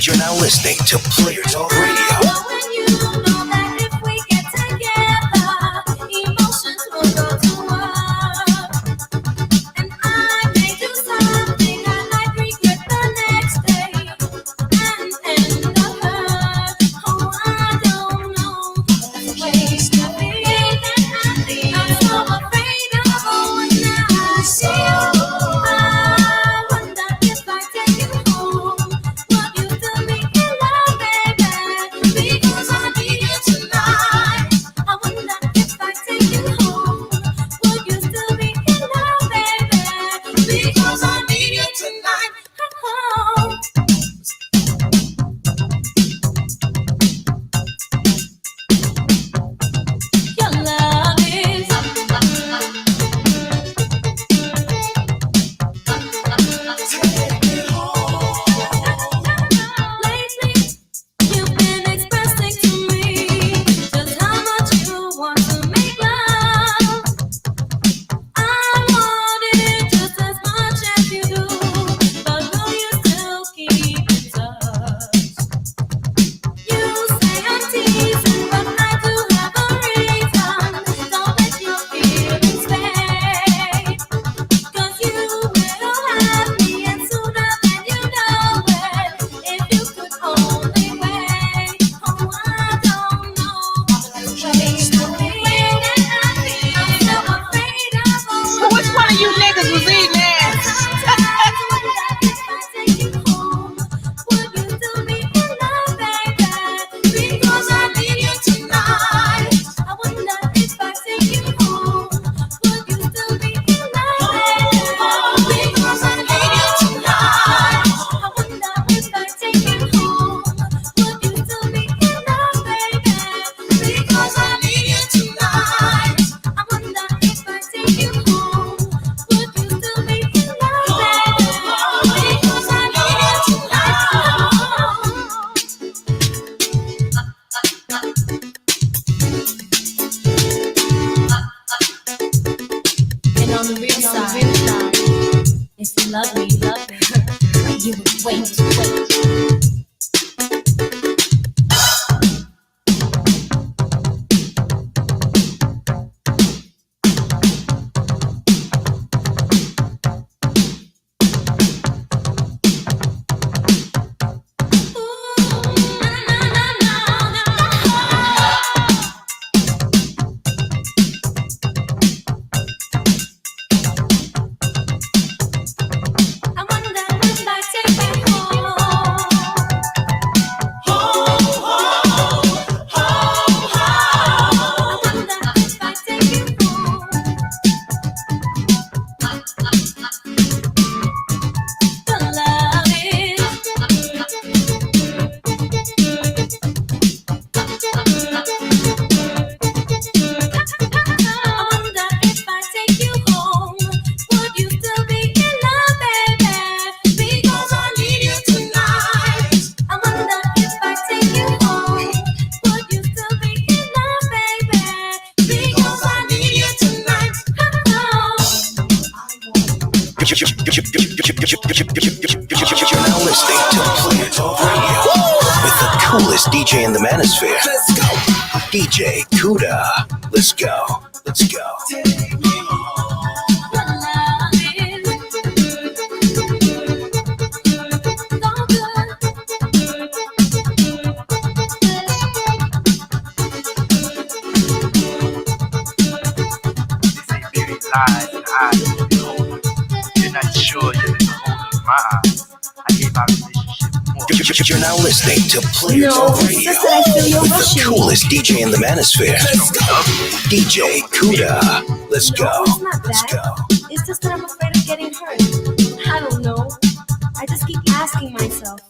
You're now listening to Player Talk Radio. You're now listening to Player Talk Radio with the coolest DJ in the Manosphere. Let's go. DJ Kuda. Let's go. Let's go. Live and high. You're not sure you're in the home. You're now listening to Player No, Talk it's Radio just that I feel you're with the rushing. coolest DJ in the Manosphere. DJ Kuda. Let's go. No, it's not Let's that. go. It's just that I'm afraid of getting hurt. I don't know. I just keep asking myself,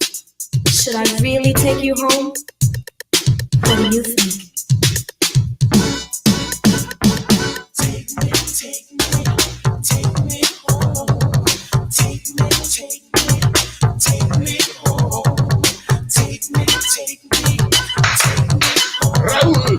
should I really take you home? What do you think? Take me home. Take me home. Take me home. Raúl.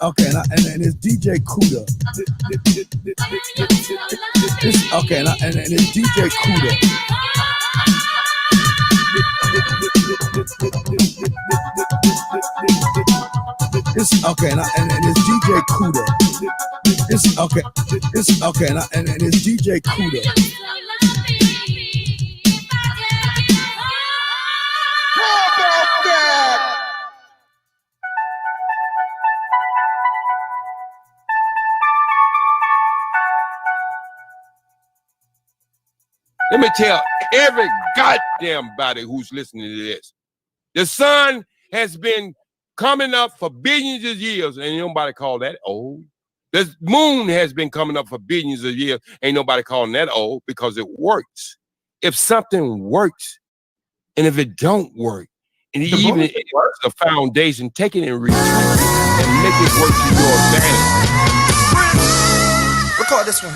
Okay, and it's DJ Kuda. Okay, and it's DJ Kuda. Okay, and it's DJ Kuda. Okay, and it's DJ Kuda. Let me tell every goddamn body who's listening to this. The sun has been coming up for billions of years. Ain't nobody call that old. The moon has been coming up for billions of years. Ain't nobody calling that old because it works. If something works, and if it don't work, and even if it's the foundation, take it and retreat and make it work to your advantage. Record this one.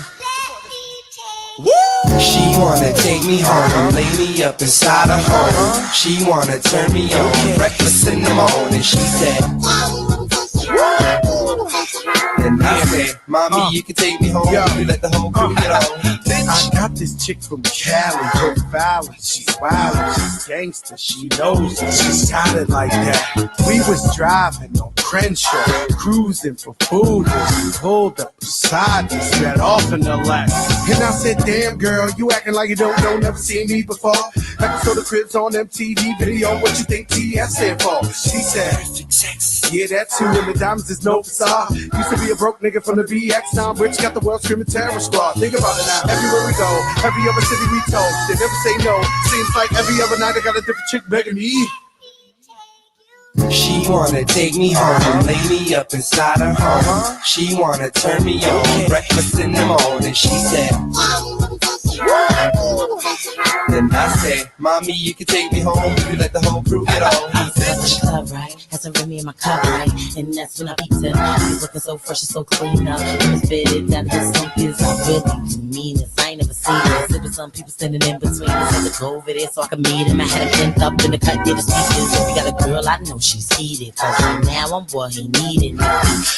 Woo! She wanna take me home, lay me up inside her home. She wanna turn me on, breakfast in the morning. She said, and I said, mommy, you can take me home. You let the whole crew get on. I got this chick from Cali, her Valley. She's wild, she's gangster, she knows it. She's got it like that. We was driving on Crenshaw, cruising for food. She pulled up beside me, set off in the left. And I said, damn girl, you acting like you don't know, never seen me before. Episode of Cribs on MTV video, what you think TS stand for? She said, yeah, that too, and the diamonds is no facade. Used to be a broke nigga from the BX, now I'm rich, got the world screaming terror squad. Think about it now, everywhere we go, every other city we told, they never say no. Seems like every other night I got a different chick begging me. She wanna take me home, lay me up inside her home. She wanna turn me on, breakfast in the morning. She said, then I said, mommy, you can take me home. You let the whole crew get on. That's the club, right? Had some Remy in my cup, right? And that's when I beat her. She's looking so fresh and so clean up. It was fitted that the smoke is not really too mean. I ain't never seen this. There was some people standing in between us. Had to go over there so I could meet him. I had him pent up in the cut, did the speakers. If we got a girl, I know she's heated. Cause right now I'm what he needed.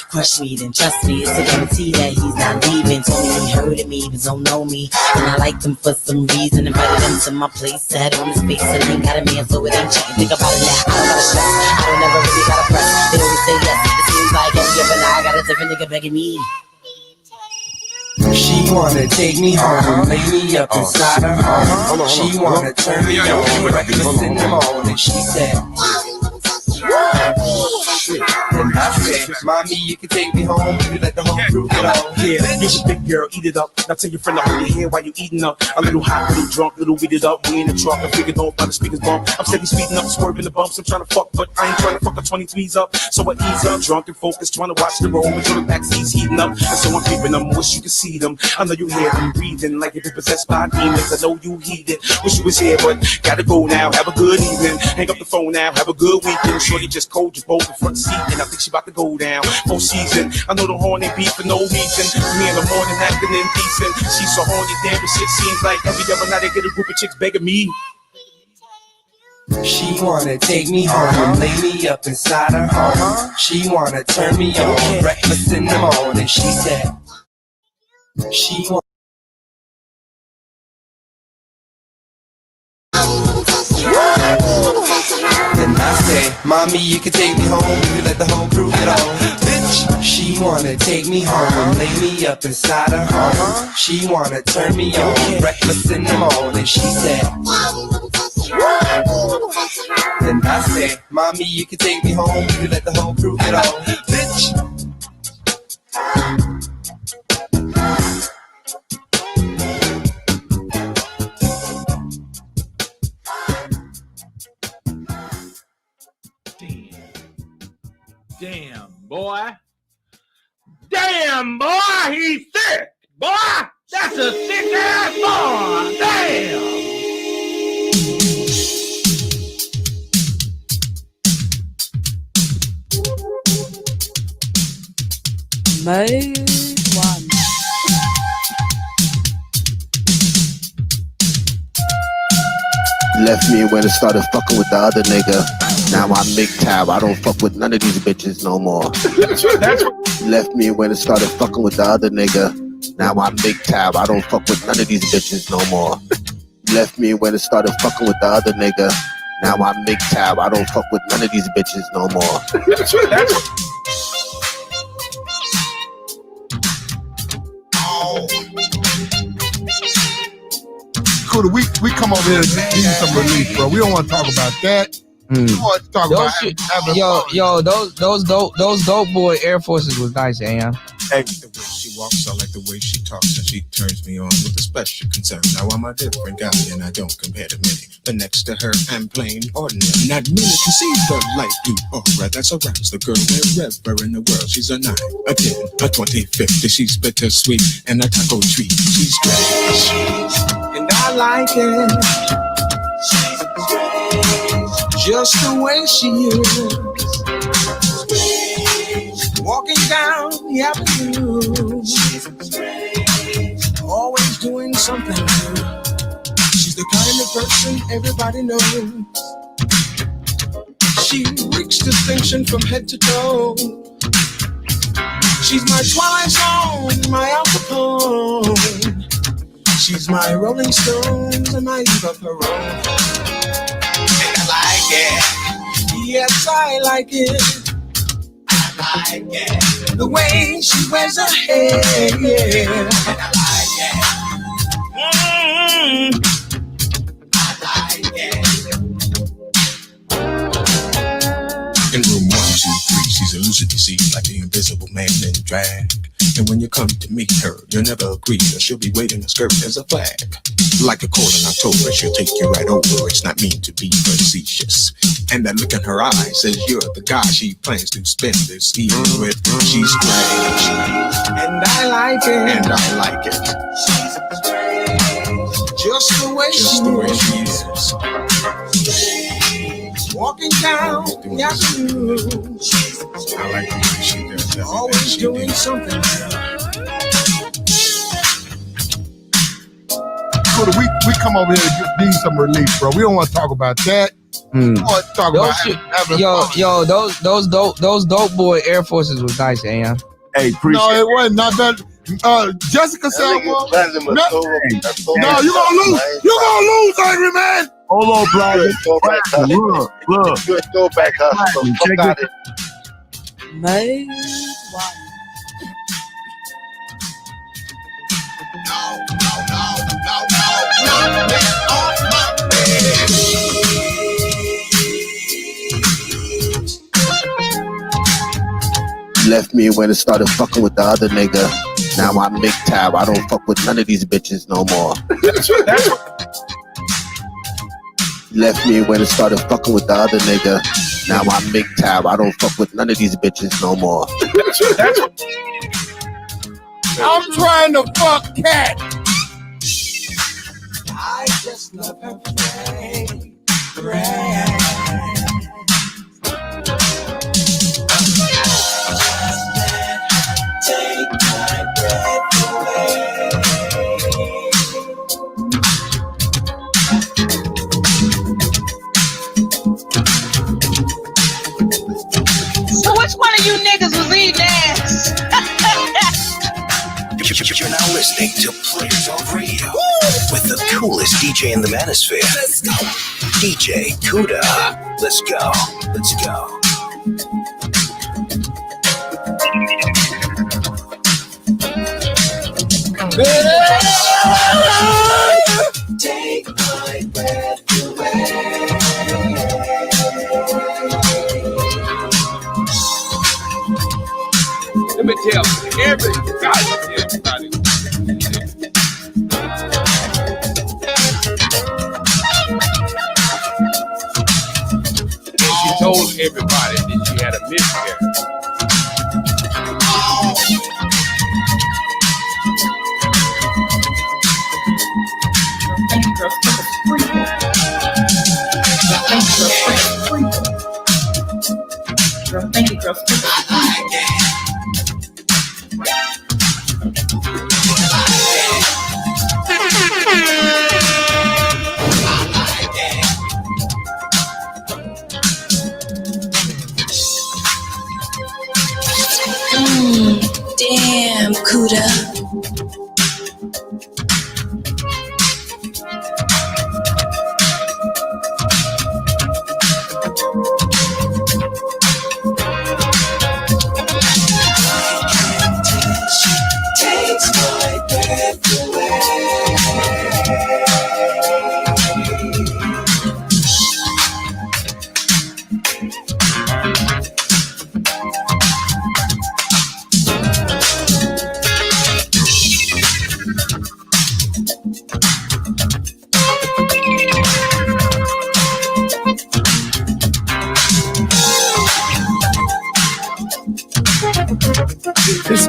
Crush me, then trust me. It's a guarantee that he's not leaving. Told me he heard of me, but don't know me. And I liked him for some reason. Invited him to my place, sat on his face, and ain't got a man, so it ain't changed. Think about it now, I don't gotta stress. I don't never really gotta press. They always say yes. It seems like every other night I got a different nigga begging me. She wanna take me home, lay me up inside her home. She wanna turn me on, breakfast in the morning. She said, and I said, mommy, you can take me home. You let the whole crew get on. Yeah, you're a big girl, eat it up. Now tell your friend to hold your hand while you eating up. A little hot, little drunk, little weeded up. We in the truck, and figured out by the speakers bump. I'm steady speeding up, swerving the bumps. I'm trying to fuck, but I ain't trying to fuck the 23s up. So I ease up, drunk and focused, trying to watch the road until the backseat's heating up. And so I'm keeping them, wish you could see them. I know you hear them breathing like you've been possessed by demons. I know you heeded. Wish you was here, but gotta go now. Have a good evening. Hang up the phone now. Have a good weekend. Shorty just cold you both in front seat, and I think she about to go down. Full season. I know the horn ain't beat for no reason. Me in the morning acting indecent. She's so horny, damn it shit seems like every other night I get a group of chicks begging me. She wanna take me home, lay me up inside her home. She wanna turn me on, breakfast in the morning. She said, she wanna. And I say, mommy, you can take me home. You let the whole crew get on. Bitch, she wanna take me home, lay me up inside her home. She wanna turn me on, breakfast in the morning. She said, then I say, mommy, you can take me home. You let the whole crew get on. Bitch. Damn, boy. Damn, boy, he's sick. Boy, that's a sick ass boy. Damn. Mode 1. Left me when it started fucking with the other nigga. Now I'm big tab. I don't fuck with none of these bitches no more. Left me when it started fucking with the other nigga. Now I'm big tab. I don't fuck with none of these bitches no more. Left me when it started fucking with the other nigga. Now I'm big tab. I don't fuck with none of these bitches no more. Cool, we come over here to need some relief, bro. We don't want to talk about that. We want to talk about those dope boy Air Forces was nice, AM. Hey, the way she walks, I like the way she talks, and she turns me on with a special concern. Now I'm a different guy, and I don't compare to many. But next to her, I'm plain ordinary. Not many can see the light blue aura that surrounds the girl wherever in the world. She's a 9, a 10, a 20, 50. She's bittersweet and a taco treat. She's strange, and I like it. She's strange, just the way she is. Walking down the avenue, always doing something new. She's the kind of person everybody knows. She reeks distinction from head to toe. She's my Twilight Zone, my Al Capone. She's my Rolling Stones and my Eva Peron. And I like it, yes I like it. I like it, the way she wears her hair, and I like it. I like it. In room 1, 2, 3, she's elusive, you see, like the invisible man in drag. And when you come to meet her, you'll never agree, or she'll be waving a skirt as a flag. Like a cold in October, she'll take you right over. It's not mean to be facetious. And that look in her eyes says you're the guy she plans to spend this evening with. She's strange, and I like it. And I like it. She's strange, just the way she is. Walking down the avenue, I like the way she does that. Always doing something. We come over here to need some relief, bro. We don't want to talk about that. We want to talk about those dope boy Air Forces was nice, AM. Hey, no, it wasn't. Not that. Jessica said, "No, you gonna lose. You gonna lose, angry man." Hold on, brother. Look. Good throwback hustle. Fuck out it. Mode 1. Left me when it started fucking with the other nigga. Now I'm big tab. I don't fuck with none of these bitches no more. Left me when it started fucking with the other nigga. Now I'm big tab. I don't fuck with none of these bitches no more. I'm trying to fuck cat. I just love her brain. Take my breath away. So which one of you niggas was eating ass? You're now listening to Players on Radio with the coolest DJ in the Manosphere. Let's go. DJ Kuda. Let's go. Let's go. Take my breath away. Let me tell every goddamn body. And she told everybody that she had a miscarriage. Thank you, girl. Thank you, girl. Damn, Kuda. Takes my breath away.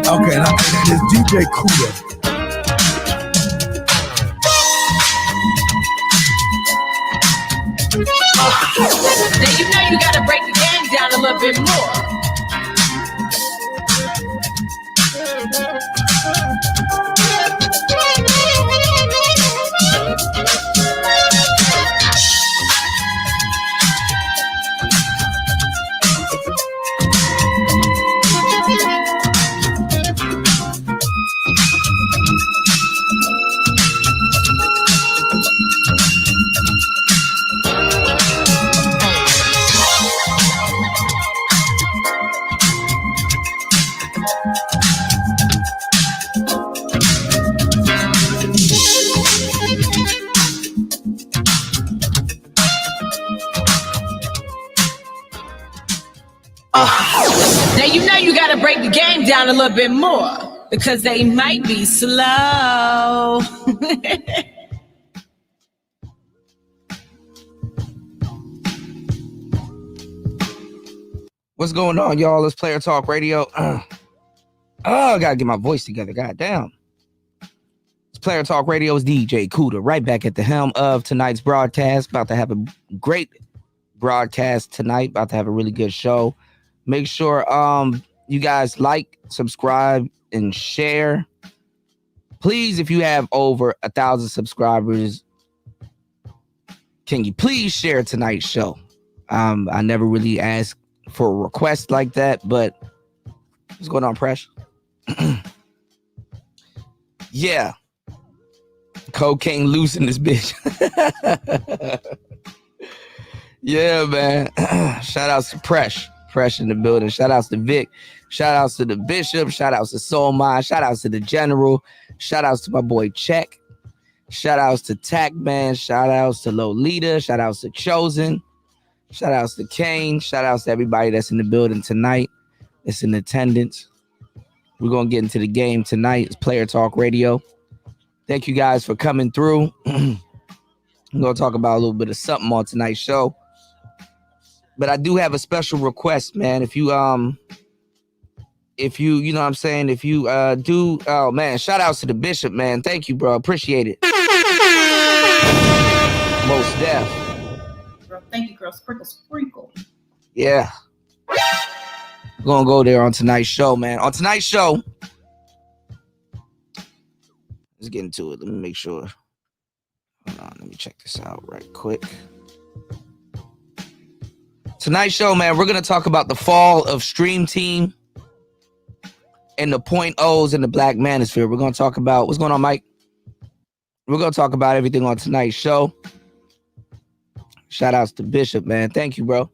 Okay, and it's DJ Kuda. Now you know you gotta break the game down a little bit more. Now you know you gotta break the game down a little bit more because they might be slow. What's going on, y'all? It's Player Talk Radio. I gotta get my voice together. God damn. It's Player Talk Radio's DJ Kuda, right back at the helm of tonight's broadcast. About to have a great broadcast tonight. About to have a really good show. Make sure you guys like, subscribe, and share. Please, if you have over 1,000 subscribers, can you please share tonight's show? I never really asked for a request like that, but what's going on, Presh? Yeah. Cocaine loose in this bitch. Yeah, man. Shout outs to Fresh in the building. Shout outs to Vic. Shout outs to the Bishop. Shout outs to Soul Mind. Shout outs to the General. Shout outs to my boy Check. Shout outs to Tac Man. Shout outs to Lolita. Shout outs to Chosen. Shout outs to Kane. Shout outs to everybody that's in the building tonight. It's in attendance. We're going to get into the game tonight. It's Player Talk Radio. Thank you guys for coming through. I'm going to talk about a little bit of something on tonight's show. But I do have a special request, man. If you you know what I'm saying, if you do, oh man, shout outs to the Bishop, man. Thank you, bro. Appreciate it. Most deaf. Girl, thank you, girl. Sprinkle. Yeah. We're gonna go there on tonight's show, man. On tonight's show, let's get into it. Let me make sure. Hold on, let me check this out right quick. Tonight's show, man, we're going to talk about the fall of StreamTeam and the .0's in the Black Manosphere. We're going to talk about, what's going on, Mike? We're going to talk about everything on tonight's show. Shout outs to Bishop, man. Thank you, bro.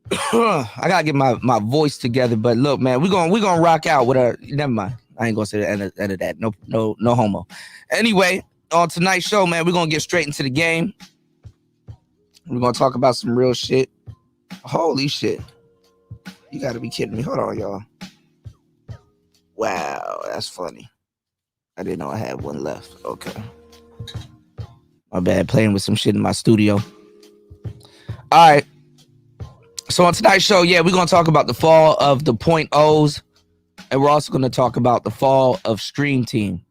I gotta get my voice together, but look, man, we're gonna rock out with a. Never mind. I ain't gonna say the end of that. No homo. Anyway, on tonight's show, man, we're gonna get straight into the game. We're gonna talk about some real shit. Holy shit. You gotta be kidding me. Hold on, y'all. Wow, that's funny. I didn't know I had one left. Okay. My bad, playing with some shit in my studio. All right. So on tonight's show, yeah, we're going to talk about the fall of the .0's, and we're also going to talk about the fall of StreamTeam.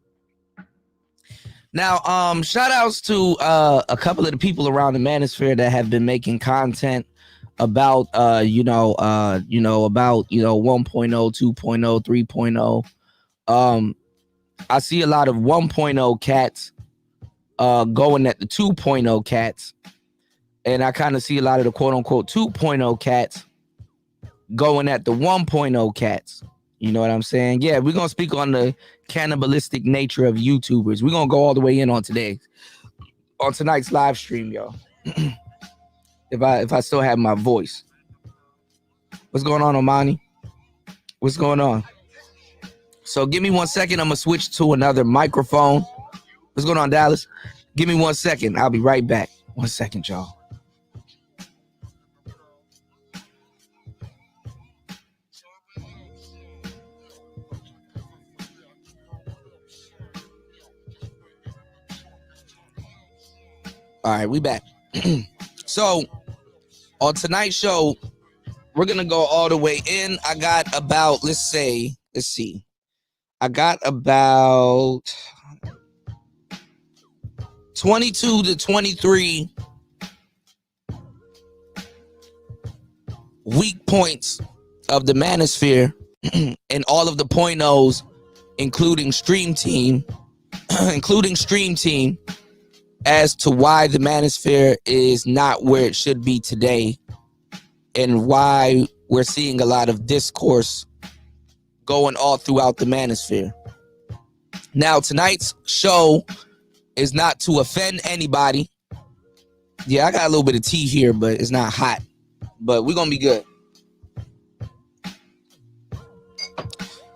Now, shout outs to a couple of the people around the Manosphere that have been making content about, about 1.0, 2.0, 3.0. I see a lot of 1.0 cats going at the 2.0 cats. And I kind of see a lot of the quote unquote 2.0 cats going at the 1.0 cats. You know what I'm saying? Yeah, we're going to speak on the cannibalistic nature of YouTubers. We're going to go all the way in on tonight's live stream, y'all. if I still have my voice. What's going on, Omani? What's going on? So give me 1 second. I'm going to switch to another microphone. What's going on, Dallas? Give me 1 second. I'll be right back. 1 second, y'all. All right, we back. So on tonight's show, we're going to go all the way in. I got about, let's see. I got about 22 to 23 weak points of the Manosphere and all of the .0's, including StreamTeam, as to why the Manosphere is not where it should be today and why we're seeing a lot of discourse going all throughout the Manosphere. Now, tonight's show is not to offend anybody. Yeah, I got a little bit of tea here, but it's not hot. But we're going to be good.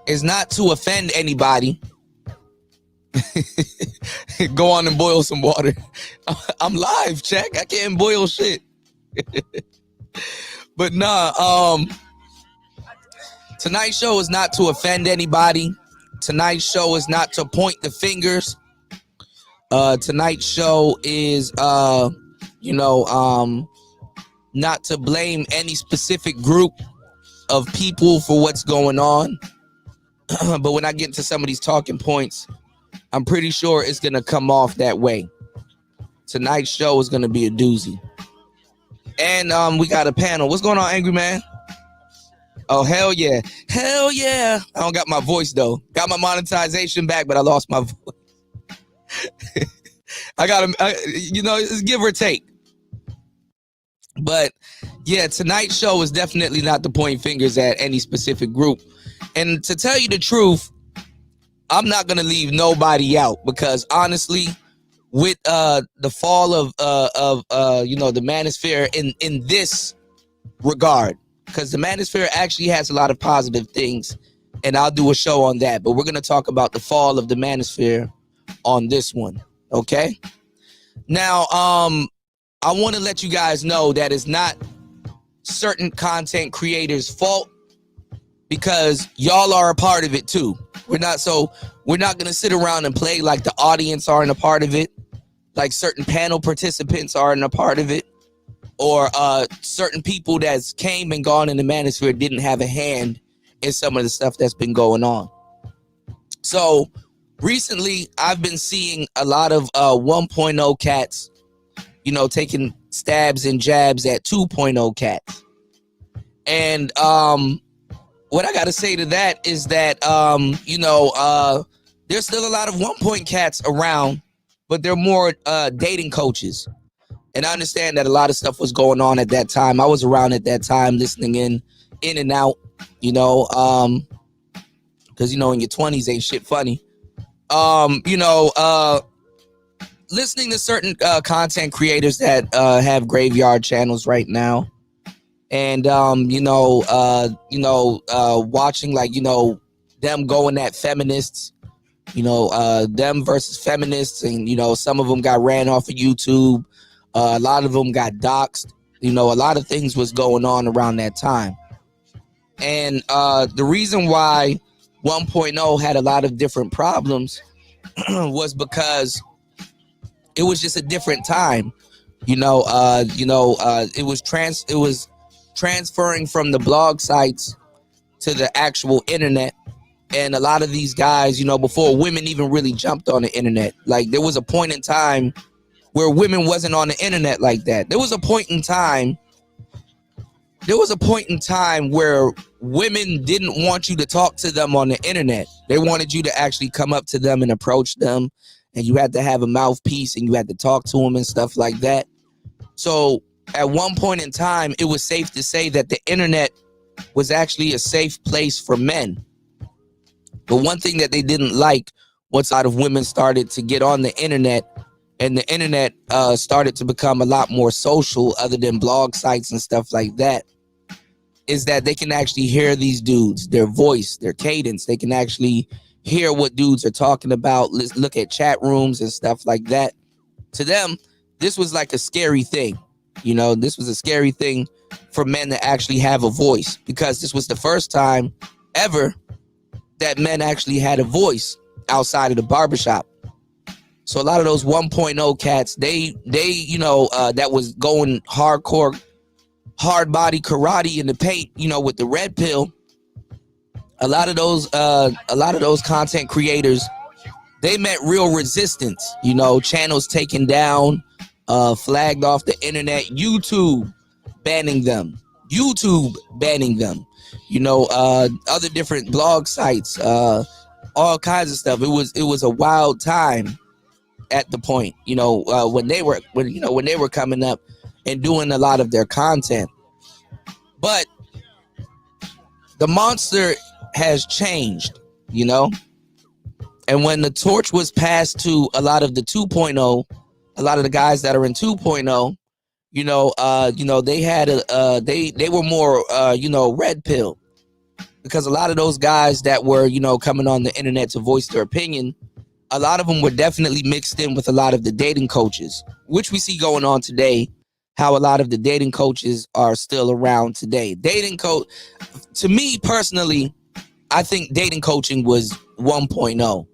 It's not to offend anybody. Go on and boil some water. I'm live, check. I can't boil shit. But nah, tonight's show is not to offend anybody. Tonight's show is not to point the fingers. Tonight's show is not to blame any specific group of people for what's going on. But when I get into some of these talking points, I'm pretty sure it's going to come off that way. Tonight's show is going to be a doozy. And we got a panel. What's going on, Angry Man? Oh, hell yeah. Hell yeah. I don't got my voice, though. Got my monetization back, but I lost my voice. I got to, it's give or take. But, yeah, tonight's show is definitely not to point fingers at any specific group. And to tell you the truth, I'm not going to leave nobody out because, honestly, with the fall of the Manosphere in this regard, because the Manosphere actually has a lot of positive things, and I'll do a show on that. But we're going to talk about the fall of the Manosphere on this one, okay? Now, I want to let you guys know that it's not certain content creators' fault because y'all are a part of it too. We're not going to sit around and play like the audience aren't a part of it, like certain panel participants aren't a part of it, or certain people that's came and gone in the Manosphere didn't have a hand in some of the stuff that's been going on. So recently, I've been seeing a lot of 1.0 cats, taking stabs and jabs at 2.0 cats. And what I got to say to that is that, there's still a lot of 1.0 cats around, but they're more dating coaches. And I understand that a lot of stuff was going on at that time. I was around at that time listening in and out, because, in your 20s ain't shit funny. listening to certain content creators that have graveyard channels right now, and watching like them going at feminists, them versus feminists, and some of them got ran off of YouTube, a lot of them got doxxed. A lot of things was going on around that time, and the reason why 1.0 had a lot of different problems was because it was just a different time. It was transferring from the blog sites to the actual internet. And a lot of these guys, before women even really jumped on the internet, like there was a point in time where women wasn't on the internet like that. There was a point in time where women didn't want you to talk to them on the internet. They wanted you to actually come up to them and approach them, and you had to have a mouthpiece and you had to talk to them and stuff like that. So at one point in time, it was safe to say that the internet was actually a safe place for men. But one thing that they didn't like, once a lot of women started to get on the internet, and the internet started to become a lot more social other than blog sites and stuff like that, is that they can actually hear these dudes, their voice, their cadence. They can actually hear what dudes are talking about, look at chat rooms and stuff like that. To them, this was like a scary thing. This was a scary thing for men to actually have a voice, because this was the first time ever that men actually had a voice outside of the barbershop. So a lot of those 1.0 cats, they that was going hardcore, hard body karate in the paint, with the red pill. A lot of those content creators, they met real resistance. Channels taken down, flagged off the internet, YouTube banning them, other different blog sites, all kinds of stuff. It was a wild time at the point, when they were coming up and doing a lot of their content. But the monster has changed, and when the torch was passed to a lot of the 2.0, a lot of the guys that are in 2.0, they had they were more red pill, because a lot of those guys that were coming on the internet to voice their opinion, a lot of them were definitely mixed in with a lot of the dating coaches, which we see going on today. How a lot of the dating coaches are still around today. To me personally, I think dating coaching was 1.0,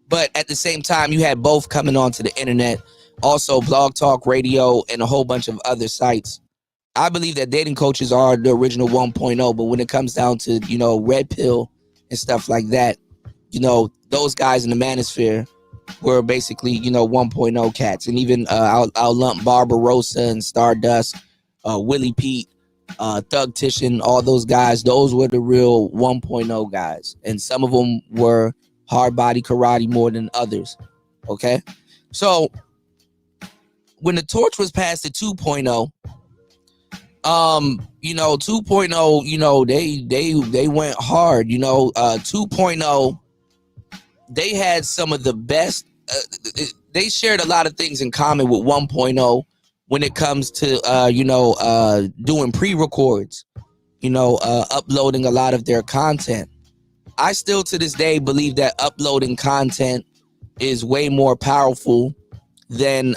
but at the same time, you had both coming onto the internet, also Blog Talk Radio and a whole bunch of other sites. I believe that dating coaches are the original 1.0, but when it comes down to, red pill and stuff like that, those guys in the Manosphere were basically, 1.0 cats. And even I'll lump Barbarossa and Stardust, Willie Pete, Thug Tishin, all those guys. Those were the real 1.0 guys. And some of them were hard body karate more than others. Okay. So when the torch was passed to 2.0, 2.0, they went hard. 2.0, they had some of the best. They shared a lot of things in common with 1.0 when it comes to doing pre-records, uploading a lot of their content. I still to this day believe that uploading content is way more powerful than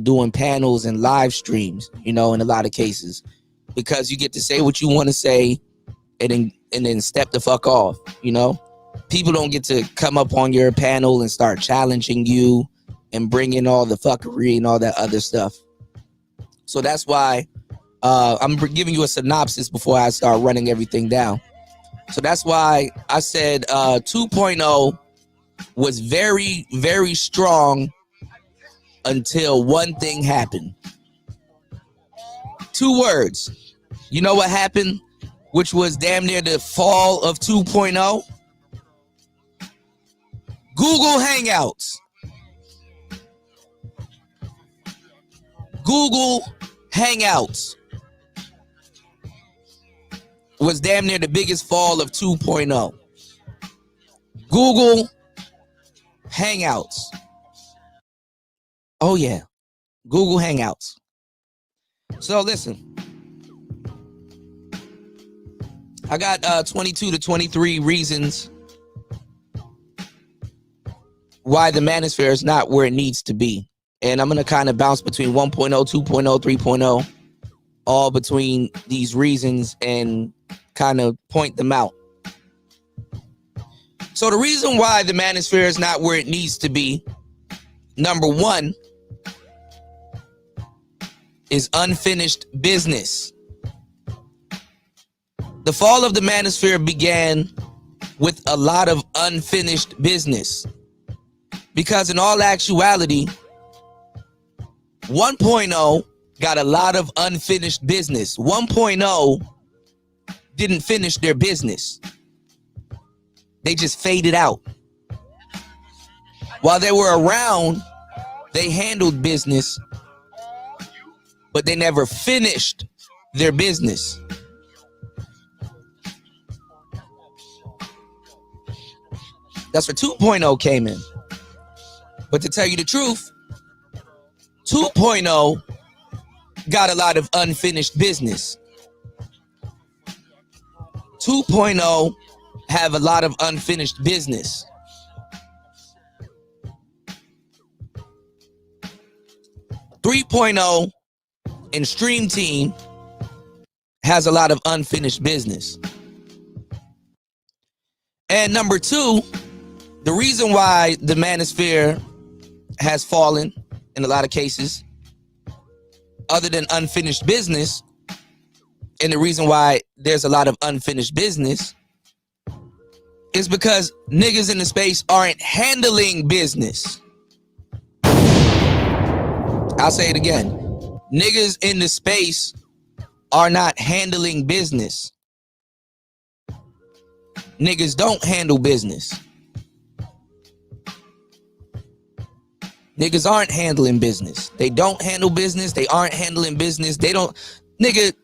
doing panels and live streams, in a lot of cases, because you get to say what you want to say and then step the fuck off. People don't get to come up on your panel and start challenging you and bring in all the fuckery and all that other stuff. So that's why I'm giving you a synopsis before I start running everything down. So that's why I said 2.0 was very, very strong until one thing happened. 2 words. You know what happened, which was damn near the fall of 2.0? Google Hangouts. Google Hangouts was damn near the biggest fall of 2.0. Google Hangouts. Oh yeah, Google Hangouts. So listen, I got 22 to 23 reasons why the Manosphere is not where it needs to be. And I'm going to kind of bounce between 1.0, 2.0, 3.0, all between these reasons and kind of point them out. So the reason why the Manosphere is not where it needs to be, number one, is unfinished business. The fall of the Manosphere began with a lot of unfinished business. Because in all actuality, 1.0 got a lot of unfinished business. 1.0 didn't finish their business. They just faded out. While they were around, they handled business, but they never finished their business. That's where 2.0 came in. But to tell you the truth, 2.0 got a lot of unfinished business. 2.0 have a lot of unfinished business. .0 and StreamTeam has a lot of unfinished business. And number two, the reason why the Manosphere has fallen in a lot of cases, other than unfinished business, and the reason why there's a lot of unfinished business is because niggas in the space aren't handling business. I'll say it again. Niggas in the space are not handling business. Niggas don't handle business. Niggas aren't handling business. They don't handle business. They aren't handling business. They don't, nigga,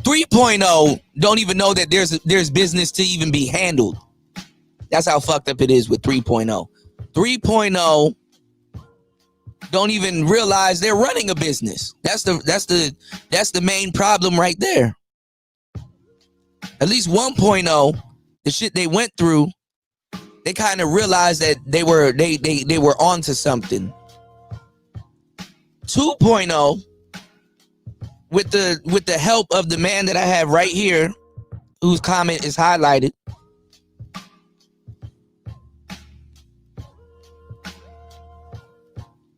3.0 don't even know that there's business to even be handled. That's how fucked up it is with 3.0. 3.0 don't even realize they're running a business. That's the main problem right there. At least 1.0, the shit they went through, they kind of realized that they were onto something. 2.0, with the help of the man that I have right here, whose comment is highlighted,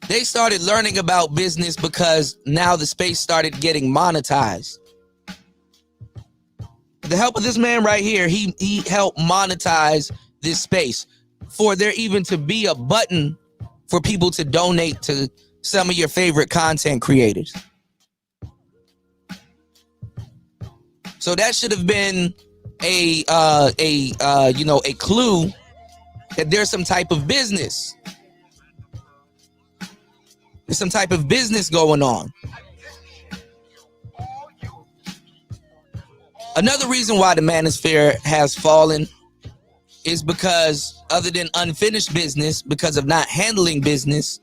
they started learning about business because now the space started getting monetized. With the help of this man right here, he helped monetize this space for there even to be a button for people to donate to some of your favorite content creators. So that should have been a clue that there's some type of business. There's some type of business going on. Another reason why the Manosphere has fallen is because, other than unfinished business, because of not handling business,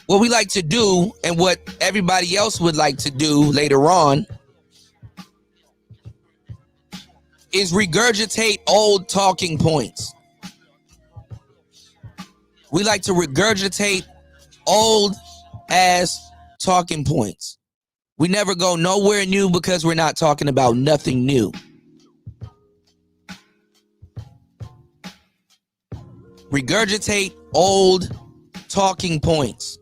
what we like to do and what everybody else would like to do later on is regurgitate old talking points. We like to regurgitate old ass talking points. We never go nowhere new because we're not talking about nothing new. Regurgitate old talking points.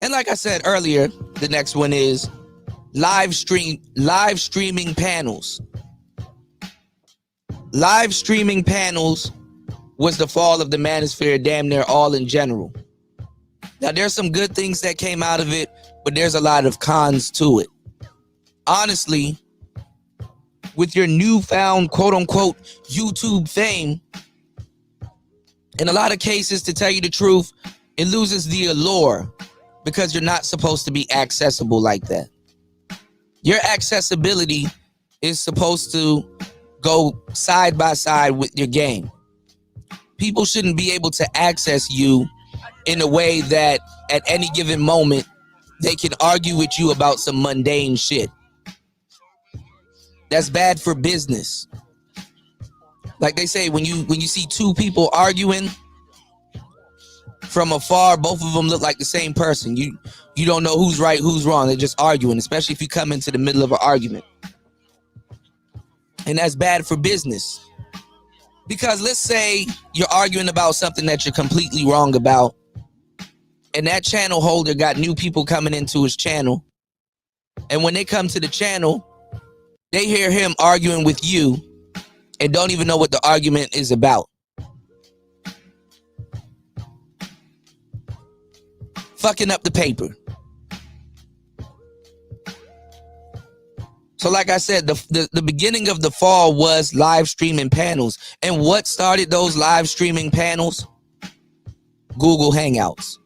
And like I said earlier, the next one is live streaming panels. Live streaming panels was the fall of the Manosphere damn near all in general. Now, there's some good things that came out of it, but there's a lot of cons to it. Honestly, with your newfound quote-unquote YouTube fame, in a lot of cases, to tell you the truth, it loses the allure because you're not supposed to be accessible like that. Your accessibility is supposed to go side by side with your game. People shouldn't be able to access you in a way that at any given moment they can argue with you about some mundane shit. That's bad for business. Like they say, when you see two people arguing from afar, both of them look like the same person. You don't know who's right, who's wrong. They're just arguing, especially if you come into the middle of an argument. And that's bad for business. Because let's say you're arguing about something that you're completely wrong about, and that channel holder got new people coming into his channel. And when they come to the channel, they hear him arguing with you and don't even know what the argument is about. Fucking up the paper. So like I said, the beginning of the fall was live streaming panels. And what started those live streaming panels? Google Hangouts.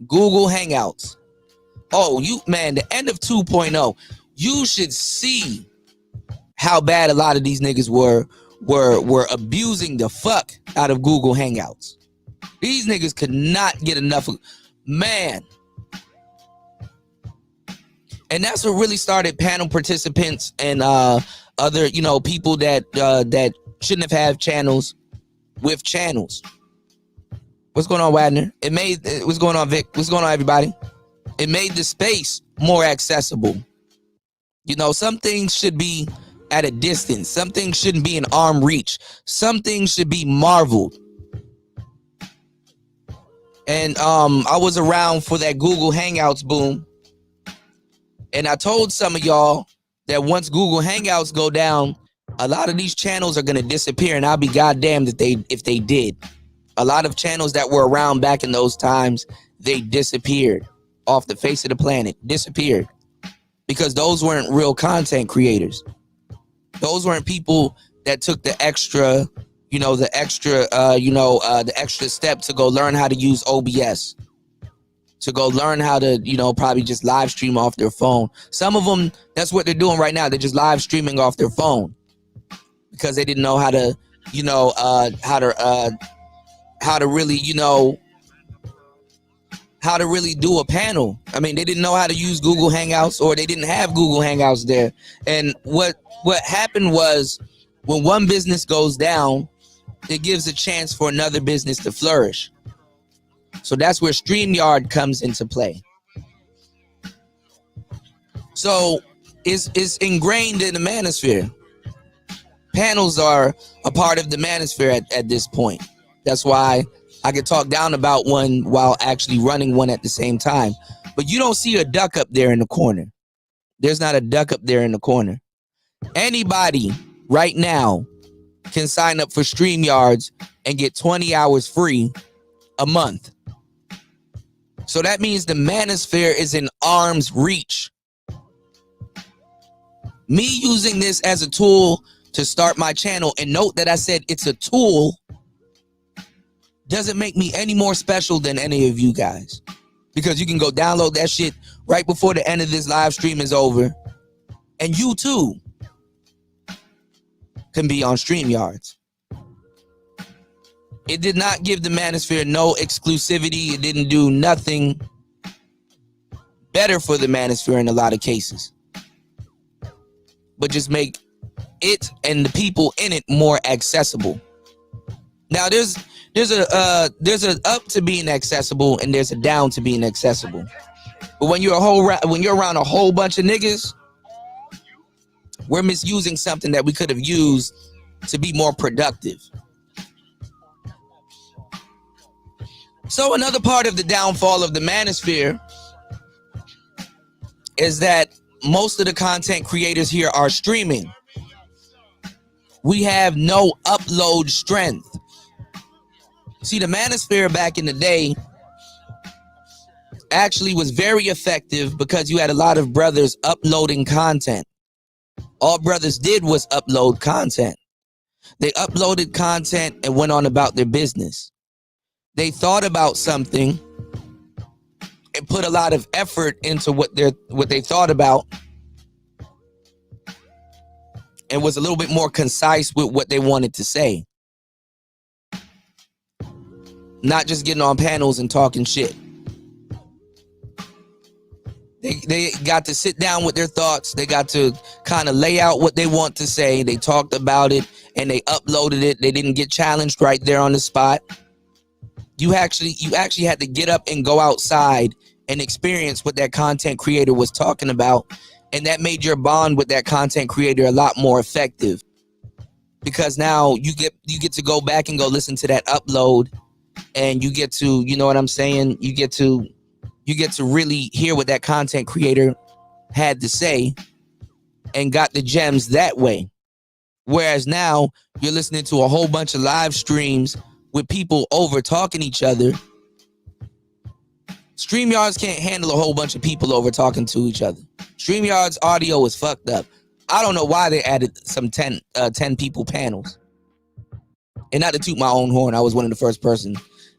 Google Hangouts. Oh, the end of 2.0, you should see how bad a lot of these niggas were abusing the fuck out of Google Hangouts. These niggas could not get enough of, man. And that's what really started panel participants and other, people that shouldn't have had channels with channels. What's going on, Wadner? What's going on, Vic? What's going on, everybody? It made the space more accessible. Some things should be at a distance. Some things shouldn't be in arm reach. Some things should be marveled. And I was around for that Google Hangouts boom. And I told some of y'all that once Google Hangouts go down, a lot of these channels are going to disappear. And I'll be goddamned if they did. A lot of channels that were around back in those times, they disappeared off the face of the planet. Disappeared. Because those weren't real content creators. Those weren't people that took the extra step to go learn how to use OBS. To go learn how to, probably just live stream off their phone. Some of them, that's what they're doing right now. They're just live streaming off their phone. Because they didn't know how to, how to really do a panel. I mean, they didn't know how to use Google Hangouts, or they didn't have Google Hangouts there. And what happened was, when one business goes down, it gives a chance for another business to flourish. So that's where StreamYard comes into play. So it's ingrained in the Manosphere. Panels are a part of the Manosphere at this point. That's why I could talk down about one while actually running one at the same time. But you don't see a duck up there in the corner. There's not a duck up there in the corner. Anybody right now can sign up for StreamYards and get 20 hours free a month. So that means the Manosphere is in arm's reach. Me using this as a tool to start my channel, and note that I said it's a tool, doesn't make me any more special than any of you guys. Because you can go download that shit right before the end of this live stream is over. And you too can be on StreamYards. It did not give the Manosphere no exclusivity. It didn't do nothing better for the Manosphere in a lot of cases. But just make it and the people in it more accessible. Now there's a up to being accessible, and there's a down to being accessible. But when you're around a whole bunch of niggas, we're misusing something that we could have used to be more productive. So another part of the downfall of the Manosphere is that most of the content creators here are streaming. We have no upload strength. See, the Manosphere back in the day actually was very effective because you had a lot of brothers uploading content. All brothers did was upload content. They uploaded content and went on about their business. They thought about something and put a lot of effort into what they thought about, and was a little bit more concise with what they wanted to say. not just getting on panels and talking shit. They got to sit down with their thoughts. They got to kind of lay out what they want to say. They talked about it and they uploaded it. They didn't get challenged right there on the spot. You actually had to get up and go outside and experience what that content creator was talking about, and that made your bond with that content creator a lot more effective, because now you get to go back and go listen to that upload, and you get to, you know what I'm saying, you get to really hear what that content creator had to say and got the gems that way. Whereas now you're listening to a whole bunch of live streams with people over talking each other. StreamYards can't handle a whole bunch of people over talking to each other. StreamYards audio is fucked up. I don't know why they added some 10 people panels. And not to toot my own horn, I was one of the first person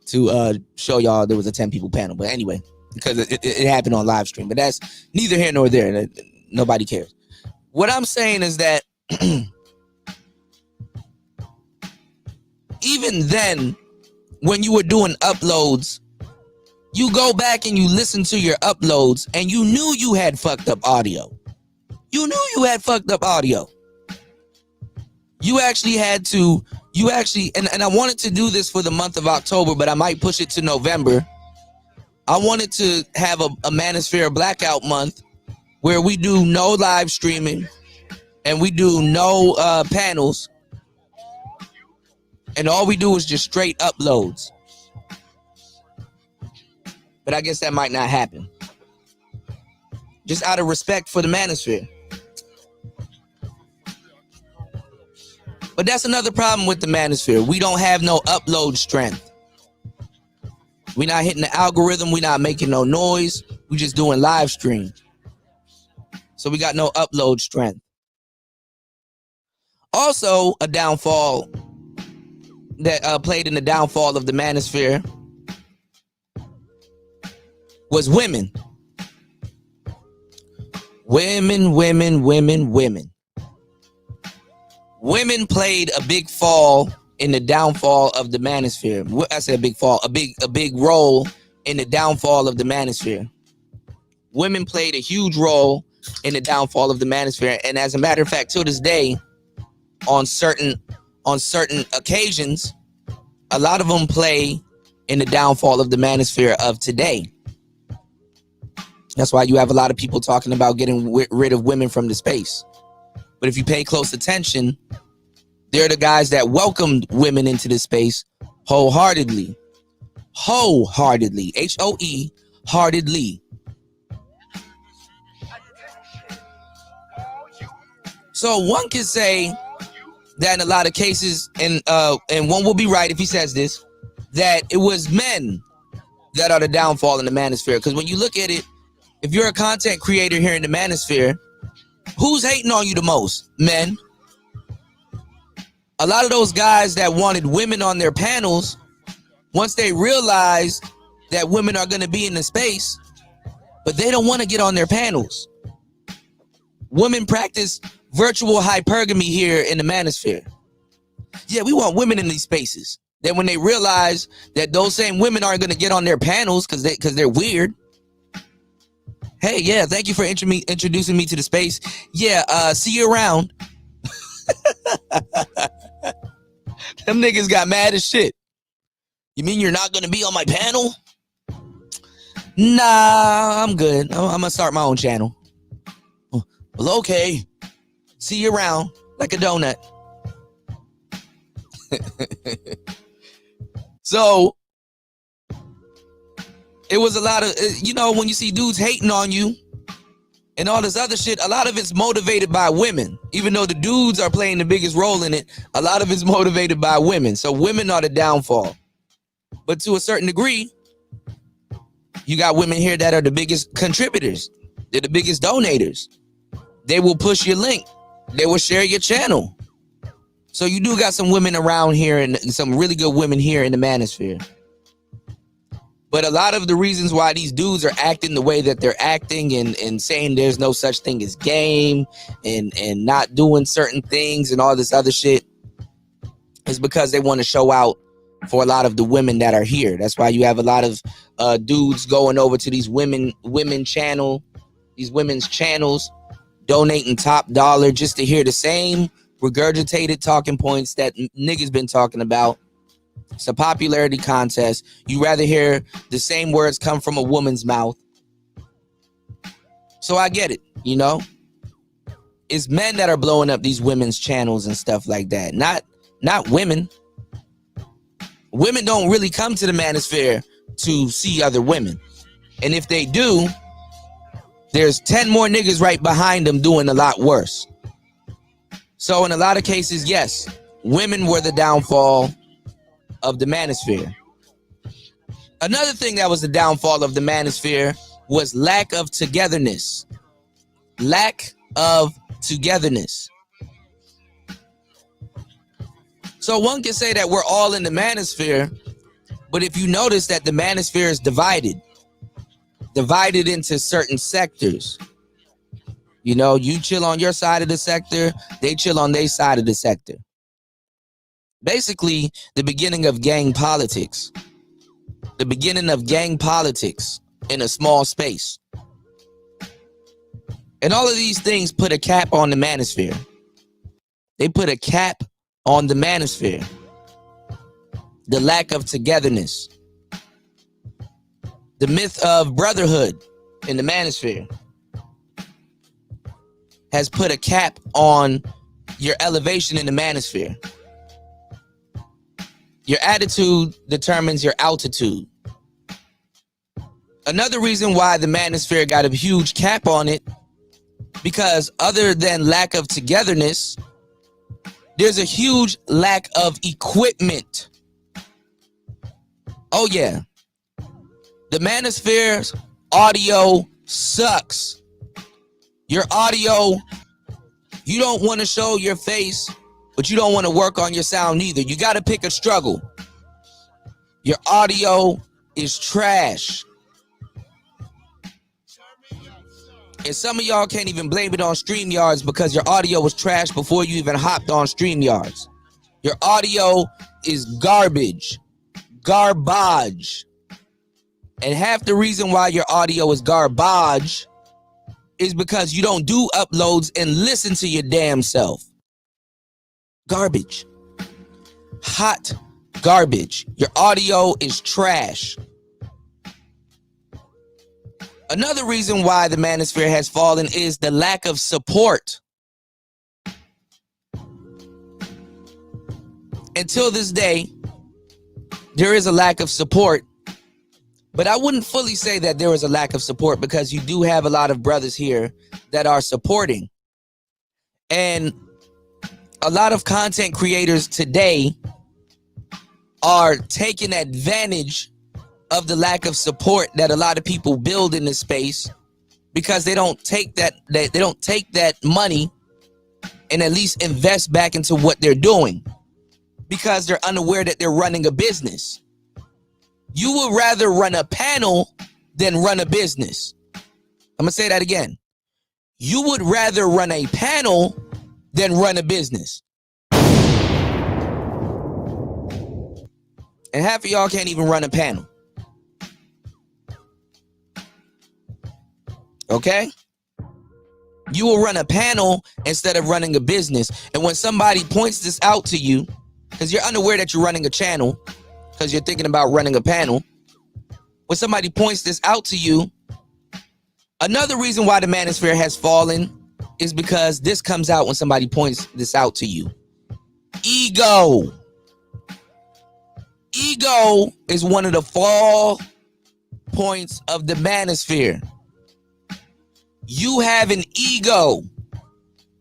to show y'all there was a 10 people panel. But anyway, because it happened on live stream. But that's neither here nor there. Nobody cares. What I'm saying is that even then, when you were doing uploads, you go back and you listen to your uploads and you knew you had fucked up audio. You knew you had fucked up audio. You actually had to, and I wanted to do this for the month of October, but I might push it to November. I wanted to have a Manosphere blackout month where we do no live streaming and we do no panels. And all we do is just straight uploads. But I guess that might not happen. Just out of respect for the Manosphere. But that's another problem with the Manosphere. We don't have no upload strength. We're not hitting the algorithm. We're not making no noise. We're just doing live stream. So we got no upload strength. Also, a downfall that played in the downfall of the Manosphere was women. Women. Women played a big fall in the downfall of the Manosphere. I said a big fall, a big role in the downfall of the Manosphere. Women played a huge role in the downfall of the Manosphere, and as a matter of fact, to this day, on certain occasions, a lot of them play in the downfall of the Manosphere of today. That's why you have a lot of people talking about getting rid of women from the space. But if you pay close attention, they're the guys that welcomed women into the space wholeheartedly. Wholeheartedly. H-O-E, heartedly. So one can say that in a lot of cases, and one will be right if he says this, that it was men that are the downfall in the Manosphere. Because when you look at it, if you're a content creator here in the Manosphere, who's hating on you the most? Men. A lot of those guys that wanted women on their panels, once they realized that women are going to be in the space, but they don't want to get on their panels. Women practice virtual hypergamy here in the Manosphere. Yeah, we want women in these spaces. Then when they realize that those same women aren't going to get on their panels because they're weird. Hey, yeah, thank you for introducing me to the space. Yeah, see you around. Them niggas got mad as shit. You mean you're not gonna be on my panel? Nah, I'm good. I'm gonna start my own channel. Well, okay. See you around like a donut. So it was a lot of, when you see dudes hating on you and all this other shit, a lot of it's motivated by women. Even though the dudes are playing the biggest role in it, a lot of it's motivated by women. So women are the downfall. But to a certain degree, you got women here that are the biggest contributors. They're the biggest donators. They will push your link. They will share your channel. So you do got some women around here and some really good women here in the Manosphere. But a lot of the reasons why these dudes are acting the way that they're acting and saying there's no such thing as game and not doing certain things and all this other shit is because they want to show out for a lot of the women that are here. That's why you have a lot of dudes going over to these women's channels, donating top dollar just to hear the same regurgitated talking points that niggas been talking about. It's a popularity contest. You rather hear the same words come from a woman's mouth. So I get it, you know. It's men that are blowing up these women's channels and stuff like that. Not women. Women don't really come to the Manosphere to see other women. And if they do, there's 10 more niggas right behind them doing a lot worse. So in a lot of cases, yes, women were the downfall of the Manosphere. Another thing that was the downfall of the Manosphere was lack of togetherness. Lack of togetherness. So one can say that we're all in the Manosphere, but if you notice that the Manosphere is divided into certain sectors. You know, you chill on your side of the sector, they chill on their side of the sector. Basically, the beginning of gang politics. The beginning of gang politics in a small space. And all of these things put a cap on the Manosphere. They put a cap on the Manosphere. The lack of togetherness. The myth of brotherhood in the Manosphere has put a cap on your elevation in the Manosphere. Your attitude determines your altitude. Another reason why the Manosphere got a huge cap on it, because other than lack of togetherness, there's a huge lack of equipment. Oh yeah. The Manosphere's audio sucks. Your audio, you don't want to show your face, but you don't want to work on your sound either. You got to pick a struggle. Your audio is trash. And some of y'all can't even blame it on StreamYards because your audio was trash before you even hopped on StreamYards. Your audio is garbage. Garbage. And half the reason why your audio is garbage is because you don't do uploads and listen to your damn self. Garbage. Hot garbage. Your audio is trash. Another reason why the Manosphere has fallen is the lack of support. Until this day, there is a lack of support, but I wouldn't fully say that there is a lack of support because you do have a lot of brothers here that are supporting. And a lot of content creators today are taking advantage of the lack of support that a lot of people build in this space because they don't take that money and at least invest back into what they're doing because they're unaware that they're running a business. You would rather run a panel than run a business. I'm gonna say that again. You would rather run a panel than run a business. And half of y'all can't even run a panel. Okay? You will run a panel instead of running a business. And when somebody points this out to you, because you're unaware that you're running a channel, because you're thinking about running a panel, when somebody points this out to you, another reason why the Manosphere has fallen is because this comes out when somebody points this out to you. Ego. Ego is one of the fall points of the Manosphere. You have an ego.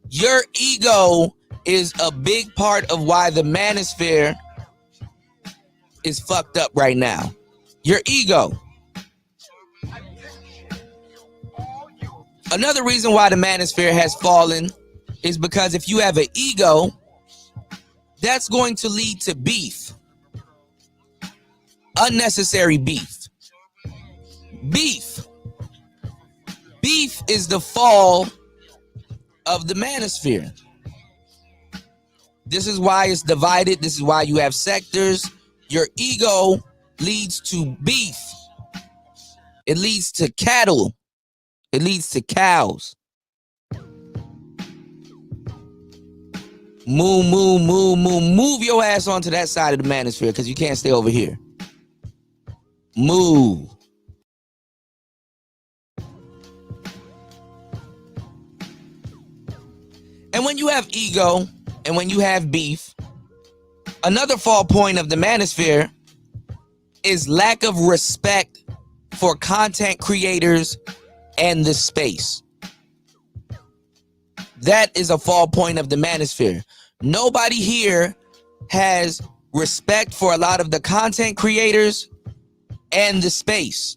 Your ego is a big part of why the Manosphere is fucked up right now. Your ego. Another reason why the Manosphere has fallen is because if you have an ego, that's going to lead to beef. Unnecessary beef. Beef. Beef is the fall of the Manosphere. This is why it's divided. This is why you have sectors. Your ego leads to beef. It leads to cattle. It leads to cows. Move your ass onto that side of the manosphere because you can't stay over here. Move. And when you have ego and when you have beef, another fall point of the manosphere is lack of respect for content creators and the space. That is a fall point of the manosphere. Nobody here has respect for a lot of the content creators and the space.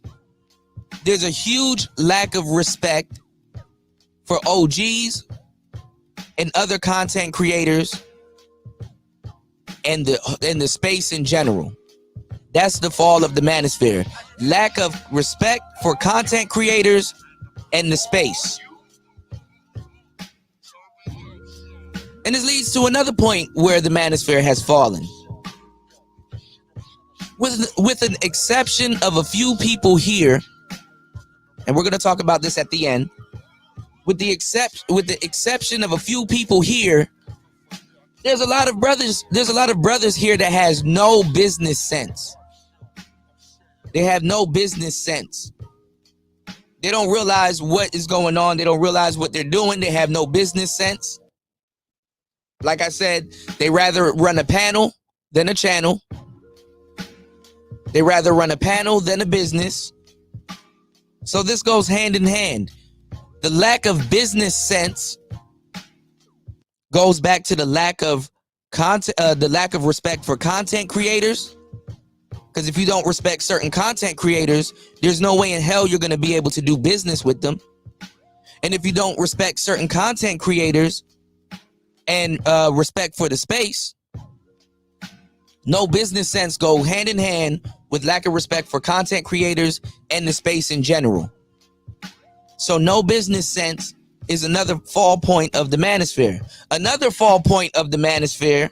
There's a huge lack of respect for OGs and other content creators and the space in general. That's the fall of the manosphere. Lack of respect for content creators and the space. And this leads to another point where the manosphere has fallen. With an exception of a few people here, and we're going to talk about this at the end. With the exception of a few people here, there's a lot of brothers here that has no business sense. They have no business sense. They don't realize what is going on. They don't realize what they're doing. They have no business sense. Like I said, they rather run a panel than a channel. They rather run a panel than a business. So this goes hand in hand. The lack of business sense goes back to the lack of respect for content creators. Because if you don't respect certain content creators, there's no way in hell you're going to be able to do business with them. And if you don't respect certain content creators and respect for the space, no business sense go hand in hand with lack of respect for content creators and the space in general. So no business sense is another fall point of the manosphere. Another fall point of the manosphere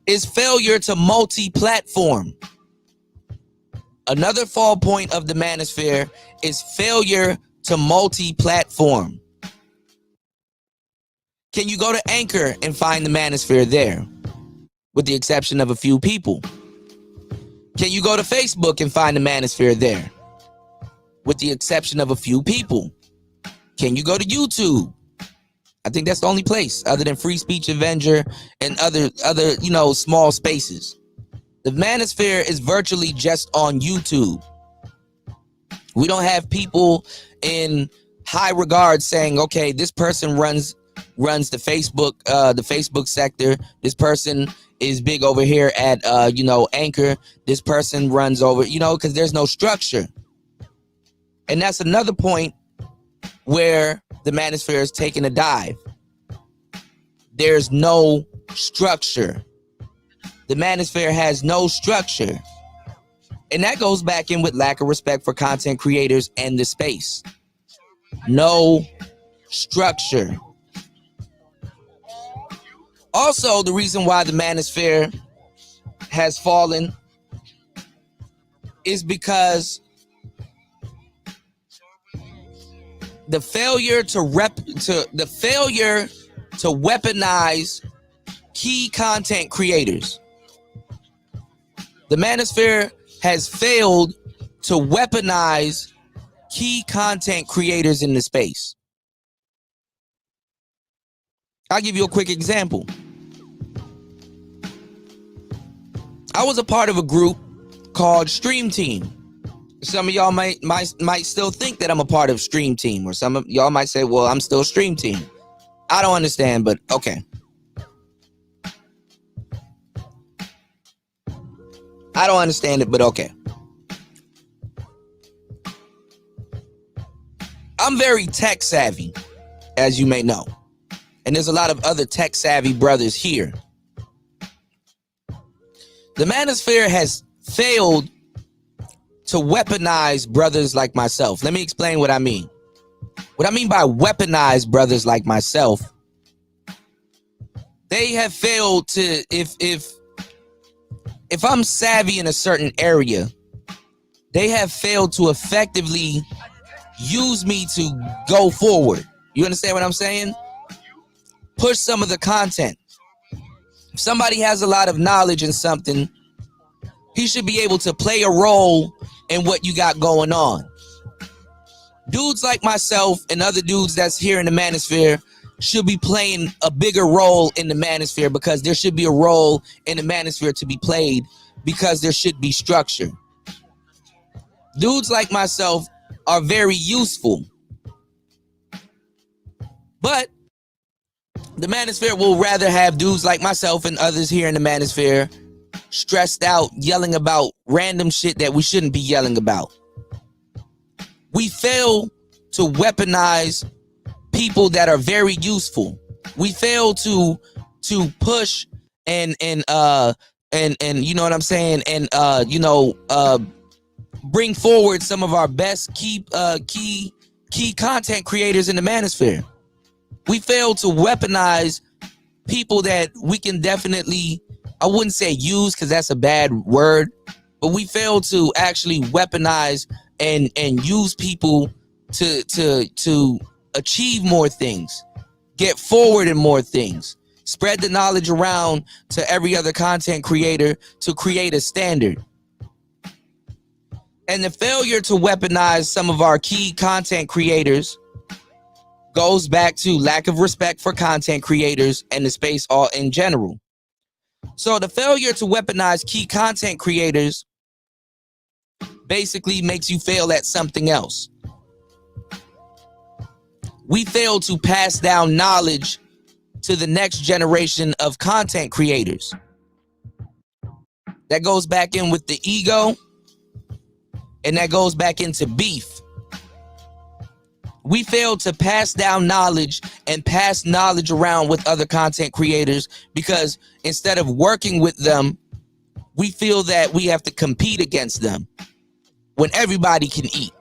is failure to multi-platform. Another fall point of the manosphere is failure to multi-platform. Can you go to Anchor and find the manosphere there? With the exception of a few people. Can you go to Facebook and find the manosphere there? With the exception of a few people. Can you go to YouTube? I think that's the only place other than Free Speech Avenger and other small spaces. The manosphere is virtually just on YouTube. We don't have people in high regard saying, okay, this person runs the Facebook sector. This person is big over here at Anchor. This person runs over, because there's no structure. And that's another point where the manosphere is taking a dive. There's no structure. The manosphere has no structure. And that goes back in with lack of respect for content creators and the space. No structure. Also, the reason why the manosphere has fallen is because the failure to weaponize key content creators. The manosphere has failed to weaponize key content creators in the space. I'll give you a quick example. I was a part of a group called StreamTeam. Some of y'all might still think that I'm a part of StreamTeam, or some of y'all might say, well, I'm still StreamTeam. I don't understand, but okay. I don't understand it, but okay. I'm very tech savvy, as you may know. And there's a lot of other tech savvy brothers here. The manosphere has failed to weaponize brothers like myself. Let me explain what I mean. What I mean by weaponize brothers like myself, they have failed to, if if I'm savvy in a certain area, they have failed to effectively use me to go forward. You understand what I'm saying? Push some of the content. If somebody has a lot of knowledge in something, he should be able to play a role in what you got going on. Dudes like myself and other dudes that's here in the Manosphere should be playing a bigger role in the Manosphere, because there should be a role in the Manosphere to be played, because there should be structure. Dudes like myself are very useful, but the Manosphere will rather have dudes like myself and others here in the Manosphere stressed out, yelling about random shit that we shouldn't be yelling about. We fail to weaponize people that are very useful. We fail to push and you know what I'm saying, and bring forward some of our best key content creators in the Manosphere. We fail to weaponize people that we can definitely, I wouldn't say use because that's a bad word, but we fail to actually weaponize and use people to achieve more things, get forward in more things, spread the knowledge around to every other content creator to create a standard. And the failure to weaponize some of our key content creators goes back to lack of respect for content creators and the space all in general. So the failure to weaponize key content creators basically makes you fail at something else. We fail to pass down knowledge to the next generation of content creators. That goes back in with the ego, and that goes back into beef. We fail to pass down knowledge and pass knowledge around with other content creators, because instead of working with them, we feel that we have to compete against them when everybody can eat.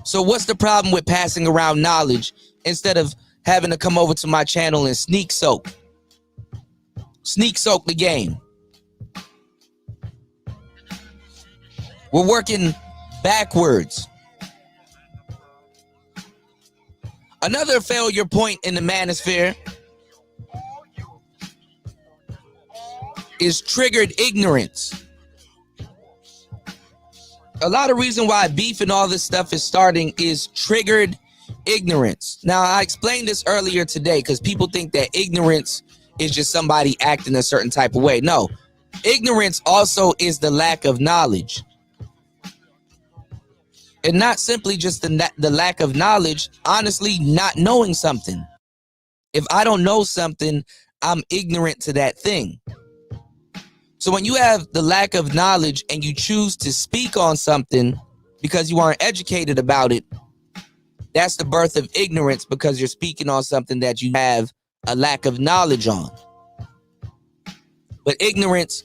So what's the problem with passing around knowledge instead of having to come over to my channel and sneak soak the game? We're working backwards. Another failure point in the Manosphere is triggered ignorance. A lot of reason why beef and all this stuff is starting is triggered ignorance. Now, I explained this earlier today because people think that ignorance is just somebody acting a certain type of way. No, ignorance also is the lack of knowledge. And not simply just the lack of knowledge, honestly, not knowing something. If I don't know something, I'm ignorant to that thing. So when you have the lack of knowledge and you choose to speak on something because you aren't educated about it, that's the birth of ignorance, because you're speaking on something that you have a lack of knowledge on. But ignorance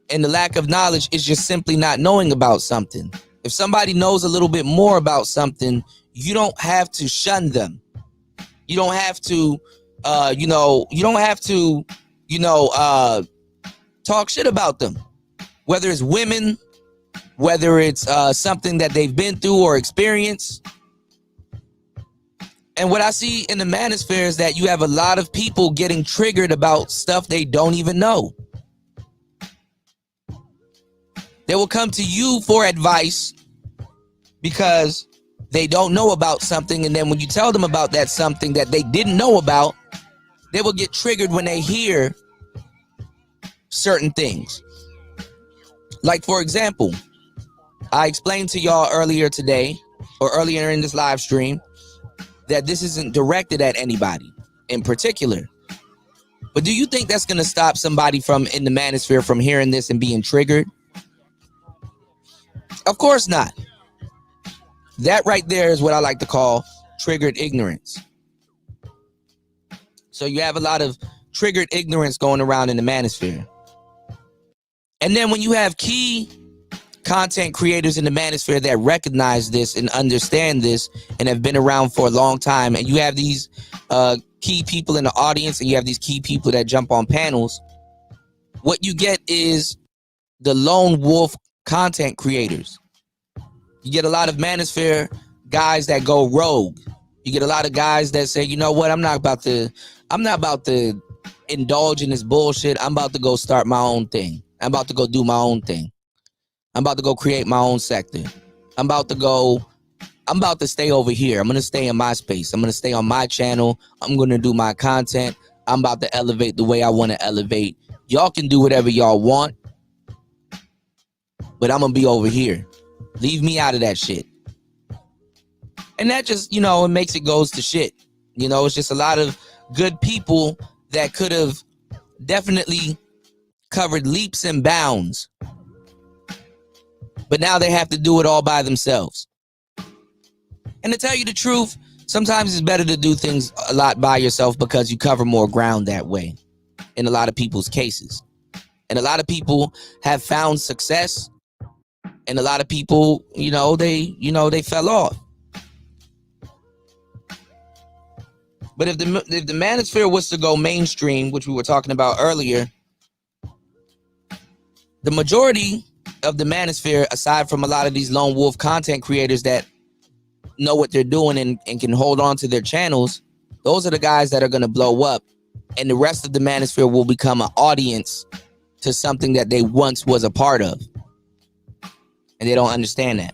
and the lack of knowledge is just simply not knowing about something. If somebody knows a little bit more about something, you don't have to shun them. You don't have to, talk shit about them. Whether it's women, whether it's something that they've been through or experienced. And what I see in the Manosphere is that you have a lot of people getting triggered about stuff they don't even know. They will come to you for advice because they don't know about something, and then when you tell them about that something that they didn't know about, they will get triggered when they hear certain things. Like, for example, I explained to y'all earlier today, or earlier in this live stream, that this isn't directed at anybody in particular. But do you think that's going to stop somebody from in the Manosphere from hearing this and being triggered? Of course not. That right there is what I like to call triggered ignorance. So you have a lot of triggered ignorance going around in the Manosphere. And then when you have key content creators in the Manosphere that recognize this and understand this and have been around for a long time, and you have these key people in the audience and you have these key people that jump on panels, what you get is the lone wolf content creators. You get a lot of Manosphere guys that go rogue. You get a lot of guys that say, you know what, I'm not about to indulge in this bullshit. I'm about to go start my own thing. I'm about to go do my own thing. I'm about to go create my own sector. I'm about to stay over here. I'm going to stay in my space. I'm going to stay on my channel. I'm going to do my content. I'm about to elevate the way I want to elevate. Y'all can do whatever y'all want, but I'm going to be over here. Leave me out of that shit. And that just, you know, it makes it goes to shit. You know, it's just a lot of good people that could have definitely covered leaps and bounds. But now they have to do it all by themselves. And to tell you the truth, sometimes it's better to do things a lot by yourself because you cover more ground that way in a lot of people's cases. And a lot of people have found success, and a lot of people, they fell off. But if the Manosphere was to go mainstream, which we were talking about earlier, the majority of the Manosphere, aside from a lot of these lone wolf content creators that know what they're doing and can hold on to their channels, those are the guys that are going to blow up, and the rest of the Manosphere will become an audience to something that they once was a part of, and they don't understand that.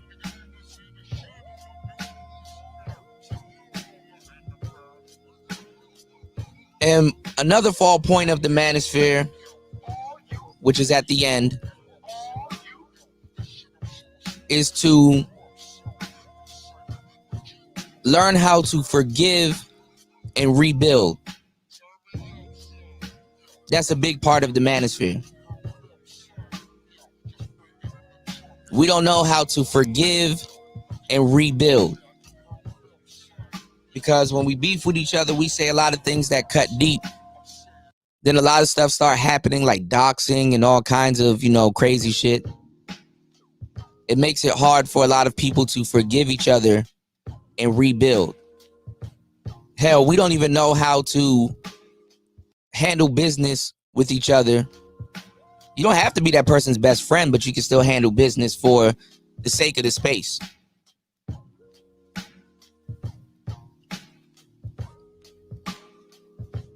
And another fall point of the Manosphere, which is at the end, is to learn how to forgive and rebuild. That's a big part of the Manosphere. We don't know how to forgive and rebuild. Because when we beef with each other, we say a lot of things that cut deep. Then a lot of stuff start happening, like doxing and all kinds of, crazy shit. It makes it hard for a lot of people to forgive each other and rebuild. Hell, we don't even know how to handle business with each other. You don't have to be that person's best friend, but you can still handle business for the sake of the space.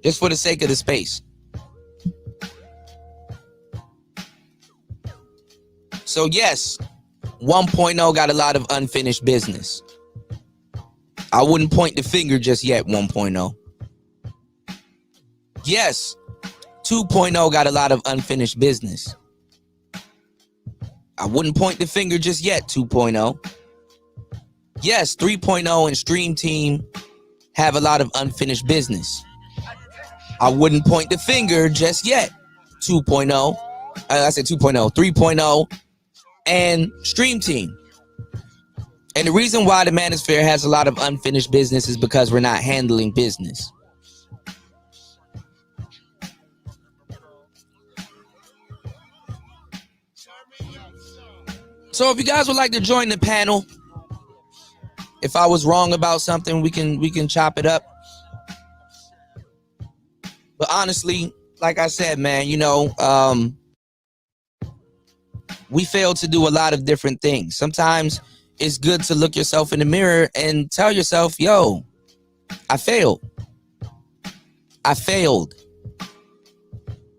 Just for the sake of the space. So yes, 1.0 got a lot of unfinished business. I wouldn't point the finger just yet, 1.0. Yes, 2.0 got a lot of unfinished business. I wouldn't point the finger just yet, 2.0. Yes, 3.0 and StreamTeam have a lot of unfinished business. I wouldn't point the finger just yet, 2.0. I said 2.0, 3.0 and StreamTeam. And the reason why the Manosphere has a lot of unfinished business is because we're not handling business. So if you guys would like to join the panel, if I was wrong about something, we can chop it up. But honestly, like I said, man, we fail to do a lot of different things. Sometimes it's good to look yourself in the mirror and tell yourself, yo, I failed. I failed.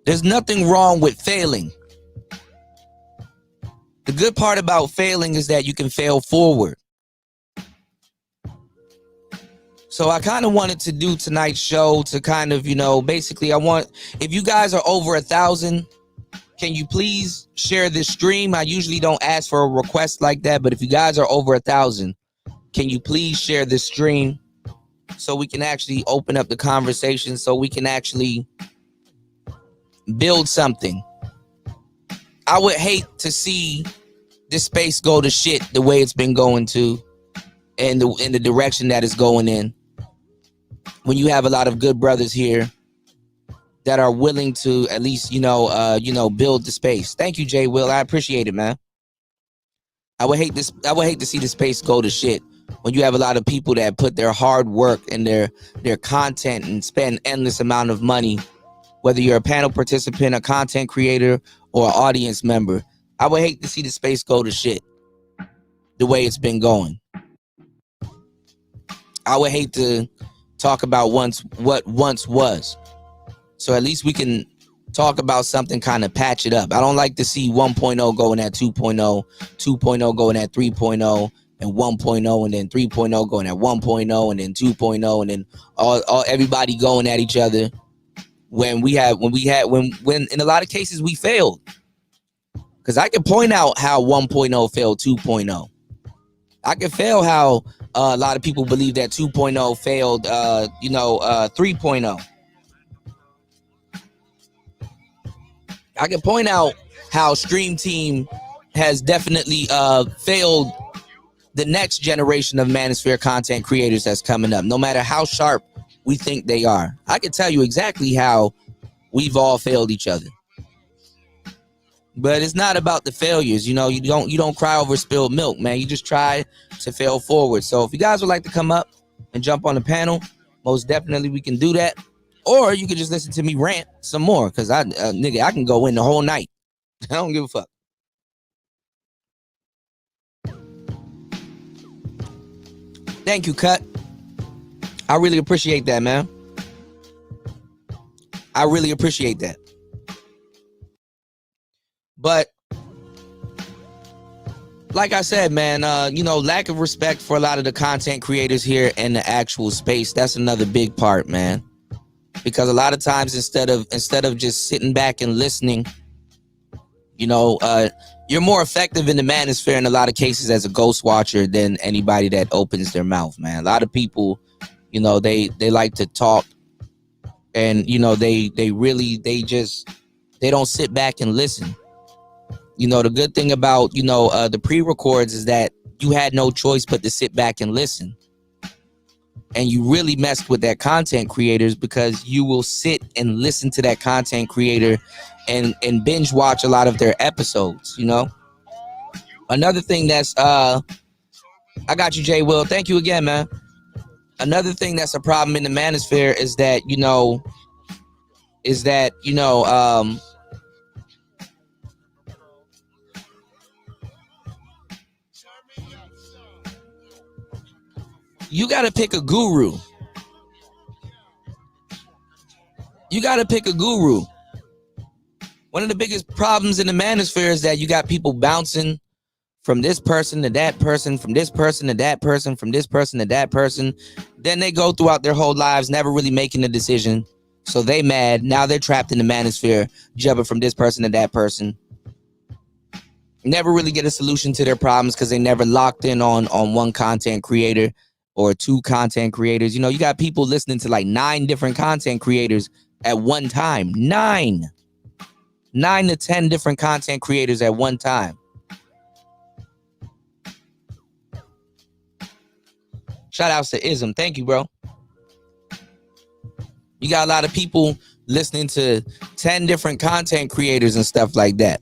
There's nothing wrong with failing. The good part about failing is that you can fail forward. So I kind of wanted to do tonight's show to kind of, basically if you guys are over 1,000, can you please share this stream? I usually don't ask for a request like that, but if you guys are over 1,000, can you please share this stream so we can actually open up the conversation, so we can actually build something? I would hate to see this space go to shit the way it's been going to, and in the direction that it's going in, when you have a lot of good brothers here that are willing to at least, build the space. Thank you, Jay Will. I appreciate it, man. I would hate to see the space go to shit when you have a lot of people that put their hard work and their content and spend endless amount of money, whether you're a panel participant, a content creator, or an audience member. I would hate to see the space go to shit the way it's been going. I would hate to talk about what once was. So at least we can talk about something, kind of patch it up. I don't like to see 1.0 going at 2.0, 2.0 going at 3.0, and 1.0, and then 3.0 going at 1.0, and then 2.0, and then all everybody going at each other. When in a lot of cases we failed. Because I can point out how 1.0 failed 2.0. I can fail how a lot of people believe that 2.0 failed 3.0. I can point out how StreamTeam has definitely failed the next generation of Manosphere content creators that's coming up, no matter how sharp we think they are. I can tell you exactly how we've all failed each other. But it's not about the failures, you don't cry over spilled milk, man. You just try to fail forward. So if you guys would like to come up and jump on the panel, most definitely we can do that. Or you can just listen to me rant some more, because I can go in the whole night. I don't give a fuck. Thank you, Cut. I really appreciate that, man. I really appreciate that. But like I said, man, lack of respect for a lot of the content creators here in the actual space. That's another big part, man. Because a lot of times instead of just sitting back and listening, you're more effective in the Manosphere in a lot of cases as a ghost watcher than anybody that opens their mouth, man. A lot of people, they like to talk, and they don't sit back and listen. The good thing about the pre-records is that you had no choice but to sit back and listen. And you really messed with that content creators, because you will sit and listen to that content creator and binge watch a lot of their episodes. Another thing that's I got you, Jay Will. Thank you again, man. Another thing that's a problem in the Manosphere is that you got to pick a guru. You got to pick a guru. One of the biggest problems in the Manosphere is that you got people bouncing from this person to that person, from this person to that person, from this person to that person. Then they go throughout their whole lives never really making a decision. So they mad. Now they're trapped in the Manosphere, jumping from this person to that person. Never really get a solution to their problems because they never locked in on one content creator or two content creators. You got people listening to like 9 different content creators at one time. 9 to 10 different content creators at one time. Shout outs to Ism. Thank you, bro. You got a lot of people listening to 10 different content creators and stuff like that.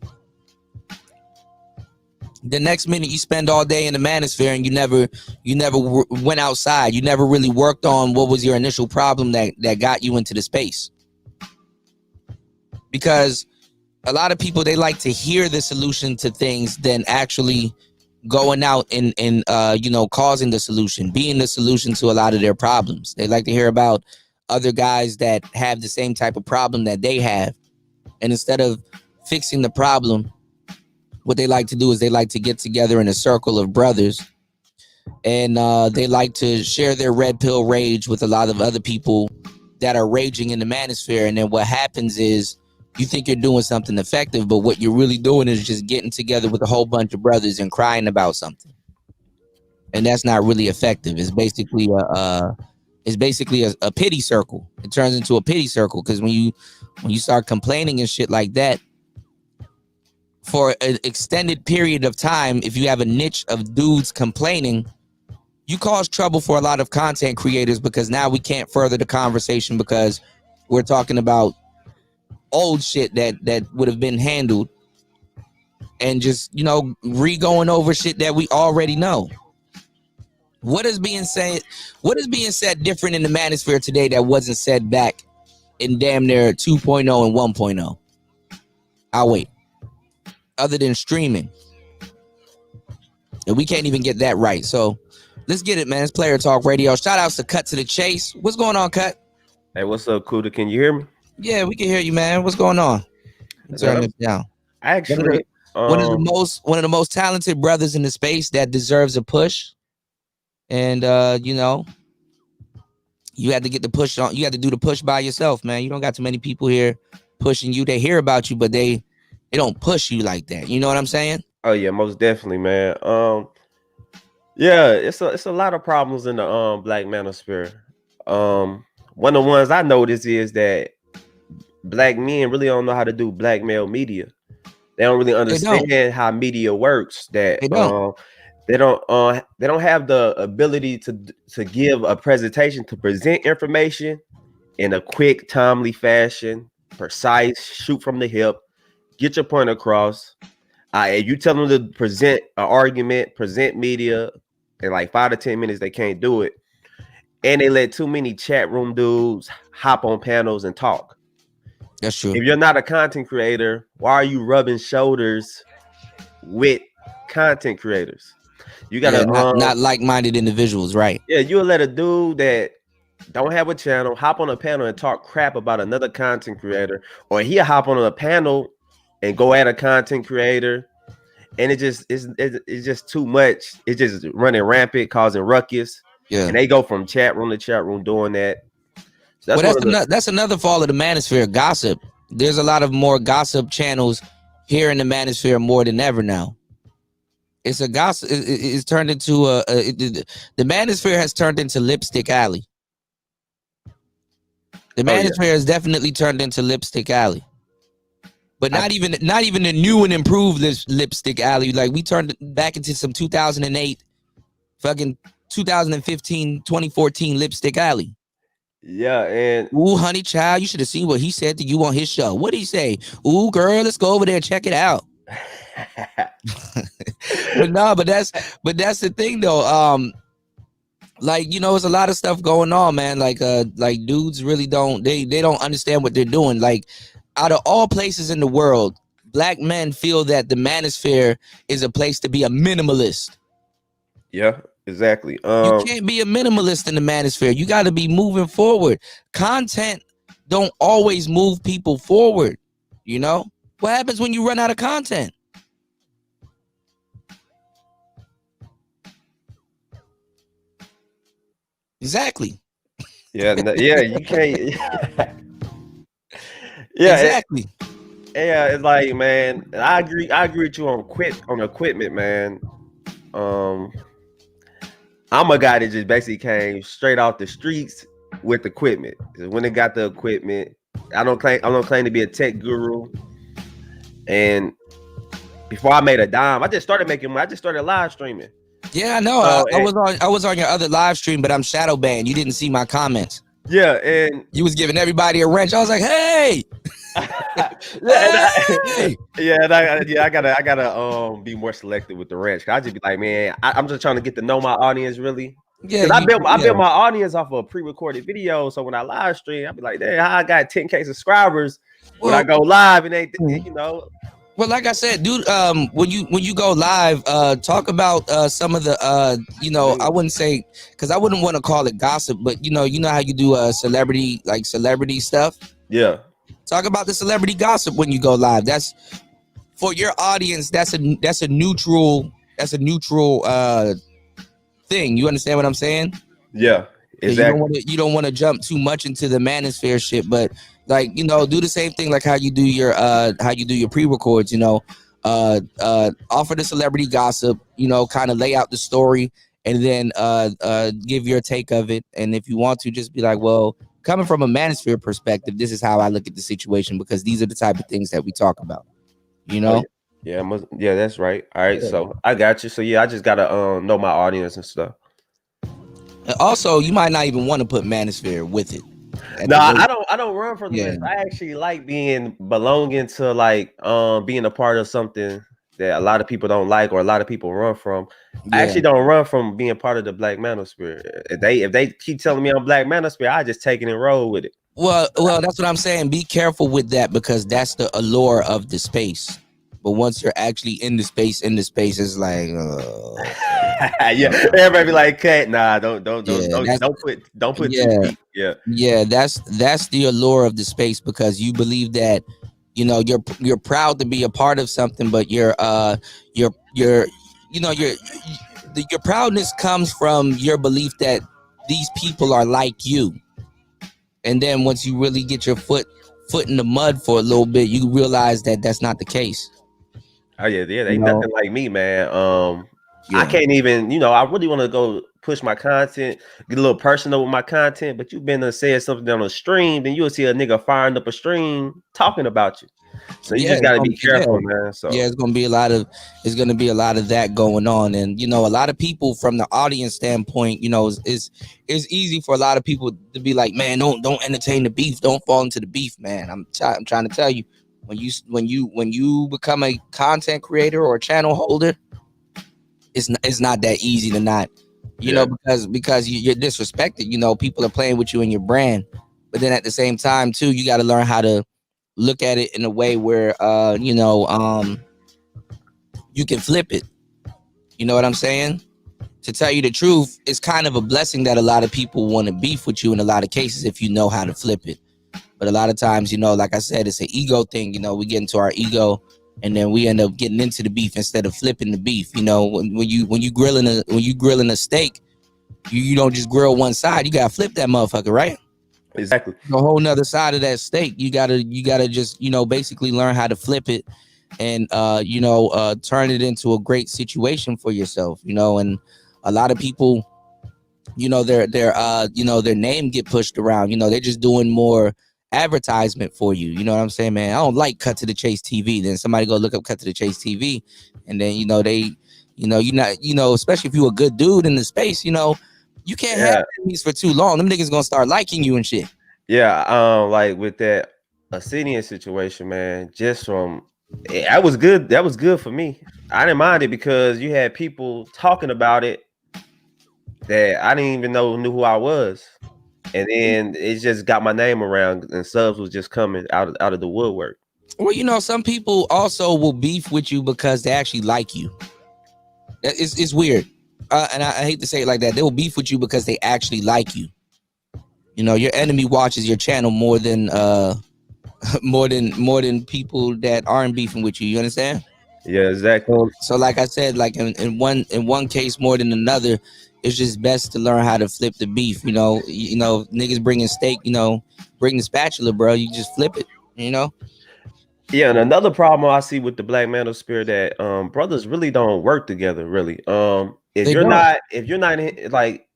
The next minute you spend all day in the Manosphere and you never went outside. You never really worked on what was your initial problem that got you into the space. Because a lot of people, they like to hear the solution to things than actually going out and causing the solution, being the solution to a lot of their problems. They like to hear about other guys that have the same type of problem that they have. And instead of fixing the problem, what they like to do is they like to get together in a circle of brothers, and they like to share their red pill rage with a lot of other people that are raging in the Manosphere. And then what happens is you think you're doing something effective, but what you're really doing is just getting together with a whole bunch of brothers and crying about something. And that's not really effective. It's basically a pity circle. It turns into a pity circle, because when you start complaining and shit like that for an extended period of time, if you have a niche of dudes complaining, you cause trouble for a lot of content creators, because now we can't further the conversation because we're talking about old shit that would have been handled, and just re-going over shit that we already know. What is being said different in the Manosphere today that wasn't said back in damn near 2.0 and 1.0? I'll wait. other than streaming. And we can't even get that right. So let's get it, man. It's Player Talk Radio. Shout outs to Cut to the Chase. What's going on, Cut? Hey, what's up, Kuda? Can you hear me? Yeah, we can hear you, man. What's going on? Turn this down. Actually, one of the most talented brothers in the space that deserves a push. And you know, you had to get the push on. You had to do the push by yourself, man. You don't got too many people here pushing you. They hear about you, but they don't push you like that. You know what I'm saying? Oh yeah, most definitely, man. Yeah, it's a lot of problems in the Black Manosphere. One of the ones I noticed is that Black men really don't know how to do black male media. They don't really understand how media works. That they don't have the ability to give a presentation, to present information in a quick, timely fashion, precise, shoot from the hip, get your point across. If you tell them to present an argument, present media in like 5 to 10 minutes, they can't do it. And they let too many chat room dudes hop on panels and talk. That's true. If you're not a content creator, why are you rubbing shoulders with content creators? You gotta not like-minded individuals, right? Yeah, you'll let a dude that don't have a channel hop on a panel and talk crap about another content creator, or he'll hop on a panel and go at a content creator, and it's just too much. It's just running rampant, causing ruckus. Yeah, and they go from chat room to chat room doing that. So that's another fall of the Manosphere, gossip. There's a lot of more gossip channels here in the Manosphere more than ever now. It's a gossip. It's turned into the Manosphere has turned into Lipstick Alley. The Manosphere has definitely turned into Lipstick Alley. But not even the new and improved Lipstick Alley. Like, we turned back into some 2008, fucking 2015, 2014 Lipstick Alley. Yeah, and ooh, honey child, you should have seen what he said to you on his show. What did he say? Ooh, girl, let's go over there and check it out. but that's the thing though. Like, you know, there's a lot of stuff going on, man. Like dudes really don't don't understand what they're doing. Like, out of all places in the world, Black men feel that the Manosphere is a place to be a minimalist. Yeah, exactly. You can't be a minimalist in the Manosphere. You got to be moving forward. Content don't always move people forward. You know what happens when you run out of content? Exactly. Yeah, you can't. Yeah, exactly. It's like, man, I agree with you on equipment, man. I'm a guy that just basically came straight off the streets with equipment. When they got the equipment, I don't claim to be a tech guru. And before I made a dime, I just started making money. I just started live streaming. Yeah, I know. I was on your other live stream, but I'm shadow banned. You didn't see my comments. Yeah, and you was giving everybody a wrench. I was like, hey. I gotta be more selective with the wrench. I just be like, man, I'm just trying to get to know my audience really. Yeah, I built my audience off of a pre-recorded video. So when I live stream, I be like, damn, I got 10K subscribers when I go live, and they, you know. Well, like I said, dude, when you go live, talk about some of the you know, I wouldn't say, because I wouldn't want to call it gossip, but you know how you do celebrity stuff. Yeah. Talk about the celebrity gossip when you go live. That's for your audience. That's a neutral thing. You understand what I'm saying? Yeah, exactly. You don't want to jump too much into the Manosphere shit, but like, you know, do the same thing like how you do your pre-records. You know, offer the celebrity gossip. You know, kind of lay out the story and then give your take of it. And if you want to, just be like, well, coming from a Manosphere perspective, this is how I look at the situation, because these are the type of things that we talk about. You know? Yeah, that's right. All right, so I got you. So yeah, I just gotta know my audience and stuff. And also, you might not even want to put Manosphere with it. No, I don't run from the list. I actually like belonging to, like, being a part of something that a lot of people don't like or a lot of people run from. I actually don't run from being part of the Black Manosphere. If they keep telling me I'm Black Manosphere, I just take it and roll with it. Well, that's what I'm saying. Be careful with that, because that's the allure of the space. But once you're actually in the space, it's like, yeah, everybody be like, "Cut, nah, don't put too deep." Yeah, that's the allure of the space, because you believe that, you know, you're proud to be a part of something, but your proudness comes from your belief that these people are like you. And then once you really get your foot in the mud for a little bit, you realize that that's not the case. Oh yeah, they nothing like me, man. I can't even, I really want to go push my content, get a little personal with my content, but you've been to say something on a stream, then you'll see a nigga firing up a stream talking about you. So you just gotta be careful, man. So it's gonna be a lot of that going on. And a lot of people from the audience standpoint, it's easy for a lot of people to be like, man, don't entertain the beef, don't fall into the beef, man. I'm trying to tell you, when you become a content creator or a channel holder, it's not that easy to not, because you're disrespected. People are playing with you and your brand, but then at the same time too, you got to learn how to look at it in a way where you can flip it. You know what I'm saying? To tell you the truth, it's kind of a blessing that a lot of people want to beef with you in a lot of cases if you know how to flip it. But a lot of times, like I said, it's an ego thing. We get into our ego, and then we end up getting into the beef instead of flipping the beef. When you grilling a steak, you don't just grill one side. You gotta flip that motherfucker, right? Exactly. The whole nother side of that steak, you gotta just basically learn how to flip it, and turn it into a great situation for yourself. And a lot of people, their name get pushed around. They're just doing more advertisement for you. You know what I'm saying, man? I don't like Cut to the Chase TV. Then somebody go look up Cut to the Chase TV, and then they, you're not, especially if you're a good dude in the space, you can't have enemies for too long. Them niggas gonna start liking you and shit. Yeah, like with that Assyrian situation, man, just from that was good. That was good for me. I didn't mind it because you had people talking about it that I didn't even knew who I was. And then it just got my name around, and subs was just coming out of the woodwork. Well, some people also will beef with you because they actually like you. It's weird, and I hate to say it like that. They will beef with you because they actually like you. Your enemy watches your channel more than people that aren't beefing with you. You understand? Yeah, exactly. So like I said, like in one case more than another, it's just best to learn how to flip the beef. Niggas bringing steak, bring the spatula, bro. You just flip it. Yeah, and another problem I see with the Black Manosphere that brothers really don't work together. Really, if you're not like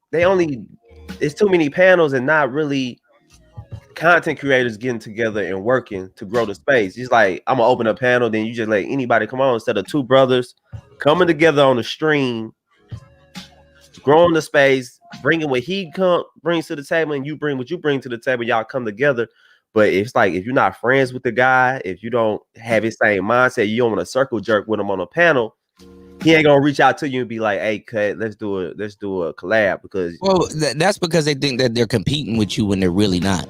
it's too many panels and not really content creators getting together and working to grow the space. It's like, I'm gonna open a panel, then you just let anybody come on, instead of two brothers coming together on the stream, growing the space, bringing what he brings to the table, and you bring what you bring to the table. Y'all come together. But it's like, if you're not friends with the guy, if you don't have his same mindset, you don't want to circle jerk with him on a panel, he ain't gonna reach out to you and be like, "Hey, cut, let's do a collab." Because that's because they think that they're competing with you when they're really not.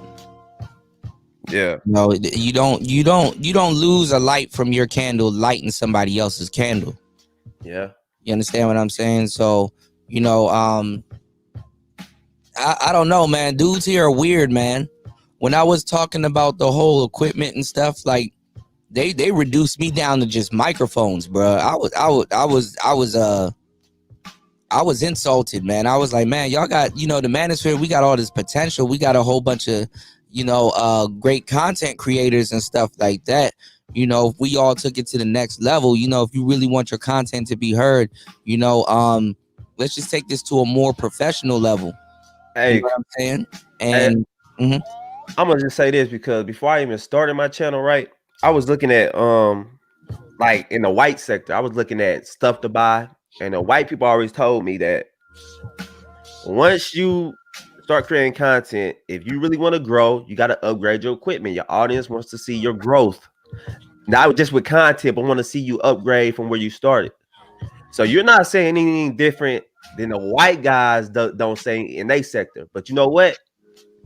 Yeah. No, you don't lose a light from your candle lighting somebody else's candle. Yeah. You understand what I'm saying? So, I don't know, man. Dudes here are weird, man. When I was talking about the whole equipment and stuff, like they reduced me down to just microphones, bro. I was insulted, man. I was like, man, y'all got, the Manosphere, we got all this potential. We got a whole bunch of, great content creators and stuff like that. If we all took it to the next level, if you really want your content to be heard, let's just take this to a more professional level. Hey, you know what I'm saying? And I'm gonna just say this, because before I even started my channel, right, I was looking at like in the white sector, I was looking at stuff to buy, and the white people always told me that once you start creating content, if you really want to grow, you got to upgrade your equipment. Your audience wants to see your growth, not just with content, but want to see you upgrade from where you started. So you're not saying anything different than the white guys don't say in their sector. But you know what?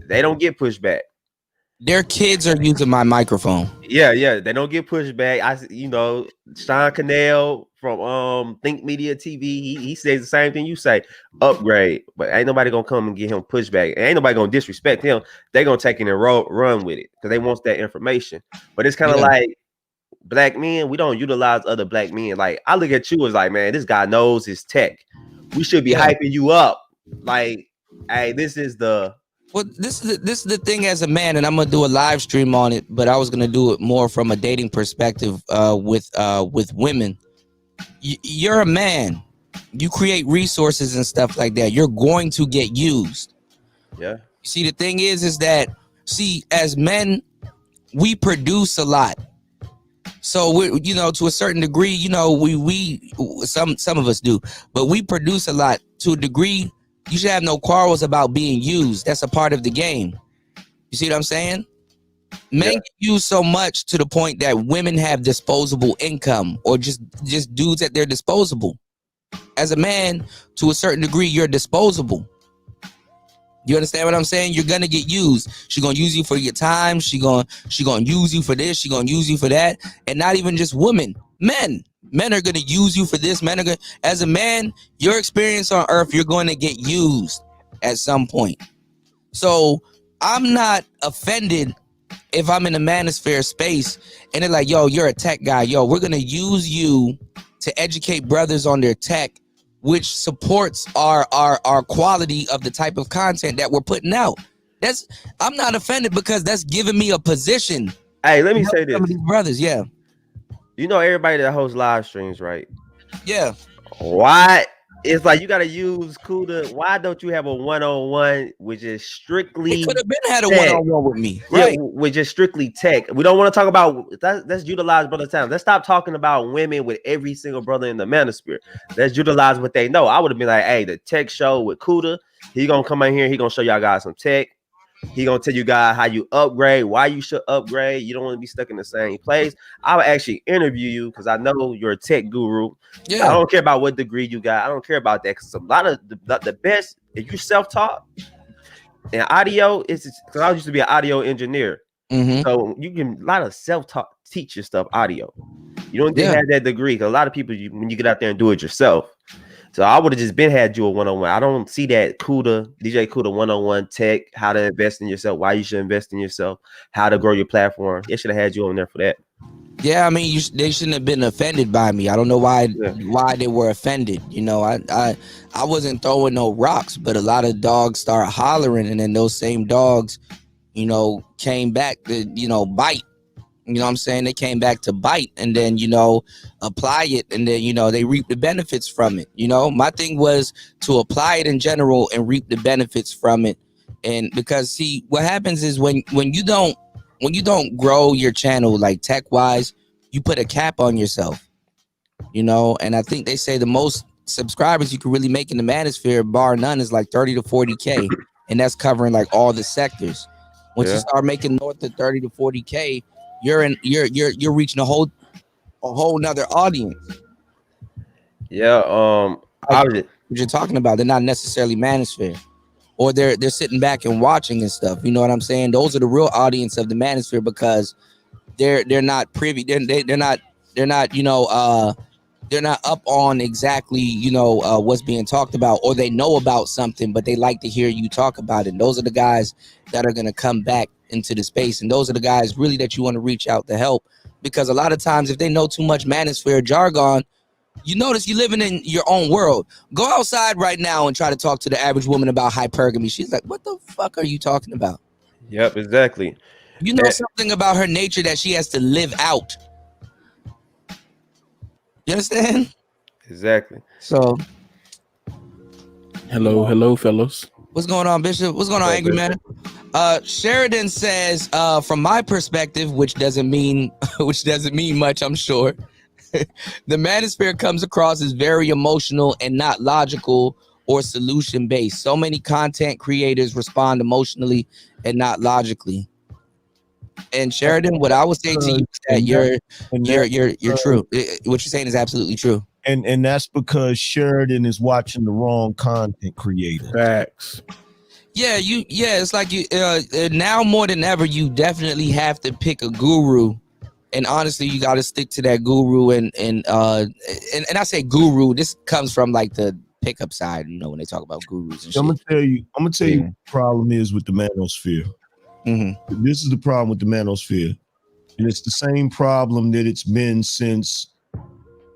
They don't get pushed back. Their kids are using my microphone. Yeah, they don't get pushback. Sean Cannell from Think Media TV, he says the same thing you say, upgrade, but ain't nobody gonna come and get him pushback. Ain't nobody gonna disrespect him. They gonna take it and run with it because they want that information. But it's kind of like black men, we don't utilize other black men. Like I look at you as like, man, this guy knows his tech. We should be hyping you up. Like, hey, this is the this is the thing as a man, and I'm gonna do a live stream on it, but I was gonna do it more from a dating perspective with women. You're a man. You create resources and stuff like that. You're going to get used. Yeah. See, the thing is that as men, we produce a lot. So we, to a certain degree, we some of us do, but we produce a lot to a degree. You should have no quarrels about being used. That's a part of the game. You see what I'm saying? Men get used so much to the point that women have disposable income, or just dudes at their disposable. As a man, to a certain degree, you're disposable. You understand what I'm saying? You're gonna get used. She's gonna use you for your time. She gonna use you for this. She gonna use you for that. And not even just women, men are gonna use you for this. As a man, your experience on earth, you're going to get used at some point. So I'm not offended if I'm in a manosphere space and they're like, yo, you're a tech guy. Yo, we're gonna use you to educate brothers on their tech, which supports our quality of the type of content that we're putting out. I'm not offended because that's giving me a position. Hey, let me say this. Some of these brothers, yeah. Everybody that hosts live streams, right? Yeah. Why? It's like you gotta use CUDA. Why don't you have a one-on-one which is strictly? It could have been had a one-on-one with me, right? Which is strictly tech. We don't want to talk about that. Let's utilize brother time. Let's stop talking about women with every single brother in the manosphere. Let's utilize what they know. I would have been like, hey, the tech show with CUDA. He gonna come in here. He gonna show y'all guys some tech. He gonna tell you guys how you upgrade, why you should upgrade. You don't want to be stuck in the same place. I would actually interview you because I know you're a tech guru. Yeah, I don't care about what degree you got. I don't care about that because a lot of the best, if you self-taught and audio, is because I used to be an audio engineer. So you can a lot of self-taught teach your stuff audio. You don't have that degree because a lot of people when you get out there and do it yourself. So I would have just had you a one-on-one. I don't see that DJ CUDA one-on-one tech, how to invest in yourself, why you should invest in yourself, how to grow your platform. They should have had you on there for that. Yeah, I mean, they shouldn't have been offended by me. I don't know why they were offended. I wasn't throwing no rocks, but a lot of dogs start hollering, and then those same dogs, came back to, bite. You know what I'm saying? They came back to bite and then, apply it and then, they reap the benefits from it. My thing was to apply it in general and reap the benefits from it. And because see, what happens is when you don't grow your channel like tech wise, you put a cap on yourself, and I think they say the most subscribers you can really make in the manosphere, bar none, is like 30 to 40K. And that's covering like all the sectors. Once you start making north of 30 to 40K, you're reaching a whole nother audience. Yeah, what you're talking about, they're not necessarily manosphere, or they're sitting back and watching and stuff. You know what I'm saying? Those are the real audience of the manosphere because they're not privy. They're not up on exactly what's being talked about, or they know about something, but they like to hear you talk about it. And those are the guys that are gonna come back into the space, and those are the guys really that you want to reach out to help, because a lot of times if they know too much manosphere jargon, you notice you're living in your own world. Go outside right now and try to talk to the average woman about hypergamy. She's like, what the fuck are you talking about? Yep, exactly. You know something about her nature that she has to live out. You understand? Exactly. So hello fellas. What's going on, Bishop? What's going on, Angry Man? Sheridan says, from my perspective, which doesn't mean much, I'm sure. The manosphere comes across as very emotional and not logical or solution based. So many content creators respond emotionally and not logically. And Sheridan, what I would say to you is that you're true. What you're saying is absolutely true. And that's because Sheridan is watching the wrong content creator. Facts. Yeah, it's like you now more than ever, you definitely have to pick a guru. And honestly, you got to stick to that guru, and I say guru. This comes from like the pickup side, you know, when they talk about gurus and shit. I'm gonna tell you what the problem is with the Manosphere. Mm-hmm. This is the problem with the Manosphere, and it's the same problem that it's been since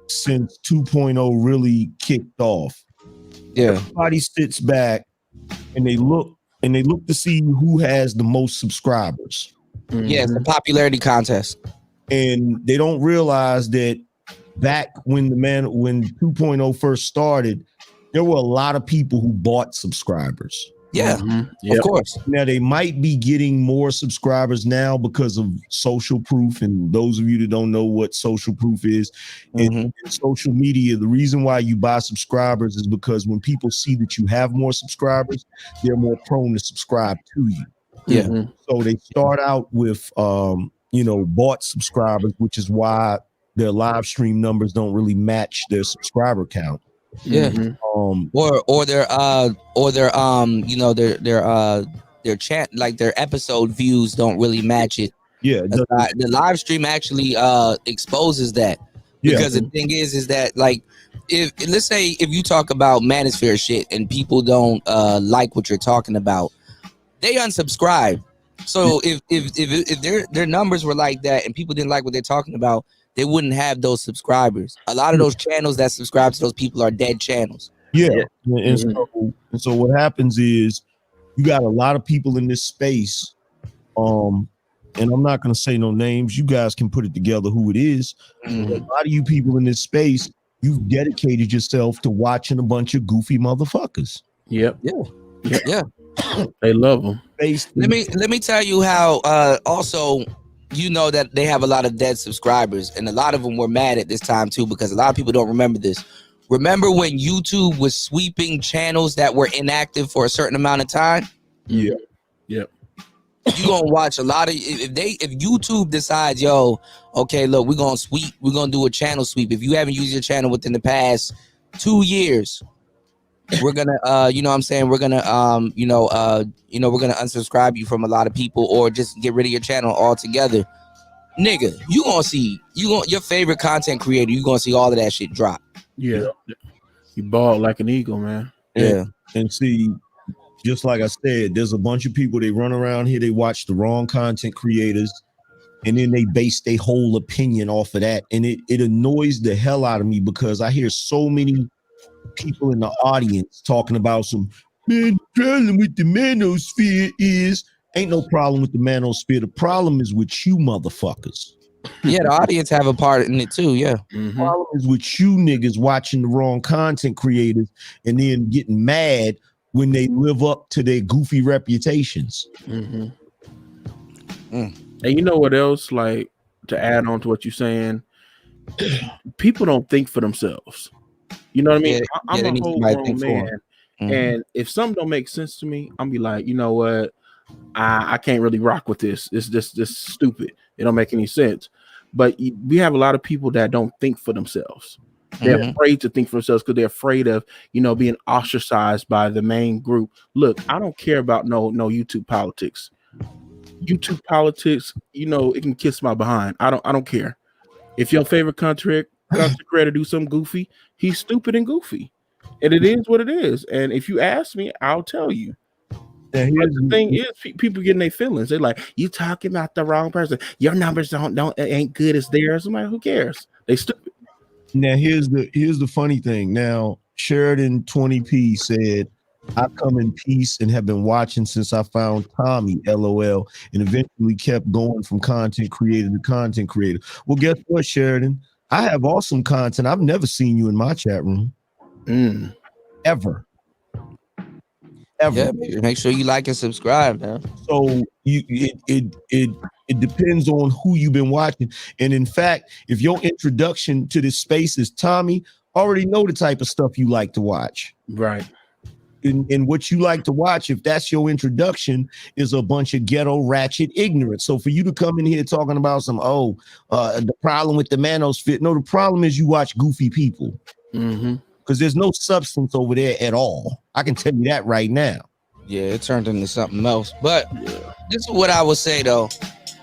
2.0 really kicked off. Yeah, everybody sits back and they look to see who has the most subscribers. Yeah, it's a popularity contest. And they don't realize that back when 2.0 first started, there were a lot of people who bought subscribers. Yeah, of course. Now they might be getting more subscribers now because of social proof. And those of you that don't know what social proof is, in social media, the reason why you buy subscribers is because when people see that you have more subscribers, they're more prone to subscribe to you. Yeah. So they start out with bought subscribers, which is why their live stream numbers don't really match their subscriber count. Yeah. Or their chat, like their episode views don't really match it. Yeah. The live stream actually exposes that. Because the thing is that like if let's say if you talk about Manosphere shit and people don't like what you're talking about, they unsubscribe. So if their numbers were like that and people didn't like what they're talking about, they wouldn't have those subscribers. A lot of those channels that subscribe to those people are dead channels. Yeah. And so what happens is you got a lot of people in this space. And I'm not going to say no names. You guys can put it together who it is. A lot of you people in this space, you've dedicated yourself to watching a bunch of goofy motherfuckers. Yep. Yeah. They love them. Let me tell you how also you know that they have a lot of dead subscribers, and a lot of them were mad at this time too, because a lot of people don't remember this. Remember when YouTube was sweeping channels that were inactive for a certain amount of time? Yeah. Yep. You gonna watch a lot of if YouTube decides, yo, okay, look, we're gonna do a channel sweep. If you haven't used your channel within the past 2 years, we're gonna we're gonna we're gonna unsubscribe you from a lot of people or just get rid of your channel altogether. Nigga, your favorite content creator, you gonna see all of that shit drop. Yeah. You bald like an eagle, man. Yeah. And see, just like I said, there's a bunch of people, they run around here, they watch the wrong content creators, and then they base their whole opinion off of that. And it annoys the hell out of me because I hear so many people in the audience talking about some problem with the Manosphere is ain't no problem with the Manosphere. The problem is with you motherfuckers. Yeah, the audience have a part in it too. Yeah. The problem is with you niggas watching the wrong content creators and then getting mad when they live up to their goofy reputations. And you know what else, like, to add on to what you're saying, people don't think for themselves. You know what I mean? I'm a whole grown man, and if something don't make sense to me, I'm be like, you know what, I can't really rock with this. It's just stupid. It don't make any sense. But we have a lot of people that don't think for themselves. They're afraid to think for themselves because they're afraid of, being ostracized by the main group. Look, I don't care about no YouTube politics. YouTube politics, it can kiss my behind. I don't care. If your favorite content creator do something goofy, he's stupid and goofy. And it is what it is. And if you ask me, I'll tell you. But the thing is, people getting their feelings. They're like, you talking about the wrong person. Your numbers ain't good as theirs. I'm like, who cares? They stupid. Now here's the funny thing. Now Sheridan 20p said, I come in peace and have been watching since I found Tommy, LOL, and eventually kept going from content creator to content creator. Well, guess what, Sheridan? I have awesome content. I've never seen you in my chat room. Ever. Yeah, make sure you like and subscribe, man. So it depends on who you've been watching. And in fact, if your introduction to this space is Tommy, already know the type of stuff you like to watch. Right. And what you like to watch, if that's your introduction, is a bunch of ghetto ratchet ignorance. So for you to come in here talking about the problem with the Manosphere, no, the problem is you watch goofy people. Because there's no substance over there at all. I can tell you that right now. Yeah, it turned into something else. But this is what I would say though.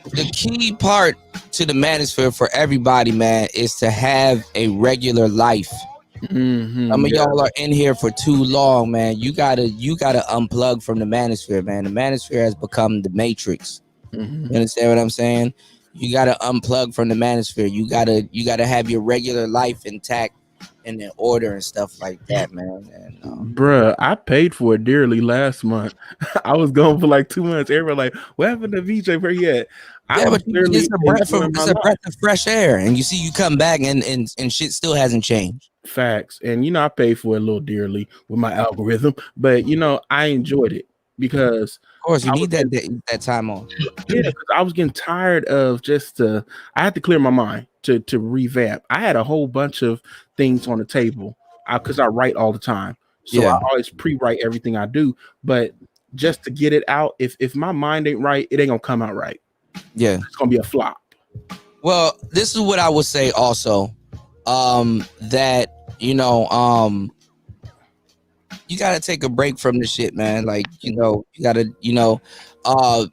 The key part to the manosphere for everybody, man, is to have a regular life. Some of y'all are in here for too long, man. You gotta unplug from the manosphere, man. The manosphere has become the matrix. You understand what I'm saying? You gotta unplug from the manosphere. You gotta have your regular life intact and in order and stuff like that, man. And, bruh, I paid for it dearly last month. I was gone for like 2 months. Everybody like, what happened to VJ? Where he at? Yeah, but it's a breath of fresh air, and you see, you come back and shit still hasn't changed. Facts. And I paid for it a little dearly with my algorithm, but I enjoyed it because of course you need that time off. Yeah, because I was getting tired of I had to clear my mind to revamp. I had a whole bunch of things on the table because I write all the time. So I always pre-write everything I do, but just to get it out, if my mind ain't right, it ain't gonna come out right. Yeah, it's gonna be a flop. Well, this is what I would say also. That you gotta take a break from the shit, man. Like, you gotta,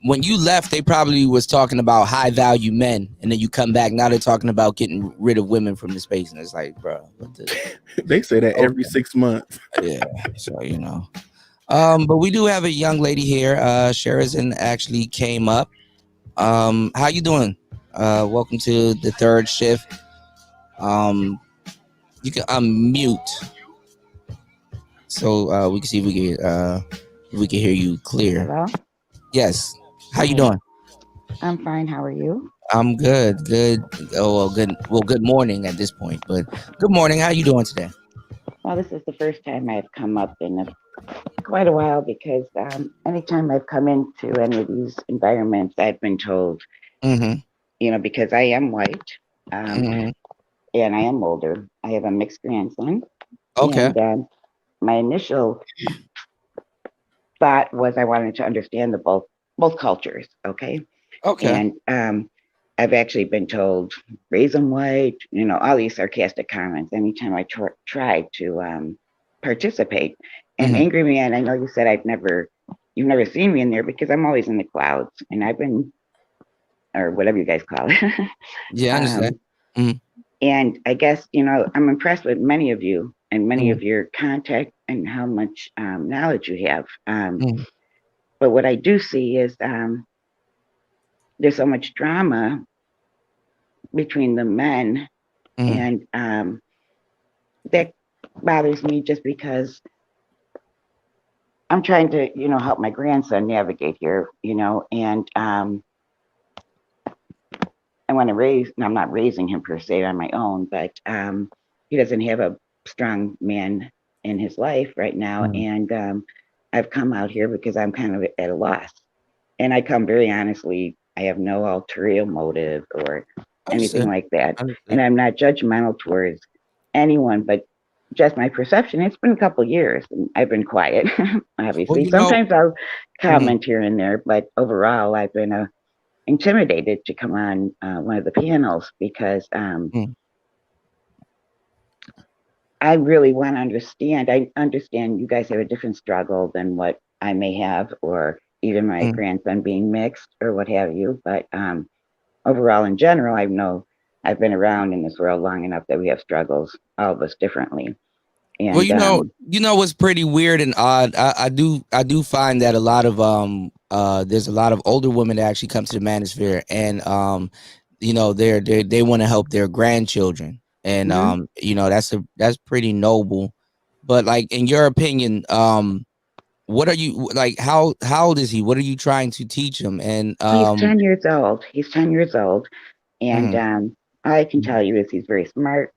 when you left, they probably was talking about high value men, and then you come back, now they're talking about getting rid of women from the space, and it's like, bro, what the they say that every 6 months. Yeah, so but we do have a young lady here. Sherazin actually came up. How you doing? Welcome to the third shift. You can unmute so we can see if we can hear you clear. Hello? Yes. How you doing? I'm fine. How are you? I'm good. Oh, well, good. Well, good morning at this point, but good morning. How you doing today? Well, this is the first time I've come up in quite a while because anytime I've come into any of these environments, I've been told, because I am white and I am older. I have a mixed grandson. Okay. And my initial thought was I wanted to understand both cultures. Okay. Okay. And I've actually been told, raise them white, all these sarcastic comments anytime I try to participate. And Angry Man, I know you said you've never seen me in there because I'm always in the clouds, and I've been, or whatever you guys call it. Yeah, I understand. And I guess, I'm impressed with many of you and many of your contact and how much knowledge you have. But what I do see is there's so much drama between the men, and that bothers me just because I'm trying to, help my grandson navigate here, and I want to I'm not raising him per se on my own, but he doesn't have a strong man in his life right now. And I've come out here because I'm kind of at a loss. And I come very honestly, I have no ulterior motive or anything like that. And I'm not judgmental towards anyone, but just my perception. It's been a couple years and I've been quiet, obviously. Sometimes I'll comment here and there, but overall I've been intimidated to come on one of the panels because I really want to understand. I understand you guys have a different struggle than what I may have, or even my grandson being mixed or what have you. But overall, in general, I know I've been around in this world long enough that we have struggles, all of us differently. And, well, what's pretty weird and odd. I do find that a lot of there's a lot of older women that actually come to the manosphere, and they want to help their grandchildren, and that's pretty noble. But like, in your opinion, what are you like? How old is he? What are you trying to teach him? And he's 10 years old. He's 10 years old, and all I can tell you is he's very smart.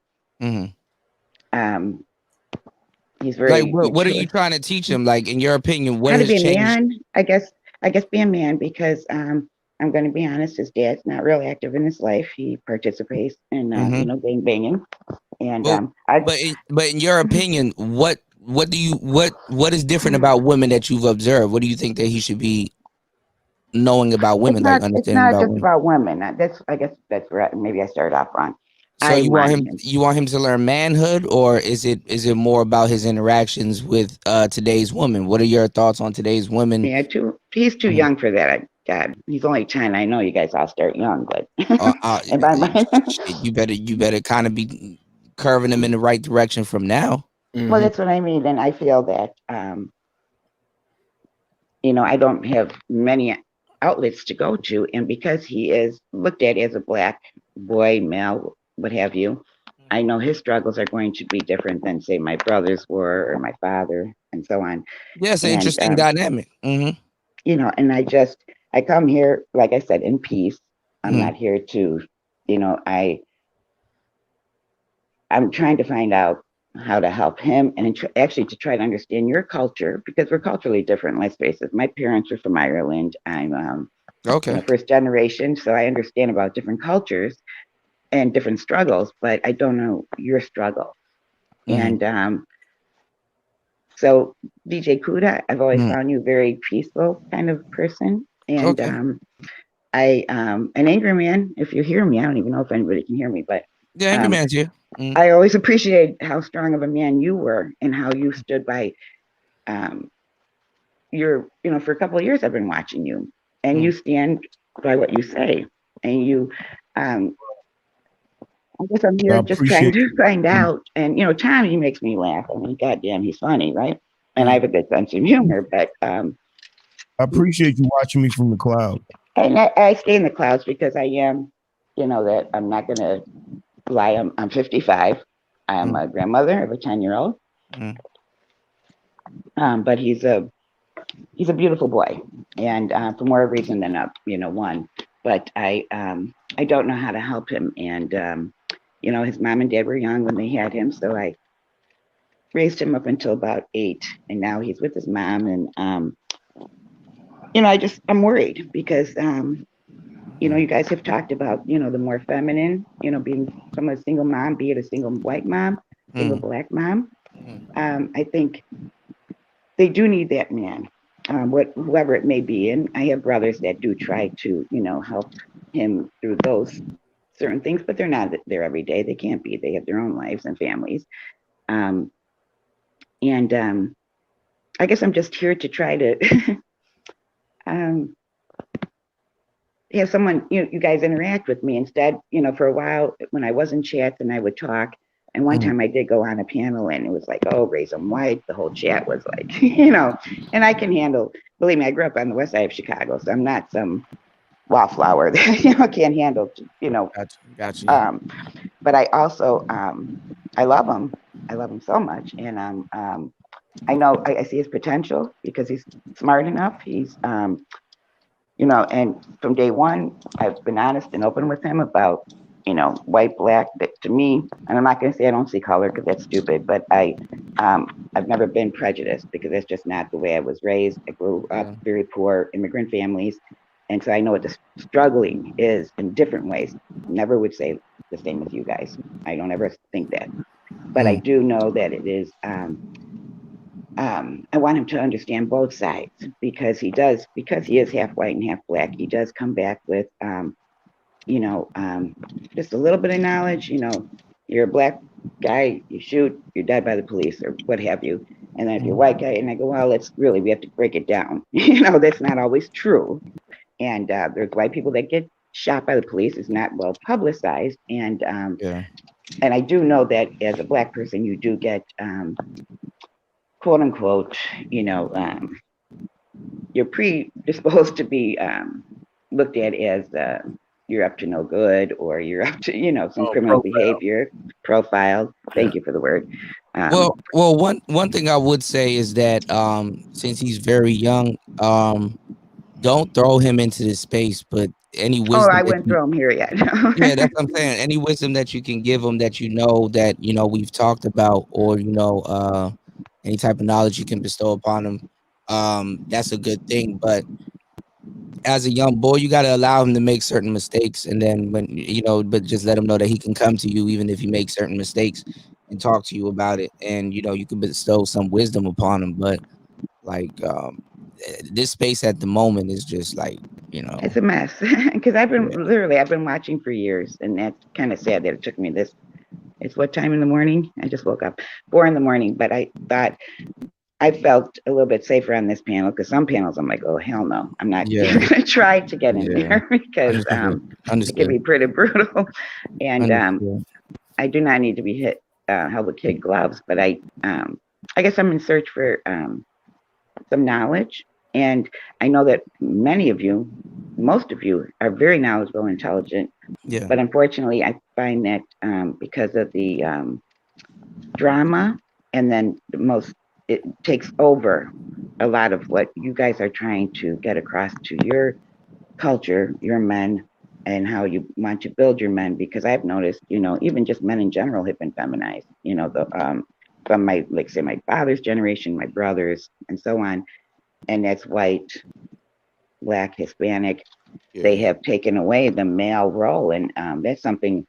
He's very like, what are you trying to teach him? Like, in your opinion, what how to has be a changed? man? I guess be a man, because I'm going to be honest. His dad's not real active in his life. He participates in banging, and but in your opinion, what is different about women that you've observed? What do you think that he should be knowing about women? It's not just about women. I guess that's where maybe I started off wrong. So you want him to learn manhood, or is it more about his interactions with today's women? What are your thoughts on today's women? Yeah, he's too young for that. God, he's only 10. I know you guys all start young, but you better kind of be curving him in the right direction from now. Well, that's what I mean, and I feel that I don't have many outlets to go to, and because he is looked at as a black boy, male, what have you, I know his struggles are going to be different than, say, my brothers were or my father, and so on. Yeah, it's an interesting dynamic. And I come here, like I said, in peace. I'm not here to, I'm trying to find out how to help him and actually to try to understand your culture, because we're culturally different. Let's face it. My parents are from Ireland. I'm first generation, so I understand about different cultures and different struggles, but I don't know your struggle. And so DJ Kuda, I've always found you very peaceful kind of person. And an angry man, if you hear me, I don't even know if anybody can hear me, but yeah, angry man's here. I always appreciate how strong of a man you were and how you stood by for a couple of years I've been watching you, and you stand by what you say, and you I guess I'm here just trying to find out. And Tommy makes me laugh. I mean, goddamn, he's funny, right? And I have a good sense of humor, but I appreciate you watching me from the cloud. And I stay in the clouds because I am, that I'm not gonna lie. I'm 55. I'm a grandmother of a 10-year-old. But he's a beautiful boy, and for more reason than one. But I don't know how to help him, and his mom and dad were young when they had him, so I raised him up until about 8, and now he's with his mom, and I'm worried because you guys have talked about the more feminine, being from a single mom, be it a single white mom, single black mom. I think they do need that man, whoever it may be. And I have brothers that do try to, help him through those certain things, but they're not there every day. They can't be. They have their own lives and families. I guess I'm just here to try to have someone, you guys interact with me instead. For a while when I was in chats and I would talk, and one time I did go on a panel and it was like, oh, raise them white. The whole chat was like, and I can handle, believe me, I grew up on the west side of Chicago, so I'm not some wallflower that, can't handle, Gotcha. But I also, I love him. I love him so much. And I know I see his potential because he's smart enough. He's, and from day one, I've been honest and open with him about, white, black, that to me, and I'm not going to say I don't see color because that's stupid, but I've never been prejudiced because that's just not the way I was raised. I grew up very poor immigrant families. And so I know what the struggling is in different ways. Never would say the same as you guys. I don't ever think that. But I do know that it is, I want him to understand both sides because he is half white and half black. He does come back with, just a little bit of knowledge. You're a black guy, you shoot, you're dead by the police or what have you. And then if you're a white guy, and I go, well, we have to break it down. That's not always true. And there's white people that get shot by the police. It's not well publicized. And and I do know that as a black person, you do get, quote unquote, you're predisposed to be looked at as you're up to no good, or you're up to, some criminal behavior, profiled. Thank you for the word. Well, one thing I would say is that since he's very young, don't throw him into this space, but any wisdom. Oh, I wouldn't throw him here yet. Yeah, that's what I'm saying. Any wisdom that you can give him that that we've talked about, or any type of knowledge you can bestow upon him, that's a good thing. But as a young boy, you got to allow him to make certain mistakes, and then but just let him know that he can come to you even if he makes certain mistakes and talk to you about it, and you can bestow some wisdom upon him. But like this space at the moment is just like you know. It's a mess because I've been watching for years, and that's kind of sad that it took me this. It's what time in the morning? I just woke up 4 a.m, but I thought I felt a little bit safer on this panel because some panels I'm like, oh hell no, I'm not even gonna try to get in there because it can be pretty brutal, and I do not need to be held with kid gloves, but I guess I'm in search for some knowledge, and I know that many of you, most of you, are very knowledgeable and intelligent. Yeah. But unfortunately, I find that because of the drama, and then it takes over a lot of what you guys are trying to get across to your culture, your men, and how you want to build your men. Because I've noticed, even just men in general have been feminized. From my, like, say, my father's generation, my brothers, and so on, and that's white, Black, Hispanic. Yeah. They have taken away the male role, and that's something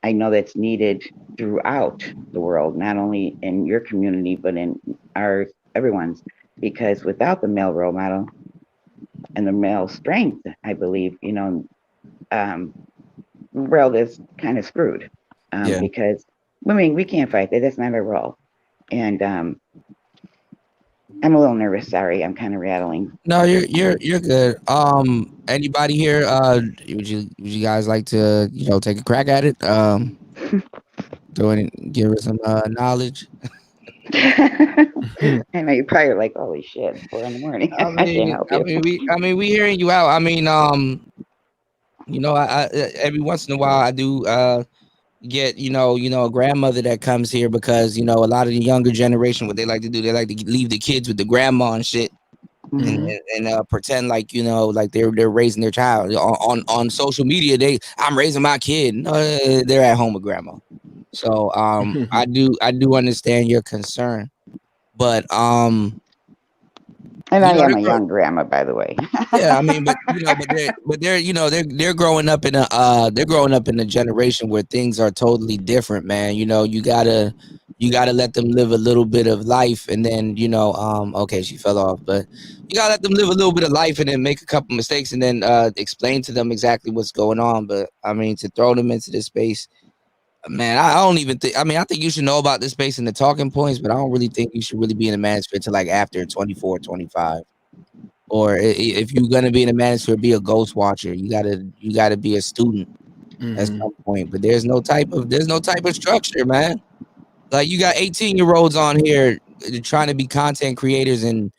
I know that's needed throughout the world, not only in your community, but in everyone's, because without the male role model and the male strength, I believe, the world is kind of screwed, because women, we can't fight that. That's not our role. And I'm a little nervous. Sorry, I'm kind of rattling. No, you're good. Anybody here? Would you guys like to take a crack at it? Give us some knowledge. I know you're probably like, holy shit, 4 a.m. I can't help you. I mean, we hearing you out. I mean, I every once in a while I do get a grandmother that comes here because a lot of the younger generation, what they like to do, they like to leave the kids with the grandma and shit. Mm-hmm. and pretend like like they're raising their child on social media. I'm raising my kid. No, they're at home with grandma. So I do understand your concern, but and I am a young grandma, by the way. Yeah, I mean, but they're growing up in a generation where things are totally different, man. You gotta let them live a little bit of life, and then okay, she fell off, but you gotta let them live a little bit of life, and then make a couple mistakes, and then explain to them exactly what's going on. But I mean, to throw them into this space, man, I don't even think. I mean, I think you should know about this space and the talking points, but I don't really think you should really be in a Manosphere till like after 24, 25. Or if you're gonna be in a Manosphere, be a ghost watcher. You gotta be a student at some point. But there's no type of structure, man. Like, you got 18-year-olds on here trying to be content creators, and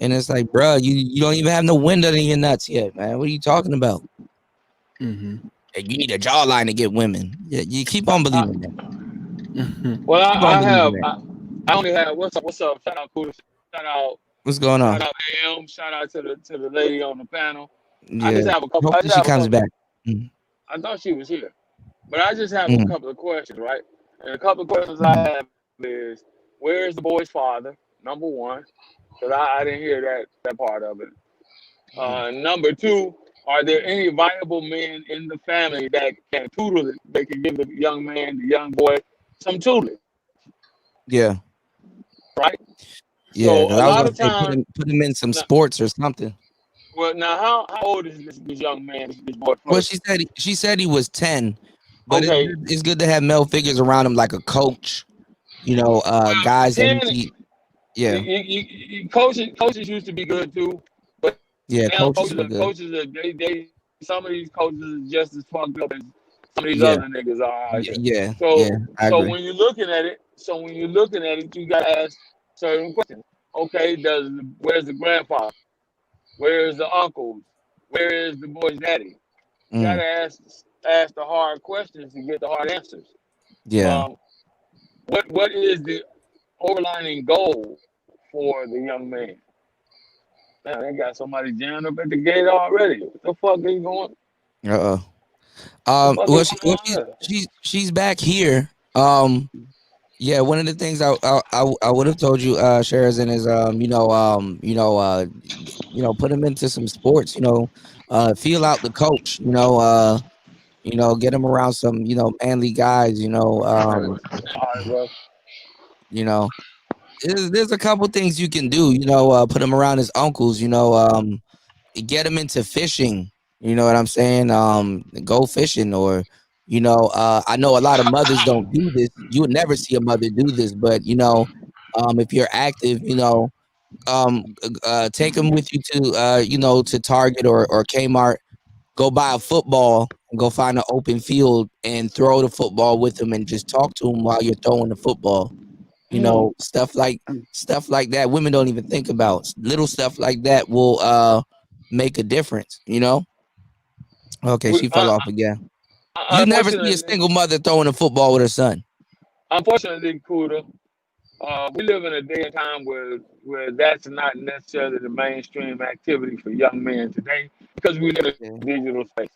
it's like, bro, you don't even have no wind under your nuts yet, man. What are you talking about? You need a jawline to get women. Yeah, you keep on believing that. Well, I only have what's up. Shout out, cool. Shout out. What's going on? Shout out AM. Shout out to the lady on the panel. Yeah. I just have a couple. Hopefully she comes back. I thought she was here, but I just have a couple of questions, right? And a couple of questions I have is, where is the boy's father? Number one, because I didn't hear that part of it. Number two, are there any viable men in the family that can tutor it? They can give the young man, the young boy, some tutelage? Yeah. Right. Yeah, so a lot of times put him in some sports or something. Well, now how old is this young man? This boy? Well, she said he was 10, but okay. It's good to have male figures around him, like a coach. Guys. 10, yeah. Coaches used to be good too, but yeah, now coaches are they some of these coaches are just as fucked up as some of these other niggas are. Yeah. So when you're looking at it, you gotta ask certain questions. Okay, where's the grandfather? Where is the uncle? Where is the boy's daddy? You gotta ask the hard questions to get the hard answers. Yeah. What is the overlining goal for the young man? Man, they got somebody jammed up at the gate already. What the fuck are you going? Well, she's back here. Yeah, one of the things I would have told you, Sherazin, is put him into some sports. Feel out the coach. Get him around some manly guys. There's a couple things you can do. Put him around his uncles. Get him into fishing. You know what I'm saying? Go fishing, or I know a lot of mothers don't do this. You would never see a mother do this, but if you're active, take them with you to to Target or Kmart. Go buy a football and go find an open field and throw the football with them and just talk to them while you're throwing the football. Stuff like that. Women don't even think about little stuff like that will make a difference. Okay, she fell off again. You never see a single mother throwing a football with her son. Unfortunately, Kuda, we live in a day and time where that's not necessarily the mainstream activity for young men today because we live in a digital space.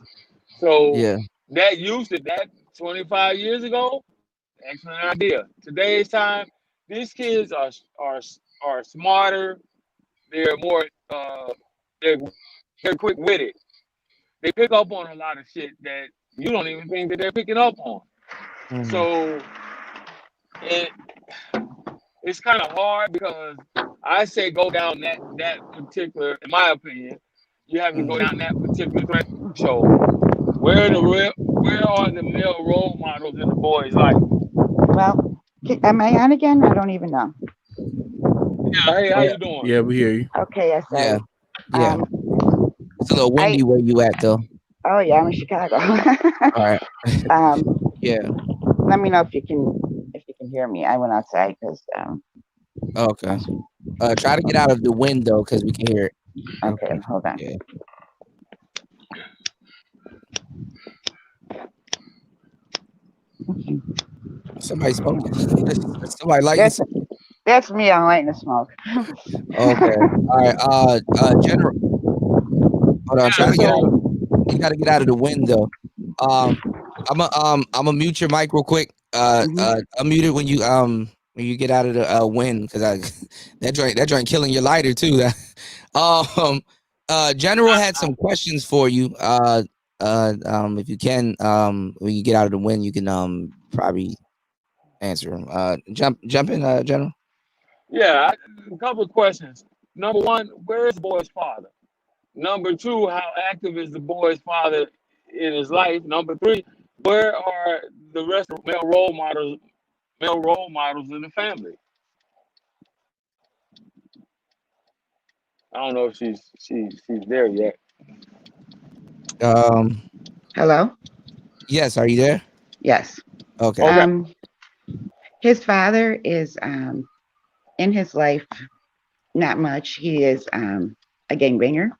So Yeah. that 25 years ago, excellent idea. Today's time, these kids are smarter. They're more they're quick witted. They pick up on a lot of shit that you don't even think that they're picking up on. So it's kind of hard because I say go down that particular, in my opinion, you have to go down that particular threshold. Where are the male role models in the boys' life? Well, am I on again? I don't even know. Hey, how you doing? Yeah, we hear you. Okay, I said. Yeah. It's a little windy where you at though. Oh yeah, I'm in Chicago. All right. Yeah. Let me know if you can hear me. I went outside because Okay. Try to get out of the window because we can hear it. Okay, hold on. Yeah. Somebody smoking. Somebody lighting. That's me. I'm lighting the smoke. Okay. All right. General. Hold on. Try to get out. You got to get out of the window. I'm a mute your mic real quick. Unmute it when you get out of the wind because that joint killing your lighter too. General had some questions for you. If you can, when you get out of the wind, you can probably answer them. Jump in, General. Yeah, a couple of questions. Number one, where is the boy's father? Number two, how active is the boy's father in his life? Number three, where are the rest of male role models in the family? I don't know if she's there yet. Hello? Yes, are you there? Yes. Okay. His father is in his life not much. He is a gangbanger.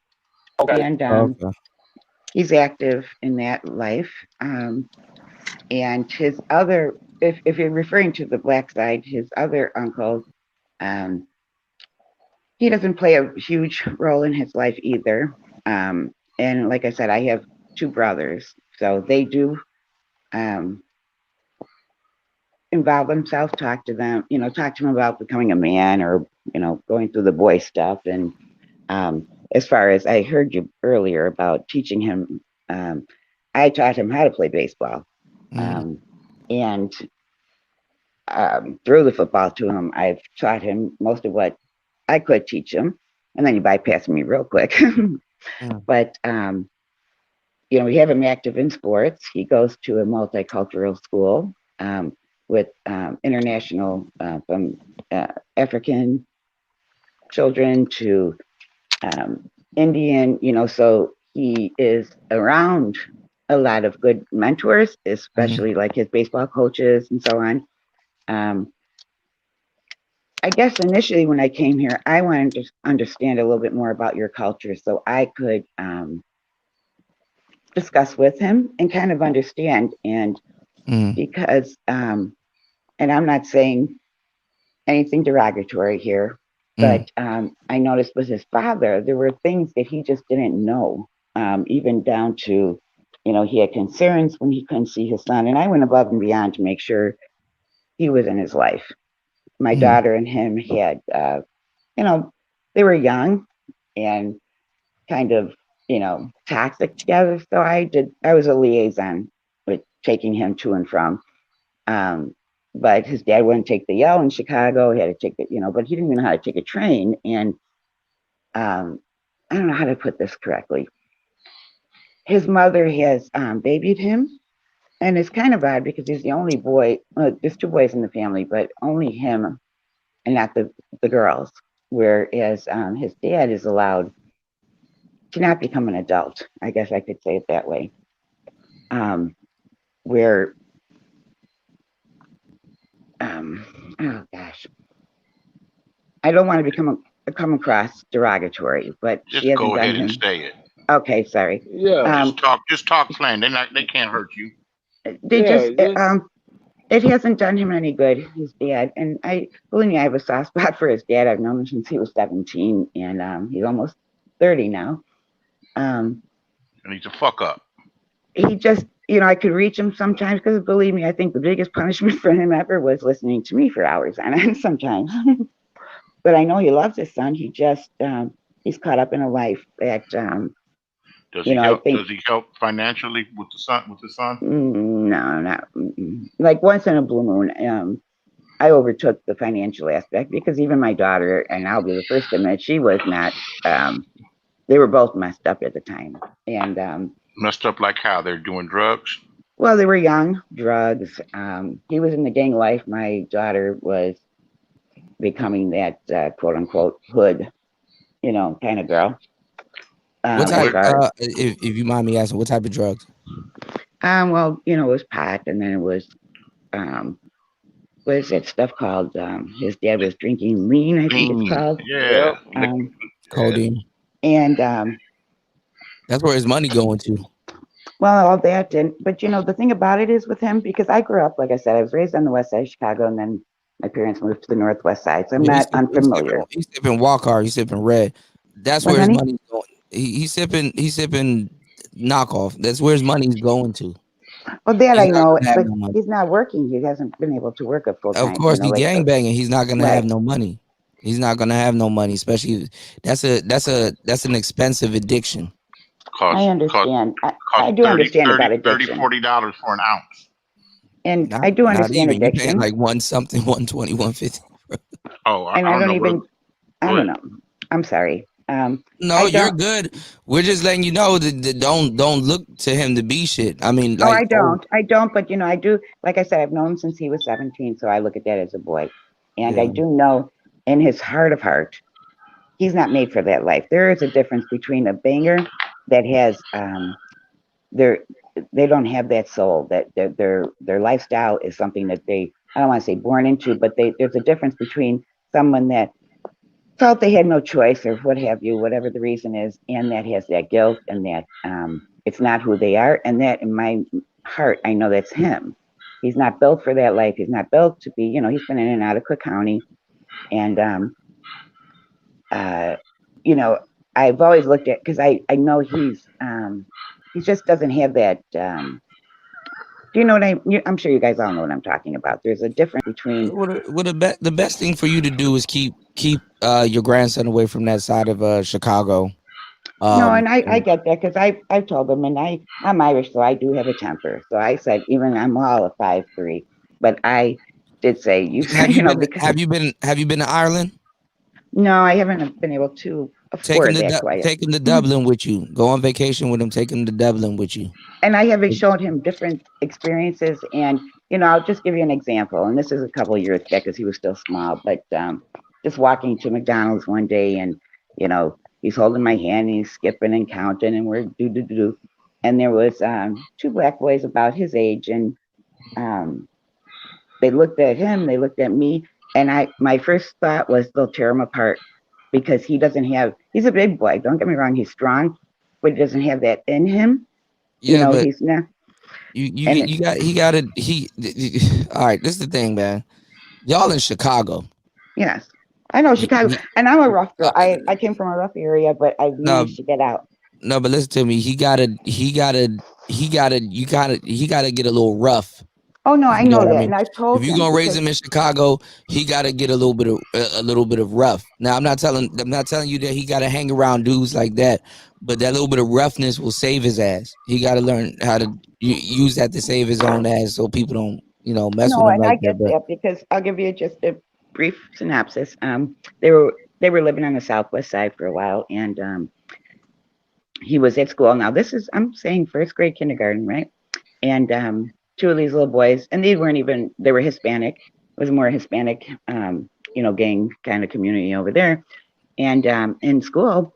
Okay. And he's active in that life. And his other, if you're referring to the black side, his other uncle, he doesn't play a huge role in his life either. And like I said, I have two brothers, so they do involve themselves, talk to them about becoming a man or, going through the boy stuff. And as far as I heard you earlier about teaching him, I taught him how to play baseball. And through the football to him, I've taught him most of what I could teach him. And then he bypassed me real quick. But, we have him active in sports. He goes to a multicultural school with international, from African children to Indian, so he is around a lot of good mentors, especially like his baseball coaches and so on. I guess initially when I came here, I wanted to understand a little bit more about your culture so I could discuss with him and kind of understand. And because, and I'm not saying anything derogatory here, but I noticed with his father, there were things that he just didn't know, even down to, he had concerns when he couldn't see his son. And I went above and beyond to make sure he was in his life. My daughter and him had, they were young and kind of, toxic together. So I was a liaison with taking him to and from. But his dad wouldn't take the L in Chicago. He had to take it, but he didn't even know how to take a train. And I don't know how to put this correctly. his mother has babied him, and it's kind of odd because he's the only boy. There's two boys in the family, but only him and not the girls. Whereas his dad is allowed to not become an adult. I guess I could say it that way. Where oh gosh, I don't want to come across derogatory, but Just she hasn't go done ahead and him. say it. Okay, sorry. Yeah. Just talk plain. They can't hurt you. They just it hasn't done him any good, his dad. And I believe me, I have a soft spot for his dad. I've known him since he was 17, and he's almost 30 now. And he's a fuck up. He just, I could reach him sometimes because believe me, I think the biggest punishment for him ever was listening to me for hours on end sometimes. But I know he loves his son. He just he's caught up in a life that does he help? Does he help financially with the son? No, not like once in a blue moon. I overtook the financial aspect because even my daughter, and I'll be the first to admit, she was not. They were both messed up at the time, and messed up like how? They're doing drugs. Well, they were young, drugs. He was in the gang life. My daughter was becoming that quote unquote hood, kind of girl. What type? If you mind me asking, what type of drugs? Well, it was pot, and then it was what is that stuff called? His dad was drinking lean, I think it's called. Yeah. Codeine. And that's where his money going to. Well, all that, but the thing about it is with him, because I grew up, like I said, I was raised on the west side of Chicago, and then my parents moved to the northwest side, so I'm not unfamiliar. He's sipping walk hard. He's sipping red. That's where his money's going. He's sipping knockoff. That's where his money's going to. Well, that I know, but he's not working. He hasn't been able to work a full time. Of course, he gang banging. He's not gonna have no money. He's not gonna have no money, especially that's an expensive addiction. I understand. I do understand about addiction. $30-$40 for an ounce. And I do understand addiction. Like 120, 150. Oh, I don't know. I'm sorry. No, you're good. We're just letting you know that don't look to him to be shit. I mean, I don't. But I do. Like I said, I've known him since he was 17, so I look at that as a boy, and I do know in his heart of heart, he's not made for that life. There is a difference between a banger that has they don't have that soul, that their lifestyle is something that I don't want to say born into, but there's a difference between someone that felt they had no choice or what have you, whatever the reason is, and that has that guilt and that it's not who they are, and that in my heart I know that's him. He's not built for that life. He's not built to be, he's been in and out of Cook County, and I've always looked at, because I know he just doesn't have that. Do you know what I'm sure you guys all know what I'm talking about. There's a difference between. The best thing for you to do is keep your grandson away from that side of Chicago. No, and I get that, because I've told them, and I'm Irish, so I do have a temper. So I said, even I'm all a 5'3", but I did say have you been to Ireland? No, I haven't been able to afford that quite. Take him to Dublin with you. Go on vacation with him. Take him to Dublin with you. And I have showed him different experiences, and I'll just give you an example. And this is a couple of years back because he was still small, but just walking to McDonald's one day, and he's holding my hand, and he's skipping and counting, and we're do. And there was two black boys about his age, and they looked at him, they looked at me, and my first thought was they'll tear him apart, because he's a big boy. Don't get me wrong, he's strong, but he doesn't have that in him. Yeah, but he's not. All right, this is the thing, man. Y'all in Chicago. Yes, I know Chicago, and I'm a rough girl. I came from a rough area, but I managed to get out. No, but listen to me. He gotta get a little rough. Oh no, I know that, and I've told him. If you're gonna raise him in Chicago, he gotta get a little bit of rough. Now, I'm not telling you that he gotta hang around dudes like that, but that little bit of roughness will save his ass. He gotta learn how to use that to save his own ass, so people don't, mess with him. No, and I get that, because I'll give you just a brief synopsis. They were living on the southwest side for a while, and he was at school. Now this is, I'm saying first grade kindergarten, right? And two of these little boys, and they were Hispanic. It was more Hispanic, gang kind of community over there. And in school,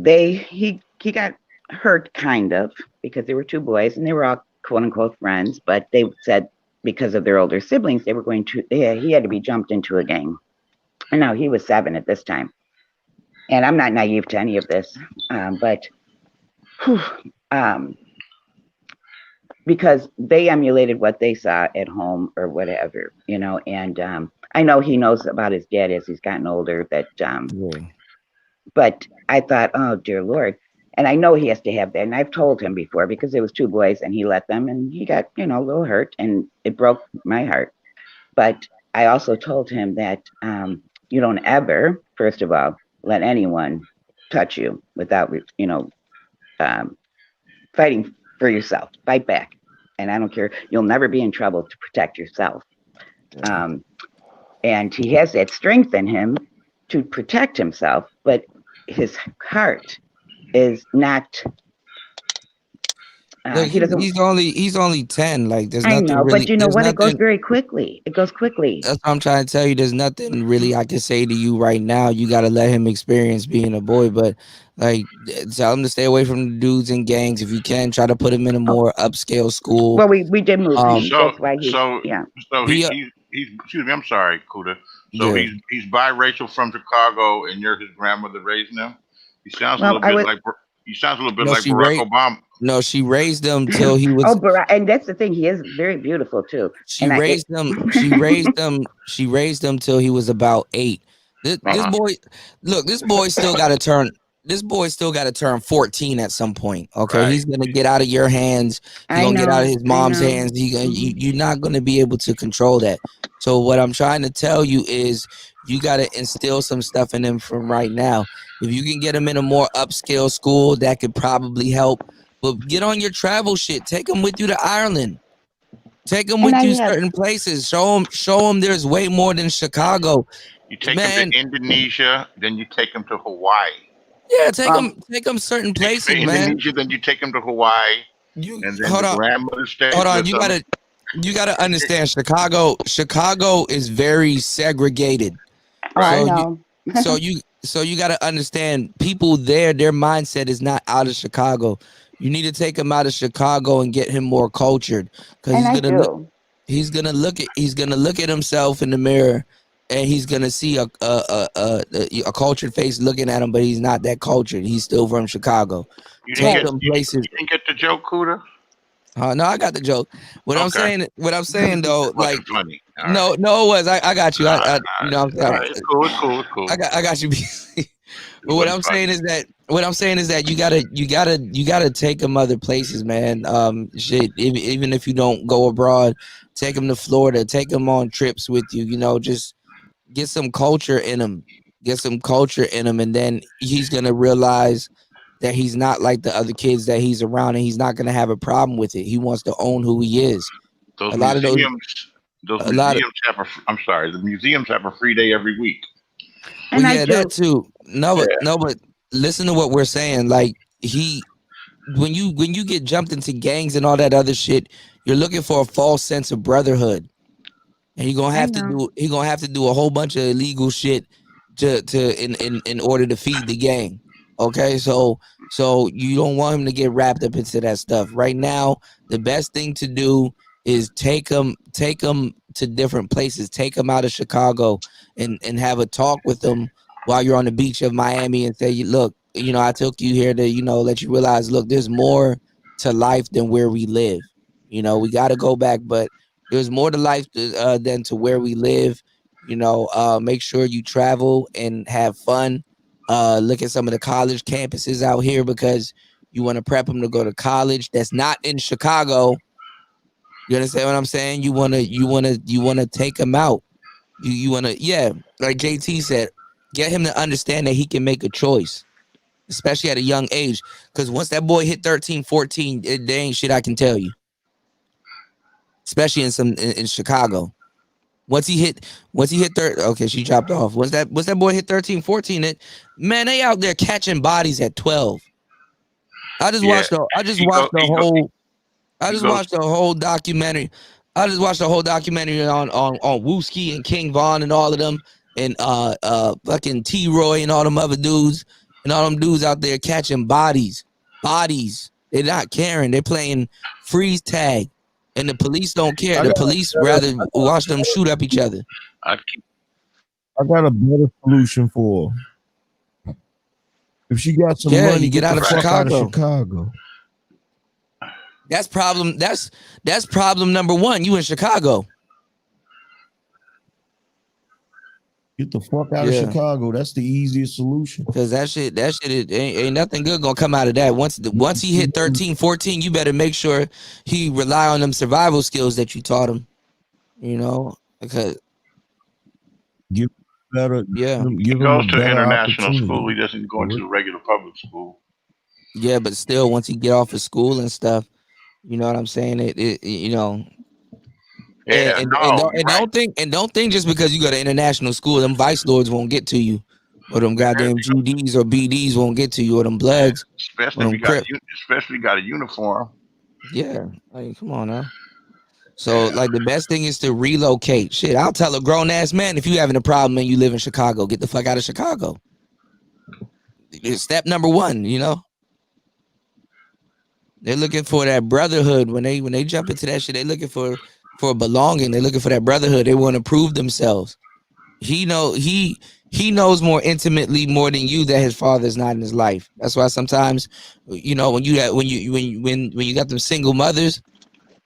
he got hurt kind of because they were two boys and they were all quote unquote friends, but they said because of their older siblings, he had to be jumped into a gang. And now he was 7 at this time. And I'm not naive to any of this, because they emulated what they saw at home or whatever, and I know he knows about his dad as he's gotten older, but I thought, oh dear Lord. And I know he has to have that. And I've told him before because it was two boys and he let them and he got, a little hurt and it broke my heart. But I also told him that you don't ever, first of all, let anyone touch you without, fighting for yourself. Fight back. And I don't care. You'll never be in trouble to protect yourself. And he has that strength in him to protect himself, but his heart is not. Look, he's only 10. Like there's I nothing know, really. but you know There's what? It goes nothing. very quickly. It goes quickly. That's what I'm trying to tell you. There's nothing really I can say to you right now. You got to let him experience being a boy, but like tell him to stay away from the dudes and gangs. If you can, try to put him in a more upscale school. Well, we did move him. So That's why he's excuse me, I'm sorry, Kuda. So Yeah. he's biracial from Chicago, and you're his grandmother raised him. He sounds a little bit like Barack Obama. No, she raised him till he was. And that's the thing. He is very beautiful too. She raised him. She raised him till he was about 8. This boy, look, this boy still got to turn. This boy still got to turn 14 at some point. Okay, Right. He's gonna get out of your hands. He's gonna get out of his mom's hands. You're not gonna be able to control that. So what I'm trying to tell you is, you got to instill some stuff in him from right now. If you can get him in a more upscale school, that could probably help. But get on your travel shit. Take him with you to Ireland. Take him with you certain places. Show him there's way more than Chicago. You take him to Indonesia, then you take him to Hawaii. Yeah, take him certain places, man. Indonesia, then you take him to Hawaii. And then hold the on. grandmother stays Hold on, with him. you gotta understand, Chicago is very segregated. I know. So you gotta understand, people there, their mindset is not out of Chicago. You need to take him out of Chicago and get him more cultured, because he's gonna look at himself in the mirror, and he's gonna see a cultured face looking at him, but he's not that cultured. He's still from Chicago. You didn't get the joke, Kuda? No, I got the joke. What I'm saying though, like, funny. No, it was. I got you. You know, It's cool. I got you. But what I'm saying is that you gotta take them other places, man. Shit, even if you don't go abroad, take them to Florida, take them on trips with you. You know, just get some culture in him. And then he's gonna realize that he's not like the other kids that he's around, and he's not gonna have a problem with it. He wants to own who he is. The museums have a free day every week. Well, yeah, that too. But listen to what we're saying. Like, when you get jumped into gangs and all that other shit, you're looking for a false sense of brotherhood, and you're gonna have to do a whole bunch of illegal shit in order to feed the gang. Okay, so you don't want him to get wrapped up into that stuff. Right now, the best thing to do is take him to different places. Take him out of Chicago and have a talk with him while you're on the beach of Miami, and say, look, I took you here to, let you realize, look, there's more to life than where we live. We got to go back, but there's more to life than to where we live. Make sure you travel and have fun. Look at some of the college campuses out here, because you want to prep them to go to college that's not in Chicago. You understand what I'm saying? You want to take him out. You want to, like JT said, get him to understand that he can make a choice, especially at a young age. Because once that boy hit 13, 14, there ain't shit I can tell you. Especially in Chicago. Once he hit 30, okay, she dropped off. Once that boy hit 13, 14, man, they out there catching bodies at 12. I just watched the whole documentary. I just watched the whole documentary on Wooski and King Von and all of them, and fucking T-Roy and all them other dudes, and all them dudes out there catching bodies. They're not caring. They're playing freeze tag, and the police don't care. The police rather watch them shoot up each other. I got a better solution for her. If she got some money, you get out of fuck Chicago. out of Chicago. That's problem. That's problem number one. You in Chicago. Get the fuck out of Chicago. That's the easiest solution. Because that shit ain't nothing good gonna come out of that. Once he hit 13, 14, you better make sure he rely on them survival skills that you taught him. You know, because give better. He goes to international school. He doesn't go into the regular public school. Yeah, but still, once he get off of school and stuff, you know what I'm saying? You know. Yeah, don't think just because you go to international school, them vice lords won't get to you, or them goddamn GDs or BDs won't get to you, or them Bloods. Especially if you got a uniform. Yeah, like come on now. So like the best thing is to relocate. Shit, I'll tell a grown ass man if you having a problem and you live in Chicago, get the fuck out of Chicago. It's step number one, you know. They're looking for that brotherhood when they jump into that shit. They looking for belonging. They're looking for that brotherhood. They want to prove themselves. He knows more intimately more than you that his father's not in his life. That's why sometimes, you know, when you got them single mothers,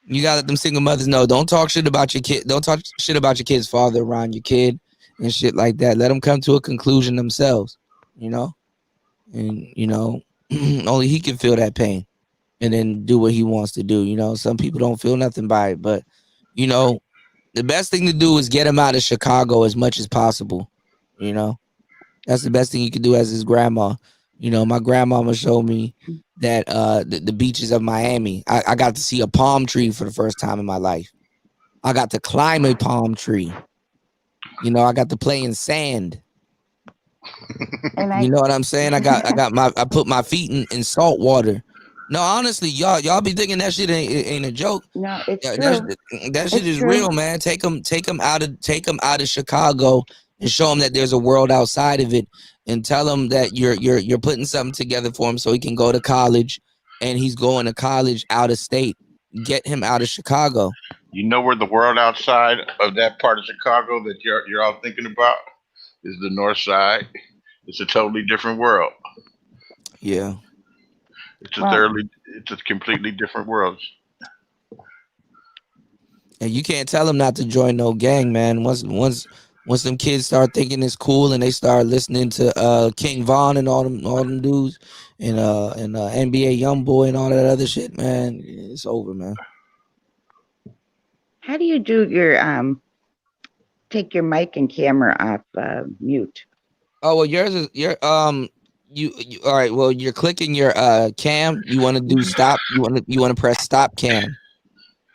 you gotta let them single mothers know, don't talk shit about your kid. Don't talk shit about your kid's father around your kid and shit like that. Let them come to a conclusion themselves, you know, and you know, only he can feel that pain and then do what he wants to do. You know, some people don't feel nothing by it, but you know, the best thing to do is get him out of Chicago as much as possible. You know, that's the best thing you can do as his grandma. You know, my grandmama showed me that the beaches of Miami. I got to see a palm tree for the first time in my life. I got to climb a palm tree. You know, I got to play in sand. You know what I'm saying? I put my feet in salt water. No, honestly, y'all be thinking that shit ain't a joke. No, it's true. That shit is real, man. Take them out of Chicago and show him that there's a world outside of it, and tell him that you're putting something together for him so he can go to college, and he's going to college out of state. Get him out of Chicago. You know where the world outside of that part of Chicago that you're all thinking about is the north side. It's a totally different world. Yeah. It's a completely different world. And you can't tell them not to join no gang, man. Once them kids start thinking it's cool and they start listening to King Von and all them dudes and NBA Youngboy and all that other shit, man, it's over, man. How do you do your take your mic and camera off mute? Oh well, yours is you all right. Well, you're clicking your cam. You want to do stop. You want to press stop cam,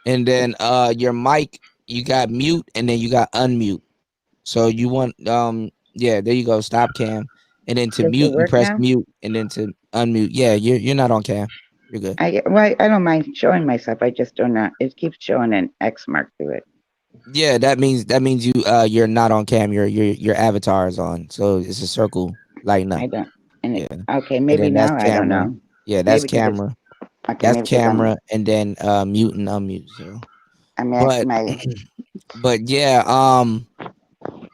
and then your mic. You got mute, and then you got unmute. So you want yeah, there you go. Stop cam, and then to mute, you press mute, and then to unmute. Yeah, you're not on cam. You're good. I don't mind showing myself. I just don't know. It keeps showing an X mark through it. Yeah, that means you're not on cam. Your avatar is on, so it's a circle lighting up. I don't. Okay, maybe now I don't know. Yeah, that's camera. That's camera, and then mute and unmute. So, but yeah,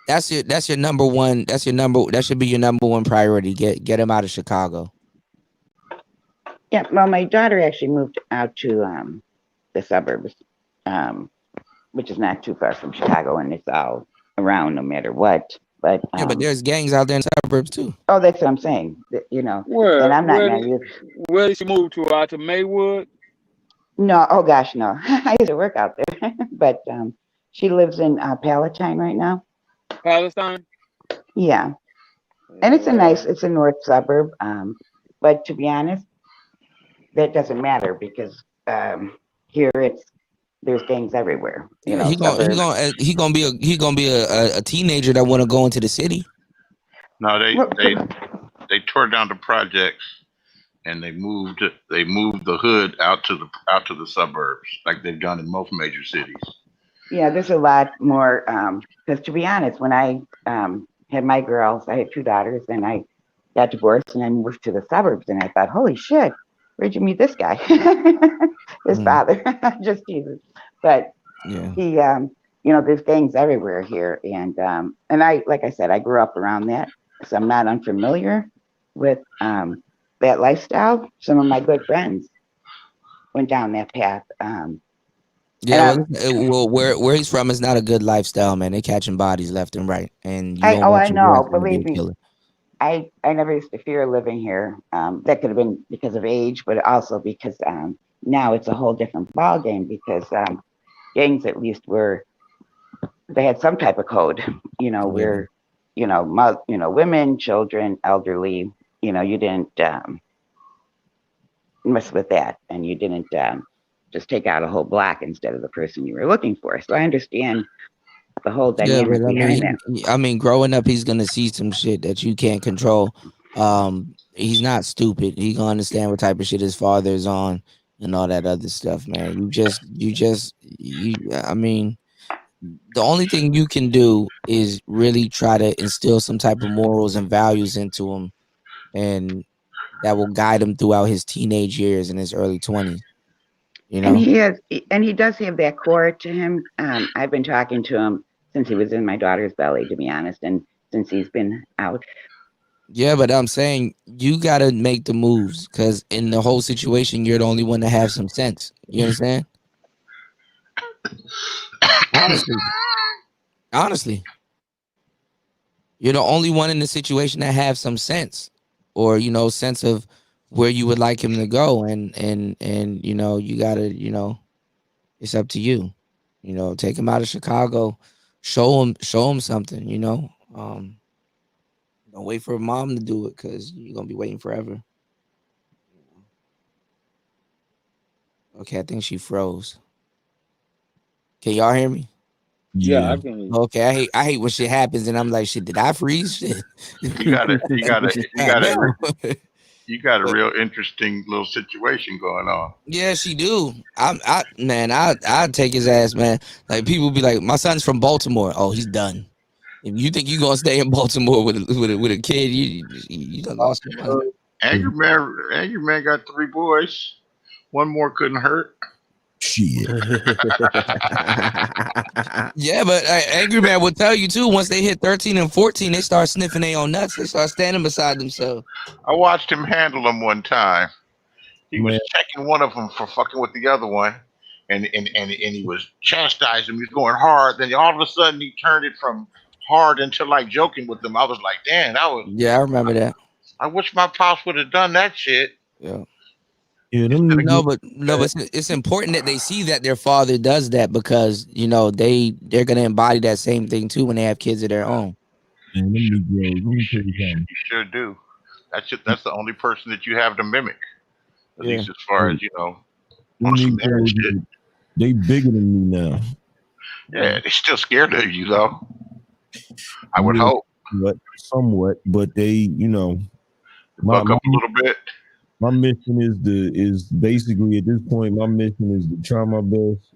that's your number one. That should be your number one priority. Get him out of Chicago. Yeah, well, my daughter actually moved out to the suburbs, which is not too far from Chicago, and it's all around no matter what. But yeah, but there's gangs out there in the suburbs too. Oh, that's what I'm saying. You know, and I'm not naive. Where did she move to? Out to Maywood? No, oh gosh, no. I used to work out there, but she lives in Palatine right now. Palestine? Yeah, and it's a north suburb. But to be honest, that doesn't matter because here there's gangs everywhere. You know, he gonna be a teenager that want to go into the city. No, they tore down the projects and they moved the hood out to the suburbs like they've done in most major cities. Yeah, there's a lot more. Because to be honest, when I had my girls, I had 2 daughters, and I got divorced, and I moved to the suburbs, and I thought, holy shit, where'd you meet this guy? His father, just Jesus. But he, there's gangs everywhere here, and I, like I said, I grew up around that, so I'm not unfamiliar with that lifestyle. Some of my good friends went down that path. Yeah, well, where he's from is not a good lifestyle, man. They catching bodies left and right, and you don't want I your know, boyfriend to be a believe me. killer. I never used to fear living here. That could have been because of age, but also because now it's a whole different ball game because gangs at least they had some type of code, where women, children, elderly, you didn't mess with that, and you didn't just take out a whole block instead of the person you were looking for. So I understand the whole Yeah, dynamic but behind that. I mean, growing up, he's gonna see some shit that you can't control. He's not stupid. He gonna understand what type of shit his father is on and all that other stuff, man. I mean, the only thing you can do is really try to instill some type of morals and values into him, and that will guide him throughout his teenage years and his early 20s. And he does have that core to him. I've been talking to him since he was in my daughter's belly, to be honest, and since he's been out. Yeah, but I'm saying you gotta make the moves because in the whole situation, you're the only one that have some sense. You understand? Honestly, you're the only one in the situation that have some sense, or sense of where you would like him to go, and you gotta, it's up to you. Take him out of Chicago, show him something. Don't wait for mom to do it because you're gonna be waiting forever. Okay, I think she froze. Can y'all hear me? Yeah, I can. Okay, I hate when shit happens and I'm like, shit, did I freeze? Shit. You got a real interesting little situation going on. Yeah, she do. I'd take his ass, man. Like people be like, my son's from Baltimore. Oh, he's done. If you think you gonna stay in Baltimore with a kid, you done lost your mind. Angry man got 3 boys. One more couldn't hurt. Shit. Yeah, but Angry Man will tell you too. Once they hit 13 and 14, they start sniffing their own nuts. They start standing beside themselves. I watched him handle them one time. He was checking one of them for fucking with the other one, and he was chastising him. He was going hard. Then all of a sudden, he turned it from hard into like joking with them. I was like, damn, that was. Yeah, I remember that. I wish my pops would have done that shit. Yeah. Yeah, no, but it's important that they see that their father does that because they're gonna embody that same thing too when they have kids of their own. You sure do. That's the only person that you have to mimic, at least as far as on some marriage shit. They bigger than me now. Yeah, they're still scared of you though. I would hope. Somewhat, but they, buck up a little bit. My mission is basically at this point, my mission is to try my best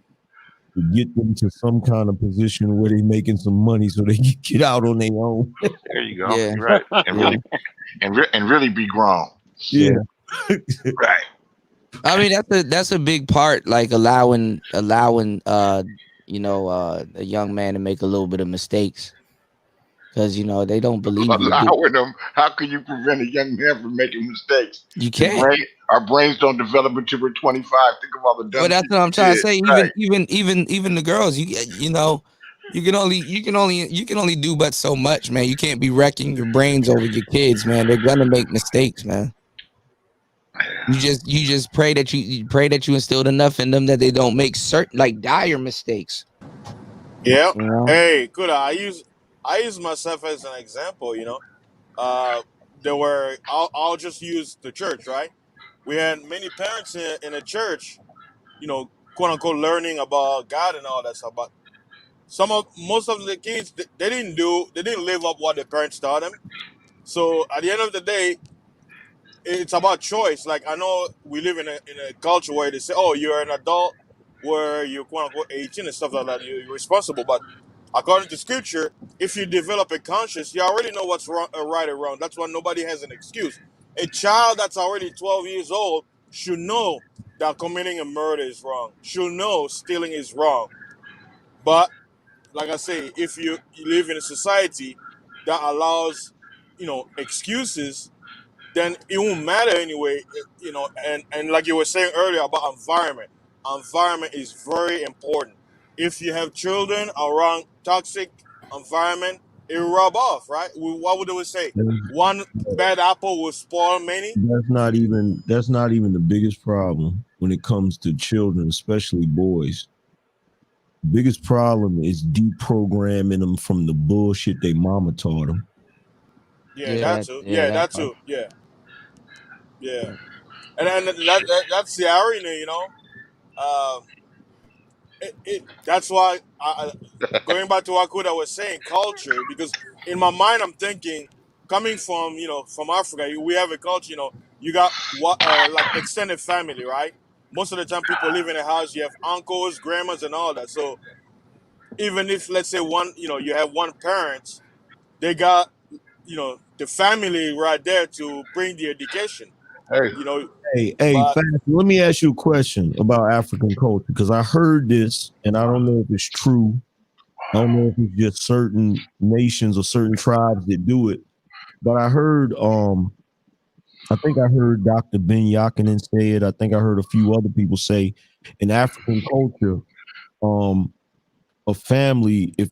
to get them to some kind of position where they're making some money so they can get out on their own. There you go. Yeah. Right. And really be grown. Yeah. Right. I mean, that's a big part, like allowing a young man to make a little bit of mistakes. Because they don't believe allowing them. How can you prevent a young man from making mistakes? You can't. Our brains don't develop until we're 25. Think of all the dumb. But that's what I'm trying to say. Even the girls, you can only do but so much, man. You can't be wrecking your brains over your kids, man. They're gonna make mistakes, man. You just pray that you instilled enough in them that they don't make certain like dire mistakes. Yeah. Hey, good. I use myself as an example. I'll just use the church, right? We had many parents in the church, quote unquote, learning about God and all that stuff. But most of the kids, they didn't live up what their parents taught them. So at the end of the day, it's about choice. Like I know we live in a culture where they say, "Oh, you're an adult, where you're quote unquote 18 and stuff like that. You're responsible." But according to scripture, if you develop a conscience, you already know what's wrong, right or wrong. That's why nobody has an excuse. A child that's already 12 years old should know that committing a murder is wrong. Should know stealing is wrong. But like I say, if you live in a society that allows, excuses, then it won't matter anyway. And like you were saying earlier about environment is very important. If you have children around toxic environment, it will rub off, right? What would they say? One bad apple will spoil many. That's not even the biggest problem when it comes to children, especially boys. The biggest problem is deprogramming them from the bullshit they mama taught them. Yeah, that too. Yeah, that too. Yeah. And that's the irony. That's why going back to what Kuda was saying, culture. Because in my mind, I'm thinking, coming from Africa, we have a culture. You got like extended family, right? Most of the time, people live in a house. You have uncles, grandmas, and all that. So even if, let's say, you have one parent, they got the family right there to bring the education. Hey, But Fast, let me ask you a question about African culture, because I heard this and I don't know if it's true. I don't know if it's just certain nations or certain tribes that do it, but I heard I think I heard Dr. Ben Yakinen say it. I think I heard a few other people say in African culture, a family, if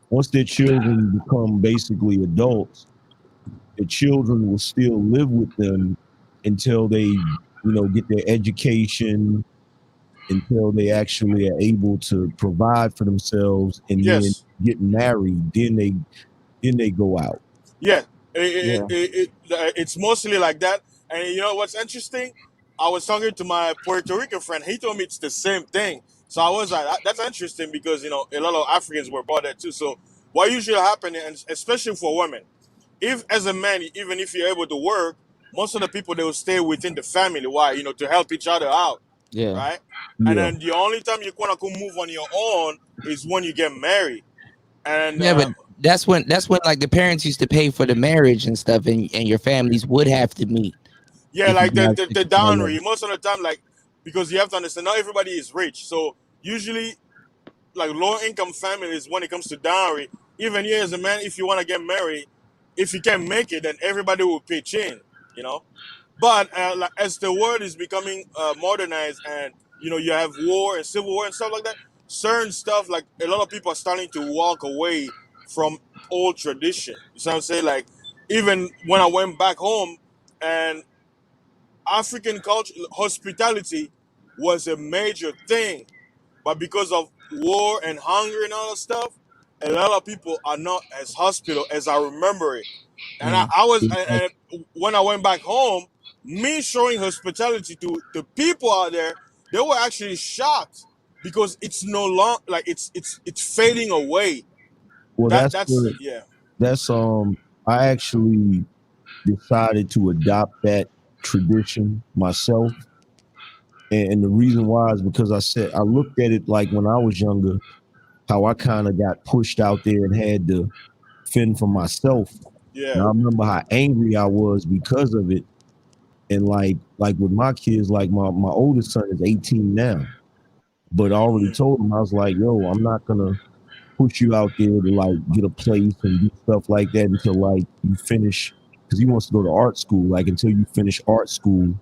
once their children become basically adults, the children will still live with them until they, get their education, until they actually are able to provide for themselves, and then yes, get married. Then they go out. yeah, it's mostly like that. And you know what's interesting? I was talking to my Puerto Rican friend. He told me it's the same thing. So I was like, that's interesting because a lot of Africans were brought there too. So what usually happens, and especially for women, if as a man, even if you're able to work, most of the people they will stay within the family. Why? To help each other out, Yeah. right? And then the only time you quote unquote move on your own is when you get married. And Yeah, but that's when like the parents used to pay for the marriage and stuff, and your families would have to meet. yeah, like the dowry. Most of the time, like because you have to understand, not everybody is rich. So usually, like low income families, when it comes to dowry, even you as a man, if you want to get married, if you can't make it, then everybody will pitch in. You know. But like, as the world is becoming modernized, and you have war and civil war and stuff like that, certain stuff like a lot of people are starting to walk away from old tradition. You see what I'm saying? Like even when I went back home, and African culture, hospitality was a major thing, but because of war and hunger and all that stuff, a lot of people are not as hospitable as I remember it. And I was, and when I went back home, me showing hospitality to the people out there, they were actually shocked because it's no longer like it's fading away. Well, That's yeah. that's I actually decided to adopt that tradition myself. And the reason why is because I looked at it like when I was younger, how I kind of got pushed out there and had to fend for myself. Yeah. And I remember how angry I was because of it. And like with my kids, like my oldest son is 18 now. But I already told him, I was like, yo, I'm not gonna push you out there to like get a place and do stuff like that until like you finish, because he wants to go to art school. Like until you finish art school,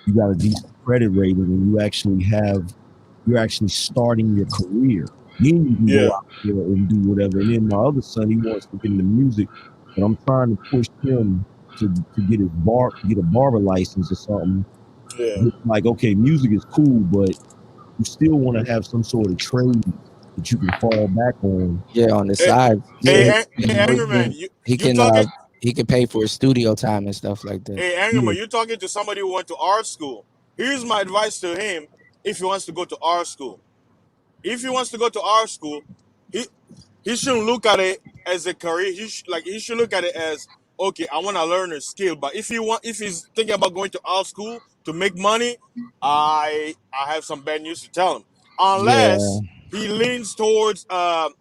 you got a decent credit rating and you're actually starting your career. Then you can go out there and do whatever. And then my other son, he wants to get into music, but I'm trying to push him to get get a barber license or something. Yeah. Like, okay, music is cool, but you still want to have some sort of trade that you can fall back on. Yeah, on the side. Hey, Angry Man, he can pay for his studio time and stuff like that. Hey, Angry Man, you're talking to somebody who went to art school. Here's my advice to him if he wants to go to art school. If he wants to go to art school, he shouldn't look at it as a career. He should look at it as okay, I want to learn a skill. But if he's thinking about going to art school to make money, I have some bad news to tell him. Yeah. Unless he leans towards was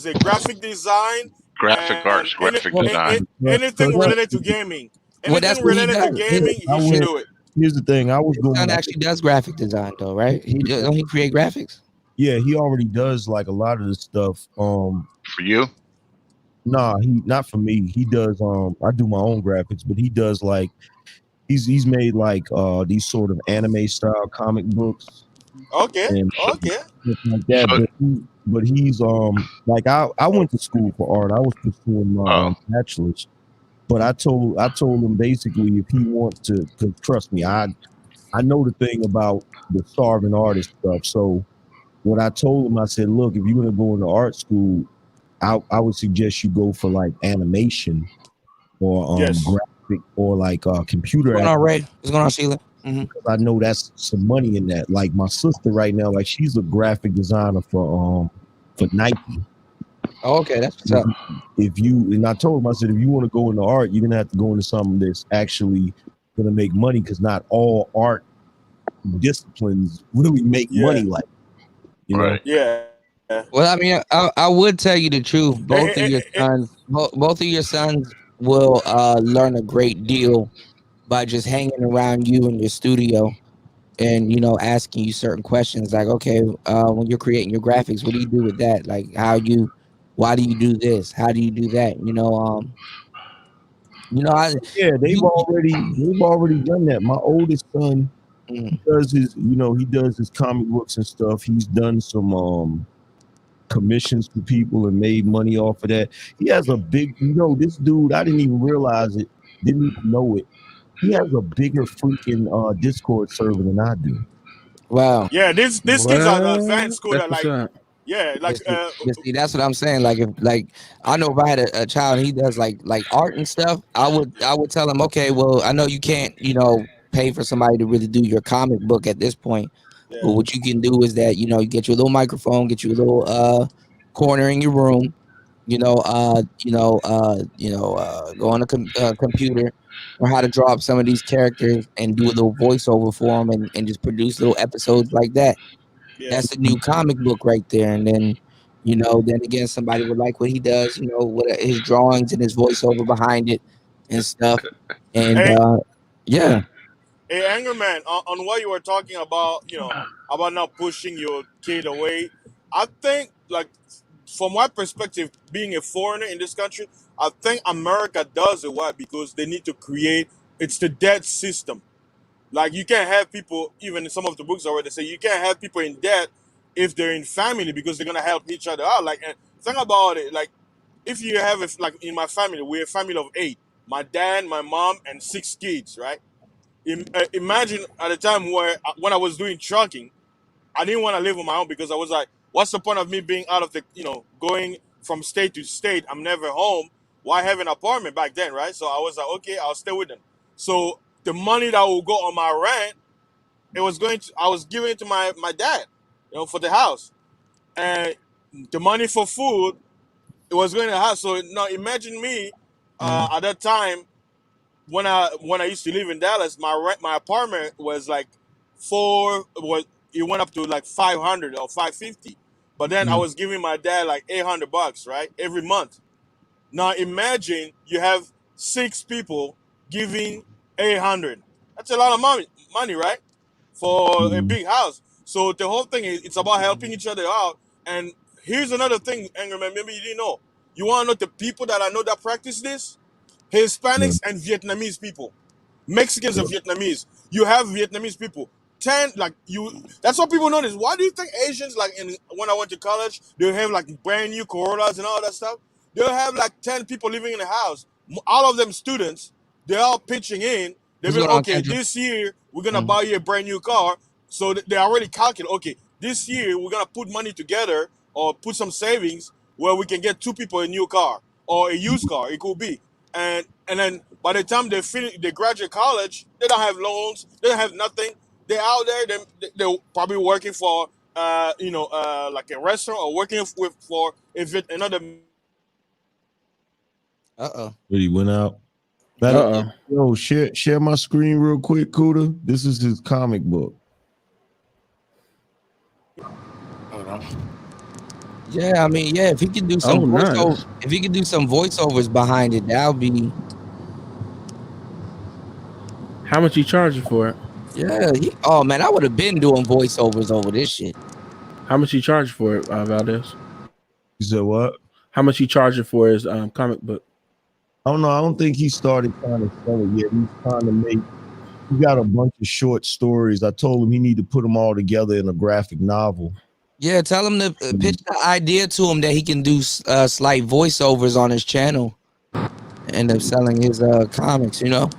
it graphic design Graphic and arts, graphic design. anything related to gaming. Well, that's Anything what he related to does. gaming, I he should went. do it. Here's the thing. I was His son going. actually does graphic design, though, right? Don't he create graphics? Yeah, he already does like a lot of the stuff. For you? Nah, he not for me. He does. I do my own graphics, but he does like he's made like these sort of anime style comic books Okay, and okay. stuff like that. So, But he's like I went to school for art. I was pursuing my bachelor's. But I told him basically if he want to, cause trust me, I know the thing about the starving artist stuff. So what I told him, I said, look, if you're gonna go into art school, I would suggest you go for like animation or Yes. graphic or like computer. What's going on, Ray? What's going on, Sheila? Because I know that's some money in that. Like my sister right now, like she's a graphic designer for Nike. Oh, okay, that's what's up. If you and I told him, I said, if you want to go into art, you're gonna have to go into something that's actually gonna make money because not all art disciplines really make money like, you know. Yeah. Well, I mean, I would tell you the truth. Both of your sons will learn a great deal by just hanging around you in your studio and asking you certain questions like, okay, when you're creating your graphics, what do you do with that? Like, why do you do this? How do you do that? Yeah, they've already done that. My oldest son does he does his comic books and stuff. He's done some commissions for people and made money off of that. He has a big, this dude, I didn't even realize it, didn't even know it. He has a bigger freaking Discord server than I do. Wow. Yeah, these kids are advanced school that like yeah, like But see, that's what I'm saying. Like I know if I had a child and he does like art and stuff, I would tell him, okay, well, I know you can't, pay for somebody to really do your comic book at this point. But what you can do is that, you get you a little microphone, get you a little corner in your room, go on a computer or how to draw up some of these characters and do a little voiceover for them and just produce little episodes like that. That's the new comic book right there. And then, then again, somebody would like what he does, with his drawings and his voiceover behind it and stuff. And Hey. yeah. Hey, Anger Man, on what you were talking about, about not pushing your kid away. I think, like, from my perspective, being a foreigner in this country, I think America does it. Why? Because they need to create. It's the debt system. Like you can't have people. Even in some of the books already say you can't have people in debt if they're in family because they're gonna help each other out. Like, and think about it. Like, if you have like in my family, we're a family of 8. My dad, my mom, and 6 kids. Right? Imagine at a time where when I was doing trucking, I didn't want to live on my own because I was like, what's the point of me being out of the, going from state to state? I'm never home. Why have an apartment back then, right? So I was like, okay, I'll stay with them. So the money that will go on my rent, I was giving it to my dad, for the house. And the money for food, it was going to the house. So now imagine me at that time when I used to live in Dallas, my apartment was like it went up to like 500 or 550. But then I was giving my dad like $800, right? Every month. Now imagine you have 6 people giving 800. That's a lot of money, right? For a big house. So the whole thing is it's about helping each other out. And here's another thing, Angerman, maybe you didn't know. You want to know the people that I know that practice this? Hispanics and Vietnamese people. Mexicans and Vietnamese. You have Vietnamese people. 10 like you. That's what people notice. Why do you think Asians like when I went to college they have like brand new Corollas and all that stuff? They'll have like 10 people living in the house. All of them students. They're all pitching in. They'll What's be going like, on, okay, Kendra? this year we're gonna buy you a brand new car. So they already calculate. Okay, this year we're gonna put money together or put some savings where we can get 2 people a new car or a used car. It could be and then by the time they graduate college, they don't have loans, they don't have nothing. They're out there. They're probably working for like a restaurant or working for another Uh-oh. But he went out. Yo, share my screen real quick, Kuda. This is his comic book. Hold on. Yeah, I mean, yeah, if he could do some nice. if he could do some voiceovers behind it, that would be. How much you charging for it? Yeah, oh man, I would have been doing voiceovers over this shit. How much you charge for it, Valdez? You said what? How much you charging for his comic book? I don't know. I don't think he started trying to sell it yet. He's trying to make. He got a bunch of short stories. I told him he need to put them all together in a graphic novel. Yeah, tell him to pitch the idea to him that he can do slight voiceovers on his channel. End up selling his comics, you know.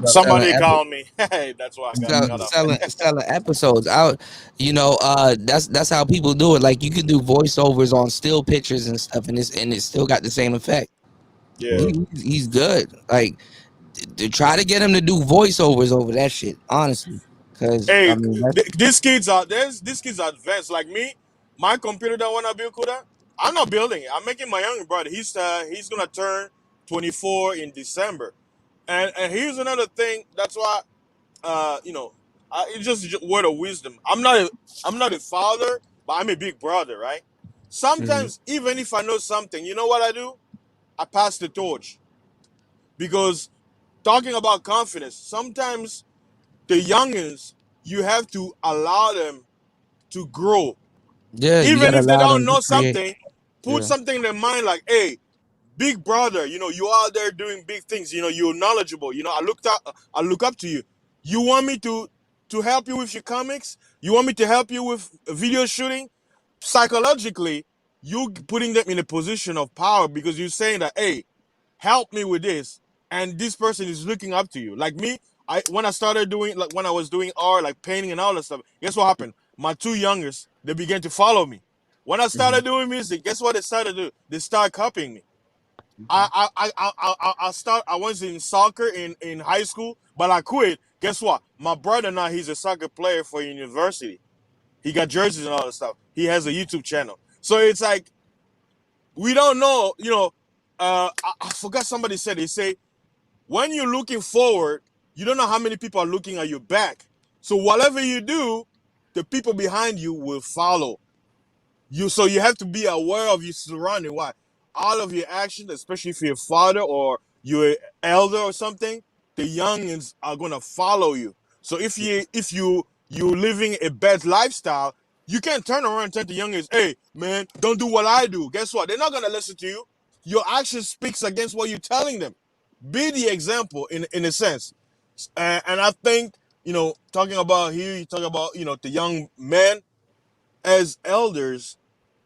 Somebody call me. Hey, that's why I got selling episodes out. You know, that's how people do it. Like you can do voiceovers on still pictures and stuff, and it's still got the same effect. Yeah, he's good. Like to try to get him to do voiceovers over that shit, honestly. Because Hey, I mean, these kids are advanced. Like me, my computer that wanna build Kuda, I'm not building it. I'm making my younger brother. He's gonna turn 24 in December, and here's another thing. That's why, it's just a word of wisdom. I'm not a father, but I'm a big brother, right? Sometimes even if I know something, you know what I do? I pass the torch, because talking about confidence, sometimes the youngins, you have to allow them to grow. yeah, you Even gotta if they allow don't them to know create. something, put Yeah. something in their mind like, hey, big brother, you out there doing big things, you're knowledgeable, I look up to you. You want me to help you with your comics? You want me to help you with video shooting? Psychologically, you putting them in a position of power, because you're saying that, hey, help me with this, and this person is looking up to you. Like me, when I started doing, like when I was doing art, like painting and all that stuff, guess what happened? My two youngest, they began to follow me. When I started doing music, guess what they started to do? They started copying me. I was in soccer in high school, but I quit. Guess what? My brother now, he's a soccer player for university. He got jerseys and all that stuff. He has a YouTube channel. So it's like, we don't know, I forgot, somebody said, they say, when you're looking forward, you don't know how many people are looking at your back. So whatever you do, the people behind you will follow you. So you have to be aware of your surrounding. Why? All of your actions, especially if you're a father or you're an elder or something, the youngins are gonna follow you. So if you're living a bad lifestyle, you can't turn around and tell the youngins, hey man, don't do what I do. Guess what? They're not gonna listen to you. Your action speaks against what you're telling them. Be the example in a sense. And I think, talking about here, you talk about, the young men as elders,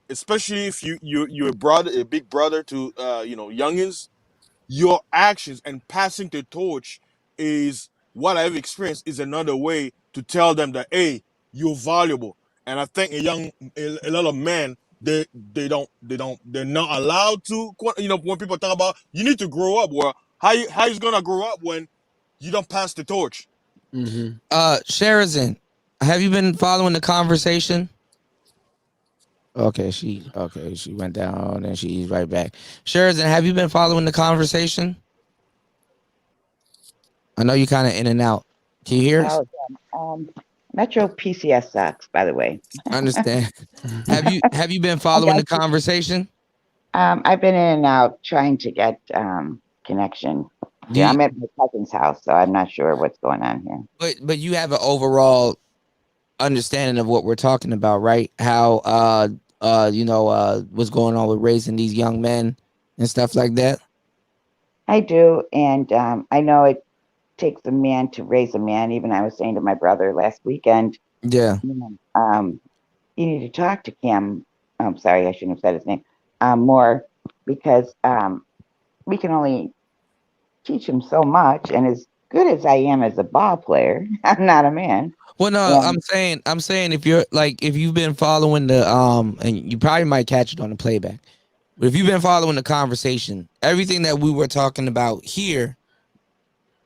especially if you're a big brother to youngins, your actions and passing the torch is what I've experienced, is another way to tell them that, hey, you're valuable. And I think a lot of men, they're not allowed to, when people talk about you need to grow up, well, how you gonna grow up when you don't pass the torch? Sherazin, have you been following the conversation? Okay, she went down and she's right back. Sherazin, have you been following the conversation? I know you kind of in and out. Can you hear us? Metro PCS sucks, by the way. I understand. Have you been following the conversation? I've been in and out trying to get connection. Yeah, I'm at my cousin's house, so I'm not sure what's going on here. But you have an overall understanding of what we're talking about, right? How what's going on with raising these young men and stuff like that? I do, and I know it takes a man to raise a man. Even I was saying to my brother last weekend, yeah, you need to talk to Cam. I'm sorry, I shouldn't have said his name more, because we can only teach him so much. And as good as I am as a ball player, I'm not a man. Well, no, I'm saying if you've been following the and you probably might catch it on the playback, but if you've been following the conversation, everything that we were talking about here,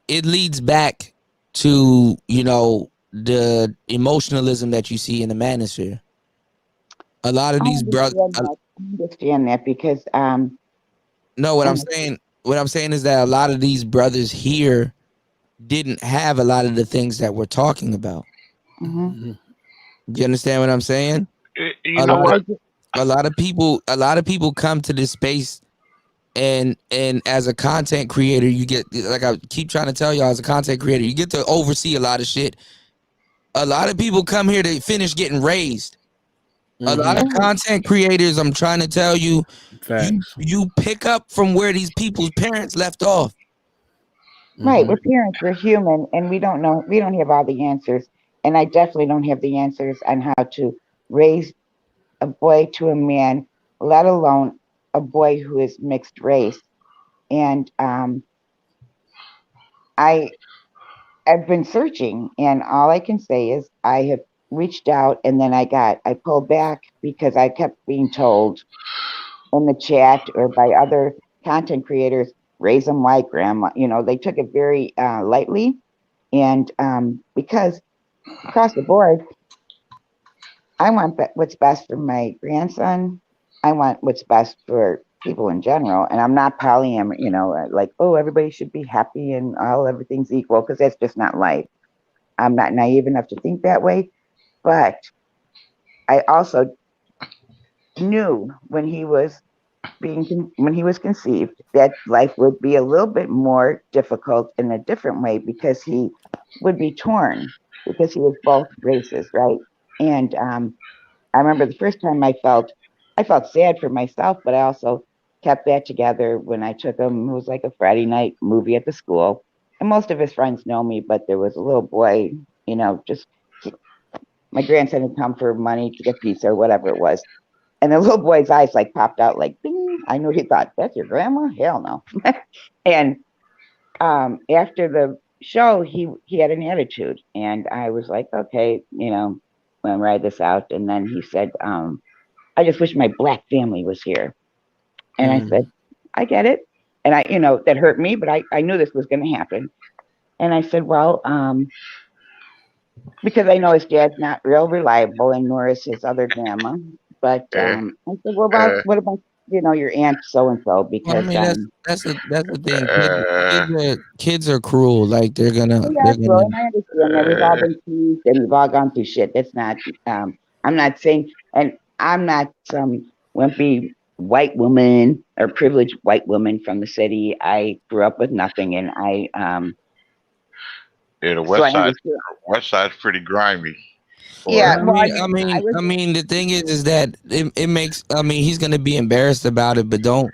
it leads back to the emotionalism that you see in the Manosphere. A lot of these brothers. I understand that because no, what I'm saying, what I'm saying is that a lot of these brothers here didn't have a lot of the things that we're talking about. Mm-hmm. You understand what I'm saying? You know what? A lot of people come to this space, and as a content creator, you get, like I keep trying to tell y'all, as a content creator, you get to oversee a lot of shit. A lot of people come here to finish getting raised. A lot of content creators, I'm trying to tell you, you pick up from where these people's parents left off. Right, we're parents, we're human, and we don't know, we don't have all the answers. And I definitely don't have the answers on how to raise a boy to a man, let alone a boy who is mixed race. And I've been searching, and all I can say is I have reached out, and then I pulled back because I kept being told in the chat or by other content creators, raise them like grandma. You know, they took it very lightly. And because across the board, I want what's best for my grandson. I want what's best for people in general. And I'm not polyamorous, you know, like, oh, everybody should be happy and everything's equal, because that's just not life. I'm not naive enough to think that way. But I also knew when he was conceived that life would be a little bit more difficult in a different way, because he would be torn, because he was both races, right? And I remember the first time I felt sad for myself, but I also kept that together when I took him. It was like a Friday night movie at the school, and most of his friends know me, but there was a little boy, you know, just my grandson had come for money to get pizza or whatever it was. And the little boy's eyes like popped out like, ding. I knew he thought, that's your grandma? Hell no. And after the show, he had an attitude. And I was like, okay, you know, we'll ride this out. And then he said, I just wish my Black family was here. And I said, I get it. And I, you know, that hurt me, but I knew this was going to happen. And I said, well, because I know his dad's not real reliable, and nor is his other grandma. But I said, well, what about, you know, your aunt so and so? Because that's the thing. Kids are cruel. Like they're gonna. And I understand that we've all been teased and we've all gone through shit. That's not. I'm not saying, and I'm not some wimpy white woman or privileged white woman from the city. I grew up with nothing, and the West Side's pretty grimy. Yeah, I mean, the thing is that it makes. I mean, he's gonna be embarrassed about it, but don't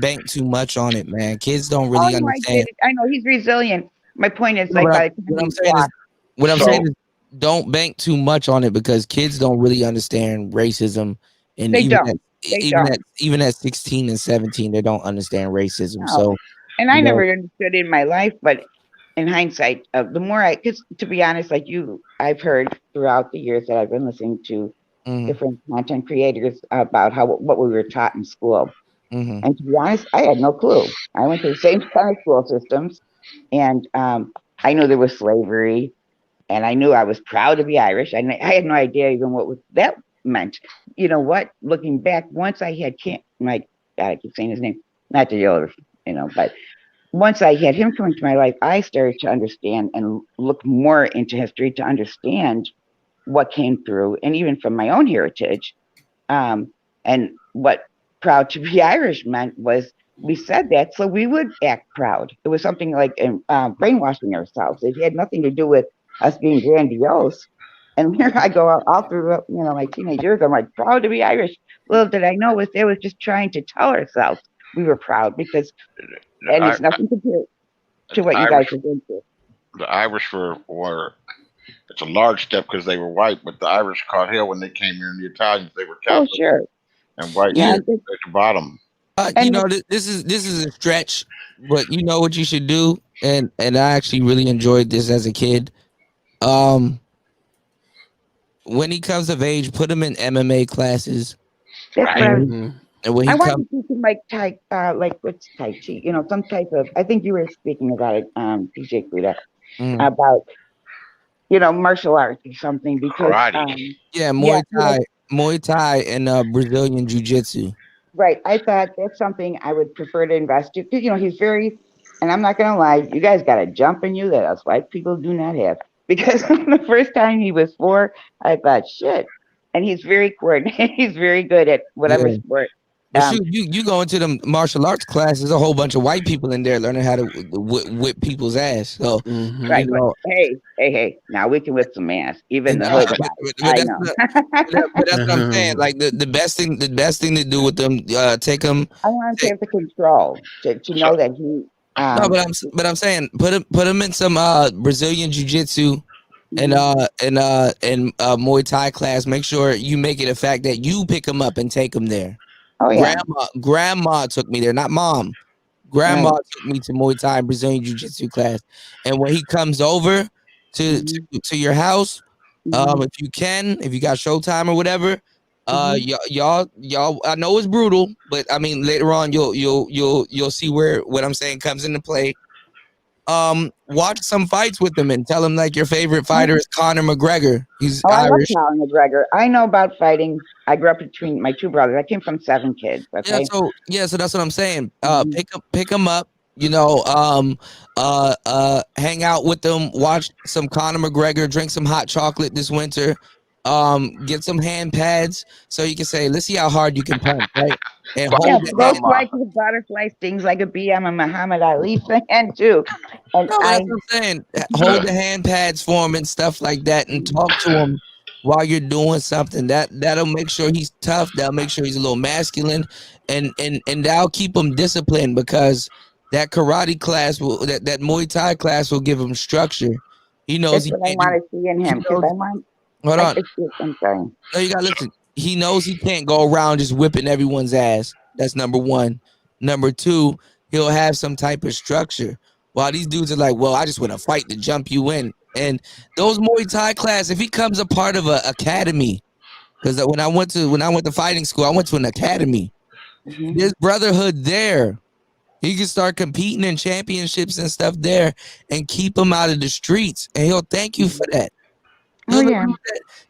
bank too much on it, man. Kids don't really understand. I know he's resilient. My point is, What I'm saying is, don't bank too much on it, because kids don't really understand racism, and even at 16 and 17, they don't understand racism. No. So, and I never understood it in my life, but in hindsight, the more because to be honest, like you, I've heard throughout the years that I've been listening to different content creators about what we were taught in school. And to be honest, I had no clue. I went to the same kind of school systems, and I knew there was slavery, and I knew I was proud to be Irish. I had no idea even what that meant. You know what? Looking back, once I had my God, I keep saying his name, not the older, you know, but once I had him come into my life, I started to understand and look more into history to understand what came through, and even from my own heritage. And what proud to be Irish meant was we said that so we would act proud. It was something like brainwashing ourselves. It had nothing to do with us being grandiose. And here I go all through, you know, my teenage years. I'm like, proud to be Irish. Little did I know was they was just trying to tell ourselves we were proud, because and it's nothing to do to what you guys are doing. The Irish were it's a large step because they were white, but the Irish caught hell when they came here, and the Italians, they were Catholic. Oh, sure. And white at the bottom. You know, this is a stretch, but you know what you should do, and I actually really enjoyed this as a kid. When he comes of age, put him in MMA classes. That's And when he I want to teach him like what's Tai Chi, you know, some type of. I think you were speaking about it, DJ Frida, about, you know, martial arts or something, because Muay Thai and Brazilian Jiu-Jitsu. Right. I thought that's something I would prefer to invest in. You know, he's very, and I'm not going to lie, you guys got a jump in you that us white people do not have. Because the first time he was 4, I thought, shit. And he's very coordinated. He's very good at whatever sport. But shoot, you go into them martial arts classes, a whole bunch of white people in there learning how to whip people's ass. So, right. you know, hey, now we can whip some ass, even the hood guys. I know. But that's what I'm saying. Like the best thing to do with them, take them. I want him to have the control to know that he. No, but I'm saying put him in some Brazilian jiu-jitsu and Muay Thai class. Make sure you make it a fact that you pick him up and take him there. Oh yeah. Grandma took me there, not mom. Grandma took me to Muay Thai and Brazilian jiu-jitsu class. And when he comes over to your house, if you got Showtime or whatever, y'all I know it's brutal, but I mean later on you'll see where what I'm saying comes into play. Watch some fights with him and tell him like your favorite fighter is Conor McGregor. He's Irish. I love Conor McGregor. I know about fighting. I grew up between my 2 brothers. I came from 7 kids. Okay. So that's what I'm saying. Pick him up. You know, hang out with them. Watch some Conor McGregor. Drink some hot chocolate this winter. Get some hand pads so you can say, let's see how hard you can punch, right? And hold it. Those like the butterfly stings like a bee. I'm a Muhammad Ali fan too. And that's what I'm saying. Hold the hand pads for him and stuff like that, and talk to him while you're doing something. That'll make sure he's tough. That'll make sure he's a little masculine, and that'll keep him disciplined, because that karate class that Muay Thai class will give him structure. He knows that's what I want to see in him. Hold on. I'm sorry. No, you gotta listen. He knows he can't go around just whipping everyone's ass. That's number 1. Number 2, he'll have some type of structure. While these dudes are like, well, I just want to fight to jump you in. And those Muay Thai class, if he comes a part of an academy, because when I went to fighting school, I went to an academy. There's brotherhood there. He can start competing in championships and stuff there, and keep him out of the streets. And he'll thank you for that.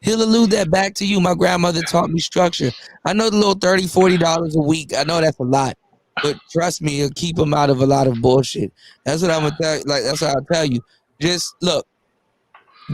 He'll allude that back to you. My grandmother taught me structure. I know the little $30, $40 a week. I know that's a lot, but trust me, it'll keep him out of a lot of bullshit. That's what I'm gonna tell you. Like, that's what I'll tell you. Just look.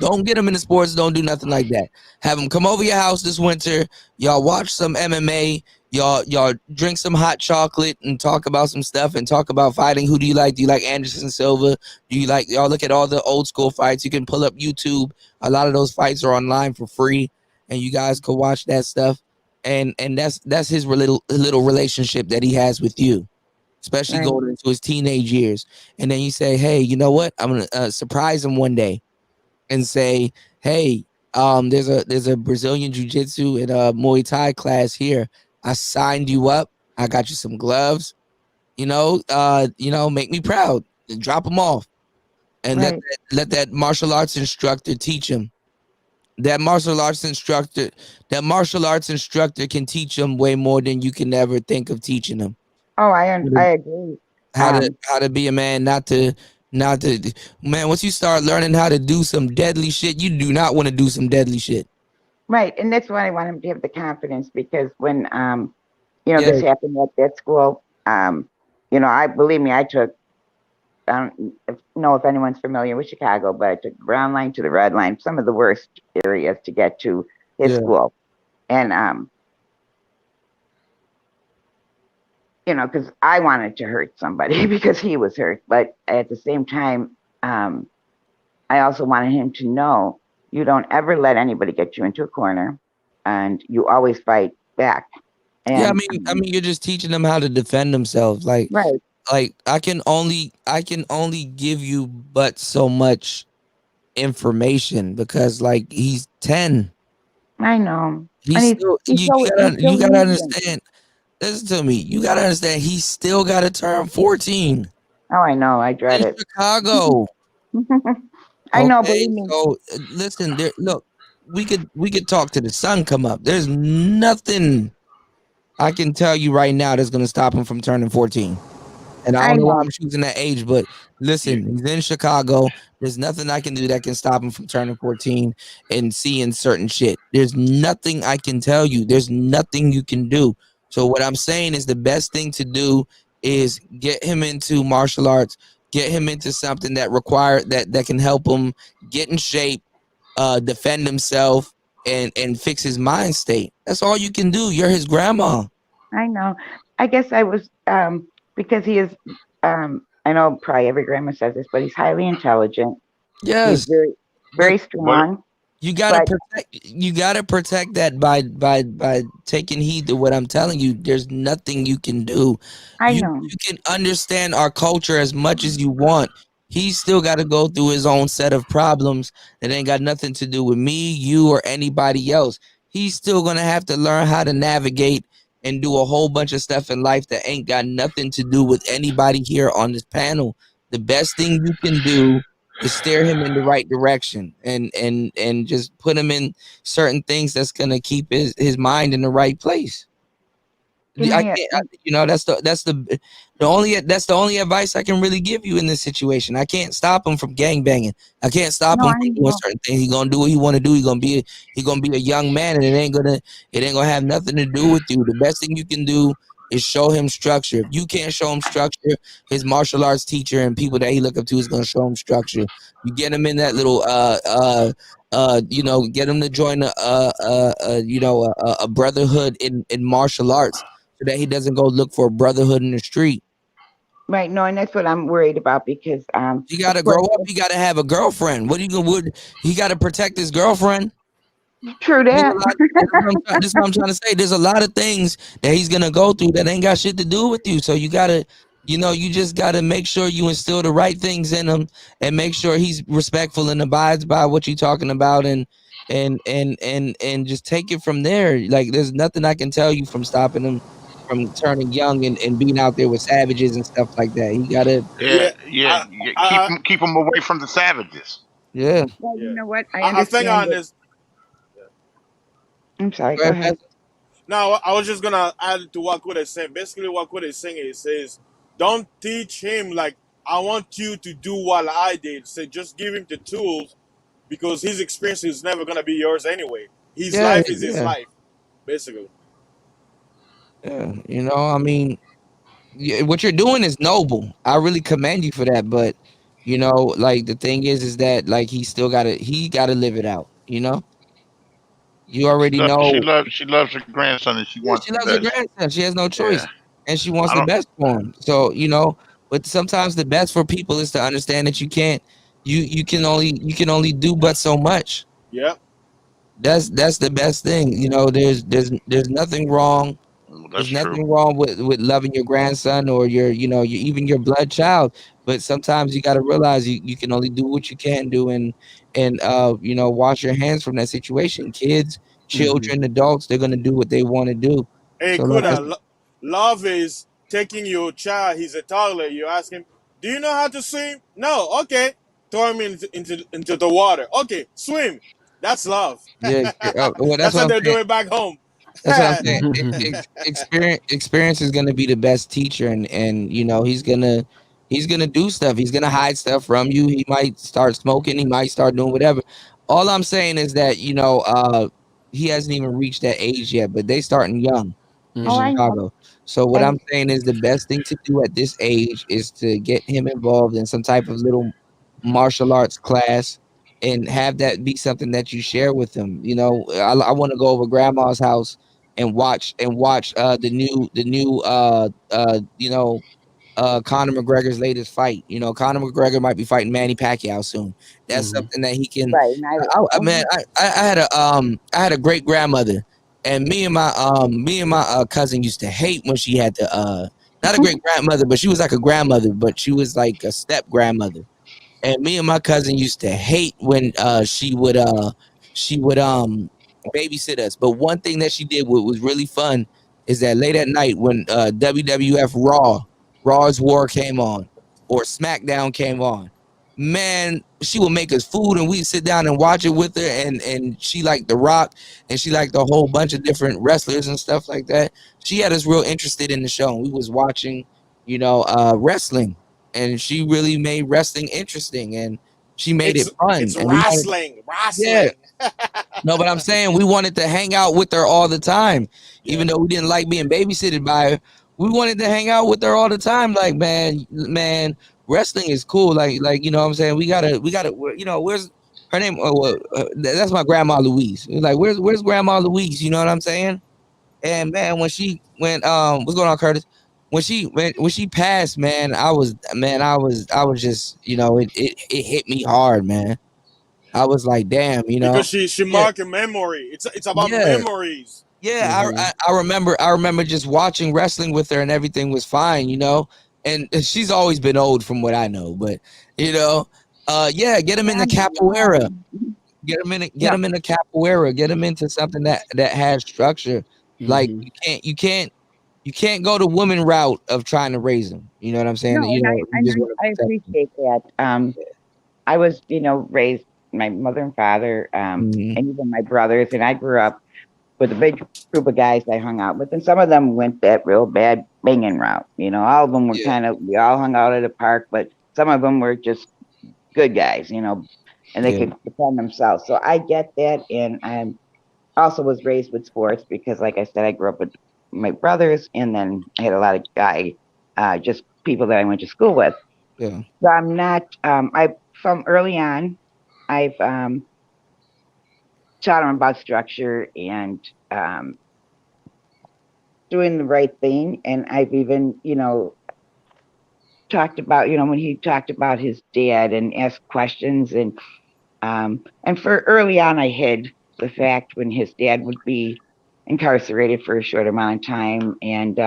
Don't get him into sports. Don't do nothing like that. Have him come over your house this winter. Y'all watch some MMA. Y'all drink some hot chocolate and talk about some stuff and talk about fighting. Who do you like? Do you like Anderson Silva? Do you like, y'all look at all the old school fights? You can pull up YouTube. A lot of those fights are online for free, and you guys can watch that stuff. And that's his little relationship that he has with you, especially going into his teenage years. And then you say, hey, you know what? I'm gonna surprise him one day and say, hey, there's a Brazilian jiu-jitsu and a Muay Thai class here. I signed you up. I got you some gloves. Make me proud. Drop them off, and let that martial arts instructor teach him. That martial arts instructor can teach him way more than you can ever think of teaching him. Oh, I agree. How to be a man, not to man. Once you start learning how to do some deadly shit, you do not want to do some deadly shit. Right, and that's why I want him to have the confidence, because when this happened at that school, I took, I don't know if anyone's familiar with Chicago, but I took the Brown Line to the Red Line, some of the worst areas to get to his school, and because I wanted to hurt somebody because he was hurt, but at the same time, I also wanted him to know, you don't ever let anybody get you into a corner, and you always fight back. And, I mean, you're just teaching them how to defend themselves. Like, like I can only give you but so much information, because like he's 10. I know. You gotta understand. Listen to me. You gotta understand. He still got to turn 14. Oh, I know. I dread it. Chicago. I know, believe me. So listen, look, we could talk to the sun come up. There's nothing I can tell you right now that's gonna stop him from turning 14. And I don't know why I'm choosing that age, but listen, he's in Chicago. There's nothing I can do that can stop him from turning 14 and seeing certain shit. There's nothing I can tell you. There's nothing you can do. So what I'm saying is the best thing to do is get him into martial arts, get him into something that that can help him get in shape, defend himself, and fix his mind state. That's all you can do. You're his grandma. I know. I guess I was because he is. I know probably every grandma says this, but he's highly intelligent. Yes, He's very strong. You gotta protect that by taking heed to what I'm telling you. There's nothing you can do. I know. You can understand our culture as much as you want. He's still got to go through his own set of problems that ain't got nothing to do with me, you, or anybody else. He's still gonna have to learn how to navigate and do a whole bunch of stuff in life that ain't got nothing to do with anybody here on this panel. The best thing you can do is steer him in the right direction and just put him in certain things that's gonna keep his mind in the right place. That's the only advice I can really give you in this situation. I can't stop him from gangbanging. I can't stop him from doing certain things. He's gonna do what he want to do. He's gonna be a young man, and it ain't gonna have nothing to do with you. The best thing you can do is show him structure. If you can't show him structure, his martial arts teacher and people that he look up to is gonna show him structure. You get him in that little get him to join a brotherhood in martial arts, so that he doesn't go look for a brotherhood in the street. Right. No, and that's what I'm worried about because he got to grow up. He got to have a girlfriend. What are you gonna? He got to protect his girlfriend. True that. This is what I'm trying to say. There's a lot of things that he's gonna go through that ain't got shit to do with you. So you gotta, you just gotta make sure you instill the right things in him and make sure he's respectful and abides by what you're talking about, and just take it from there. Like there's nothing I can tell you from stopping him from turning young and being out there with savages and stuff like that. He gotta keep him away from the savages. Yeah. Well, you know what? I think on this. I'm sorry. Go ahead. No, I was just gonna add to what Quid is saying. Basically, what Quid is saying is, don't teach him like I want you to do what I did. Say, just give him the tools because his experience is never gonna be yours anyway. His life is his life, basically. Yeah, I mean, what you're doing is noble. I really commend you for that. But like the thing is that like he gotta live it out. You already know she loves her grandson and she wants. She loves her grandson. She has no choice, and she wants the best for him. So but sometimes the best for people is to understand that you can't. You can only do but so much. Yeah. That's the best thing. There's nothing wrong. There's nothing wrong with loving your grandson or your even your blood child. But sometimes you got to realize you can only do what you can do and wash your hands from that situation. Kids, children, adults, they're gonna do what they want to do. Hey, So Kuda, love is taking your child. He's a toddler. You ask him, "Do you know how to swim?" No. Okay. Throw him into the water. Okay, swim. That's love. Yeah. Well, that's what they're doing back home. That's what I'm saying. Experience is gonna be the best teacher, and he's gonna do stuff. He's gonna hide stuff from you. He might start smoking. He might start doing whatever. All I'm saying is that he hasn't even reached that age yet, but they starting young in Chicago. So what I'm saying is the best thing to do at this age is to get him involved in some type of little martial arts class and have that be something that you share with him. I want to go over grandma's house and watch the new Conor McGregor's latest fight. Conor McGregor might be fighting Manny Pacquiao soon. That's something that he can. Right. I had a great grandmother, and me and my cousin used to hate when she had not a great grandmother, but she was like a grandmother, but she was like a step grandmother. And me and my cousin used to hate when she would babysit us. But one thing that she did what was really fun is that late at night when WWF Raw's War came on or SmackDown came on, man, she would make us food and we'd sit down and watch it with her. And she liked The Rock and she liked a whole bunch of different wrestlers and stuff like that. She had us real interested in the show. And we was watching, wrestling. And she really made wrestling interesting, and she made it fun. It's and wrestling. Yeah. No, but I'm saying we wanted to hang out with her all the time, even though we didn't like being babysitted by her. We wanted to hang out with her all the time. Like, man, wrestling is cool. Like, you know what I'm saying? We gotta, you know, where's her name? That's my grandma Louise. Like, where's grandma Louise? You know what I'm saying? And man, when she went, what's going on, Curtis? When she passed, man, I was just, you know, it hit me hard, man. I was like, damn, you know. Because she Yeah, marked a memory. It's about yeah. memories. Yeah, I remember just watching wrestling with her and everything was fine, you know. And she's always been old from what I know, but you know, yeah, get him in the capoeira. Get him in the capoeira. Get him into something that has structure. Like you can't go the woman route of trying to raise them. You know what I'm saying? No, You and know, you just want I to protect them. appreciate that. I was, raised my mother and father, and even my brothers, and I grew up with a big group of guys I hung out with, and some of them went that real bad banging route. All of them were we all hung out at a park, but some of them were just good guys, and they could defend themselves. So I get that, and I also was raised with sports because, like I said, I grew up with my brothers, and then I had a lot of just people that I went to school with. Yeah. So I'm not. From early on, I've taught them about structure and doing the right thing. And I've even, talked about, when he talked about his dad and asked questions. And for early on, I hid the fact when his dad would be incarcerated for a short amount of time. And,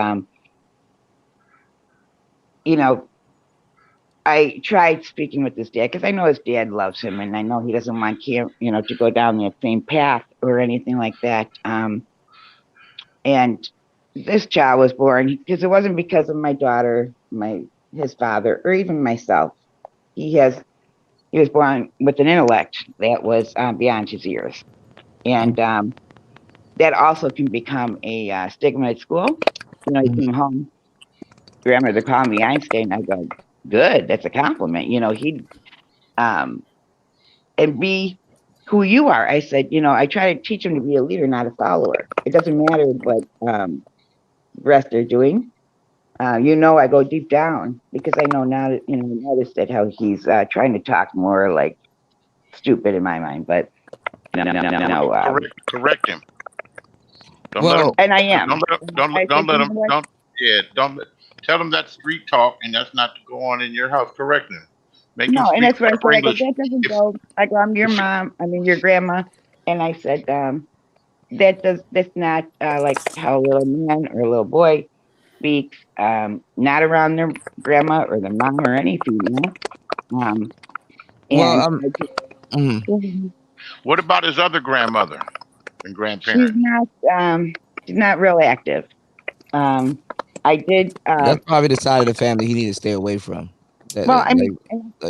I tried speaking with his dad because I know his dad loves him and I know he doesn't want him, to go down that same path or anything like that. And this child was born because it wasn't because of my daughter, his father, or even myself. He was born with an intellect that was beyond his years, and that also can become a stigma at school. He came home, grandmother called me Einstein. I go, good, that's a compliment. He and be who you are. I said, I try to teach him to be a leader, not a follower. It doesn't matter what the rest are doing. I go deep down because I know now that, notice that how he's trying to talk more like stupid in my mind, but no. Correct him. Don't Well, let him. And I am. Don't let him. Don't tell him that's street talk, and that's not to go on in your house. Correct him. Make him No, and speak that's what I said. proper I go, English. that doesn't go. I go, I'm your mom. I mean, your grandma. And I said, that's not like how a little man or a little boy speaks, not around their grandma or their mom or any female. Well, What about his other grandmother and she's grandparents? not real active. I did. That's probably the side of the family he need to stay away from. Well, I mean, I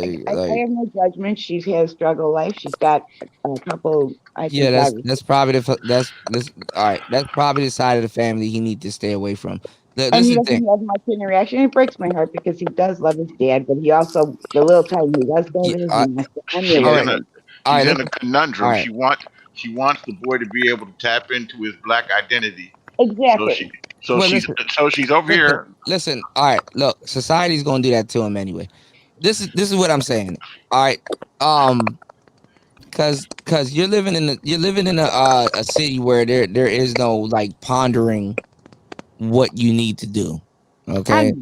have no judgment. She's had a struggle life. She's got a couple. I yeah, think that's probably that's all right. That's probably the side of the family he need to stay away from. and This he is the doesn't thing. have much interaction. It breaks my heart because he does love his dad, but he also, the little time he does go to his, he wants to emulate him. She's in a conundrum. all right. She wants the boy to be able to tap into his black identity. Exactly. So she's over here. Listen, all right. Look, society's gonna do that to him anyway. This is what I'm saying. All right. Cause you're living in a city where there is no like pondering what you need to do. Okay.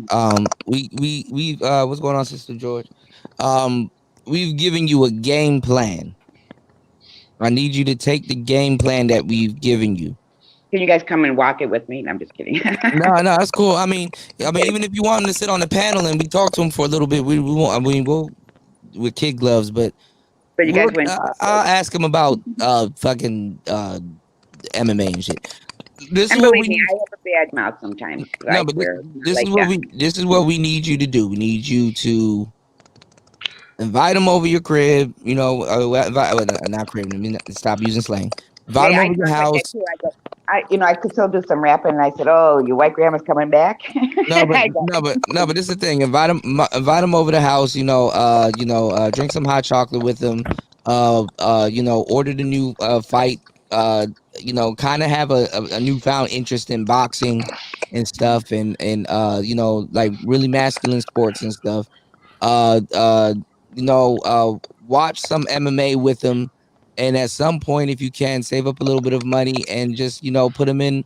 We what's going on, Sister George? We've given you a game plan. I need you to take the game plan that we've given you. Can you guys come and walk it with me? No, I'm just kidding. No, that's cool. I mean, even if you want him to sit on the panel and we talk to him for a little bit, we won't. I mean, we'll with kid gloves, but you guys went. I'll ask him about fucking MMA and shit. This and is what believe we me, need. I have a bad mouth sometimes. No, but this is what we need you to do. We need you to invite him over your crib. Not crib. I mean, stop using slang. Invite him over your house. I could still do some rapping, and I said, "Oh, your white grandma's coming back." No, but this is the thing. Invite him over the house. Drink some hot chocolate with him. Order the new fight you know, kind of have a newfound interest in boxing and stuff, and you know, like really masculine sports and stuff. Uh, uh, you know, watch some MMA with him, and at some point, if you can, save up a little bit of money and just, you know, put him in,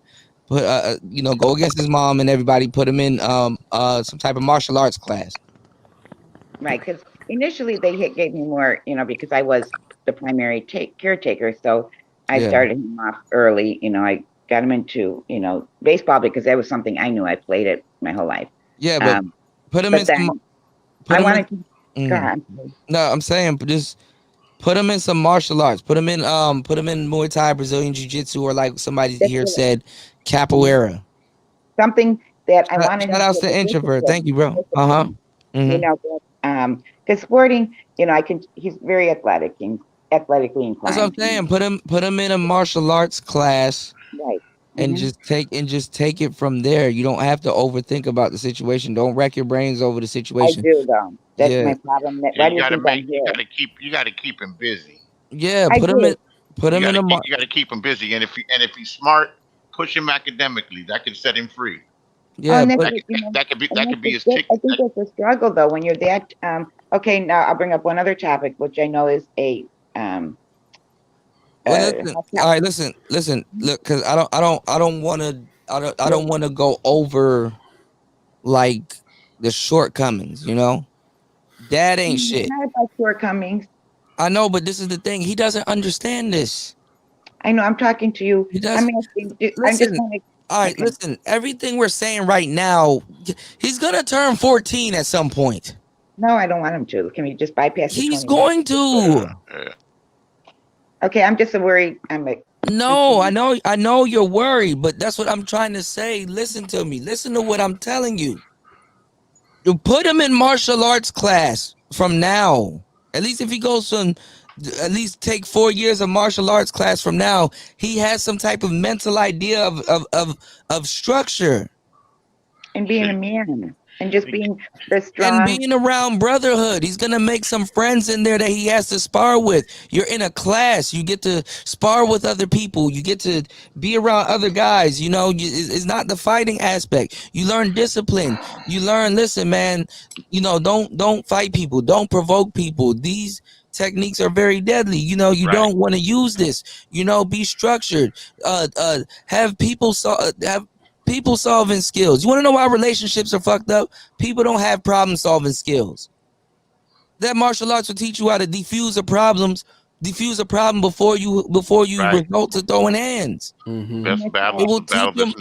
you know, go against his mom and everybody, put him in some type of martial arts class. Right, because initially they gave me more, you know, because I was the primary caretaker. So I started him off early. You know, I got him into, you know, baseball because that was something I knew. I played it my whole life. Yeah, but put him in some. I wanted to. Go Mm. ahead. No, I'm saying just put him in some martial arts. Put him in Muay Thai, Brazilian Jiu Jitsu, or like somebody here said, capoeira. Something that I wanted. Shout outs to introvert. Thank you, bro. You know, because sporting, you know, he's very athletic and athletically inclined. That's what I'm saying. Put him in a martial arts class. Right. And just take it from there. You don't have to overthink about the situation. Don't wreck your brains over the situation. I do though. That's my problem. Why do you think I'm here? You gotta keep him busy. Yeah, put him in a you gotta keep him busy. And if he's smart, push him academically. That could set him free. Yeah, that could be his ticket. I think that's a struggle though when you're that okay, now I'll bring up one other topic which I know is a listen, all right, listen. Look, because I don't want to go over like the shortcomings. You know, Dad ain't shit. Not about shortcomings. I know, but this is the thing. He doesn't understand this. I know. I'm talking to you. He doesn't. All right, listen. Everything we're saying right now, he's gonna turn 14 at some point. No, I don't want him to. Can we just bypass? He's going to. Okay, I'm just worried. No, I know you're worried, but that's what I'm trying to say. Listen to me. Listen to what I'm telling you. You put him in martial arts class from now. At least if he goes from, at least take 4 years of martial arts class from now, he has some type of mental idea of structure. And being a man. And just being the strong. And being around brotherhood. He's going to make some friends in there that he has to spar with. You're in a class. You get to spar with other people. You get to be around other guys. You know, it's not the fighting aspect. You learn discipline. You learn, listen, man, you know, don't fight people. Don't provoke people. These techniques are very deadly. You know, you don't want to use this. You know, be structured. Have people people solving skills. You want to know why relationships are fucked up? People don't have problem solving skills. That martial arts will teach you how to defuse a problem before you resort to throwing hands. Best battle. It will teach them.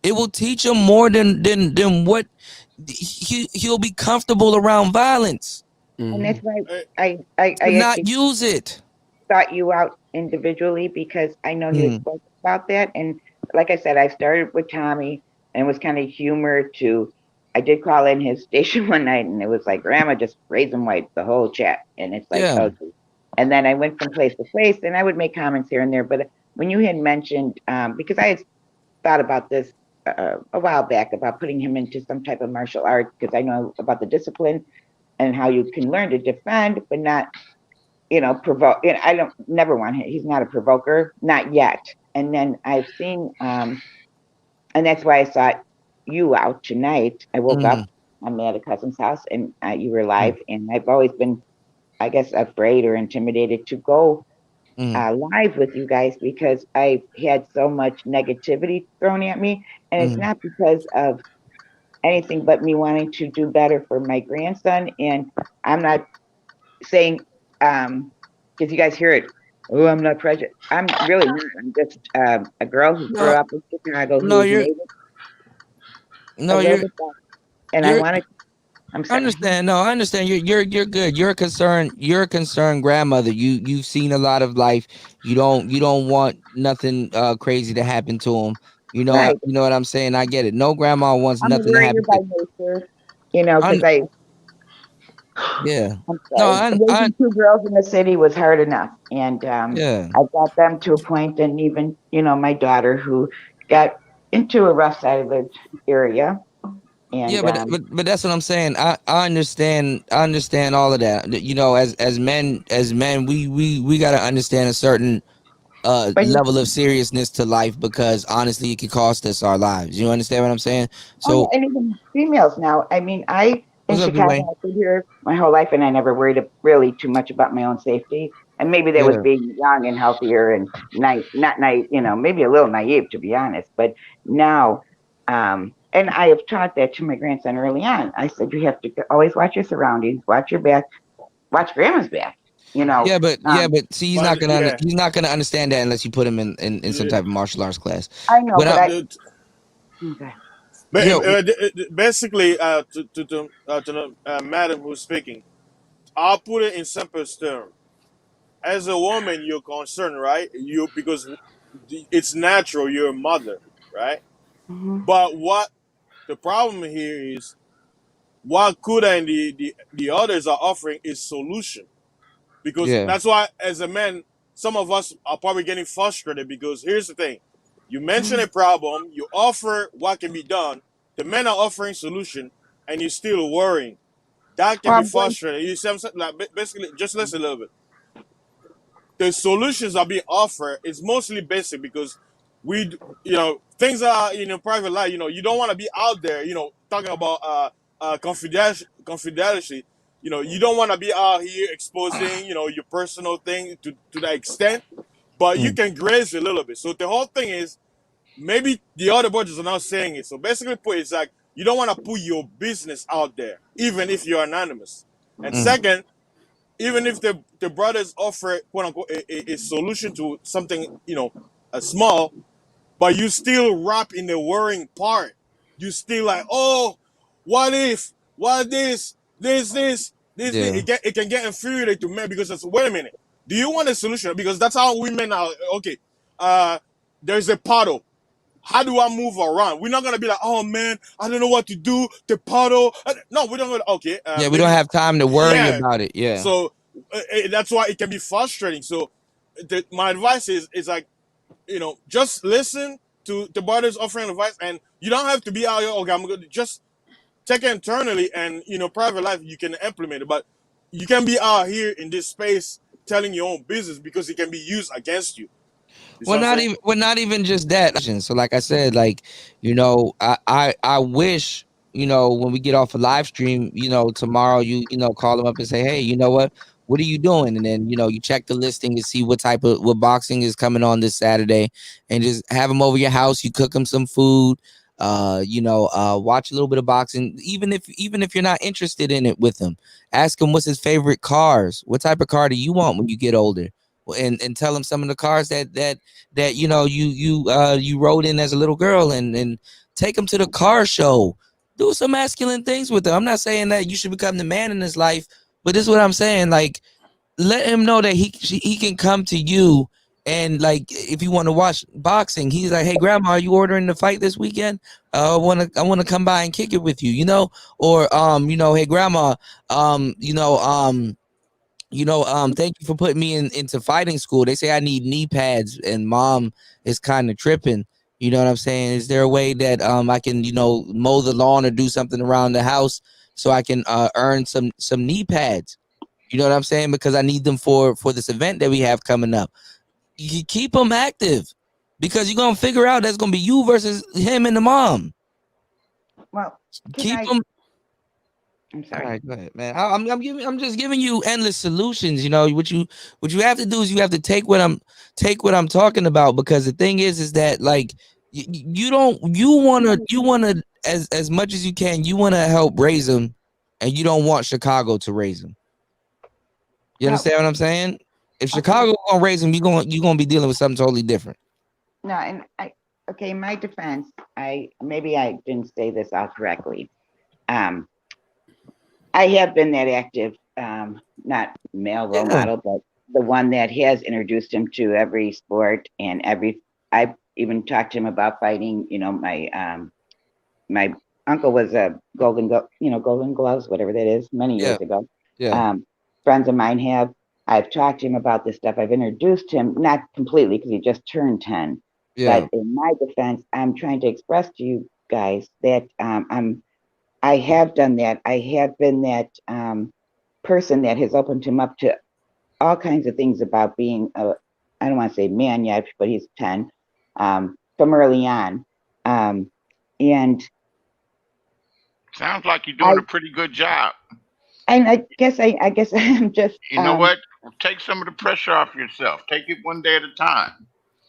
It will teach him more than what he'll be comfortable around violence. And that's why I not use it. Thought you out individually because I know he spoke about that. And like I said, I started with Tommy and it was kind of humor to, I did call in his station one night and it was like, Grandma just raised him white, the whole chat. And it's like, okay. And then I went from place to place and I would make comments here and there. But when you had mentioned, because I had thought about this a while back about putting him into some type of martial art, because I know about the discipline and how you can learn to defend, but not, you know, provoke. You know, I don't never want him. He's not a provoker, not yet. And then I've seen, and that's why I sought you out tonight. I woke up, I'm at a cousin's house, and you were live. And I've always been, I guess, afraid or intimidated to go live with you guys because I've had so much negativity thrown at me. And it's not because of anything but me wanting to do better for my grandson. And I'm not saying, because you guys hear it, oh, I'm not prejudiced. I'm really not. I'm just a girl who grew up in Chicago. I wanted. I'm sorry. I understand. No, I understand. You're good. You're a concerned grandmother. You've seen a lot of life. You don't want nothing crazy to happen to him. You know, Right. You know what I'm saying. I get it. No grandma wants nothing to happen. by nature, you know, because Yeah. raising two girls in the city was hard enough, and Yeah. I got them to a point, and even my daughter who got into a rough side of the area. And, yeah, but that's what I'm saying. I understand. I understand all of that. You know, as men, we got to understand a certain level of seriousness to life, because honestly, it could cost us our lives. You understand what I'm saying? So, and even females now. I mean, in what's up, Chicago, Dwayne? I've been here my whole life, and I never worried really too much about my own safety. And maybe that was Yeah. being young and healthier and not naive, maybe a little naive, to be honest. But now, and I have taught that to my grandson early on. I said, you have to always watch your surroundings, watch your back, watch grandma's back. Yeah, but see, he's not gonna yeah, he's not gonna understand that unless you put him in some type of martial arts class. I know, When but I okay. yeah, basically, to the madam who's speaking, I'll put it in simplest terms. As a woman, you're concerned, right? Because it's natural. You're a mother, right? Mhm. But what the problem here is, what Kuda and the others are offering is solution. Because yeah. that's why, as a man, some of us are probably getting frustrated. Because here's the thing: you mention a problem, you offer what can be done. The men are offering solution, and you're still worrying. That can Well, be I'm going. frustrating. You see what I'm saying? Like, basically, just listen a little bit. The solutions are being offered is mostly basic because things are private life. You don't want to be out there, talking about confidentiality. You don't want to be out here exposing your personal thing to that extent, but you can graze a little bit. So the whole thing is, maybe the other brothers are not saying it. So basically put it's like, you don't want to put your business out there even if you're anonymous. And second, even if the brothers offer, quote unquote, a solution to something, small, but you still wrap in the worrying part. You still like, oh, what if, what this. Yeah. It can get infuriating to men because it's, wait a minute, do you want a solution? Because that's how women are. Okay, there's a puddle. How do I move around? We're not gonna be like, oh man, I don't know what to do. The puddle. No, we don't. Okay, Yeah, we don't maybe. have time to worry Yeah. about it. Yeah. So that's why it can be frustrating. So my advice is like, just listen to the brothers offering advice, and you don't have to be out here. Okay, I'm gonna just take it internally, and private life you can implement it, but you can be out here in this space telling your own business because it can be used against you. You see Well, what I'm saying? not even just that. So, like I said, like, I wish, when we get off a live stream, tomorrow, call them up and say, hey, you know what are you doing? And then, you check the listing and see what boxing is coming on this Saturday, and just have them over your house. You cook them some food, watch a little bit of boxing. Even if you're not interested in it with them, ask him what's his favorite cars. What type of car do you want when you get older? And tell him some of the cars that you rode in as a little girl, and take him to the car show. Do some masculine things with him. I'm not saying that you should become the man in his life, but this is what I'm saying. Like, let him know that he can come to you, and like, if you want to watch boxing, he's like, hey grandma, are you ordering the fight this weekend? I want to come by and kick it with you, or hey grandma, thank you for putting me into fighting school. They say I need knee pads, and mom is kind of tripping. You know what I'm saying? Is there a way that I can, mow the lawn or do something around the house so I can earn some knee pads? You know what I'm saying? Because I need them for this event that we have coming up. You keep them active, because you're gonna figure out that's gonna be you versus him and the mom. Well, Keep them. I'm sorry. All right, go ahead, man. I'm just giving you endless solutions. What you have to do is you have to take what I'm talking about, because the thing is that, like, you wanna as much as you can, you wanna help raise them, and you don't want Chicago to raise them. You understand what I'm saying? If Chicago gonna raise them, you're gonna be dealing with something totally different. No, and okay, in my defense, maybe I didn't say this out correctly. I have been that active, not male role model, but the one that has introduced him to every sport and I've even talked to him about fighting. My uncle was a Golden Gloves, whatever that is, many years ago. Yeah. Friends of mine have. I've talked to him about this stuff. I've introduced him, not completely because he just turned 10. Yeah. But in my defense, I'm trying to express to you guys that I have done that. I have been that person that has opened him up to all kinds of things about being I don't want to say man yet, but he's 10 from early on. And sounds like you're doing a pretty good job. And I guess I'm just. You know what? Take some of the pressure off yourself. Take it one day at a time.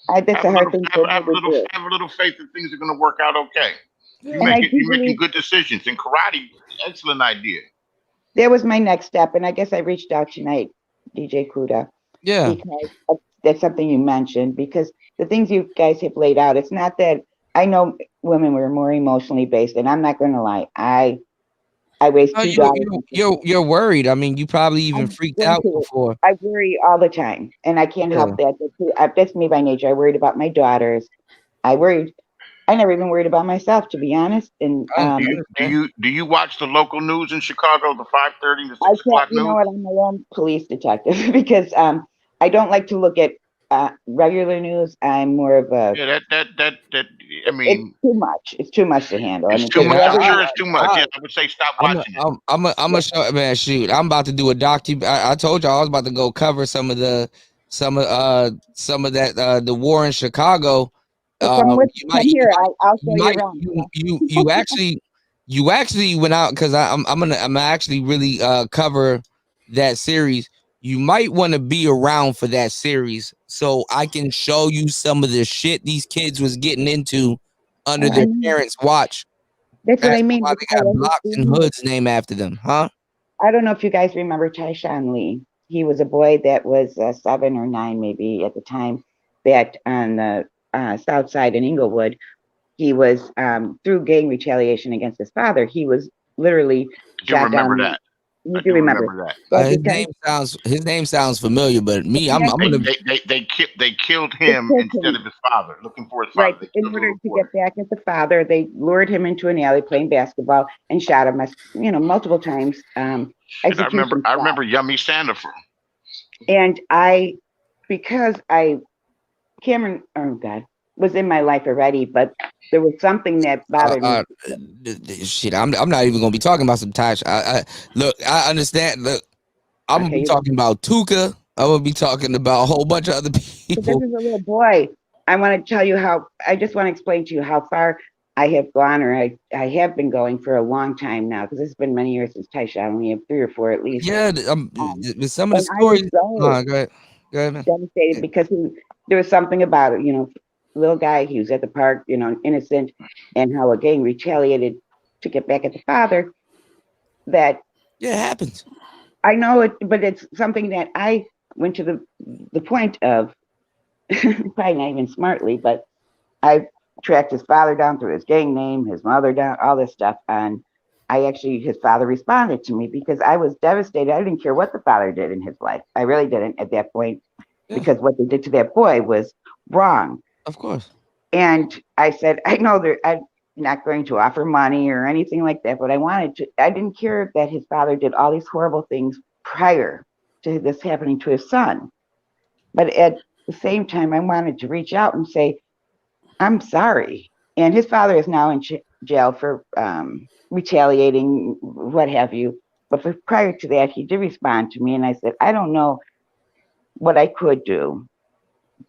That's a hard thing for me to do. Have a little faith that things are going to work out okay. You're And making good decisions. And karate, excellent idea. That was my next step, and I guess I reached out tonight, DJ Kuda. Yeah. Because that's something you mentioned. Because the things you guys have laid out, it's not that I know women were more emotionally based, and I'm not going to lie. I raised two daughters. You're worried. I mean, you probably even freaked out before. I worry all the time, and I can't help that. That's me by nature. I worried about my daughters. I never even worried about myself, to be honest. And do you watch the local news in Chicago, the 5:30 to 6 o'clock news? You know what? I'm my own police detective because I don't like to look at regular news. I'm more of a I mean, it's too much. It's too much to handle. It's too much. I'm sure it's too much. Yeah, I would say stop watching it. I'm a show, man. Shoot, I'm about to do a I told y'all I was about to go cover some of that the war in Chicago. You actually went out because I'm actually really cover that series. You might want to be around for that series so I can show you some of the shit these kids was getting into under their parents' watch. That's what I mean. Why they got blocks and hoods named after them, huh? I don't know if you guys remember Tyshawn Lee. He was a boy that was 7 or 9 maybe at the time, that on the south side in Inglewood, he was through gang retaliation against his father. He was literally shot down. That. You do remember that. His name sounds familiar, but me, they killed him instead of his father, looking for his father. Right. In order to get back at the father, they lured him into an alley playing basketball and shot him, multiple times. I remember Yummy Sandifer. And Cameron, oh God, was in my life already, but there was something that bothered me. Shit, I'm not even gonna be talking about some Tash. Look, I understand. Look, I'm gonna be talking about Tuka. I'm gonna be talking about a whole bunch of other people. But this is a little boy. I want to tell you I just want to explain to you how far I have gone, or I have been going for a long time now, because it's been many years since Taisha. I only have 3 or 4 at least. Yeah, with some of the stories. Go ahead, man. Devastated because there was something about it, little guy, he was at the park, innocent, and how a gang retaliated to get back at the father. That it happens. I know it, but it's something that I went to the point of, probably not even smartly, but I tracked his father down through his gang name, his mother down, all this stuff, and his father responded to me because I was devastated. I didn't care what the father did in his life. I really didn't at that point, because what they did to that boy was wrong. Of course. And I said, I know I'm not going to offer money or anything like that, but I didn't care that his father did all these horrible things prior to this happening to his son. But at the same time, I wanted to reach out and say, I'm sorry. And his father is now in jail for retaliating, what have you. But prior to that, he did respond to me. And I said, I don't know what I could do,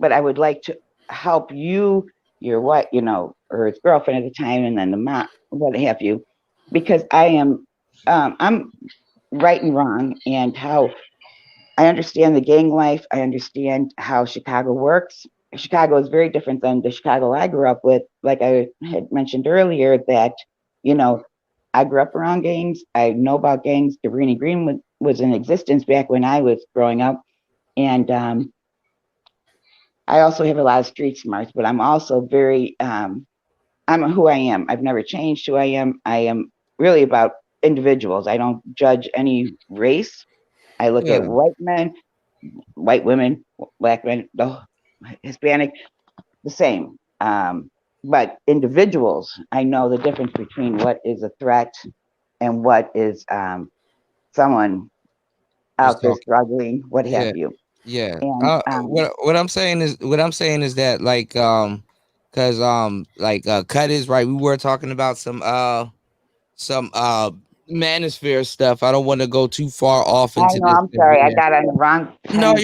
but I would like to help you, your wife, or his girlfriend at the time, and then the mom, what have you, because I'm right and wrong, and how I understand the gang life. I understand how Chicago works. Chicago is very different than the Chicago I grew up with. Like I had mentioned earlier, that, I grew up around gangs. I know about gangs. Cabrini Green was in existence back when I was growing up. And I also have a lot of street smarts, but I'm also very, I'm who I am. I've never changed who I am. I am really about individuals. I don't judge any race. I look at white men, white women, black men, the Hispanic, the same. But individuals, I know the difference between what is a threat and what is someone out there struggling, what have you. Yeah. And, what I'm saying is that, like, because Cut is right. We were talking about some Manosphere stuff. I don't want to go too far off into I know, this. I'm sorry, I got on the wrong. No,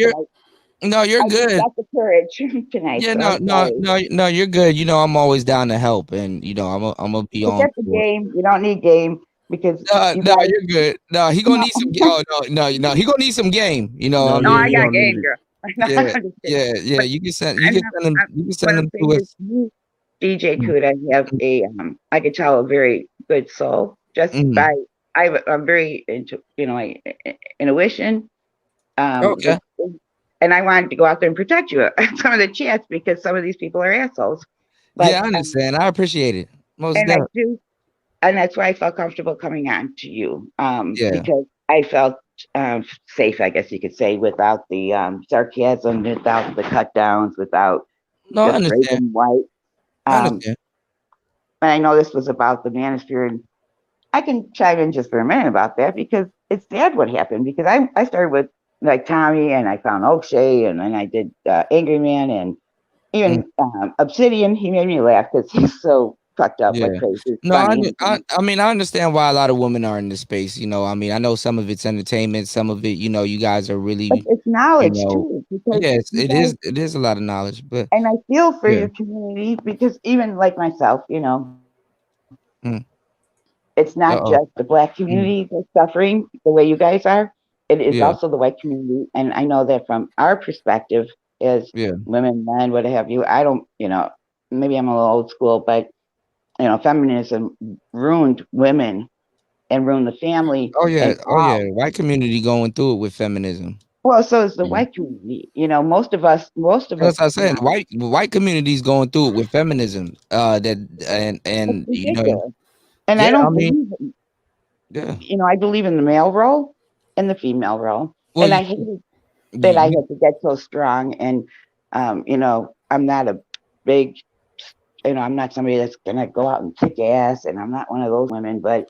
No, you're I just good. got the courage tonight. Yeah, So no, I'm no, sorry. no, you're good. You know, I'm always down to help, and you know, I'm gonna be on Forget the for it. game. You don't need game because you No, guys. you're good. No, he gonna No, need some. Oh no, he gonna need some game. You know, I No, no, yeah, I mean, he got gonna game, need it. girl. yeah, I'm just kidding. yeah. But You can send, what send I'm him saying to is, us. you, DJ Mm, Kuda, have a I could tell a very good soul just mm. by I'm very into intuition. Okay. And I wanted to go out there and protect you at some of the chats because some of these people are assholes. Yeah, But I understand. I appreciate it. Most and I definitely. do, and that's why I felt comfortable coming on to you Yeah. because I felt safe, I guess you could say, without the sarcasm, without the cut downs, without No, I just understand. raven white. I Um, understand. and I know this was about the Manosphere, and I can chime in just for a minute about that because it's sad what happened. Because I started with like Tommy, and I found O'Shea, and then I did Angry Man, and Mm, even Obsidian. He made me laugh because he's so fucked up like yeah. crazy. It's No, funny. I mean, I understand why a lot of women are in this space. You know, I mean, I know some of it's entertainment, some of it, you know, you guys are But really, it's you knowledge know, too, because yes, you guys, it is a lot of knowledge, but and I feel for yeah. your community because even like myself, Mm. it's not Uh-oh. just the Black Mm. community that's suffering the way you guys are. It is Yeah. also the white community. And I know that from our perspective as Yeah. women, men, what have you, I don't, maybe I'm a little old school, but, feminism ruined women and ruined the family. Oh yeah. And Oh yeah. White community going through it with feminism. well, so is the Yeah. white community. Most of us, That's what I said. White communities going through it with feminism. That it's and you know, ridiculous. And yeah, I I don't mean, believe yeah. I believe in the male role and the female role. Well, And I hated that I had to get so strong. And, I'm not a big, I'm not somebody that's going to go out and kick ass. And I'm not one of those women. But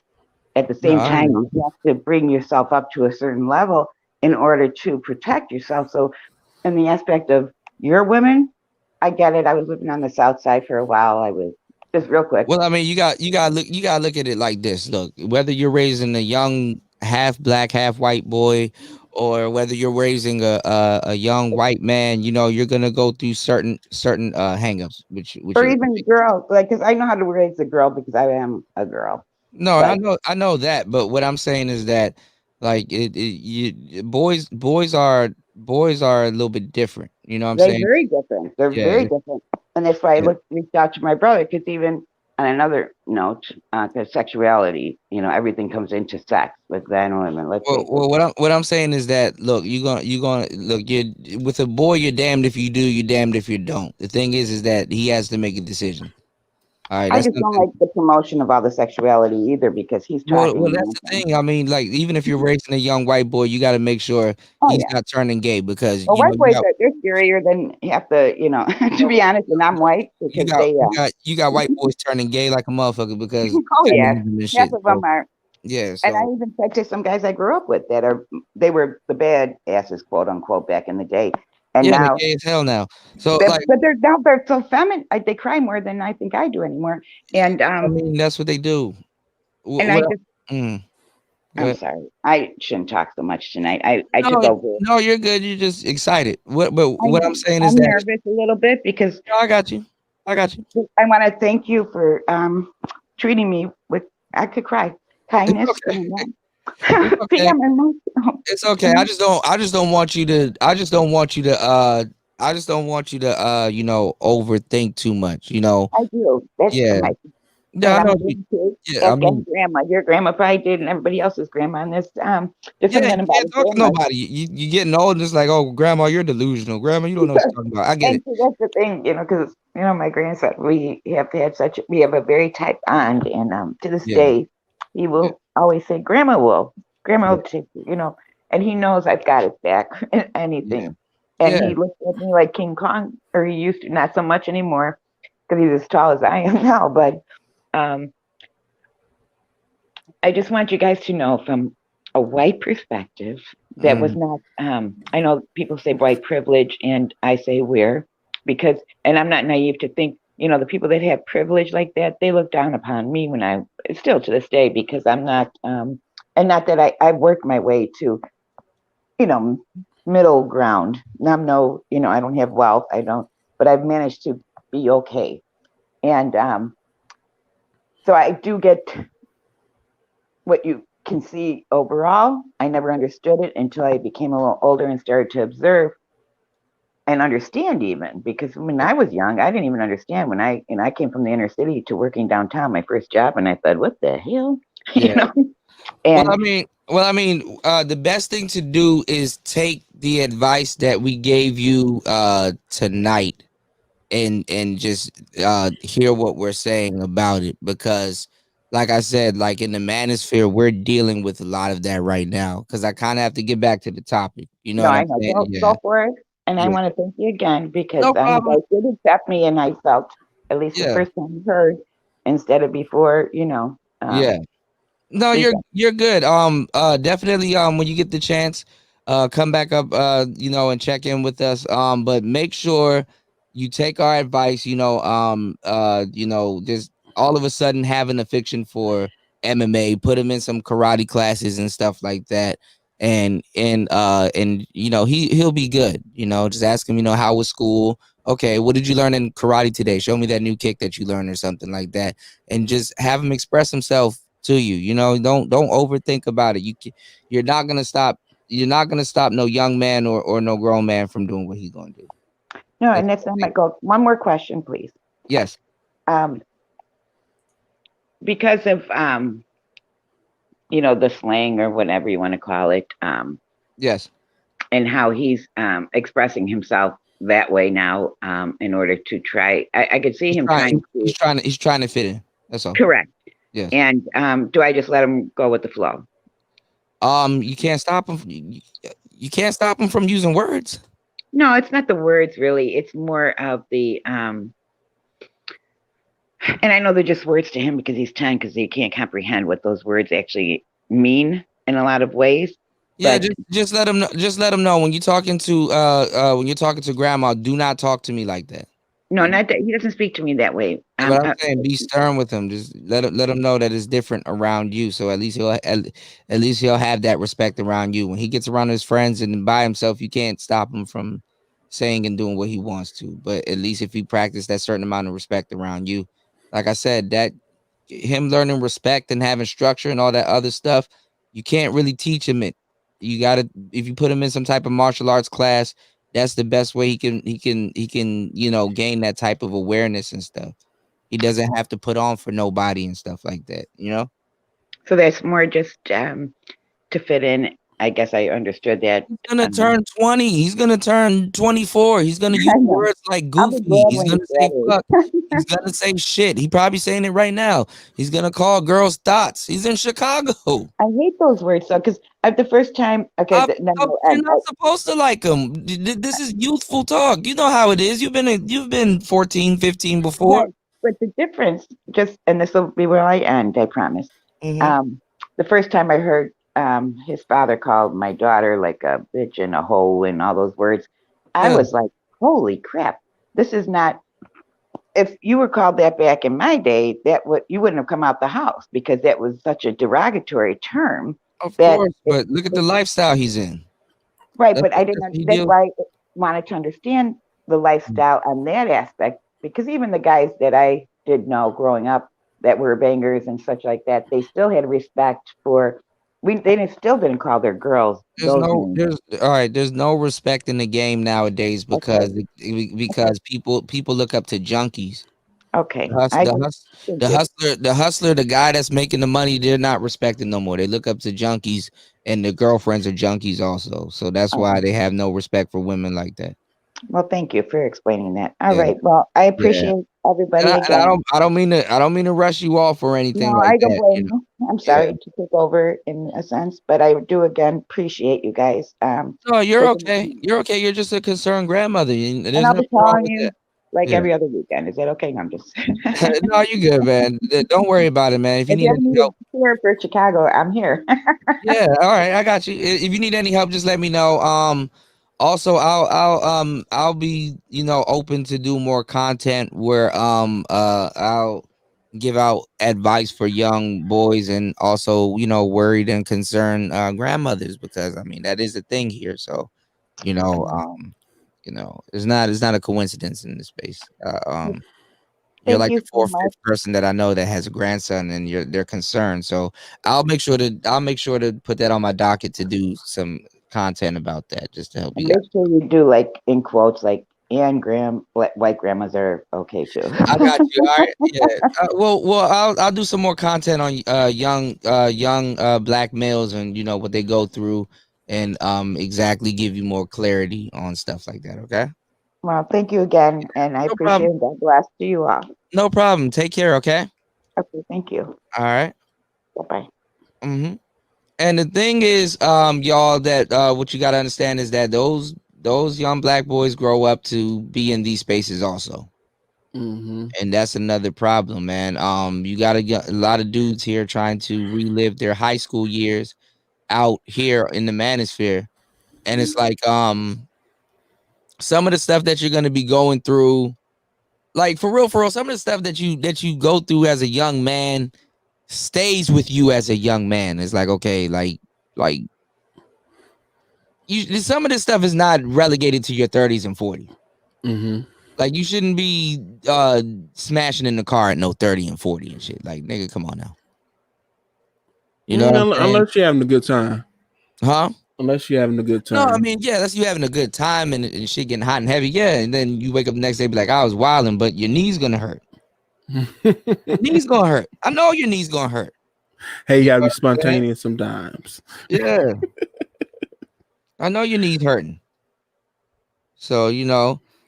at the no, same time, you have to bring yourself up to a certain level in order to protect yourself. So, in the aspect of your women, I get it. I was living on the South Side for a while. I was just real quick. well, I mean, you gotta look at it like this. Look, whether you're raising a young half black, half white boy, or whether you're raising a young white man, you know, you're gonna go through certain hangups, which Or are even girl, like, because I know how to raise a girl because I am a girl. no, But I know that, but what I'm saying is that like boys are a little bit different. You know what I'm they're saying? very different. They're very Yeah, different. And that's why I yeah. reached out to my brother because even on another note, because sexuality, everything comes into sex with men and women. Let's face it. What I'm saying is that look, you're gonna look. You with a boy, you're damned if you do, you're damned if you don't. The thing is that he has to make a decision. All right, I that's just don't like the promotion of all the sexuality either because he's well, talking that's the nonsense. thing. I mean, like even if you're raising a young white boy, you got to make sure Oh he's yeah. not turning gay because Well, you know white boys they're scarier than half the, to be honest, and I'm white because they you got white boys turning gay like a motherfucker because oh yeah, feminism and half shit. of So them are. yeah, And I so even said to some guys I grew up with they were the bad asses, quote unquote, back in the day. And yeah, they're now, gay as hell now. So like, but they're so feminine. They cry more than I think I do anymore. And I mean, that's what they do. and I just, Mm, go I'm ahead. sorry, I shouldn't talk so much tonight. I took No, over. no, you're good. You're just excited. What I'm saying is I'm that nervous a little bit because no, I got you. I got you. I want to thank you for treating me with I could cry kindness. It's See, okay. I'm emotional. It's okay. I just don't want you to you know, overthink too much, you know. I do. That's Yeah. my Yeah, that I I'm know. doing too. Yeah, I Ask mean, grandma. Your grandma probably did, and everybody else's grandma. And this there's yeah, something you about can't his talk to grandma. nobody. You getting old and it's like, oh, grandma, you're delusional. Grandma, you don't know what you're talking about. I get And it. see, that's the thing, because my grandson, we have a very tight bond, and to this Yeah. day, he will always say, Grandma will take you, and he knows I've got his back in anything. And Yeah. he looks at me like King Kong, or he used to, not so much anymore, because he's as tall as I am now. But I just want you guys to know from a white perspective that was Mm. not, I know people say white privilege, and I say where, because, and I'm not naive to think, the people that have privilege like that, they look down upon me still to this day, because I'm not, and not that I've worked my way to, middle ground. I'm no, I don't have wealth. I don't, but I've managed to be okay. And so I do get what you can see overall. I never understood it until I became a little older and started to observe and understand, even because when I was young, I didn't even understand. When I came from the inner city to working downtown, my first job, and I thought, what the hell? Yeah. And the best thing to do is take the advice that we gave you tonight and just hear what we're saying about it, because like I said, like in the manosphere, we're dealing with a lot of that right now, because I kind of have to get back to the topic. You know no, what I I'm know. saying? Go for it. And I Yeah. want to thank you again because No you guys problem. did accept me, and I felt at least the Yeah. first time heard instead of before. Yeah. No, you're good. Definitely when you get the chance, come back up and check in with us. But make sure you take our advice, just all of a sudden having a fiction for MMA, put him in some karate classes and stuff like that. And he'll be good. Just ask him, how was school? Okay, what did you learn in karate today? Show me that new kick that you learned or something like that. And just have him express himself to you. Don't overthink about it. You're not gonna stop no young man or no grown man from doing what he's gonna do. No, and that's not my goal. One more question, please. Yes. Because of the slang or whatever you want to call it. Yes. And how he's expressing himself that way now, in order to try. I could see him trying to. He's trying to fit in. That's all. Correct. Yes. And do I just let him go with the flow? You can't stop him. You can't stop him from using words. No, it's not the words really. It's more of the and I know they're just words to him because he's 10, because he can't comprehend what those words actually mean in a lot of ways. Yeah, but just let him know. Just let him know when you're talking to grandma. Do not talk to me like that. no, not that he doesn't speak to me that way. But I'm saying be stern with him. Just let him know that it's different around you. So at least he'll have that respect around you. When he gets around his friends and by himself, you can't stop him from saying and doing what he wants to. But at least if he practice that certain amount of respect around you, like I said, that him learning respect and having structure and all that other stuff, you can't really teach him it. You gotta, if you put him in some type of martial arts class, that's the best way he can gain that type of awareness and stuff. He doesn't have to put on for nobody and stuff like that, So that's more just to fit in. I guess I understood that. He's gonna turn 20. He's gonna turn 24. He's gonna use words like goofy. He's gonna say fuck. He's gonna say shit. He probably saying it right now. He's gonna call girls thoughts. He's in Chicago. I hate those words though, because the first time, okay, you're not supposed to like them. This is youthful talk. You know how it is. You've been 14, 15 before. Right. But the difference, and this will be where I end, I promise. The first time I heard his father called my daughter like a bitch and a hoe and all those words, I was like, holy crap, this is not. If you were called that back in my day, you wouldn't have come out the house, because that was such a derogatory term. Of course, but look at the lifestyle he's in. Right, but I didn't. That's why I wanted to understand the lifestyle on that aspect, because even the guys that I did know growing up that were bangers and such like that, they still had respect for. Still didn't call their girls. There's no respect in the game nowadays because people look up to junkies. Okay. The hustler, the guy that's making the money, they're not respecting no more. They look up to junkies, and the girlfriends are junkies also. So that's why they have no respect for women like that. Well, thank you for explaining that. All right. Well, I appreciate everybody. I don't mean to rush you off or anything like I don't that. blame you. I'm sorry to take over in a sense, but I do again appreciate you guys. No, you're okay. You're okay. You're just a concerned grandmother. And I'll be calling you like every other weekend. Is that okay? No, I'm just. No, you good, man. Don't worry about it, man. If you need any help here for Chicago, I'm here. yeah, all right, I got you. If you need any help, just let me know. Also, I'll be open to do more content where I'll give out advice for young boys and also worried and concerned grandmothers, because I mean that is a thing here. So You know, it's not a coincidence in this space. You're Thank like you the so fourth, much. fifth person that I know that has a grandson, and they're concerned. So I'll make sure to put that on my docket to do some content about that, just to help you And guys. make sure you do like in quotes like and white grandmas are okay too. I got you. All right. Yeah. Well, I'll do some more content on young black males and what they go through, and exactly give you more clarity on stuff like that. Okay. Well, thank you again, and I No appreciate problem. it. God bless to you all. No problem. Take care. Okay. Okay, thank you. All right. Bye-bye. Mm-hmm. And the thing is, y'all, that what you got to understand is that those young black boys grow up to be in these spaces also. And that's another problem, man. You got to get a lot of dudes here trying to relive their high school years out here in the Manosphere, and it's like some of the stuff that you're gonna be going through, like for real, some of the stuff that you go through as a young man stays with you as a young man. It's like, okay, like you, some of this stuff is not relegated to your 30s and 40s. Like you shouldn't be smashing in the car at no 30 and 40 and shit. Like, nigga, come on now. You know what I'm saying? Unless you're having a good time. Huh? Unless you're having a good No, time. I mean, yeah, that's you having a good time and shit getting hot and heavy. Yeah, and then you wake up the next day and be like, I was wilding, but your knee's gonna hurt. Your knee's gonna hurt. I know your knee's gonna hurt. Hey, you gotta be spontaneous sometimes. Yeah. I know your knees hurting. So,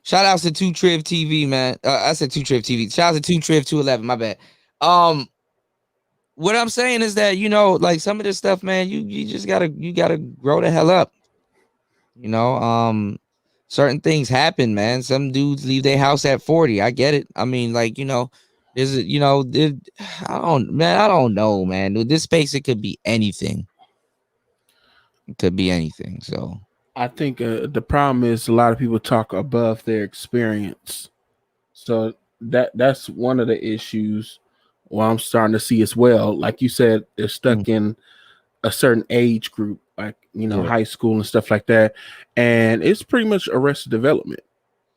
shout outs to 2Triv TV, man. I said 2Triv TV. Shout out to 2Triv 211, my bad. What I'm saying is that, like some of this stuff, man, you just gotta grow the hell up. Certain things happen, man. Some dudes leave their house at 40. I get it. I mean, like, there's I don't know, man. With this space, it could be anything. It could be anything. So I think the problem is a lot of people talk above their experience. So that's one of the issues. Well, I'm starting to see as well. Like you said, they're stuck in a certain age group, like high school and stuff like that, and it's pretty much Arrested Development.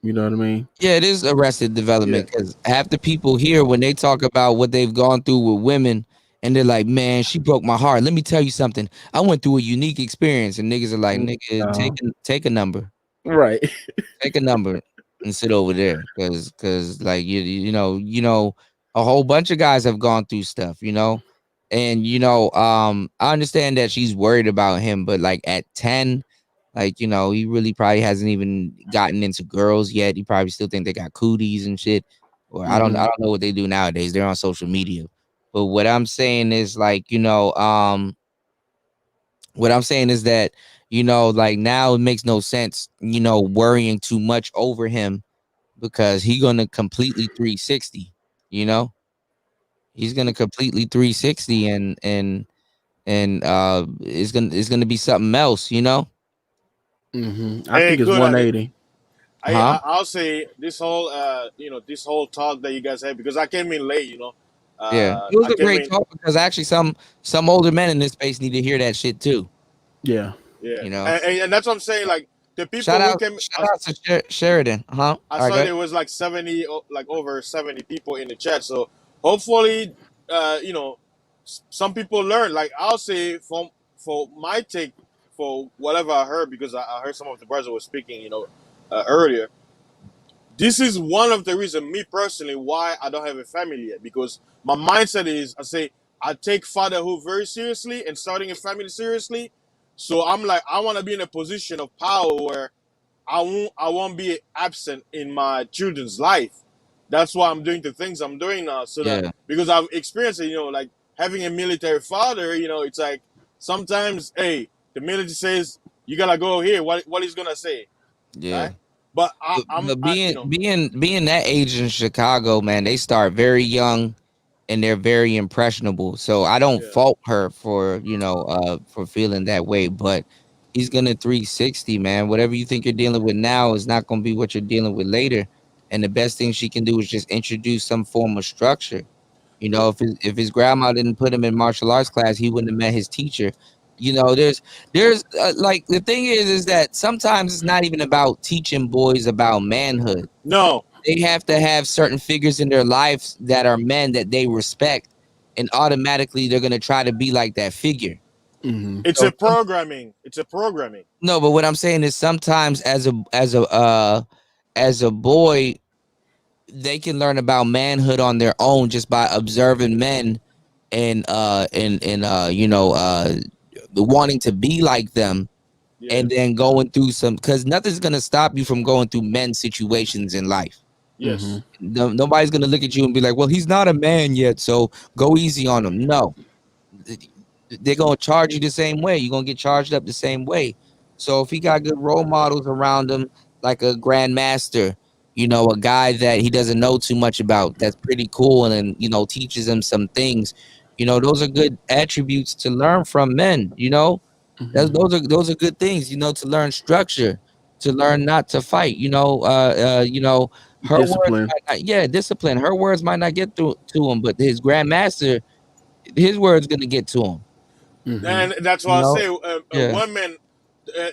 You know what I mean? Yeah, it is Arrested Development because half the people here, when they talk about what they've gone through with women, and they're like, "Man, she broke my heart." Let me tell you something. I went through a unique experience, and niggas are like, "Nigga, take a number, right? Take a number and sit over there, because like you know, a whole bunch of guys have gone through stuff, and I understand that she's worried about him, but like at 10. Like, he really probably hasn't even gotten into girls yet. He probably still think they got cooties and shit. Or I don't know what they do nowadays. They're on social media. But what I'm saying is like, what I'm saying is that, like now it makes no sense, worrying too much over him because he's gonna completely 360, He's gonna completely 360 and it's gonna be something else, I Hey, think it's good. 180. I'll say this whole this whole talk that you guys had, because I came in late, Yeah, it was I a came great in. talk because actually some older men in this space need to hear that shit too. Yeah. And that's what I'm saying. Like the people Shout who out came, to Sheridan, huh? I All right, saw go ahead. there was like 70, like over 70 people in the chat. So hopefully, some people learn. Like I'll say for my take, for whatever I heard, because I heard some of the brothers were speaking, earlier. This is one of the reasons, me personally, why I don't have a family yet. Because my mindset is, I take fatherhood very seriously and starting a family seriously. So I'm like, I want to be in a position of power where I won't be absent in my children's life. That's why I'm doing the things I'm doing now. So that, Yeah. because I've experienced it, like having a military father, it's like sometimes, hey, the military says you gotta go here. What he's gonna say, Yeah. right? But But being that age in Chicago, man, they start very young and they're very impressionable. So I don't fault her for for feeling that way, but he's gonna 360, man. Whatever you think you're dealing with now is not gonna be what you're dealing with later. And the best thing she can do is just introduce some form of structure. If his grandma didn't put him in martial arts class, he wouldn't have met his teacher. You know, there's like the thing is that sometimes it's not even about teaching boys about manhood. No, they have to have certain figures in their lives that are men that they respect, and automatically they're gonna try to be like that figure. It's So a programming. It's a programming. no, but what I'm saying is sometimes as a boy, they can learn about manhood on their own just by observing men and wanting to be like them, and then going through some, because nothing's gonna stop you from going through men's situations in life. Yes. Nobody's gonna look at you and be like, well, he's not a man yet, so go easy on him. No, they're gonna charge you the same way. You're gonna get charged up the same way. So if he got good role models around him, like a grandmaster, a guy that he doesn't know too much about, that's pretty cool, and teaches him some things, those are good attributes to learn from men. Those are good things, to learn structure, to learn not to fight. Her Discipline. discipline. Her words might not get through to him, but his grandmaster, his word's gonna get to him. And that's why I say, women.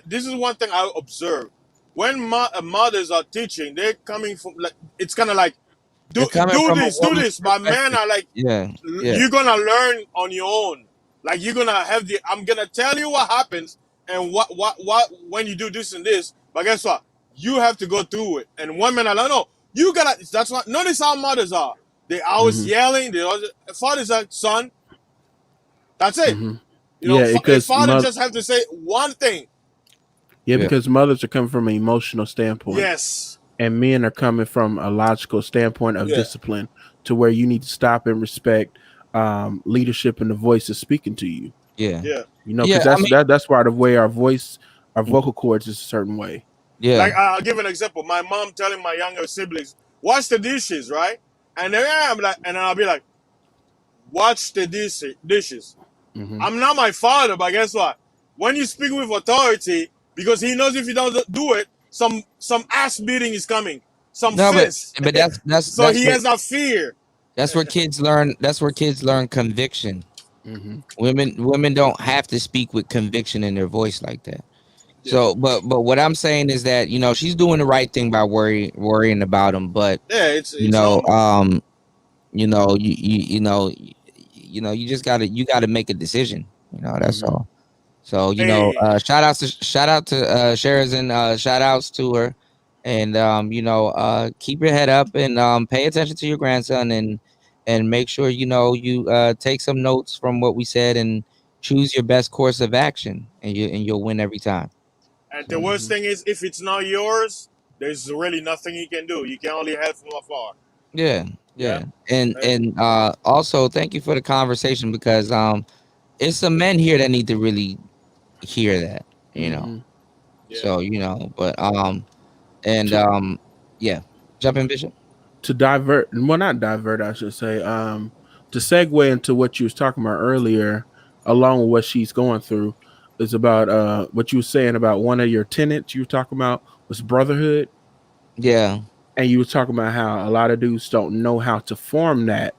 This is one thing I observe. When mothers are teaching, they're coming from like it's kind of like do this. But men are like, you're gonna learn on your own. Like you're gonna have I'm gonna tell you what happens and what when you do this and this. But guess what? You have to go through it. And women are like, no, you gotta. That's what. Notice how mothers are. They always yelling. They always, father's like, son. That's it. Because father just have to say one thing. Because mothers are coming from an emotional standpoint. Yes. And men are coming from a logical standpoint of discipline, to where you need to stop and respect leadership and the voice is speaking to you. Because that's why the way our vocal cords is a certain way. Like I'll give an example. My mom telling my younger siblings, "Wash the dishes," right? And then I'm like, and I'll be like, "Watch the dishes." I'm not my father, but guess what? When you speak with authority, because he knows if you don't do it, some ass beating is coming, fist. But that's so that's he where, has that fear. That's where kids learn. That's where kids learn conviction. Women don't have to speak with conviction in their voice like that. So, but what I'm saying is that she's doing the right thing by worrying about him. But it's you just gotta make a decision. That's all. So shout out to Sherazin, shout outs to her, and keep your head up and pay attention to your grandson and make sure you take some notes from what we said and choose your best course of action, and you'll win every time. And the worst thing is, if it's not yours, there's really nothing you can do. You can only help from afar. Yeah. And also thank you for the conversation, because it's some men here that need to really hear that, So but jump in, Bishop. To not divert, I should say, to segue into what you was talking about earlier, along with what she's going through, is about what you were saying about one of your tenets you were talking about was brotherhood. And you were talking about how a lot of dudes don't know how to form that.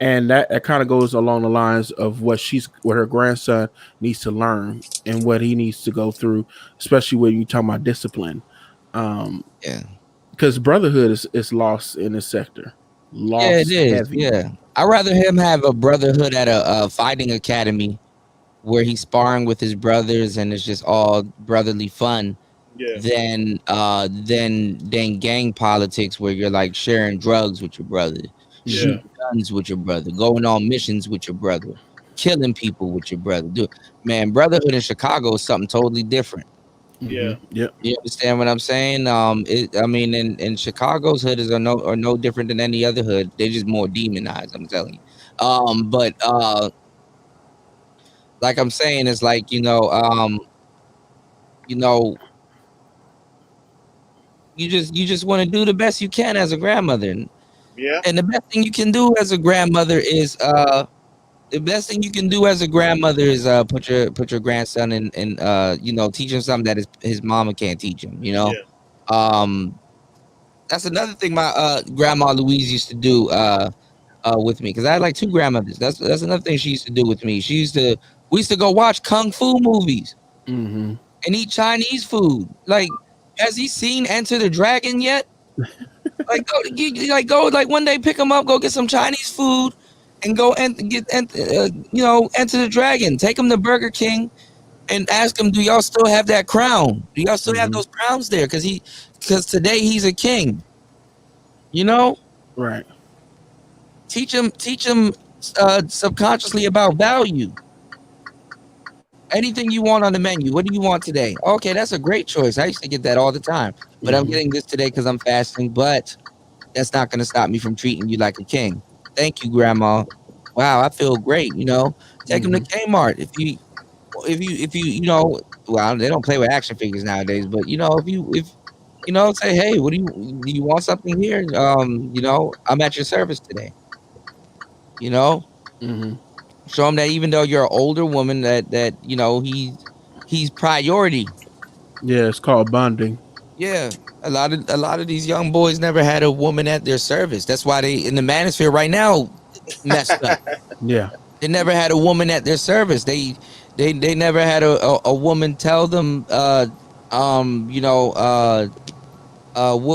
And that kind of goes along the lines of what her grandson needs to learn and what he needs to go through, especially when you talk about discipline. Because brotherhood is lost in this sector. It is. Heavy. I'd rather him have a brotherhood at a fighting academy where he's sparring with his brothers and it's just all brotherly fun than gang politics where you're like sharing drugs with your brother, shooting guns with your brother, going on missions with your brother, killing people with your brother. Brotherhood in Chicago is something totally different. You understand what I'm saying? In Chicago's hood are no different than any other hood. They're just more demonized, I'm telling you. But like I'm saying, it's like you just want to do the best you can as a grandmother. And the best thing you can do as a grandmother is put your grandson and teach him something that his mama can't teach him. That's another thing my grandma Louise used to do with me, because I had like two grandmothers. That's another thing she used to do with me. She used to We used to go watch kung fu movies Mm-hmm. and eat Chinese food. Like, has he seen Enter the Dragon yet? Like one day pick him up, go get some Chinese food, and go and Enter the Dragon. Take him to Burger King and ask him, do y'all still have that crown? Do y'all still have those crowns there? Because today he's a king. You know, right? Teach him subconsciously about value. Anything you want on the menu. What do you want today? Okay, that's a great choice. I used to get that all the time, but I'm getting this today because I'm fasting. But that's not going to stop me from treating you like a king. Thank you, Grandma. Wow, I feel great. You know, take him to Kmart if you well, they don't play with action figures nowadays, but if say, hey, do you want something here? I'm at your service today. Show him that even though you're an older woman, that he's priority. Yeah, it's called bonding. Yeah, a lot of these young boys never had a woman at their service. That's why they in the Manosphere right now messed up. Yeah, they never had a woman at their service. They never had a woman tell them, what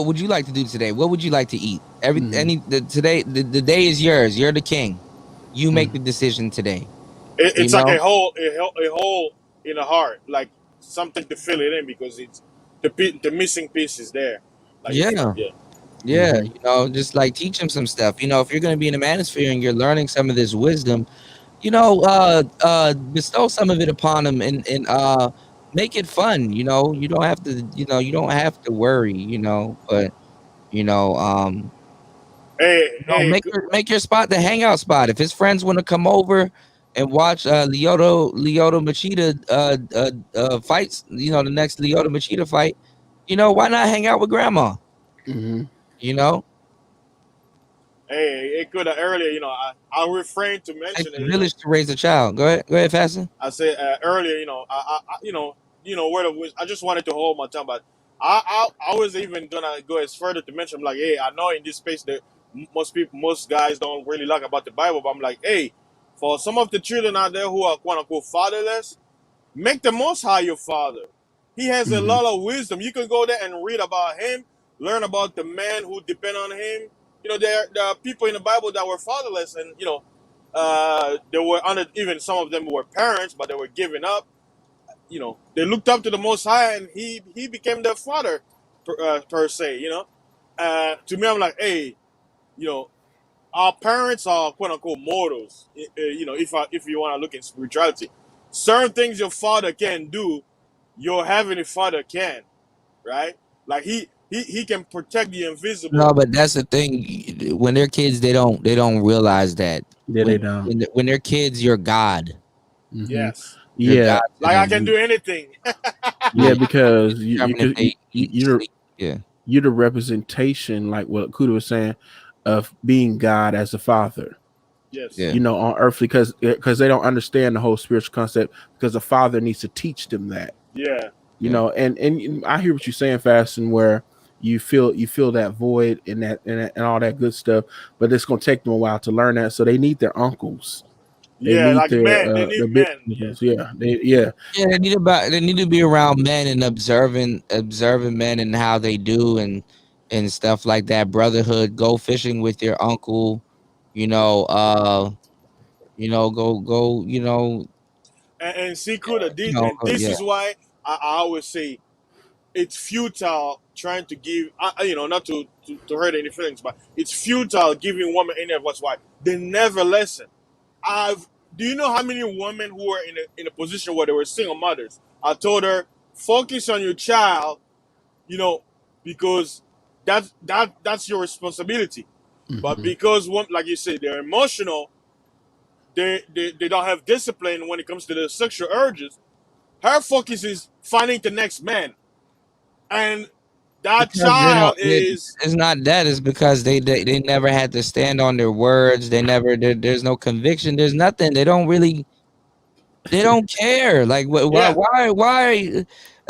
would you like to do today? What would you like to eat? Today the day is yours. You're the king. You make the decision today. It's like a hole in the heart, like something to fill it in because it's the missing piece is there. Like Yeah, just like teach him some stuff. If you're going to be in a Manosphere and you're learning some of this wisdom, bestow some of it upon him and make it fun. You don't have to. You don't have to worry. But make your spot the hangout spot. If his friends want to come over and watch Lyoto Machida fights, the next Lyoto Machida fight, why not hang out with Grandma? It could have earlier. I refrained to mention it. Village to raise a child. Go ahead, Fasten. I said earlier. Word of wisdom. I just wanted to hold my tongue, but I was even gonna go as further to mention. I'm like, hey, I know in this space that most guys don't really like about the Bible, but I'm like, hey, for some of the children out there who are quote unquote fatherless, make the Most High your father. He has a lot of wisdom. You can go there and read about him, learn about the man who depend on him. There are people in the Bible that were fatherless, and they were even some of them were parents, but they were giving up. They looked up to the Most High, and he became their father per se. To me, I'm like, hey, our parents are quote unquote mortals. If you want to look in spirituality, certain things your father can do, your heavenly father can, right? Like he can protect the invisible. No, but that's the thing. When they're kids, they don't realize that. Yeah, they don't. When they're kids, you're God. Yes. Yeah. Like I can do anything. Yeah, because you're the representation, like what Kuda was saying, of being God as a father. Yes. On earthly, because they don't understand the whole spiritual concept, because the father needs to teach them that. Yeah. And I hear what you're saying, Fasten, where you feel that void and all that good stuff, but it's gonna take them a while to learn that. So they need their uncles. They need men. Yeah. They need to be around men and observing men and how they do and stuff like that. Brotherhood. Go fishing with your uncle. Go. And see, Kuda, this is why I always say it's futile trying to give, not to hurt any feelings, but it's futile giving women any advice. Why? They never listen. Do you know how many women who were in a position where they were single mothers? I told her, focus on your child, because that's your responsibility. But because like you said, they're emotional, they don't have discipline when it comes to their sexual urges. Her focus is finding the next man, and that child is. It's not that. It's because they never had to stand on their words. There's no conviction. There's nothing. They don't care. Like why?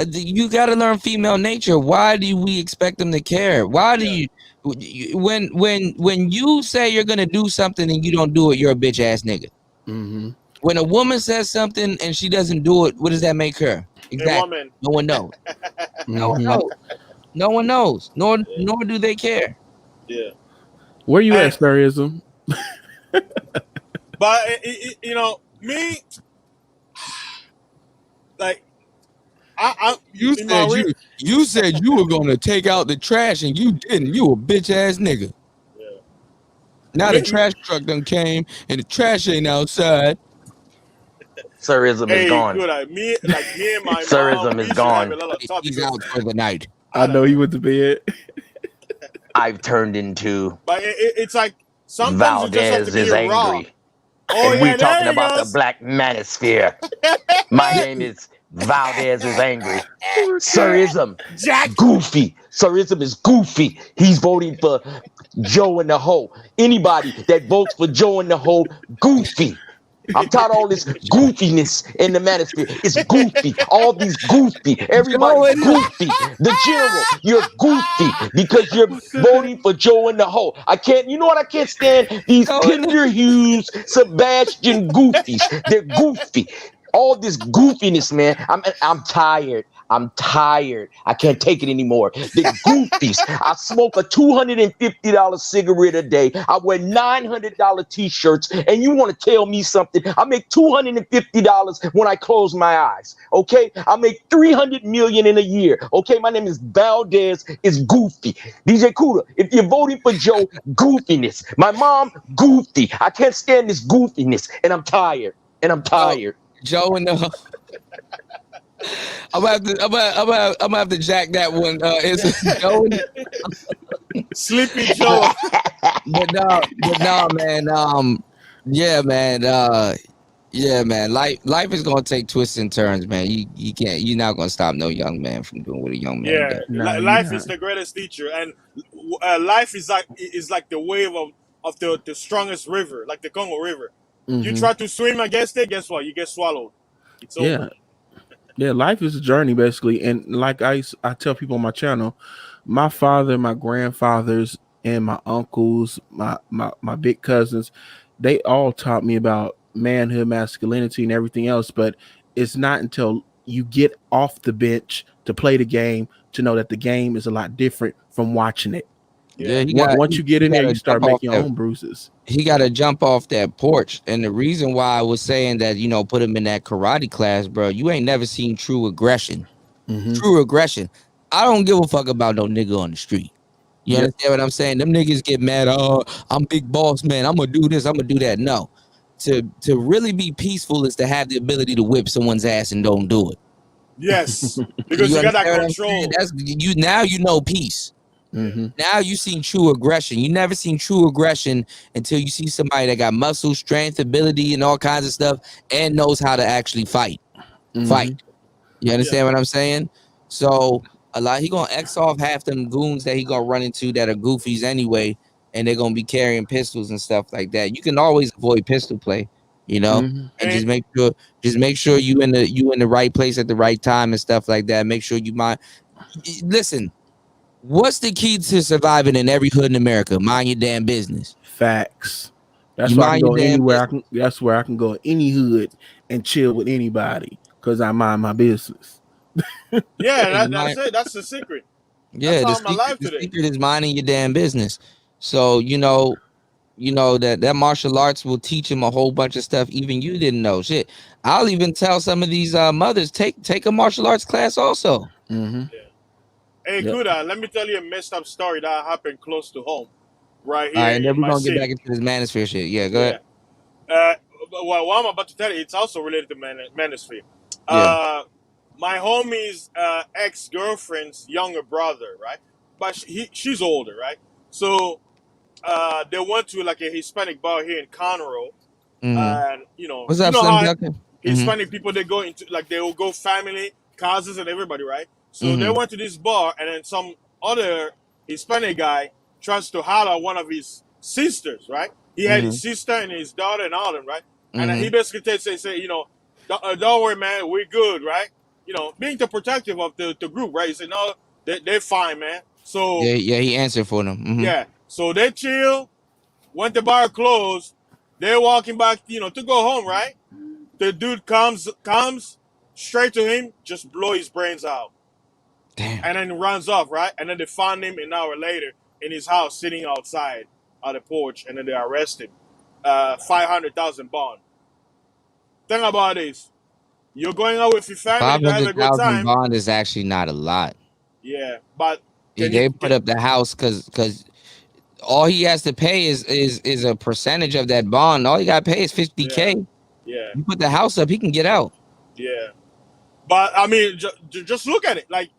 You got to learn female nature. Why do we expect them to care? Why do you? When you say you're gonna do something and you don't do it, you're a bitch ass nigga. When a woman says something and she doesn't do it, what does that make her? Exactly. woman. No one knows. No one knows. No one knows. Nor do they care. Yeah. Where you at, Sparism? But you know, me, like, You said you were gonna take out the trash and you didn't. You a bitch ass nigga. Yeah. Now the trash truck done came and the trash ain't outside. Sirism is gone. Good. Me and my Sirism mom, is gone. He's out for the night. I know you went to bed. I've turned into. But it's like sometimes you just have Valdez to is be angry. raw. Oh, And yeah, we talking there he about goes. the Black Manosphere. My name is Valdez is angry. Sirism, goofy. Sirism is goofy. He's voting for Joe in the hole. Anybody that votes for Joe in the hole, goofy. I'm tired of all this goofiness in the manosphere. It's goofy. All these goofy. Everybody's goofy. The general, you're goofy because you're voting for Joe in the hole. You know what I can't stand? These Pender Hughes, Sebastian goofies. They're goofy. All this goofiness, man. I'm tired. I'm tired. I can't take it anymore. The goofies. I smoke a $250 cigarette a day. I wear $900 t-shirts. And you want to tell me something? I make $250 when I close my eyes. Okay? I make $300 million in a year. Okay? My name is Valdez. It's goofy. DJ Kuda, if you're voting for Joe, goofiness. My mom, goofy. I can't stand this goofiness. And I'm tired. Joe in the I'm gonna have to jack that one. It's Joe. Sleepy Joe. but no, man. Yeah, man. Life is gonna take twists and turns, man. You can't. You're not gonna stop no young man from doing what a young man does. Life is the greatest teacher, and life is like the wave of the strongest river, like the Congo River. You try to swim against it, guess what? You get swallowed. It's over. Yeah, life is a journey, basically. And like I tell people on my channel, my father, my grandfathers, and my uncles, my big cousins, they all taught me about manhood, masculinity, and everything else. But it's not until you get off the bench to play the game to know that the game is a lot different from watching it. Yeah, once you get in there, you start making your own bruises. He got to jump off that porch. And the reason why I was saying that, put him in that karate class, bro, you ain't never seen true aggression. True aggression. I don't give a fuck about no nigga on the street. You understand what I'm saying? Them niggas get mad. Oh, I'm big boss, man. I'm going to do this. I'm going to do that. No. To really be peaceful is to have the ability to whip someone's ass and don't do it. Yes. Because you got that control. Now you know peace. Now you seen true aggression. You never seen true aggression until you see somebody that got muscle, strength, ability, and all kinds of stuff, and knows how to actually fight. You understand what I'm saying? So he gonna X off half them goons that he gonna run into that are goofies anyway, and they're gonna be carrying pistols and stuff like that. You can always avoid pistol play, and just make sure you in the right place at the right time and stuff like that. Make sure you mind. Listen. What's the key to surviving in every hood in America? Mind your damn business. Facts. That's why I can go anywhere. That's where I can go any hood and chill with anybody because I mind my business. Yeah, that's it. That's the secret. Yeah, the secret is minding your damn business. So that martial arts will teach him a whole bunch of stuff even you didn't know. Shit, I'll even tell some of these mothers take a martial arts class also. Hey, Kuda, let me tell you a messed up story that happened close to home, right here. All right, and then we're gonna city. get back into this Manosphere shit. Yeah, go ahead. Well, what I'm about to tell you, it's also related to Manosphere. My homie's ex-girlfriend's younger brother, right? But she's older, right? So they went to like a Hispanic bar here in Conroe, and What's up, son? Hispanic people, they go into they will go family, cousins, and everybody, right? So they went to this bar, and then some other Hispanic guy tries to holler one of his sisters, right? He had his sister and his daughter and all of them, right? And he basically say, don't worry, man, we're good, right? Being the protective of the group, right? He said, no, they're fine, man. So he answered for them. Yeah, so they chill. When the bar closed, they're walking back, to go home, right? the dude comes straight to him, just blow his brains out. Damn. And then runs off, right? And then they found him an hour later in his house, sitting outside on the porch, and then they arrest him. 500,000 bond. Think about this. You're going out with your family to have a good 500,000 time. bond is actually not a lot. Yeah, but They put up the house because all he has to pay is a percentage of that bond. All he got to pay is 50K. Yeah. You put the house up, he can get out. Yeah. But I mean, just look at it. Like,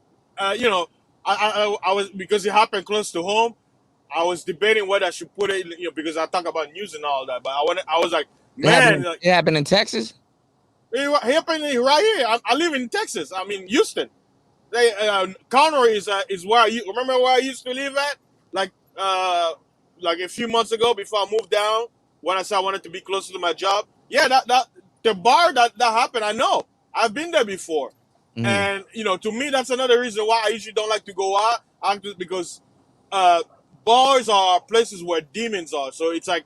you know, I was, because it happened close to home. I was debating whether I should put it, you know, because I talk about news and all that. But I was like, man, it happened in Texas. It happened right here. I live in Texas. I mean, Houston. Conroe is where remember where I used to live at? Like a few months ago before I moved down, when I said I wanted to be closer to my job. Yeah, that the bar that happened, I know. I've been there before. And you know, to me, that's another reason why I usually don't like to go out, because bars are places where demons are. So it's like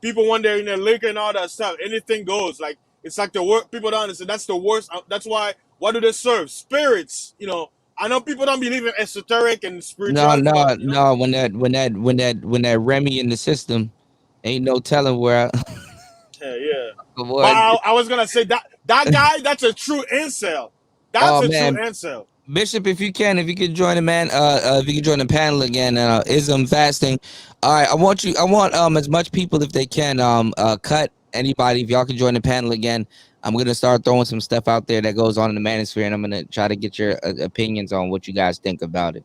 people, when they're in their liquor and all that stuff, anything goes. Like, it's like the worst. People don't understand. That's the worst. That's why. What do they serve? Spirits. You know. I know people don't believe in esoteric and spiritual. No. When that Remy in the system, ain't no telling where. Yeah. But I was gonna say that guy. That's a true incel. That's a true incel. Bishop, if you could join the man, if you could join the panel again, ism fasting. All right, I want as much people if they can cut anybody. If y'all can join the panel again, I'm gonna start throwing some stuff out there that goes on in the Manosphere, and I'm gonna try to get your opinions on what you guys think about it.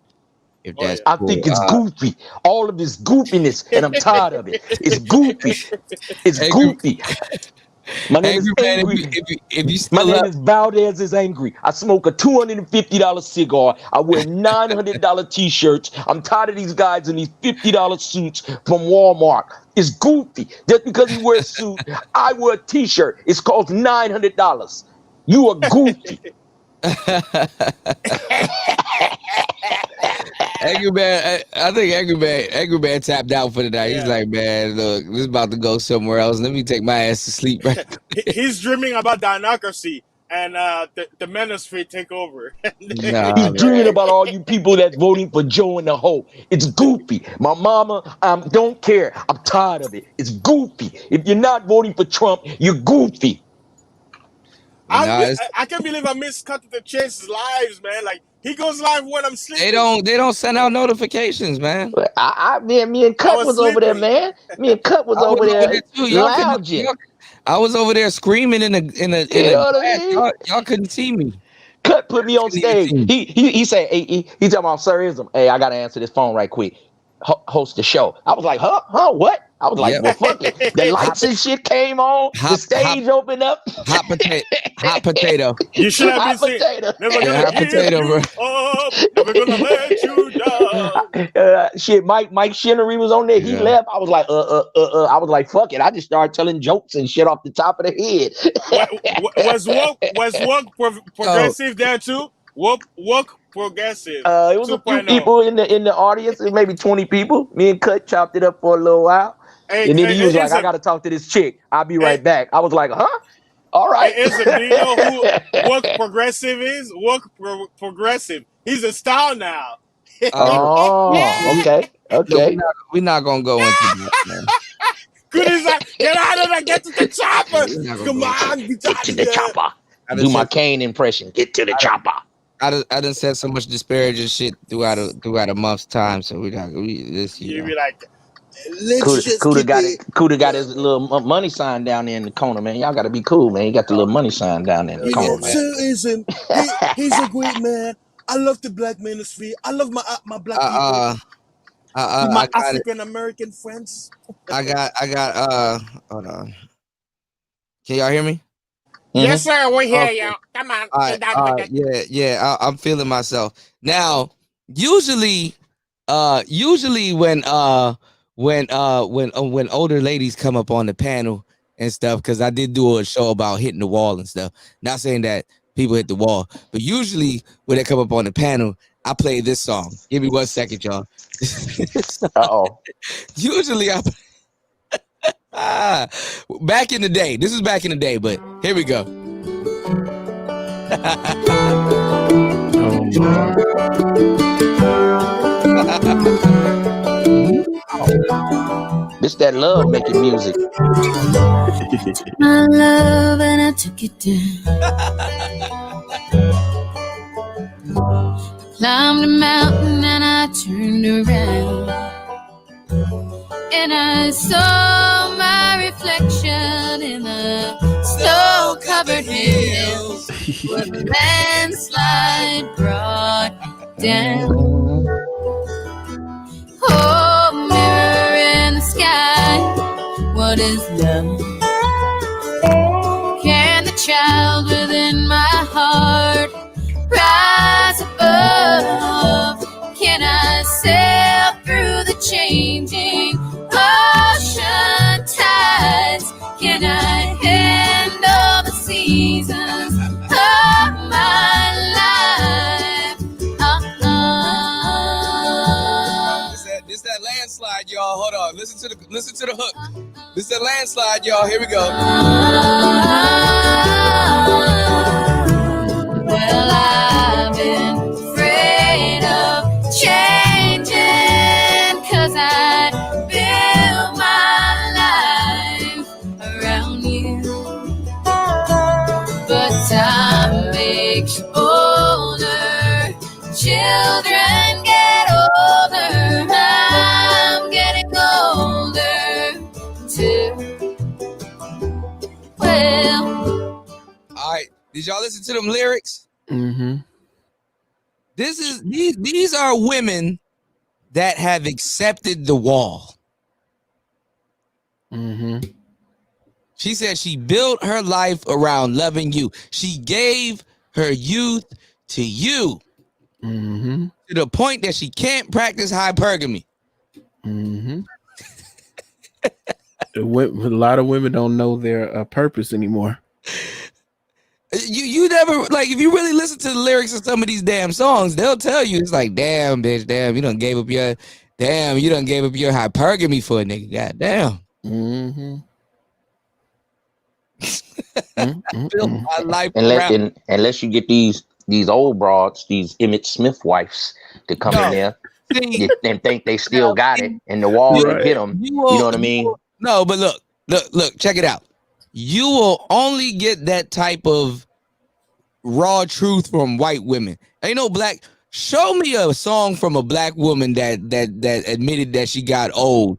If that's I think it's goofy. All of this goofiness, and I'm tired of it. It's goofy. It's goofy. My name is Angry. My name is Valdez is Angry. I smoke a $250 cigar. I wear $900 t-shirts. I'm tired of these guys in these $50 suits from Walmart. It's goofy. Just because he wears a suit, I wear a t-shirt. It's called $900. You are goofy. Angry Man, I think Angry Man tapped out for the night. He's like, man, look, this is about to go somewhere else. Let me take my ass to sleep. Right. He's dreaming about democracy and the Manosphere take over. He's dreaming about all you people that's voting for Joe in the hole. It's goofy. My mama, don't care. I'm tired of it. It's goofy. If you're not voting for Trump, you're goofy. I can't believe I missed Cut to the Chase's lives, man. Like, he goes live when I'm sleeping. They don't send out notifications, man. Me and Cut was over there, man. Me and Cut was over there too. lounging. I was over there screaming in a You know what I mean? Y'all couldn't see me. Cut put me on stage. He said, he talking about Sirism. Hey, I gotta answer this phone right quick. Host the show. I was like, huh? What? I was like, well, fuck it. The lights and shit came on. The stage opened up. Hot potato. You should have been saying, never gonna give you up, never gonna let you down. Shit, Mike Shinnery was on there. He left. I was like, I was like, fuck it. I just started telling jokes and shit off the top of the head. Was woke progressive there too? Woke progressive. It was 2.0. A few people in the audience, maybe 20 people. Me and Cut chopped it up for a little while. And then he was like, I gotta talk to this chick. I'll be right back. I was like, huh? All right. Do you know who Woke Progressive is? Woke Progressive. He's a star now. Oh, okay. Okay. We're not gonna go into that, man. Goodie's like, get out of there, get to the chopper. Come on, get to the chopper. Do my Kane impression. Get to the chopper. I done said so much disparaging shit throughout a month's time, so you be like, Cuda got his little money sign down there in the corner, man. Y'all gotta be cool, man. You got the little money sign down there in the corner, man. He's a great man. I love the Black Manosphere. I love my black people. My African American friends. I got hold on. Can y'all hear me? Yes, sir. We hear you. Come on. Yeah. I'm feeling myself now. Usually when older ladies come up on the panel and stuff, because I did do a show about hitting the wall and stuff. Not saying that people hit the wall, but usually when they come up on the panel, I play this song. Give me 1 second, y'all. Uh-oh. Usually Back in the day. This is back in the day, but here we go. This that love making music. My love and I took it down. Climbed a mountain and I turned around, and I saw my reflection in the snow-covered hills where the landslide brought me down. Oh, mirror in the sky, what is love? Can the child within my heart rise above? Can I sail through the changing ocean tides? Can I handle the seasons of my life? This that landslide, y'all. Hold on. Listen to the hook. This that landslide, y'all. Here we go. Well, I've been afraid of changing, 'cause I built my life around you. But time makes you older, children get older, I'm getting older too. Well, All right. Did y'all listen to them lyrics? Mm-hmm. These are women that have accepted the wall. Mm-hmm. She said she built her life around loving you. She gave her youth to you. Mm-hmm. To the point that she can't practice hypergamy. Mm-hmm. A lot of women don't know their purpose anymore. You never, like, if you really listen to the lyrics of some of these damn songs, they'll tell you it's like, damn, bitch, damn, you done gave up your hypergamy for a nigga. God damn. Mm-hmm. Built my life around. Unless you get these old broads, these Emmett Smith wives to come in there and think they still got it, and the wall will hit them. You know what I mean? No, but look, check it out. You will only get that type of raw truth from white women. Ain't no black. Show me a song from a black woman that admitted that she got old.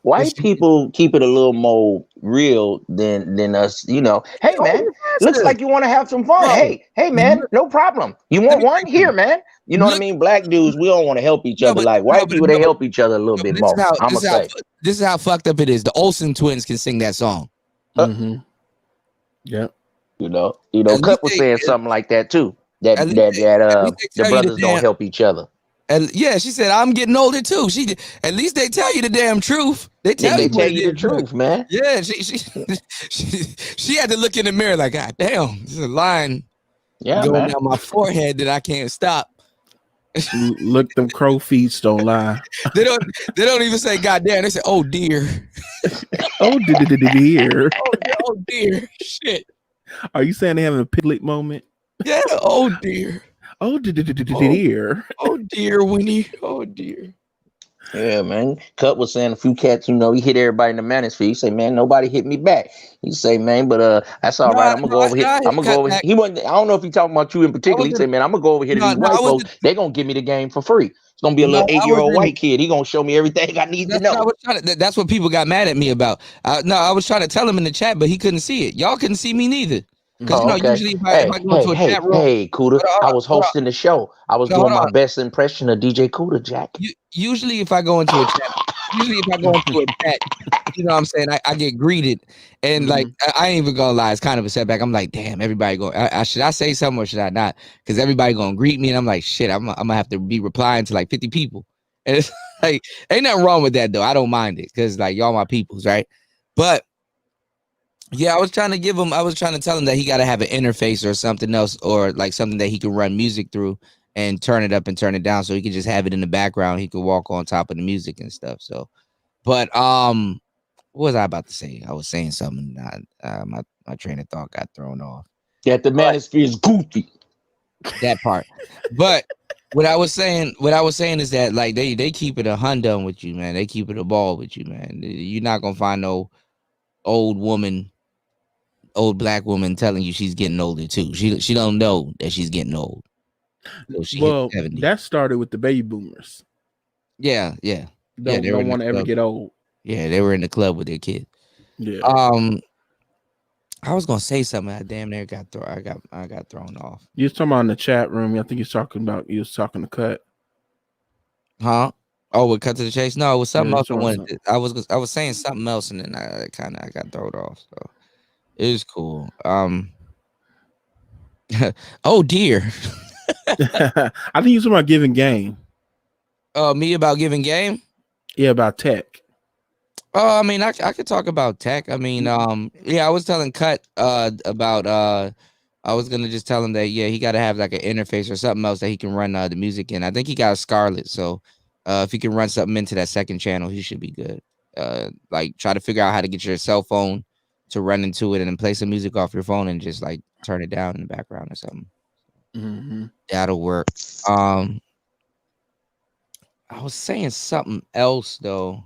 White people keep it a little more real than us, you know. Hey man, looks like you want to have some fun. Hey man, no problem. You want one? Here, man. You know what I mean? Black dudes, we don't want to help each other like white people. They help each other a little bit more. This is how fucked up it is. The Olsen twins can sing that song. Mm-hmm. Yep. You know, Cut was saying something like that too. That the brothers don't help each other. And yeah, she said, I'm getting older too. At least they tell you the damn truth. They tell you the truth, man. Yeah, she had to look in the mirror like, God damn, there's a line going down my forehead that I can't stop. Look, them crow feet don't lie. They don't even say God damn. They say, oh dear. Oh dear. Oh dear. Shit. Are you saying they having a Piglet moment? Yeah. Oh dear. Oh dear. Oh dear, Winnie. Oh dear. Yeah, man. Cut was saying a few cats, you know, he hit everybody in the Manosphere. He say, man, nobody hit me back. He say, man, but that's all right. I'm gonna go over here. I'm gonna go over here. He wasn't. I don't know if he talking about you in particular. He said, man, I'm gonna go over here to these white folks. They gonna give me the game for free. It's gonna be a little 8-year-old white kid. He gonna show me everything I need to know. That's what people got mad at me about. I was trying to tell him in the chat, but he couldn't see it. Y'all couldn't see me neither. Because usually if I go into a chat room, hey, Kuda, I was hosting the show. I was doing my best impression of DJ Kuda, Jack. Usually if I go into a chat, you know what I'm saying? I get greeted, and like I ain't even gonna lie, it's kind of a setback. I'm like, damn, everybody going. Should I say something or should I not? Because everybody gonna greet me, and I'm like, shit, I'm gonna have to be replying to like 50 people, and it's like, ain't nothing wrong with that though. I don't mind it because like y'all my peoples, right? But yeah, I was trying to tell him that he got to have an interface or something else, or like something that he can run music through and turn it up and turn it down, so he could just have it in the background. He could walk on top of the music and stuff. So, but What was I about to say? I was saying something. My train of thought got thrown off. That the Manosphere is goofy. That part. But what I was saying is that like they keep it a hundred with you, man. They keep it a ball with you, man. You're not gonna find no old black woman telling you she's getting older too. She don't know that she's getting old. So she hit 70. That started with the baby boomers. Yeah. Don't want to ever get old. Yeah, they were in the club with their kids. Yeah. I was gonna say something. I damn near got thrown off. You was talking about in the chat room. I think you was talking to Cut. Huh? Oh, we cut to the chase. No, it was something else. I I was saying something else, and then I got thrown off. So it was cool. Oh dear. I think you was talking about giving game. Me about giving game? Yeah, about tech. I mean, I could talk about tech. I mean, I was telling Cut about I was gonna just tell him that he got to have like an interface or something else that he can run the music in. I think he got a Scarlett, so if he can run something into that second channel, he should be good. Like try to figure out how to get your cell phone to run into it and then play some music off your phone and just like turn it down in the background or something. Mm-hmm. That'll work. I was saying something else though.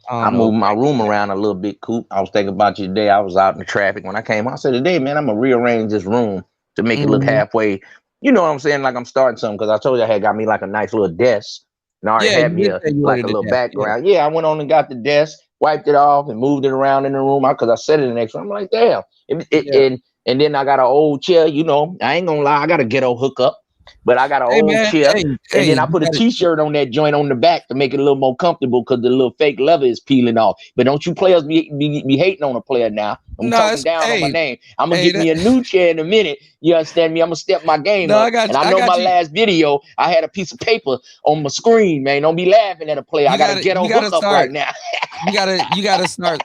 I moved my room around a little bit, Coop. I was thinking about you today. I was out in the traffic when I came. I said, today, man, I'm gonna rearrange this room to make it look halfway. You know what I'm saying? Like I'm starting something because I told you I had got me like a nice little desk and I already had me a little background. Yeah, I went on and got the desk, wiped it off, and moved it around in the room because I set it in the next room. I'm like, damn. And then I got an old chair. You know, I ain't gonna lie, I got a ghetto hookup. But I got an old chair, and then I put a T-shirt on that joint on the back to make it a little more comfortable because the little fake leather is peeling off. But don't you players be hating on a player now? I'm talking down on my name. I'm gonna get me a new chair in a minute. You understand me? I'm gonna step my game up. And I know my last video, I had a piece of paper on my screen, man. Don't be laughing at a player. I got a ghetto hookup right now. You gotta start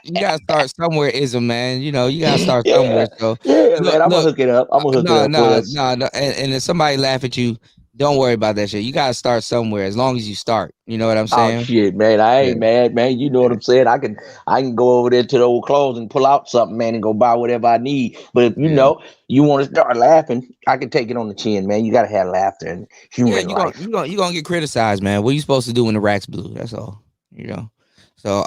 somewhere, Ism, man. You know, you gotta start somewhere. So man, I'm gonna hook it up. I'm gonna hook it up for us. No. And if somebody laugh at you, don't worry about that shit. You gotta start somewhere as long as you start. You know what I'm saying? Oh shit, man. I ain't mad, man. You know what I'm saying? I can go over there to the old clothes and pull out something, man, and go buy whatever I need. But if you know, you want to start laughing, I can take it on the chin, man. You gotta have laughter and humor in life. You gonna get criticized, man. What are you supposed to do when the rack's blue? That's all. You know. So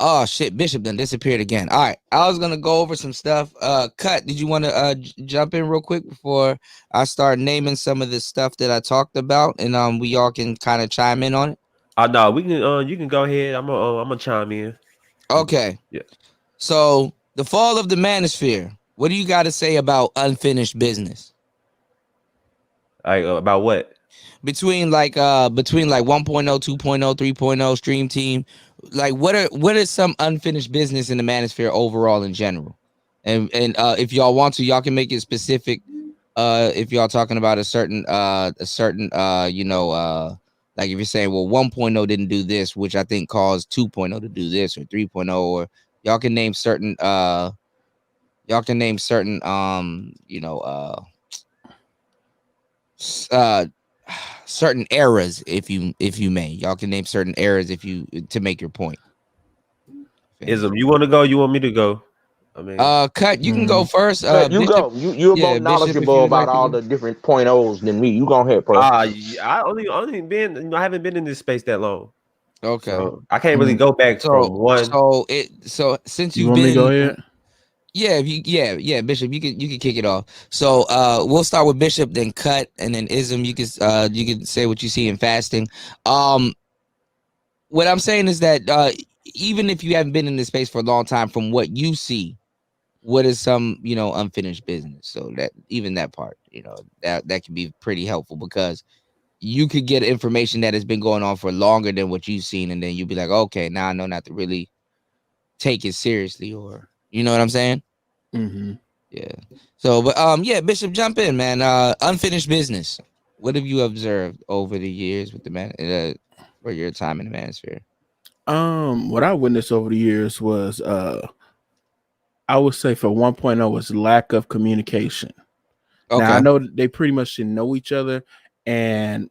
oh shit, Bishop done disappeared again. All right, I was gonna go over some stuff. Cut, did you want to jump in real quick before I start naming some of the stuff that I talked about, and we all can kind of chime in on it? No, we can. You can go ahead. I'm gonna chime in. Okay. Yeah. So the fall of the Manosphere. What do you got to say about unfinished business? About what? Between 1.0, 2.0, 3.0, StreamTeam, like what are some unfinished business in the Manosphere overall in general? And if y'all want to, y'all can make it specific. If y'all talking about a certain like if you're saying, well, 1.0 didn't do this, which I think caused 2.0 to do this, or 3.0, or y'all can name certain certain eras, if you may. Y'all can name certain eras to make your point. Ism, you want to go? You want me to go? I mean, Cut. You can go first. You Bishop, go. You're more knowledgeable about all the different .0s than me. You go ahead, bro. I only been. I haven't been in this space that long. Okay. So I can't really go back from one. So since you you've want been, me to go ahead? Yeah, Bishop, you can kick it off. So we'll start with Bishop, then Cut, and then Ism. You can say what you see in fasting. What I'm saying is that even if you haven't been in this space for a long time, from what you see, what is some unfinished business? So that even that part, that can be pretty helpful, because you could get information that has been going on for longer than what you've seen, and then you'll be like, okay, now I know not to really take it seriously, or you know what I'm saying? Mm-hmm. Yeah. So, but Bishop, jump in, man. Unfinished business. What have you observed over the years with the man for your time in the Manosphere? What I witnessed over the years was I would say for 1.0 was lack of communication. Okay. Now I know they pretty much should know each other, and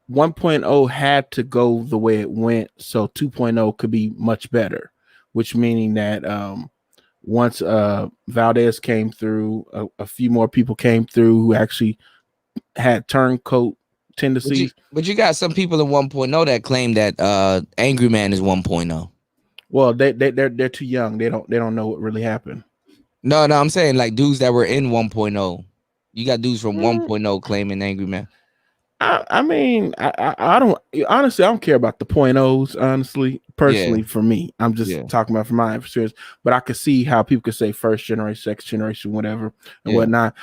1.0 had to go the way it went, so 2.0 could be much better, which meaning that once Valdez came through, a few more people came through who actually had turncoat tendencies. But you got some people in 1.0 that claim that Angry Man is 1.0. Well, they're too young. They don't know what really happened. No, I'm saying like dudes that were in 1.0. You got dudes from 1.0 claiming Angry Man. I mean, I don't honestly, I don't care about the .0s, honestly, personally. For me, I'm just talking about from my experience, but I could see how people could say first generation, second generation, whatever and whatnot.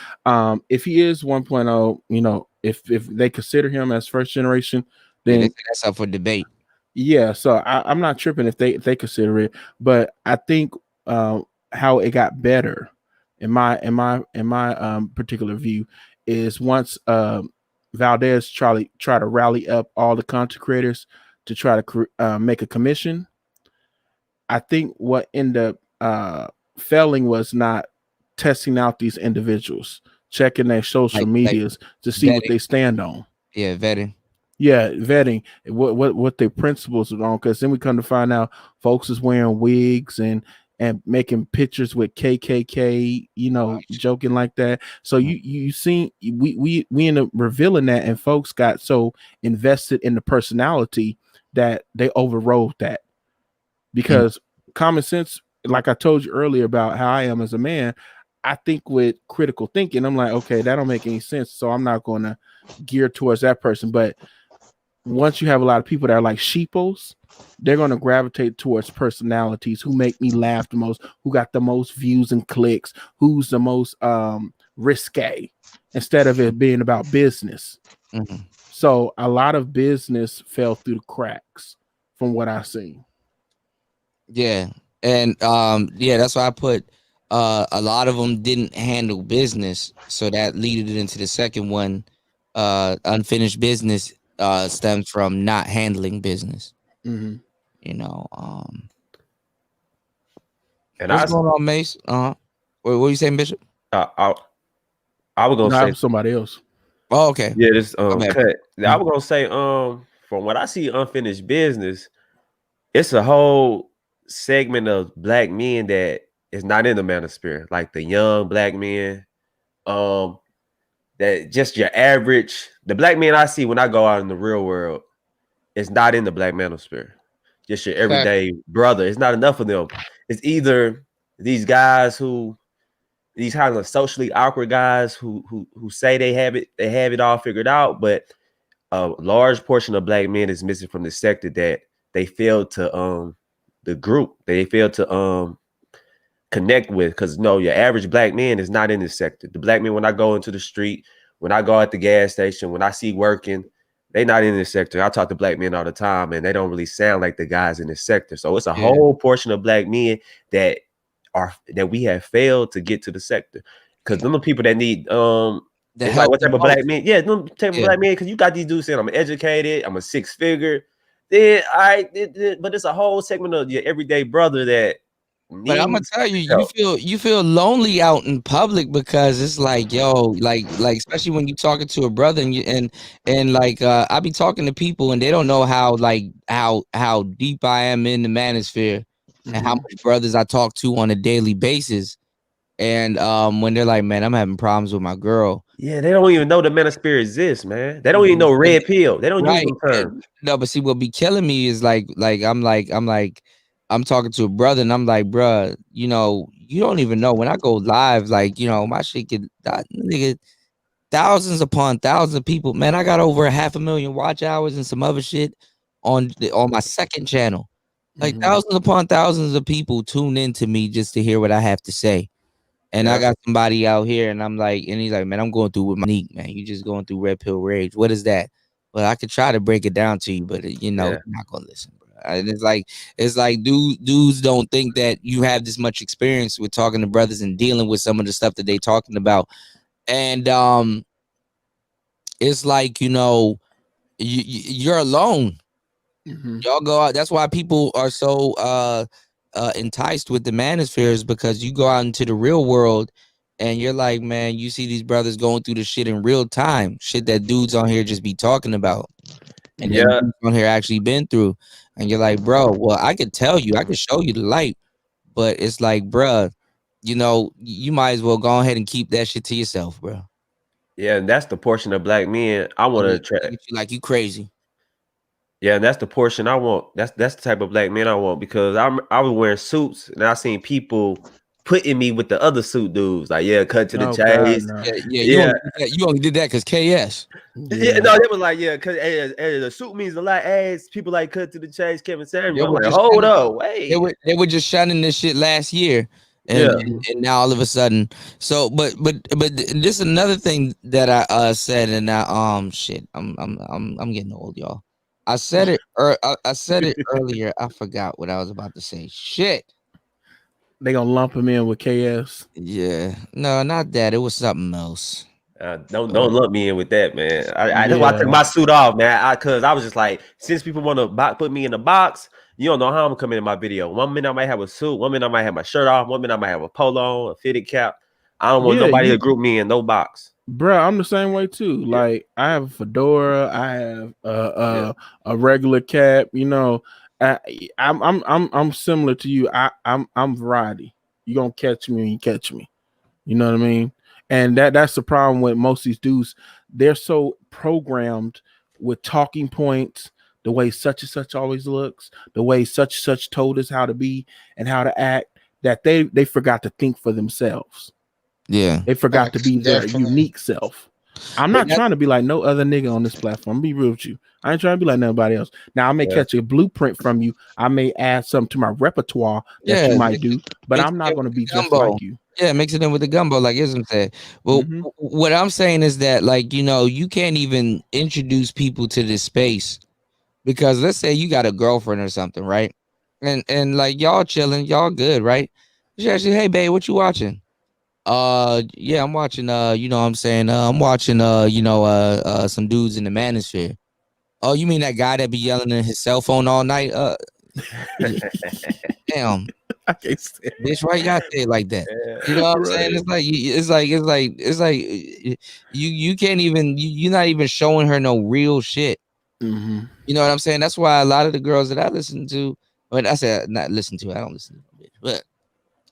If he is 1.0, you know, if they consider him as first generation, then that's up for debate. Yeah, so I'm not tripping if they consider it, but I think how it got better in my particular view is once Valdez try to rally up all the content creators to try to make a commission. I think what ended up failing was not testing out these individuals, checking their social medias to see what they stand on. Yeah, vetting. Yeah, vetting what their principles are on, because then we come to find out folks is wearing wigs and making pictures with KKK, you know, joking like that. So you see, we end up revealing that, and folks got so invested in the personality that they overrode that, because common sense, like I told you earlier about how I am as a man, I think with critical thinking. I'm like, okay, that don't make any sense, so I'm not going to gear towards that person. But once you have a lot of people that are like sheepos, they're going to gravitate towards personalities who make me laugh the most, who got the most views and clicks, who's the most risque, instead of it being about business. So a lot of business fell through the cracks from what I've seen. Yeah. And that's why I put a lot of them didn't handle business. So that leaded it into the second one. Unfinished business stems from not handling business. Mm-hmm. You know, and what's going on, Mace? What are you saying, Bishop? I was gonna say somebody else. Oh, okay. Yeah, this cut. Mm-hmm. I was gonna say, from what I see, unfinished business, it's a whole segment of black men that is not in the manosphere, like the young black men. That just your average, the black men I see when I go out in the real world is not in the black manosphere. Just your everyday brother. It's not enough of them. It's either these guys these kind of socially awkward guys who say they have it all figured out, but a large portion of black men is missing from the sector, that they fail to the group. They fail to connect with, because no, your average black man is not in this sector. The black men, when I go into the street, when I go at the gas station, when I see working, they not in this sector. I talk to black men all the time, and they don't really sound like the guys in this sector. So it's a whole portion of black men that we have failed to get to the sector, because them the people that need it's like what type of black men? Yeah, them type of black men, because you got these dudes saying I'm educated, I'm a six figure. Then but it's a whole segment of your everyday brother that. But I'm gonna tell you, you feel lonely out in public, because it's like, yo, like especially when you talking to a brother and like I be talking to people and they don't know how deep I am in the manosphere, and how much brothers I talk to on a daily basis. And when they're like, man, I'm having problems with my girl. Yeah, they don't even know the manosphere exists, man. They don't even know red pill. They don't use them terms. No, but see, what be killing me is I'm talking to a brother and I'm like, bruh, you know, you don't even know when I go live, like, you know, my shit get nigga, thousands upon thousands of people. Man, I got over 500,000 watch hours and some other shit on my second channel. Like thousands upon thousands of people tune in to me just to hear what I have to say. And I got somebody out here and I'm like, and he's like, man, I'm going through with my niece, man. You just going through red pill rage. What is that? Well, I could try to break it down to you, but you know, you're not gonna listen, bro. And it's like dudes don't think that you have this much experience with talking to brothers and dealing with some of the stuff that they talking about. And it's like, you know, you're alone. Y'all go out. That's why people are so enticed with the manospheres, because you go out into the real world and you're like, man, you see these brothers going through the shit in real time, shit that dudes on here just be talking about. and then on here actually been through, and you're like, bro, well, I could tell you, I could show you the light, but it's like, bro, you know, you might as well go ahead and keep that shit to yourself, bro. Yeah, and that's the portion of black men I want to attract. Like you crazy. Yeah, and that's the portion I want. That's the type of black man I want, because I was wearing suits and I seen people putting me with the other suit dudes. Like, yeah, cut to the chase. No. You only did that because KS. Yeah, no, they was like, yeah, because the suit means a lot. Ass people like cut to the chase. Kevin Samuel, like, hold up, wait. They were just shining this shit last year, and now all of a sudden. So, but this is another thing that I said, and I shit, I'm getting old, y'all. I said it. I said it earlier. I forgot what I was about to say. Shit. They gonna lump him in with KS. Yeah, no, not that. It was something else. Don't lump me in with that, man. That's why I took my suit off, man. Cause I was just like, since people want to put me in the box, you don't know how I'm coming in my video. 1 minute I might have a suit, 1 minute I might have my shirt off, 1 minute I might have a polo, a fitted cap. I don't want nobody to group me in no box. Bro, I'm the same way too. Like, I have a fedora, I have a regular cap. You know, I'm similar to you. I'm variety. You gonna catch me when you catch me. You know what I mean? And that's the problem with most of these dudes. They're so programmed with talking points, the way such and such always looks, the way such and such told us how to be and how to act, that they forgot to think for themselves. Yeah, they forgot to be their unique self. I'm not trying to be like no other nigga on this platform. Be real with you. I ain't trying to be like nobody else. Now I may catch a blueprint from you. I may add something to my repertoire that you might do, but I'm not going to be just like you. Yeah, mix it in with the gumbo, like Ism said. Well, what I'm saying is that, like, you know, you can't even introduce people to this space, because let's say you got a girlfriend or something, right? And like y'all chilling, y'all good, right? She asks you, hey babe, what you watching? Yeah, I'm watching you know what I'm saying, I'm watching you know, some dudes in the Manosphere. Oh, you mean that guy that be yelling in his cell phone all night? Damn. I can't say bitch, why you gotta say it like that? You know what I'm saying? It's like you can't even, you're not even showing her no real shit. Mm-hmm. You know what I'm saying? That's why a lot of the girls that I listen to, when I said not listen to, I don't listen to bitch, but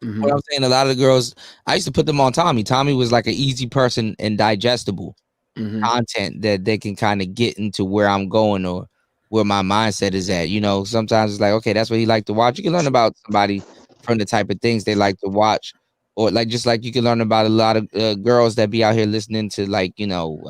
what I'm saying, a lot of the girls, I used to put them on Tommy. Tommy was like an easy person and digestible content that they can kind of get into where I'm going or where my mindset is at. You know, sometimes it's like, okay, that's what he like to watch. You can learn about somebody from the type of things they like to watch, or like just like you can learn about a lot of girls that be out here listening to, like, you know,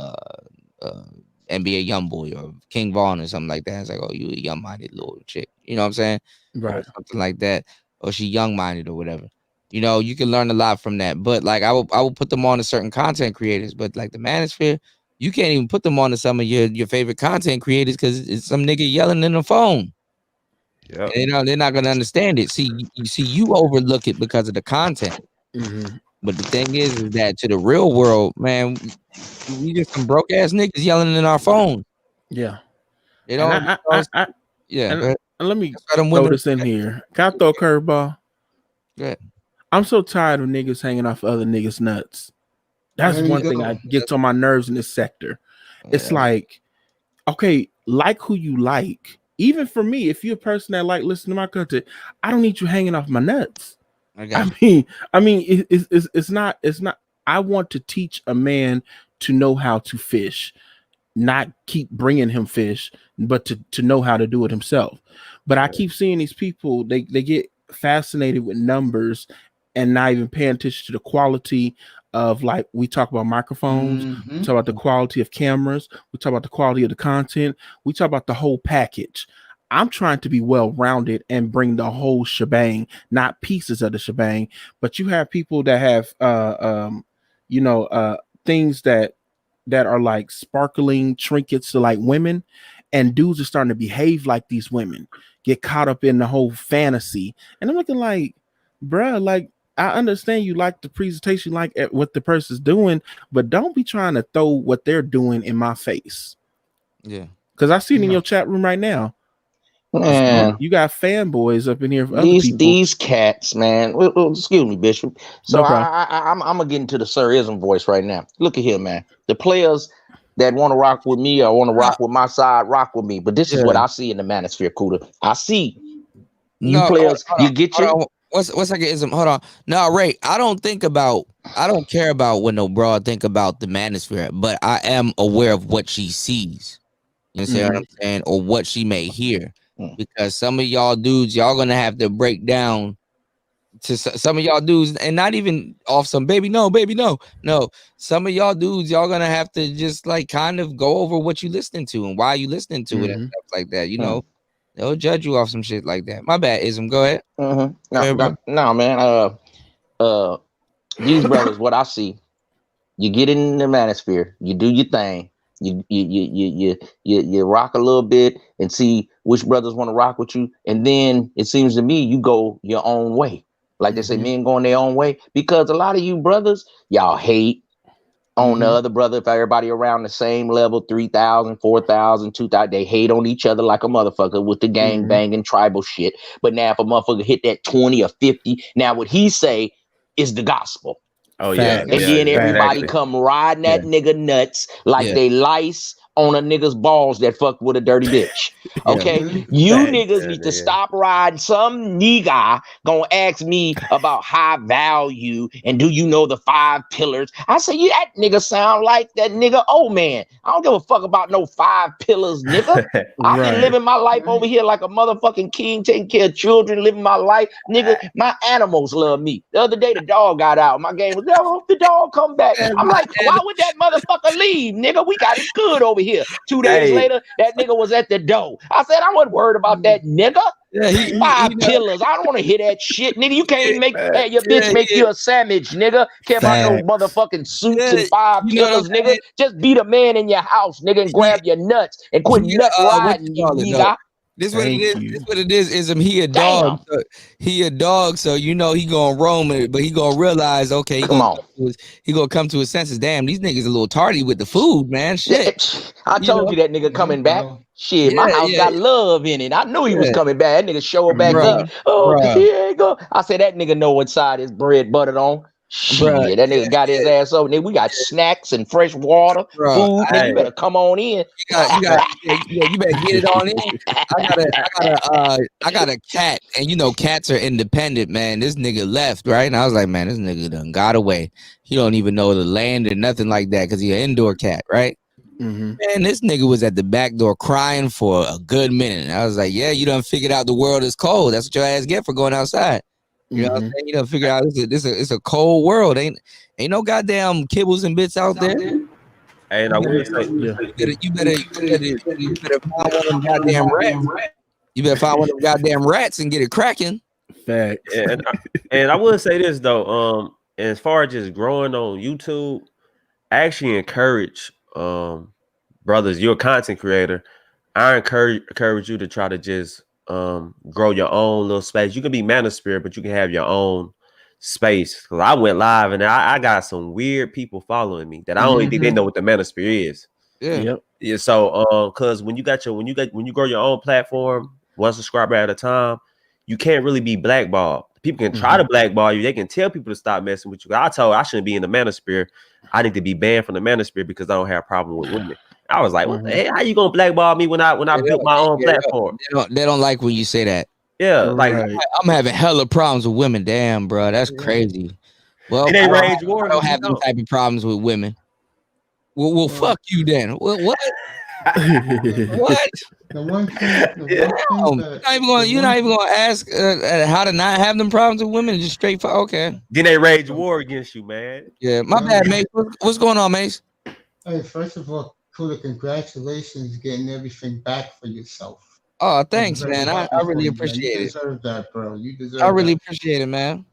NBA Youngboy or King Vaughn or something like that. It's like, oh, you a young-minded little chick. You know what I'm saying? Right. Or something like that. Or she young-minded or whatever. You know, you can learn a lot from that. But like I will put them on to certain content creators. But like the Manosphere, you can't even put them on to some of your favorite content creators because it's some nigga yelling in the phone. Yeah. You know, they're not gonna understand it. See, you overlook it because of the content. But the thing is that to the real world, man, we just some broke ass niggas yelling in our phone. Yeah. You know, and let me throw this in here. Can I throw a curveball? Yeah. I'm so tired of niggas hanging off other niggas' nuts. That's one thing that gets on my nerves in this sector. It's like, okay, like who you like. Even for me, if you're a person that like listening to my content, I don't need you hanging off my nuts. I mean, it's not. I want to teach a man to know how to fish, not keep bringing him fish, but to know how to do it himself. But I keep seeing these people, they get fascinated with numbers and not even paying attention to the quality of, like, we talk about microphones, we talk about the quality of cameras, we talk about the quality of the content, we talk about the whole package. I'm trying to be well-rounded and bring the whole shebang, not pieces of the shebang. But you have people that have things that are like sparkling trinkets to like women, and dudes are starting to behave like these women, get caught up in the whole fantasy. And I'm looking like, bruh, like, I understand you like the presentation, like what the person's doing, but don't be trying to throw what they're doing in my face. Yeah. Because I see it in your chat room right now. Man, you got fanboys up in here for these cats, man. Well, excuse me, Bishop. So No problem. I'm gonna get into the Sir-ism voice right now. Look at here, man. The players that want to rock with me or want to rock with my side, rock with me. But this is what I see in the Manosphere, Cuda. I see you players, you get your. What's like ism? Hold on. No, Ray, I don't care about what no broad think about the Manosphere, but I am aware of what she sees. You understand what I'm saying? Or what she may hear. Because some of y'all dudes, y'all gonna have to break down to some of y'all dudes, and not even off some baby, no. Some of y'all dudes, y'all gonna have to just like kind of go over what you listening to and why you listening to it and stuff like that. You know, they'll judge you off some shit like that. My bad, Ism. Go ahead. No, man. These brothers, what I see, you get in the Manosphere, you do your thing, you rock a little bit and see which brothers want to rock with you, and then it seems to me you go your own way. Like they say, men going their own way, because a lot of you brothers, y'all hate on the other brother. If everybody around the same level, 3,000, 4,000, 2,000, they hate on each other like a motherfucker with the gang banging tribal shit. But now if a motherfucker hit that 20 or 50, now what he say is the gospel. Oh yeah, and then everybody come riding that nigga nuts like they lice on a nigga's balls that fucked with a dirty bitch. Okay, you niggas need to stop riding. Some nigga gonna ask me about high value and do you know the 5 pillars? I say, yeah, that nigga sound like that nigga old man. I don't give a fuck about no 5 pillars, nigga. I've been living my life over here like a motherfucking king, taking care of children, living my life, nigga. My animals love me. The other day the dog got out. My game was, I hope the dog come back. I'm like, why would that motherfucker leave, nigga? We got it good over here. 2 days later, that nigga was at the door. I said, I wasn't worried about that nigga. 5 pillars. I don't want to hear that shit, nigga. You can't make your bitch make you a sandwich, nigga. Care about no motherfucking suits and 5 pillars, nigga. Just be the man in your house, nigga, and grab your nuts and quit nut riding, you nigga. This what it is. This what it is. Ism, he a dog. So he a dog. So you know he gonna roam it, but he gonna realize, okay, he gonna come to his senses. Damn, these niggas a little tardy with the food, man. Shit. I told you that nigga coming back. Shit, my house got love in it. I knew he was coming back. That nigga showed back up. Oh, here you go. I said that nigga know what side his bread buttered on. Shit, that nigga got his ass over. Nigga, we got snacks and fresh water, food. Nigga, you better come on in. You better get it on in. I got a cat, and you know cats are independent, man. This nigga left, right? And I was like, man, this nigga done got away. He don't even know the land or nothing like that because he an indoor cat, right? Man, this nigga was at the back door crying for a good minute. And I was like, yeah, you done figured out the world is cold. That's what your ass get for going outside. You know what I'm saying? You done figure out it's a cold world. Ain't no goddamn kibbles and bits out there. And I will say, you better find one of them goddamn rats. You better find one of them goddamn rats and get it cracking. Facts. And I will say this though, as far as just growing on YouTube, I actually encourage brothers, you're a content creator. I encourage you to try to just grow your own little space. You can be Manosphere, but you can have your own space. Because I went live and I got some weird people following me that I don't even think they know what the Manosphere is. Yeah. So because when you grow your own platform, 1 subscriber at a time, you can't really be blackballed. People can try to blackball you. They can tell people to stop messing with you. I shouldn't be in the Manosphere. I need to be banned from the Manosphere because I don't have a problem with women. I was like, what the hell? How you gonna blackball me when I built my own platform? They don't like when you say that. Yeah, like I'm having hella problems with women. Damn, bro, that's crazy. Well, it ain't Rage War. I don't have them type of problems with women. Well, fuck you then. What? What? The one thing, You're not even gonna ask how to not have them problems with women. Just straight for okay. Then they rage war against you, man. Yeah, my bad, Mace. What's going on, Mace? Hey, first of all, Kuda, congratulations getting everything back for yourself. Oh, thanks, man. I really appreciate it. You deserve that, bro. You deserve I really appreciate it, man.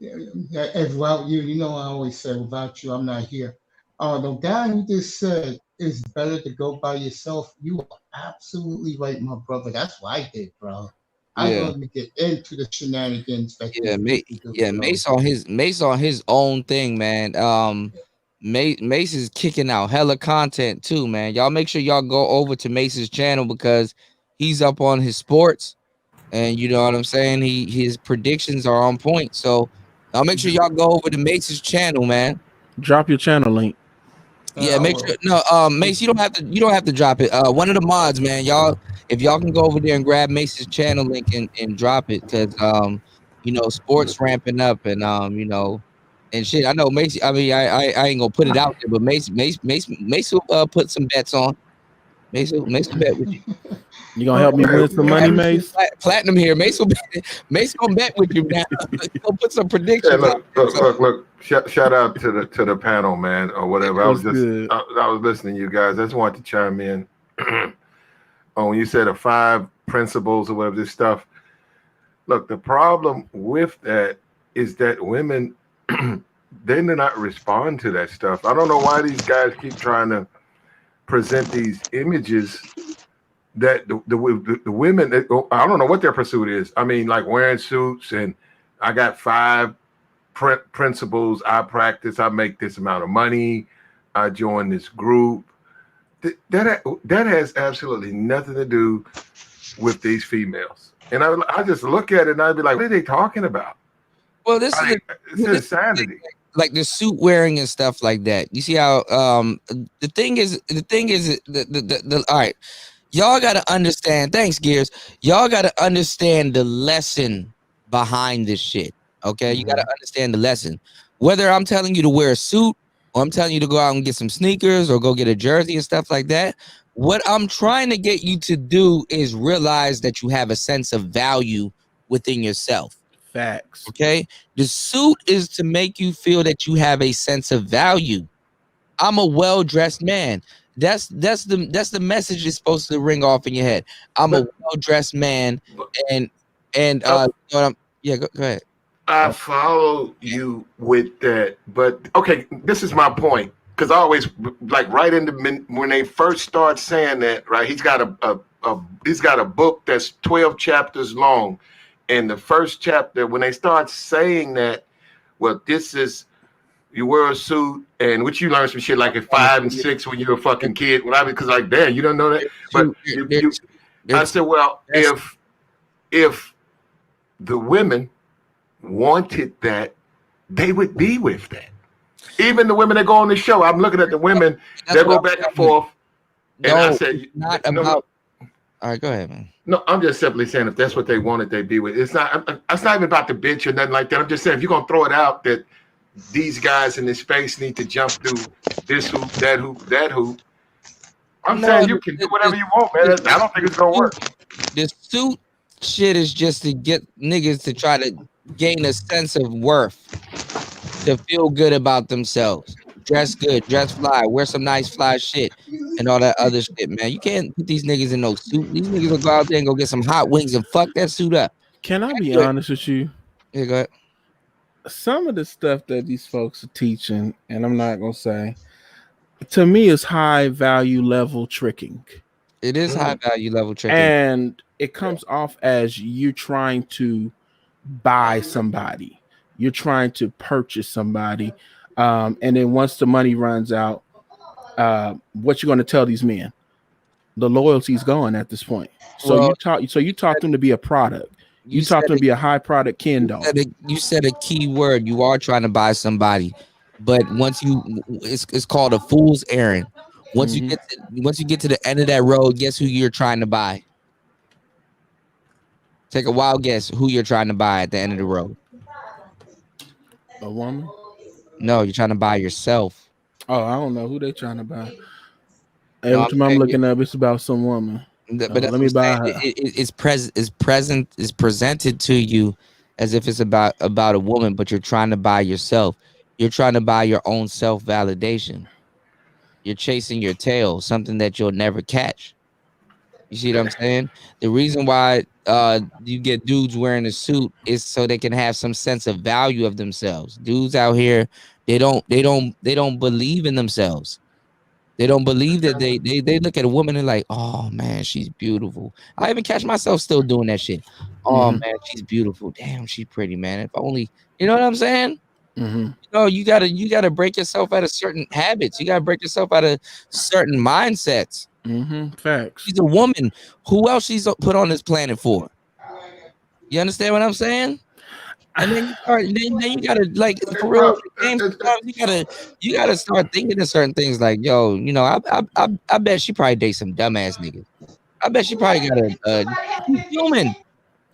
As well, you know I always say, without you, I'm not here. The guy who just said it's better to go by yourself, you are absolutely right, my brother. That's what I did, bro. I don't get into the shenanigans. Mace on his own thing, man. Mace is kicking out hella content too, man. Y'all make sure y'all go over to Mace's channel because he's up on his sports, and you know what I'm saying. His predictions are on point. So I'll make sure y'all go over to Mace's channel, man. Drop your channel link. Yeah, make sure. No, Mace, you don't have to drop it. One of the mods, man, y'all, if y'all can go over there and grab Mace's channel link and drop it, because sports ramping up and and shit. I know Mace. I mean, I ain't gonna put it out there, but Mace will put some bets on. Mace will bet with you. You gonna help me win some money, Mace? Platinum here. Mace gonna bet with you now. He'll put some predictions. Look. Shout out to the panel, man, or whatever. I was listening to you guys. I just wanted to chime in on when you said the 5 principles or whatever this stuff. Look, the problem with that is that women they do not respond to that stuff. I don't know why these guys keep trying to present these images that the women, I don't know what their pursuit is. I mean, like wearing suits and I got 5 principles I practice. I make this amount of money. I join this group. That has absolutely nothing to do with these females. And I just look at it and I'd be like, what are they talking about? Well, this is insanity. Like the suit wearing and stuff like that. You see how the thing is all right. Y'all got to understand. Thanks, Gears. Y'all got to understand the lesson behind this shit. Okay, you got to understand the lesson. Whether I'm telling you to wear a suit or I'm telling you to go out and get some sneakers or go get a jersey and stuff like that, what I'm trying to get you to do is realize that you have a sense of value within yourself. Facts. Okay, the suit is to make you feel that you have a sense of value. I'm a well-dressed man. That's the message is supposed to ring off in your head. I'm a well-dressed man, and yeah, go ahead. I follow you with that, but okay, this is my point because I always like right in the when they first start saying that, right? He's got a book that's 12 chapters long, and the first chapter when they start saying that, well, this is you wear a suit, and which you learn some shit like at 5 and 6 when you're a fucking kid. Because like, damn, you don't know that. But I said, well, if the women wanted that, they would be with that. Even the women that go on the show, I'm looking at the women that go back and forth. And I said, not about. All right, go ahead, man. No, I'm just simply saying if that's what they wanted, they'd be with. It's not even about the bitch or nothing like that. I'm just saying if you're gonna throw it out that these guys in this space need to jump through this hoop, that hoop, that hoop. I'm saying you can do whatever you want, man. I don't think it's gonna work. The suit shit is just to get niggas to try to gain a sense of worth, to feel good about themselves, dress good, dress fly, wear some nice fly shit, and all that other shit, man. You can't put these niggas in no suit. These niggas will go out there and go get some hot wings and fuck that suit up. Can I be honest with you? Yeah, go ahead. Some of the stuff that these folks are teaching, and I'm not gonna say, to me, is high value level tricking. It is high value level tricking, and it comes off as you trying to buy somebody, you're trying to purchase somebody, and then once the money runs out, what you're going to tell these men? The loyalty's gone at this point. So you taught them to be a product. You taught them to be a high product Ken doll. You said a key word. You are trying to buy somebody, but once it's called a fool's errand. Once you get to the end of that road, guess who you're trying to buy? Take a wild guess who you're trying to buy at the end of the road. A woman? No, you're trying to buy yourself. Oh, I don't know who they trying to buy. Every time I'm looking up, it's about some woman. But let me buy her. It's presented to you as if it's about a woman, but you're trying to buy yourself. You're trying to buy your own self-validation. You're chasing your tail, something that you'll never catch. You see what I'm saying? The reason why you get dudes wearing a suit is so they can have some sense of value of themselves. Dudes out here, they don't believe in themselves. They don't believe that they look at a woman and like, oh man, she's beautiful. I even catch myself still doing that shit. Oh man, she's beautiful. Damn, she's pretty, man. If only, you know what I'm saying? You know, you gotta break yourself out of certain habits. You gotta break yourself out of certain mindsets. Facts. She's a woman. Who else she's put on this planet for? You understand what I'm saying? And then you start, then you gotta like for real. You gotta start thinking of certain things like, yo, you know, I bet she probably dates some dumbass niggas. I bet she probably got she's human.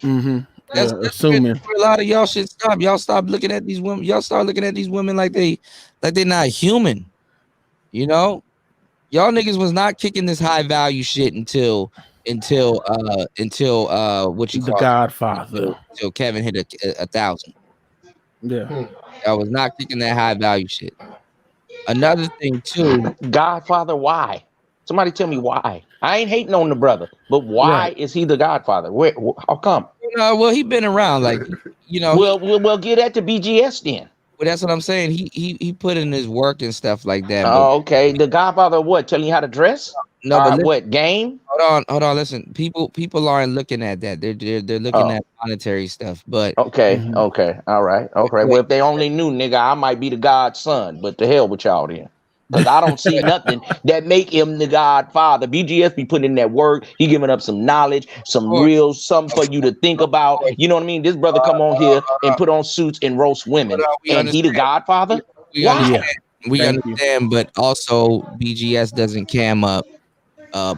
Mm-hmm. That's Assuming where a lot of y'all should stop. Y'all stop looking at these women. Y'all start looking at these women like they're not human. You know, y'all niggas was not kicking this high value shit until what you The call Godfather. until Kevin hit a 1,000. Yeah. I was not kicking that high value shit. Another thing too, Godfather, why? Somebody tell me why. I ain't hating on the brother, but why is he the Godfather? How come? Well, he been around, like, you know. We'll get at the BGS then. Well, that's what I'm saying. He put in his work and stuff like that. Oh, okay. The Godfather, what? Telling you how to dress? No, but what game? Hold on. Listen, people aren't looking at that. They're looking at monetary stuff. But okay, all right, okay. Well, if they only knew, nigga, I might be the God's son. But the hell with y'all then. Because I don't see nothing that make him the Godfather. BGS be putting in that work. He giving up some knowledge, some real something for you to think about. You know what I mean? This brother come on here and put on suits and roast women. And he the Godfather? We understand, but also BGS doesn't cam up.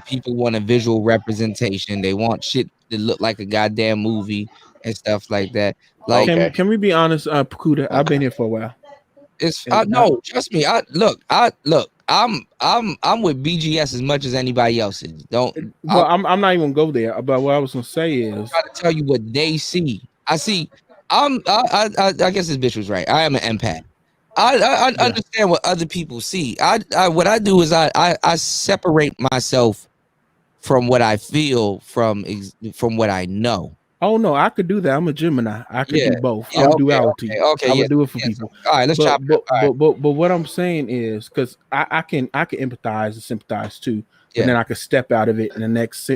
People want a visual representation. They want shit to look like a goddamn movie and stuff like that. Like, can we be honest, Pakuda? I've been here for a while. No, trust me. I'm with BGS as much as anybody else is. Well, I'm not even gonna go there. But what I was gonna say is, try to tell you what they see. I guess this bitch was right. I am an empath. I understand what other people see. What I do is I separate myself from what I feel from what I know. Oh no, I could do that. I'm a Gemini. I could do both. Yeah, I'm duality. okay, I would do it for people. All right, let's chop it up. But what I'm saying is, because I can empathize and sympathize too, and then I could step out of it in the next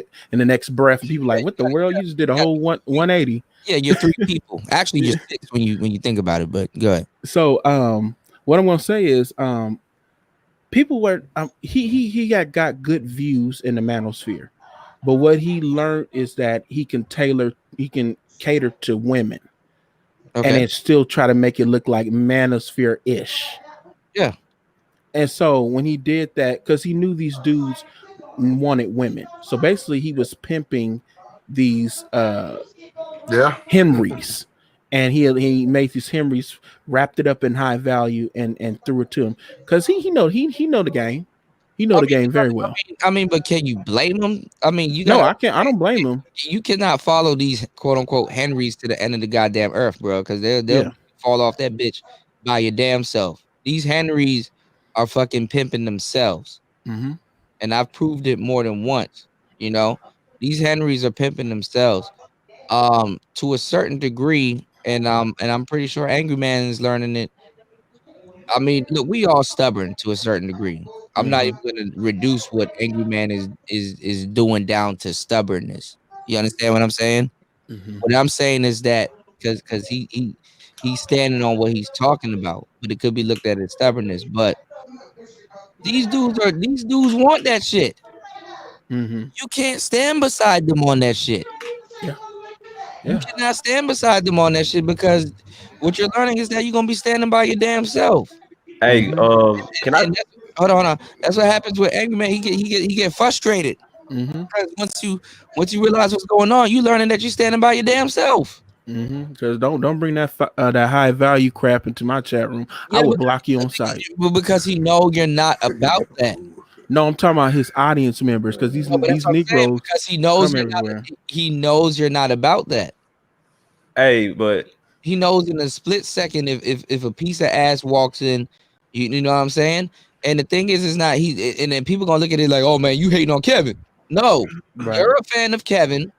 breath. And people like, what the world? You just did a whole 180. Yeah, you're three people. Actually, you're six when you think about it. But go ahead. So what I'm gonna say is people were he got good views in the Manosphere, but what he learned is that he can cater to women, and then still try to make it look like Manosphere-ish. Yeah. And so when he did that, because he knew these dudes wanted women, so basically he was pimping these Henrys. And he made these Henrys, wrapped it up in high value, and threw it to him because he know the game. He know the game very well. I mean, but can you blame him? I mean, I can't. I don't blame him. You cannot follow these quote unquote Henrys to the end of the goddamn earth, bro, because they'll fall off that bitch by your damn self. These Henrys are fucking pimping themselves, and I've proved it more than once. You know, these Henrys are pimping themselves, to a certain degree. And I'm pretty sure Angry Man is learning it. I mean, look, we all stubborn to a certain degree. I'm not even going to reduce what Angry Man is doing down to stubbornness. You understand what I'm saying? What I'm saying is that because he's standing on what he's talking about, but it could be looked at as stubbornness. But these dudes want that shit. You can't stand beside them on that shit. You cannot stand beside them on that shit because what you're learning is that you're gonna be standing by your damn self. Hey, can I hold on? That's what happens with Angry Man. He get frustrated because once you realize what's going on, you learning that you're standing by your damn self. Because don't bring that high value crap into my chat room. I will block you on sight. Well, because he know you're not about that. No, I'm talking about his audience members because these Negroes. Because he knows you're not about that. Hey, but he knows in a split second if a piece of ass walks in, you know what I'm saying. And the thing is not and then people gonna look at it like, oh man, you hating on Kevin. No, you're a fan of Kevin,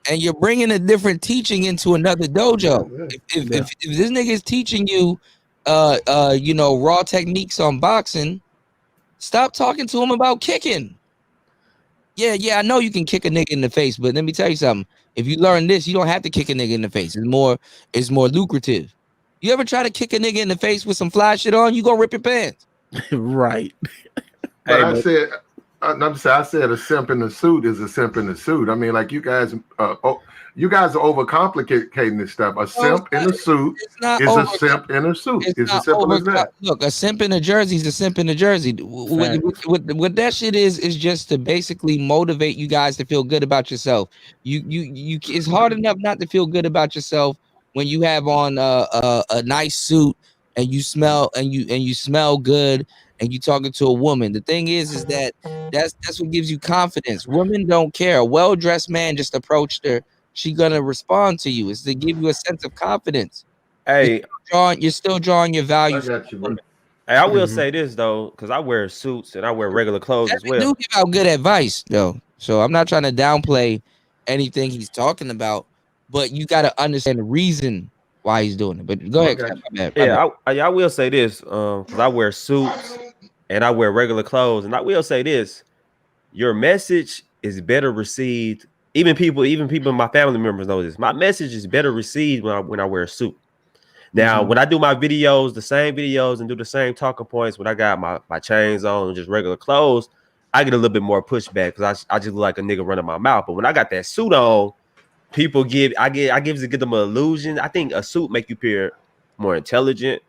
and you're bringing a different teaching into another dojo. If this nigga is teaching you, raw techniques on boxing. Stop talking to him about kicking. Yeah, I know you can kick a nigga in the face, but let me tell you something. If you learn this, you don't have to kick a nigga in the face. It's more lucrative. You ever try to kick a nigga in the face with some fly shit on, you gonna rip your pants. Right. But I said I'm just saying, I said a simp in a suit is a simp in a suit. I mean, like you guys are overcomplicating this stuff. A simp in a suit is a simp in a suit. It's as simple as that. Look, a simp in a jersey is a simp in a jersey. What that shit is just to basically motivate you guys to feel good about yourself. You it's hard enough not to feel good about yourself when you have on a nice suit and you smell good and you talking to a woman. The thing is that that's what gives you confidence. Women don't care. A well-dressed man just approached her. She gonna respond to you. It's to give you a sense of confidence. Hey, you're still drawing your value. Hey, I will say this though, because I wear suits and I wear regular clothes as well. Do give out good advice though, so I'm not trying to downplay anything he's talking about, but you got to understand the reason why he's doing it. But go ahead. I will say this, because I wear suits and I wear regular clothes, and I will say this: your message is better received. Even people in my family members know this. My message is better received when I wear a suit. Now, when I do my videos, the same videos, and do the same talking points, when I got my chains on and just regular clothes, I get a little bit more pushback because I just look like a nigga running my mouth. But when I got that suit on, people give them an illusion. I think a suit make you appear more intelligent,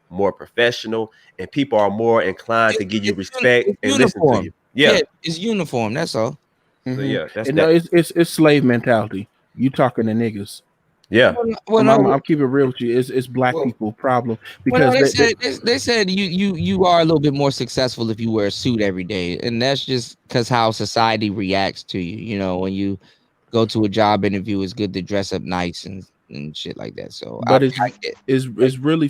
more professional, and people are more inclined to give you respect and listen to you. Yeah, it's uniform. That's all. So yeah, that's it's slave mentality. You talking to niggas. Yeah. I'm keeping it real with you. It's black people problem because they said you are a little bit more successful if you wear a suit every day, and that's just because how society reacts to you. You know, when you go to a job interview, it's good to dress up nice and shit like that. So, but it's really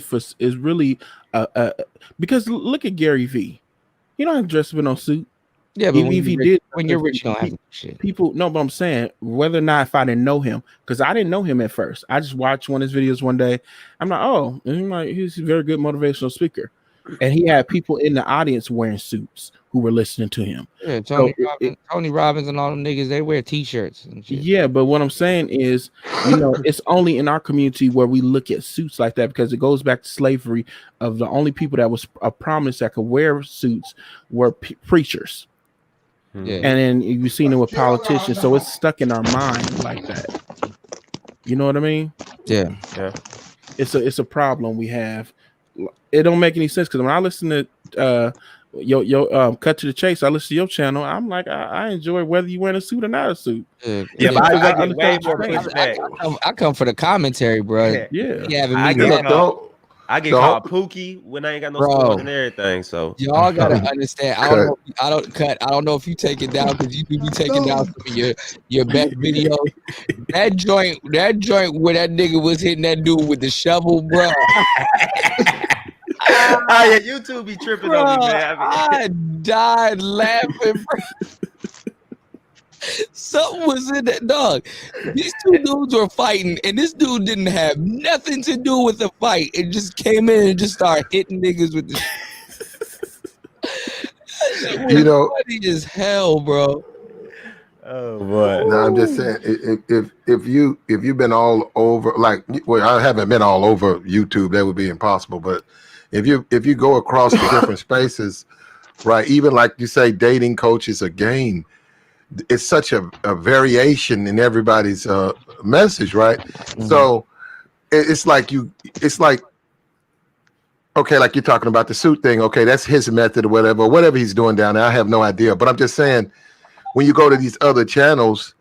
because look at Gary V. He don't have to dress up in no suit. Yeah, but when you're rich, you don't have shit. People, no, but I'm saying whether or not if I didn't know him, because I didn't know him at first. I just watched one of his videos one day. I'm like, oh, and I'm like, he's a very good motivational speaker. And he had people in the audience wearing suits who were listening to him. Yeah, Tony Robbins and all them niggas, they wear t-shirts and shit. Yeah, but what I'm saying is, it's only in our community where we look at suits like that, because it goes back to slavery of the only people that was a prominence that could wear suits were preachers. Yeah. And then you've seen it with politicians, so it's stuck in our mind like that. You know what I mean? Yeah. It's a problem we have. It don't make any sense because when I listen to Cut to the Chase, I listen to your channel. I'm like, I enjoy whether you wear a suit or not a suit. Yeah, but I get way more pushback. I come for the commentary, bro. Yeah. I get called Pookie when I ain't got no sport and everything. So y'all gotta understand. I don't know if you take it down because you do be taking down some of your best videos. That joint where that nigga was hitting that dude with the shovel, bro. Yeah, YouTube be tripping on me, man. I died laughing, bro. Something was in that dog. These two dudes were fighting, and this dude didn't have nothing to do with the fight. It just came in and just started hitting niggas with the. Funny as hell, bro. Oh boy. No, I'm just saying, if you've been all over, like, well, I haven't been all over YouTube. That would be impossible. But if you go across the different spaces, right? Even like you say, dating coach is a game. It's such a variation in everybody's message, right? Mm-hmm. So it's like okay, like you're talking about the suit thing. Okay, that's his method or whatever he's doing down there. I have no idea, but I'm just saying, when you go to these other channels,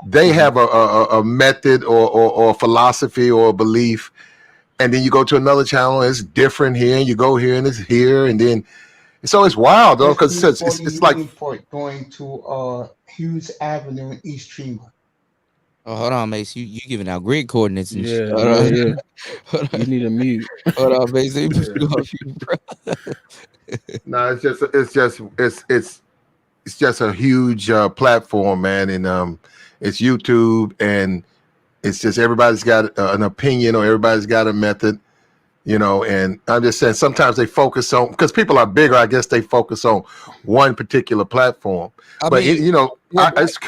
they have a method or philosophy or a belief, and then you go to another channel, it's different here, and you go here and it's here, and then so it's wild though, because it's like going to Hughes Avenue in East Tremont. Oh, hold on, Mace. You giving out grid coordinates and shit. Yeah. You need a mute. Hold on, Mace. Let me put you on mute, bro. No, it's just a huge platform, man, and it's YouTube, and it's just everybody's got an opinion or everybody's got a method. And I'm just saying sometimes they focus on, because people are bigger, I guess they focus on one particular platform. It's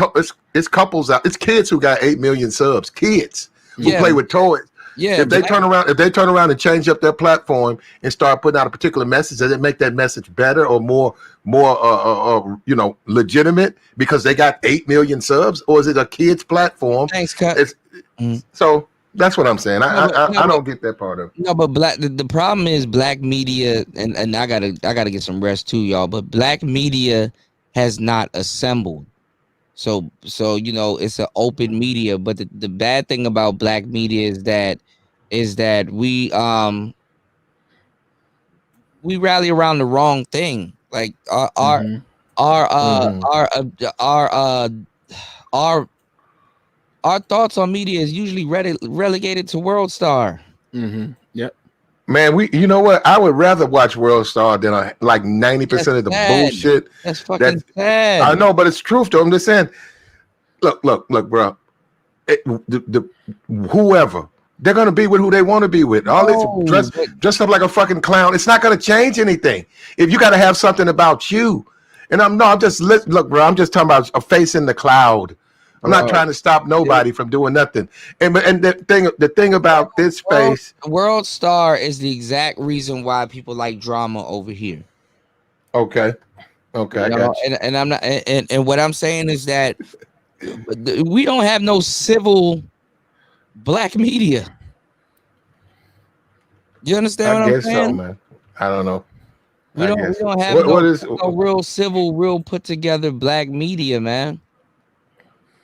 couples out, it's kids who got 8 million subs, kids who play with toys. Yeah, if they turn around and change up their platform and start putting out a particular message, does it make that message better or more legitimate because they got 8 million subs, or is it a kids platform? Thanks, Cut. So that's what I'm saying. I don't get that part of it. No, but the problem is black media, and I gotta get some rest too, y'all. But black media has not assembled. So it's an open media. But the bad thing about black media is that we rally around the wrong thing. Like our thoughts on media is usually relegated to World Star. Yep. Man, you know what? I would rather watch World Star than like 90% of the bullshit. That's fucking sad. I know, but it's truth though. I'm just saying. Look, bro. Whoever they're gonna be with who they want to be with. All this dressed up like a fucking clown. It's not gonna change anything. If you got to have something about you, and I'm just look, bro. I'm just talking about a face in the cloud. I'm not trying to stop nobody from doing nothing. And the thing about this space, World Star is the exact reason why people like drama over here. Okay, I got you. And I'm not. And what I'm saying is that we don't have no civil black media. You understand what I'm saying? So, man. I don't know. We don't have no real civil, real put together black media, man.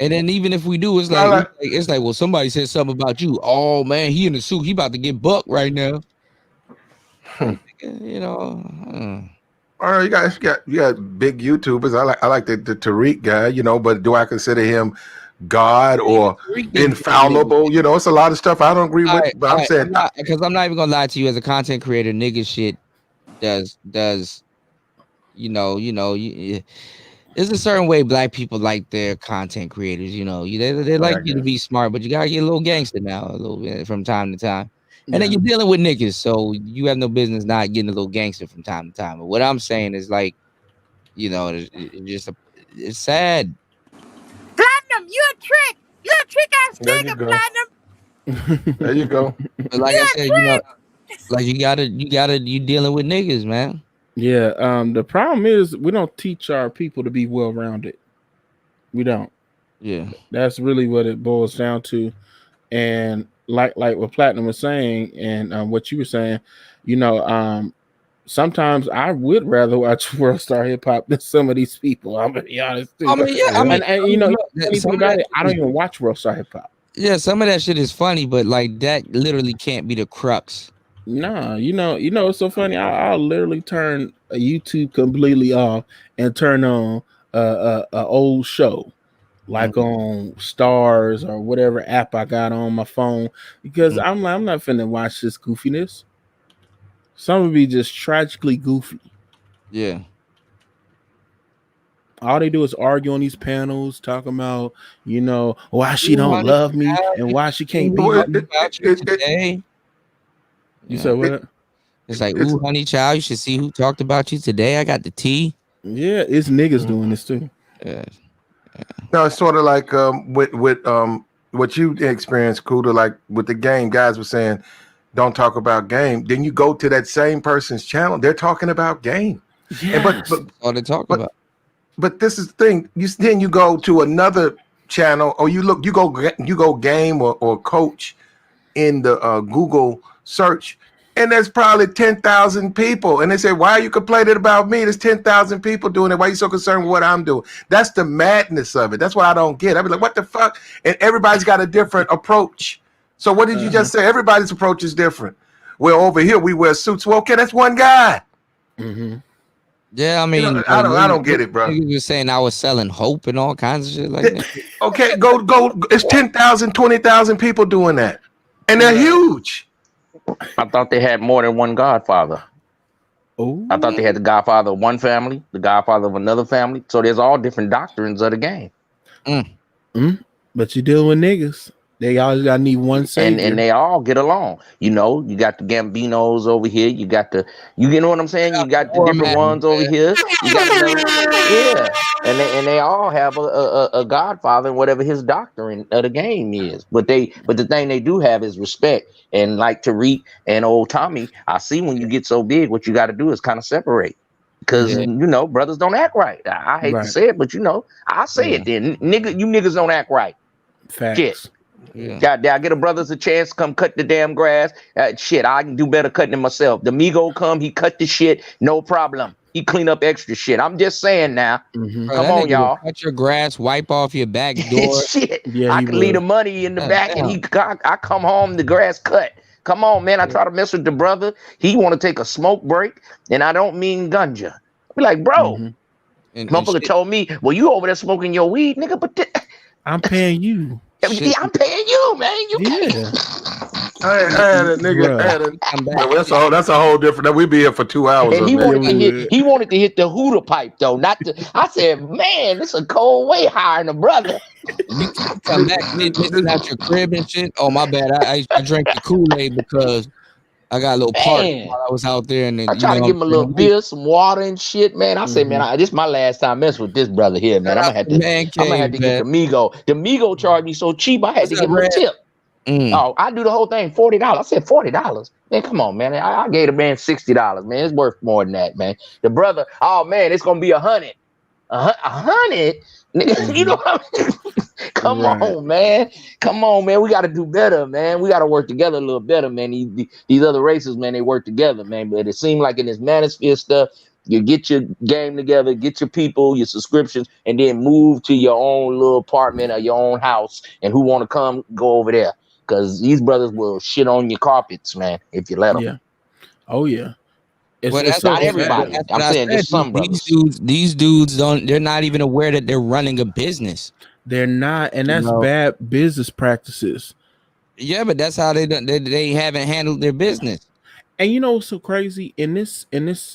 And then even if we do, it's like, well, somebody said something about you. Oh man, he in the suit. He about to get bucked right now. You know. All right, you got big YouTubers. I like the Tariq guy, but do I consider him God or infallible? It's a lot of stuff I don't agree with. But I'm saying, because I'm not even gonna lie to you, as a content creator, nigga shit does there's a certain way black people like their content creators. They like you to be smart, but you gotta get a little gangster now, a little bit from time to time. And then you're dealing with niggas, so you have no business not getting a little gangster from time to time. But what I'm saying is like, it's sad. Platinum, you a trick. You're a trick ass nigga, Platinum. There you go. But like I said, like you dealing with niggas, man. Yeah. The problem is we don't teach our people to be well-rounded. We don't. Yeah. That's really what it boils down to. And like what Platinum was saying, and what you were saying, sometimes I would rather watch World Star Hip Hop than some of these people. I'm gonna be honest. Too. I don't even watch World Star Hip Hop. Yeah, some of that shit is funny, but like that literally can't be the crux. Nah, it's so funny. I'll literally turn a YouTube completely off and turn on a old show, like on Stars or whatever app I got on my phone, because I'm not finna watch this goofiness. Some would be just tragically goofy. Yeah. All they do is argue on these panels, talking about, why she don't love me and why she can't be about you today. You said what? It's like, ooh, honey child, you should see who talked about you today. I got the tea. Yeah, it's niggas doing this too. Yeah. No, it's sort of like with what you experienced, Kuda, like with the game. Guys were saying, don't talk about game. Then you go to that same person's channel, they're talking about game. Yes. But all they talk about. But this is the thing. Then you go to another channel, or you go game or coach in the Google search, and there's probably 10,000 people, and they say, why are you complaining about me? There's 10,000 people doing it. Why are you so concerned with what I'm doing? That's the madness of it. That's what I don't get. I be like, what the fuck? And everybody's got a different approach. So what did you just say? Everybody's approach is different. Well, over here we wear suits. Well, okay, that's one guy. Yeah, I mean, I don't get it, bro. You were saying I was selling hope and all kinds of shit like that. Okay, go. It's 10,000, 20,000 people doing that, and they're huge. I thought they had more than one Godfather. Oh, I thought they had the Godfather of one family, the Godfather of another family. So there's all different doctrines of the game. But you deal with niggas. They always got need one savior, and they all get along. You know, you got the Gambinos over here. You got you know what I'm saying? You got the different ones over here. You got another, yeah. And they all have a godfather and whatever his doctrine of the game is. But the thing they do have is respect. And like Tariq and old Tommy, I see when you get so big, what you got to do is kind of separate. Because you know, brothers don't act right. I hate to say it, but you know, I say it then. Nigga, you niggas don't act right. Facts. Shit. God, I get a brothers a chance to come cut the damn grass. Shit, I can do better cutting it myself. The Migo come, he cut the shit, no problem. He clean up extra shit. I'm just saying now. Mm-hmm. Bro, Come that on, nigga y'all. will cut your grass, wipe off your back door. Shit. Yeah, I can leave the money in the back and I come home, the grass cut. Come on, man. I try to mess with the brother. He want to take a smoke break, and I don't mean ganja. I be like, bro, motherfucker told me, well, you over there smoking your weed, nigga, but I'm paying you. Yeah, I'm paying you, man. You can't. I had a nigga. That's a whole different. We'd be here for 2 hours. And he wanted to hit the hooter pipe though, not the. I said, man, this a cold way hiring a brother. You come back, niggas out your crib and shit. Oh my bad, I drank the Kool-Aid because I got a little party while I was out there, and then I try to give him a little beer, some water and shit, man. I say, man, this is my last time messing with this brother here, man. I'm gonna have to get the Migo. The Migo charged me so cheap, I had to give him a tip. Oh, I do the whole thing, $40. I said $40. Man, come on, man. I gave the man $60, man. It's worth more than that, man. The brother, oh man, it's gonna be $100. $100? Nigga, you know what I mean? Come on, man. Come on, man. We got to do better, man. We got to work together a little better, man. These other races, man, they work together, man. But it seemed like in this Manosphere stuff, you get your game together, get your people, your subscriptions, and then move to your own little apartment or your own house. And who want to come, go over there. Because these brothers will shit on your carpets, man, if you let them. Yeah. Oh, yeah. It's not everybody. I'm saying just some brothers. These dudes they're not even aware that they're running a business. They're not, and that's bad business practices. Yeah, but that's how they haven't handled their business. And you know what's so crazy in this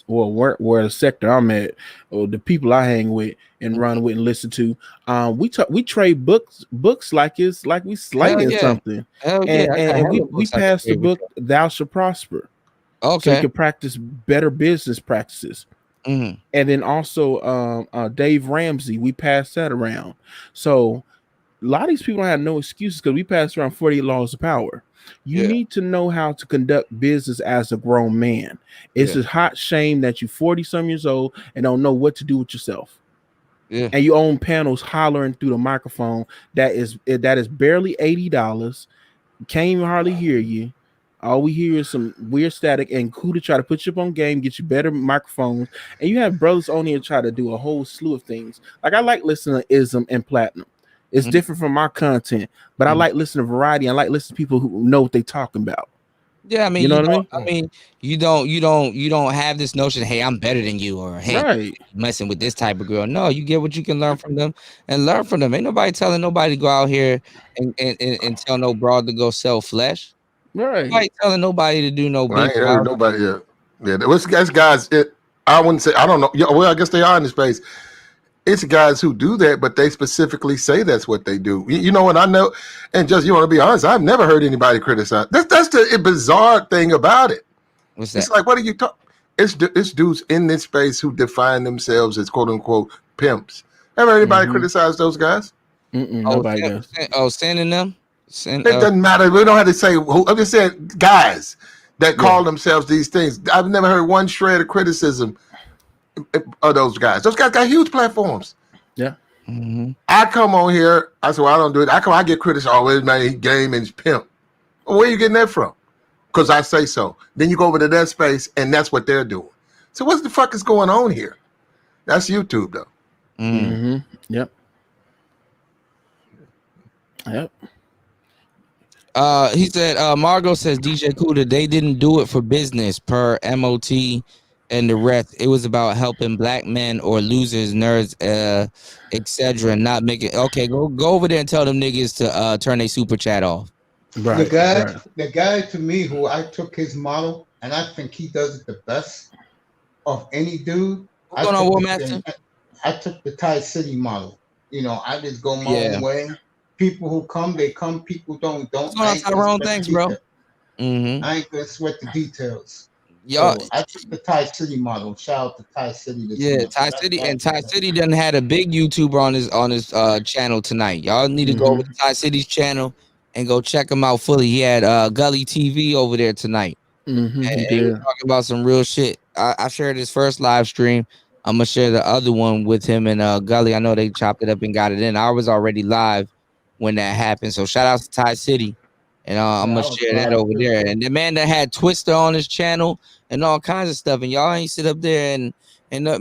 where the sector I'm at, or the people I hang with and run with and listen to, we trade books like we slanging something. And we passed the book Thou Shalt Prosper. Okay. So you can practice better business practices. Mm-hmm. And then also Dave Ramsey, we passed that around. So a lot of these people have no excuses because we passed around 48 laws of power. You need to know how to conduct business as a grown man. It's a hot shame that you're 40-some years old and don't know what to do with yourself. Yeah. And you own panels hollering through the microphone that is barely $80. Can't even hardly hear you. All we hear is some weird static, and who to try to put you up on game, get you better microphones, and you have brothers on here try to do a whole slew of things. Like I like listening to Ism and Platinum. It's different from my content, but I like listening to variety. I like listening to people who know what they're talking about. Yeah, I mean, you know what I mean? I mean, you don't have this notion, hey, I'm better than you, or hey, messing with this type of girl. No, you get what you can learn from them and learn from them. Ain't nobody telling nobody to go out here and tell no broad to go sell flesh. Right. Nobody telling nobody to do no big. I ain't heard nobody yet. Yeah, that's guys. I wouldn't say. I don't know. Yeah, well, I guess they are in the space. It's guys who do that, but they specifically say that's what they do. You know what I know? And just, you want to be honest, I've never heard anybody criticize. That's the bizarre thing about it. What's that? It's like, what are you talking? It's dudes in this space who define themselves as quote unquote pimps. Ever heard anybody criticize those guys? Nobody does. Sending them? It doesn't matter. We don't have to say who. I'm just saying guys that call themselves these things. I've never heard one shred of criticism of those guys. Those guys got huge platforms. Yeah. I come on here. I say, well, I don't do it. I get criticized. Oh, it's my game and pimp. Well, where are you getting that from? Because I say so. Then you go over to their space, and that's what they're doing. So what the fuck is going on here? That's YouTube, though. Yep. Yep. He said, Margot says DJ Kuda, they didn't do it for business per MOT and the rest. It was about helping black men or losers, nerds, etc. Not making okay. Go over there and tell them niggas to turn their super chat off. Right. The guy to me who I took his model, and I think he does it the best of any dude. What's going on, War Master? I took the Thai City model. You know, I just go my own way. people who come, they come. People don't. What's going on, Tyrone? Thanks, bro. Mm-hmm. I ain't gonna sweat the details. Y'all, so I took the Thai City model. Shout out to Thai City this month. Thai City, and Thai City done had a big YouTuber on his channel tonight. Y'all need to go over to Thai City's channel and go check him out fully. He had Gully TV over there tonight. And he was talking about some real shit. I shared his first live stream. I'm gonna share the other one with him and Gully. I know they chopped it up and got it in. I was already live when that happened. So shout out to Thai City. And I'm gonna share that over there. And the man that had Twister on his channel and all kinds of stuff. And y'all ain't sit up there and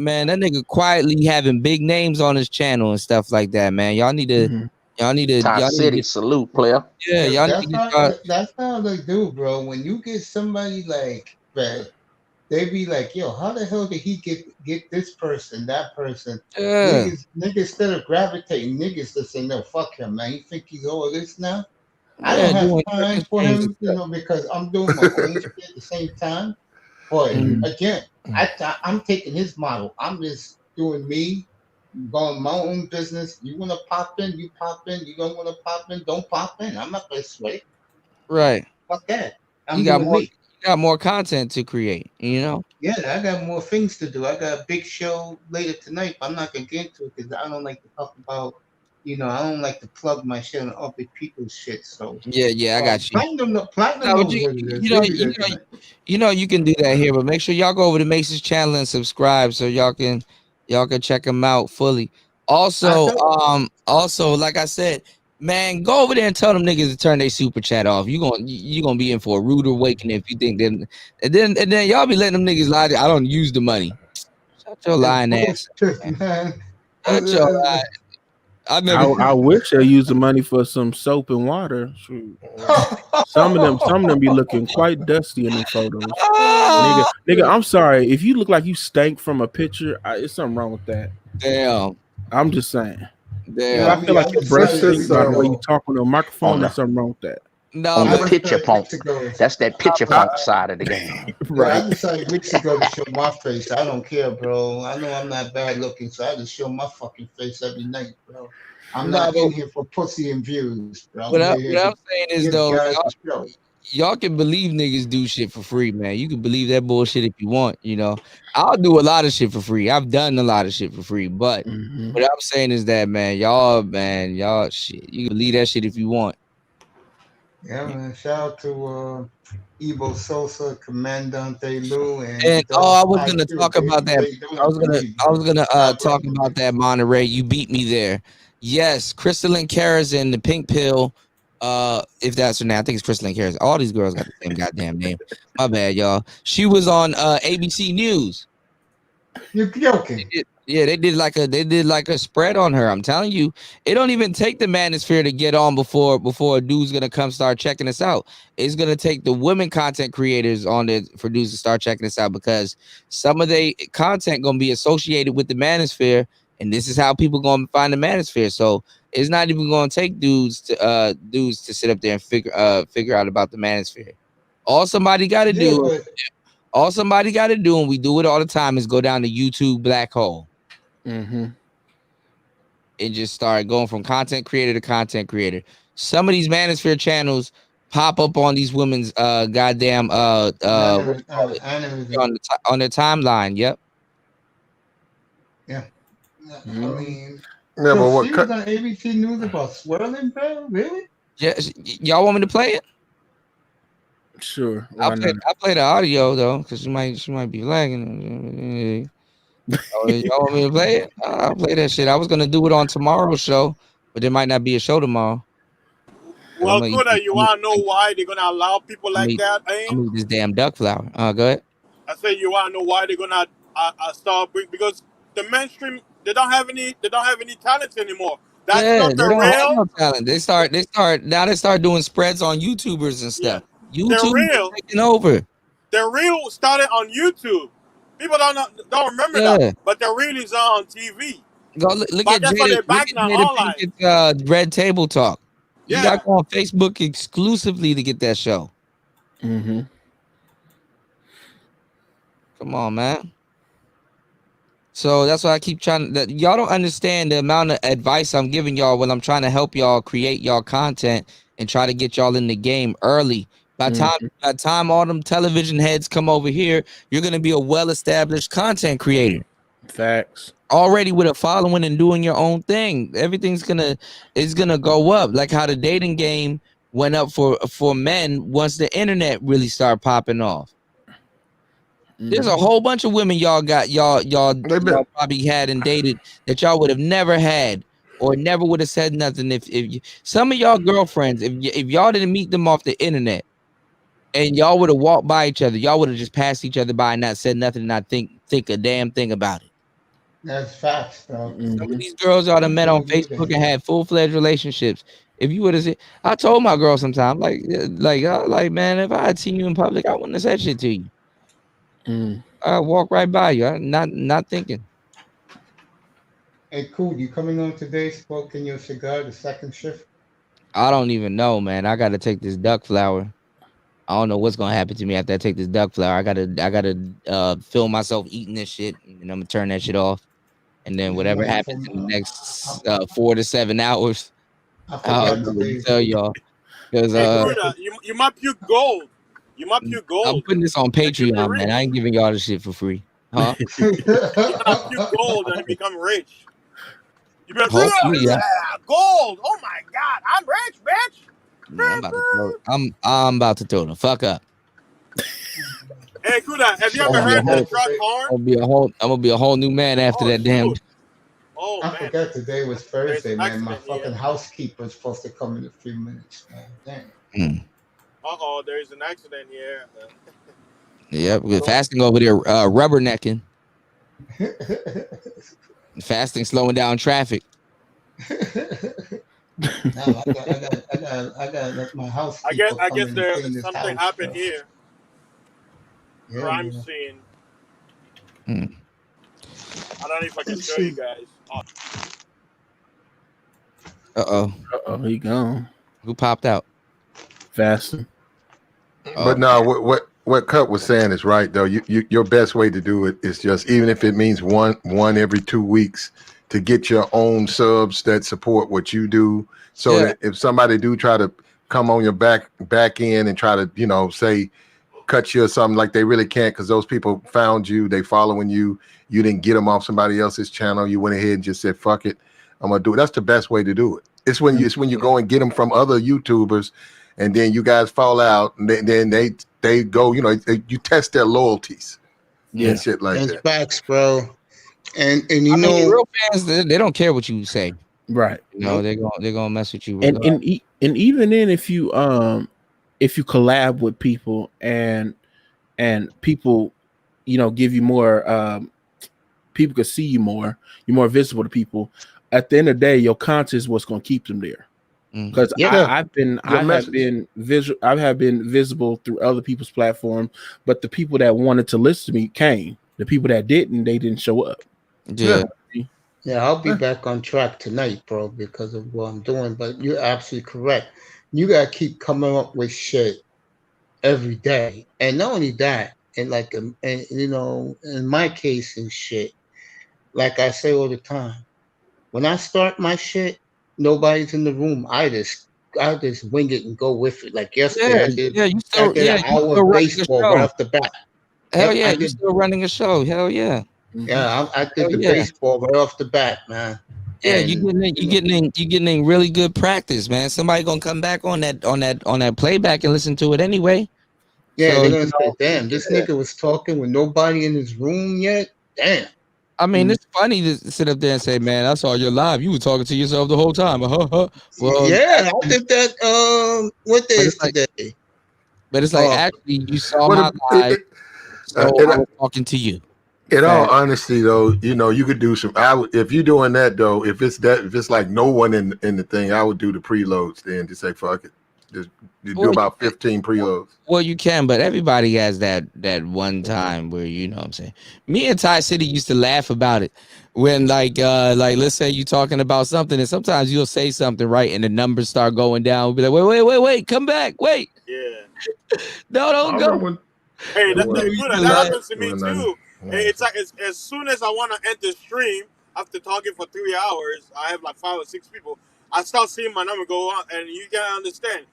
man, that nigga quietly having big names on his channel and stuff like that, man. Y'all need to Thai City, salute, player. Yeah, y'all need to start. That's how they do, bro. When you get somebody like that, they be like, yo, how the hell did he get this person, that person? Yeah. Niggas instead of gravitating, niggas just say, no, fuck him, man. You think he's all this now? I don't have time for him, because I'm doing my own shit at the same time. But again, I'm taking his model. I'm just doing me, going my own business. You want to pop in, you pop in. You don't want to pop in, don't pop in. I'm not going to sweat. Right. Fuck that. I'm You got doing more. me. You got more content to create. You know. Yeah, I got more things to do. I got a big show later tonight, but I'm not gonna get into it because I don't like to talk about. I don't like to plug my shit on other people's shit. So Yeah, I got you. Platinum knows what it is. You can do that here, but make sure y'all go over to Mason's channel and subscribe so y'all can check him out fully. Also, like I said, man, go over there and tell them niggas to turn their super chat off. You gonna be in for a rude awakening if you think that, and then y'all be letting them niggas lie. I don't use the money. Shut your lying ass. Man. Shut your lying. I wish I used the money for some soap and water. Shoot. Some of them be looking quite dusty in them photos. Nigga, I'm sorry. If you look like you stank from a picture, it's something wrong with that. Damn. I'm just saying. Damn. I feel like your breath stinks by the way you talk on a microphone. There's something wrong with that. No, on the picture pump. That's that picture pump side of the game. Right. I decided weeks ago to show my face. I don't care, bro. I know I'm not bad looking, so I just show my fucking face every night, bro. I'm not in here for pussy and views, bro. What I'm saying is though, y'all can believe niggas do shit for free, man. You can believe that bullshit if you want, I'll do a lot of shit for free. I've done a lot of shit for free, but what I'm saying is that, man, y'all shit. You can believe that shit if you want. Yeah, man. Shout out to Evo Sosa, Commandante Lou, and I was gonna talk about that. I was gonna talk about that, Monterey. You beat me there. Yes, Crystalline Karazin, the pink pill. If that's her name, I think it's Crystalline Karazin. All these girls got the same goddamn name. My bad, y'all. She was on ABC News. You're joking. They did like a spread on her. I'm telling you, it don't even take the Manosphere to get on before a dude's gonna come start checking us out. It's gonna take the women content creators on it for dudes to start checking us out, because some of their content gonna be associated with the Manosphere, and this is how people gonna find the Manosphere. So it's not even gonna take dudes to sit up there and figure out about the Manosphere. All somebody got to do. All somebody got to do, and we do it all the time, is go down the YouTube black hole. And just start going from content creator to content creator. Some of these Manosphere channels pop up on these women's goddamn on their timeline. Yep. Yeah. I mean, yeah, but what she was on ABC News about swirling, bro? Really? Yes. Y'all want me to play it? Sure. I'll play the audio though, because she might be lagging. Y'all want me to play it? I'll play that shit. I was gonna do it on tomorrow's show, but there might not be a show tomorrow. Well, Kuda, you wanna know why they're gonna allow people like that? I'm eat this damn duck flower. Go ahead. I say you wanna know why they're gonna start because the mainstream they don't have any talents anymore. That's not the they don't have real. no talent. They start doing spreads on YouTubers and stuff. YouTube is taking over. The real started on YouTube. People don't remember that, but the real is on TV. Go look at Jada Pinkett's Red Table Talk. You got to go on Facebook exclusively to get that show. Come on, man. So that's why I keep trying. Y'all don't understand the amount of advice I'm giving y'all when I'm trying to help y'all create y'all content and try to get y'all in the game early. By the time all them television heads come over here, you're gonna be a well-established content creator. Facts. Already with a following and doing your own thing. Everything's gonna go up. Like how the dating game went up for men once the internet really started popping off. There's a whole bunch of women y'all probably had and dated that y'all would have never had or never would have said nothing if some of y'all girlfriends, if y'all didn't meet them off the internet and y'all would have walked by each other, y'all would have just passed each other by and not said nothing and not think a damn thing about it. That's facts, bro. Some of these girls y'all done met on Facebook and had full-fledged relationships. If you would have said, I told my girl sometimes, like man, if I had seen you in public, I wouldn't have said shit to you. I walk right by you. I'm not thinking. Hey, cool. You coming on today? Smoking your cigar, the second shift? I don't even know, man. I gotta take this duck flower. I don't know what's gonna happen to me after I take this duck flower. I gotta film myself eating this shit, and I'm gonna turn that shit off. And then whatever happens in the next 4 to 7 hours, I'll tell y'all. Because you might puke gold. You might puke gold. I'm putting this on Patreon, man. I ain't giving y'all this shit for free, huh? You might puke gold and you become rich. You be like, Hopefully, yeah. Gold. Oh my God, I'm rich, bitch. Yeah, I'm about to throw the fuck up. Hey, Kuda, have you ever heard that truck horn? I'm gonna be a whole new man after that damn. Oh, I forgot today was Thursday, man. My fucking housekeeper's supposed to come in a few minutes, man. Damn. Uh-oh, there's an accident here. Yep, we're fasting over there, rubbernecking. Fasting, slowing down traffic. No, I got let my housekeeper. I guess there's something happened here. Yeah, Crime yeah. scene. I don't know if I can show you guys. Uh-oh, he gone. Who popped out? Fasting. But no, what Cut was saying is right though. Your best way to do it is just, even if it means one every 2 weeks, to get your own subs that support what you do. So that if somebody do try to come on your back end and try to, say cut you or something, like they really can't, because those people found you, they following you, you didn't get them off somebody else's channel, you went ahead and just said fuck it, I'm gonna do it. That's the best way to do it. It's when you go and get them from other YouTubers, and then you guys fall out, and then they go, you test their loyalties and shit like That's that. facts, bro. And you real fans, they don't care what you say, right? They're gonna mess with you. And even then, if you collab with people and people, give you more, people can see you more. You're more visible to people. At the end of the day, your content is what's going to keep them there. Because I have been visible through other people's platforms, but the people that wanted to listen to me came. The people that didn't, they didn't show up. Yeah, I'll be back on track tonight, bro, because of what I'm doing. But you're absolutely correct. You gotta keep coming up with shit every day, and not only that, and in my case and shit, like I say all the time, when I start my shit, nobody's in the room. I just wing it and go with it. Like yesterday, I did an hour of baseball right off the bat. Hell yeah, you're still running a show. Hell yeah. Yeah, I did the baseball right off the bat, man. Yeah, you getting in really good practice, man. Somebody gonna come back on that playback and listen to it anyway. Yeah, So, they're gonna say, "Damn, this nigga was talking with nobody in his room yet." Damn. I mean, it's funny to sit up there and say, "Man, I saw your live. You were talking to yourself the whole time." Well, yeah, I did that. What day is today? But it's like actually, you saw my live, so I was talking to you. In all honesty, though, you could do some. If you're doing that, though, if it's like no one in the thing, I would do the preloads then. Just say fuck it. Just do about 15 preloads. Well, you can, but everybody has that one time where what I'm saying. Me and Ty City used to laugh about it when like let's say you're talking about something, and sometimes you'll say something right, and the numbers start going down. We'll be like, wait, come back, wait. Yeah. No, don't go. Hey, that happens to me too. It's like as soon as I want to end the stream after talking for 3 hours, I have like 5 or 6 people. I start seeing my number go on, and you gotta understand,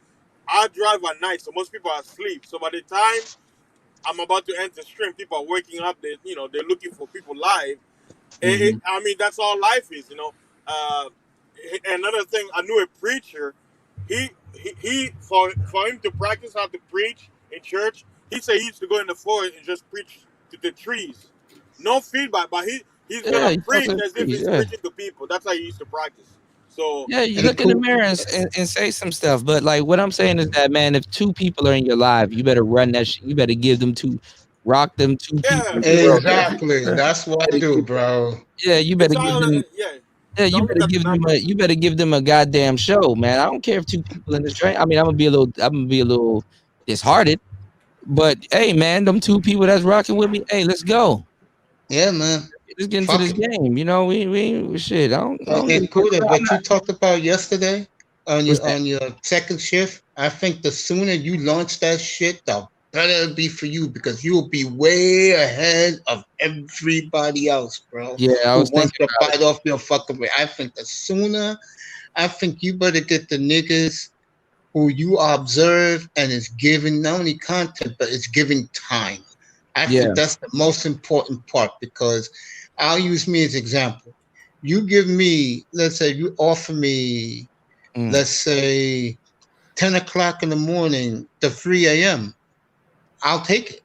I drive at night, so most people are asleep. So by the time I'm about to end the stream, people are waking up. They're looking for people live. I mean, that's all life is, Another thing, I knew a preacher. He for him to practice how to preach in church, he said he used to go in the forest and just preach to the trees, no feedback. But he's gonna preach as if he's preaching to people. That's how he used to practice. So yeah, you look in the mirror and say some stuff. But like what I'm saying is that, man, if 2 people are in your life, you better run that shit. You better give them 2, rock them 2 people. Exactly. That's what I do, bro. Yeah, you better give them. Yeah, you better give them a goddamn show, man. I don't care if 2 people in the train. I mean, I'm gonna be a little disheartened, but hey, man, them 2 people that's rocking with me, hey, let's go. Yeah, man. Let's get into this game. We shit. I don't Hey, Kuda, what you talked about yesterday on your second shift, I think the sooner you launch that shit, the better it'll be for you, because you will be way ahead of everybody else, bro. Yeah, I was who wants thinking to bite off your fucking way. I think the sooner, I think you better get the niggas who you observe and is giving not only content, but it's giving time. I think that's the most important part, because I'll use me as example. You give me, let's say you offer me, let's say 10 o'clock in the morning to 3 a.m. I'll take it.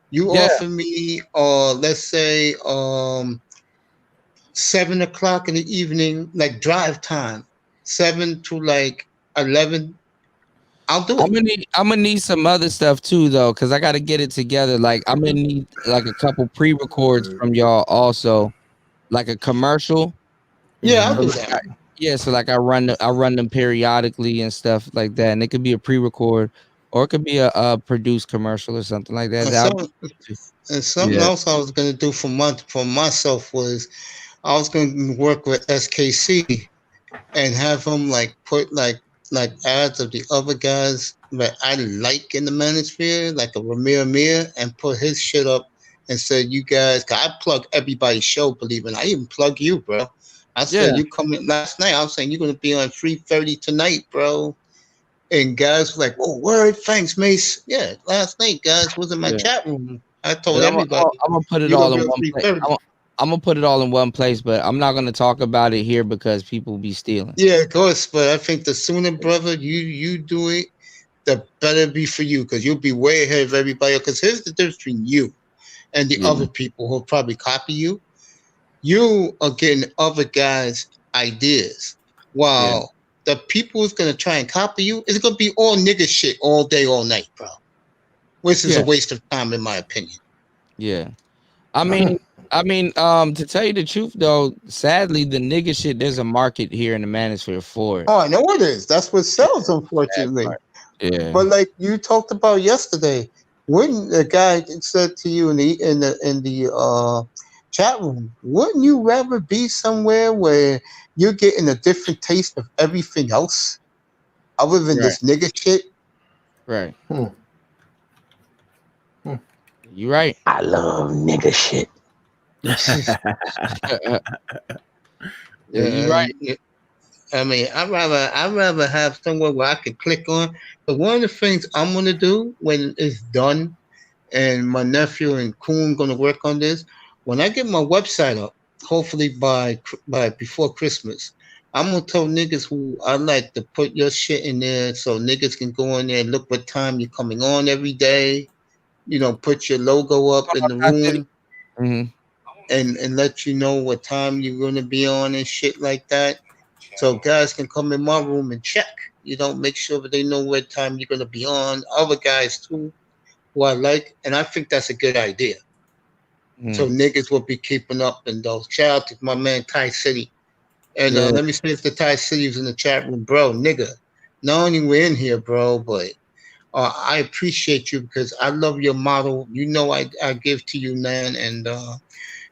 You offer me, let's say 7 o'clock in the evening, like drive time, 7 to like 11. I'll do it. I'm gonna need some other stuff too, though, because I got to get it together. Like I'm gonna need like a couple pre-records from y'all, also, like a commercial. Yeah, I'll do that. Yeah, so like I run them periodically and stuff like that, and it could be a pre-record, or it could be a produced commercial or something like that. And something else I was gonna do for myself was I was gonna work with SKC and have him like put like ads of the other guys that I like in the Manosphere, like a Ramir Mir, and put his shit up and said, you guys, cause I plug everybody's show, believe it. I even plug you, bro. I said you come in last night. I was saying you're gonna be on 3:30 tonight, bro. And guys were like, "Oh, word, thanks, Mace." Yeah, last night, guys was in my chat room. I told everybody. I'm gonna put it all in one place. I'm gonna put it all in one place, but I'm not gonna talk about it here because people be stealing. Yeah, of course. But I think the sooner, brother, you do it, the better it be for you, because you'll be way ahead of everybody. Because here's the difference between you and the other people who'll probably copy you. You are getting other guys' ideas, while the people who's gonna try and copy you is gonna be all nigga shit all day, all night, bro. Which is a waste of time, in my opinion. Yeah, I mean, to tell you the truth, though, sadly, the nigga shit, there's a market here in the Manosphere for it. Oh, I know it is. That's what sells, unfortunately. Yeah. But like you talked about yesterday, when the guy said to you in the chat room, wouldn't you rather be somewhere where you're getting a different taste of everything else, other than this nigga shit? Right. You right. I love nigga shit. You right. I mean, I'd rather have somewhere where I could click on. But one of the things I'm gonna do when it's done, and my nephew and Kuhn gonna work on this, when I get my website up, hopefully by before Christmas, I'm gonna tell niggas who I like to put your shit in there, so niggas can go in there and look what time you're coming on every day. Put your logo up in the room, and let you know what time you're gonna be on and shit like that. So guys can come in my room and check. Make sure that they know what time you're gonna be on. Other guys too, who I like, and I think that's a good idea. So niggas will be keeping up in those. Shout out to my man Ty City. And let me see if the Ty City's in the chat room, bro. Nigga, not only we're in here, bro, but I appreciate you because I love your model. I give to you, man, and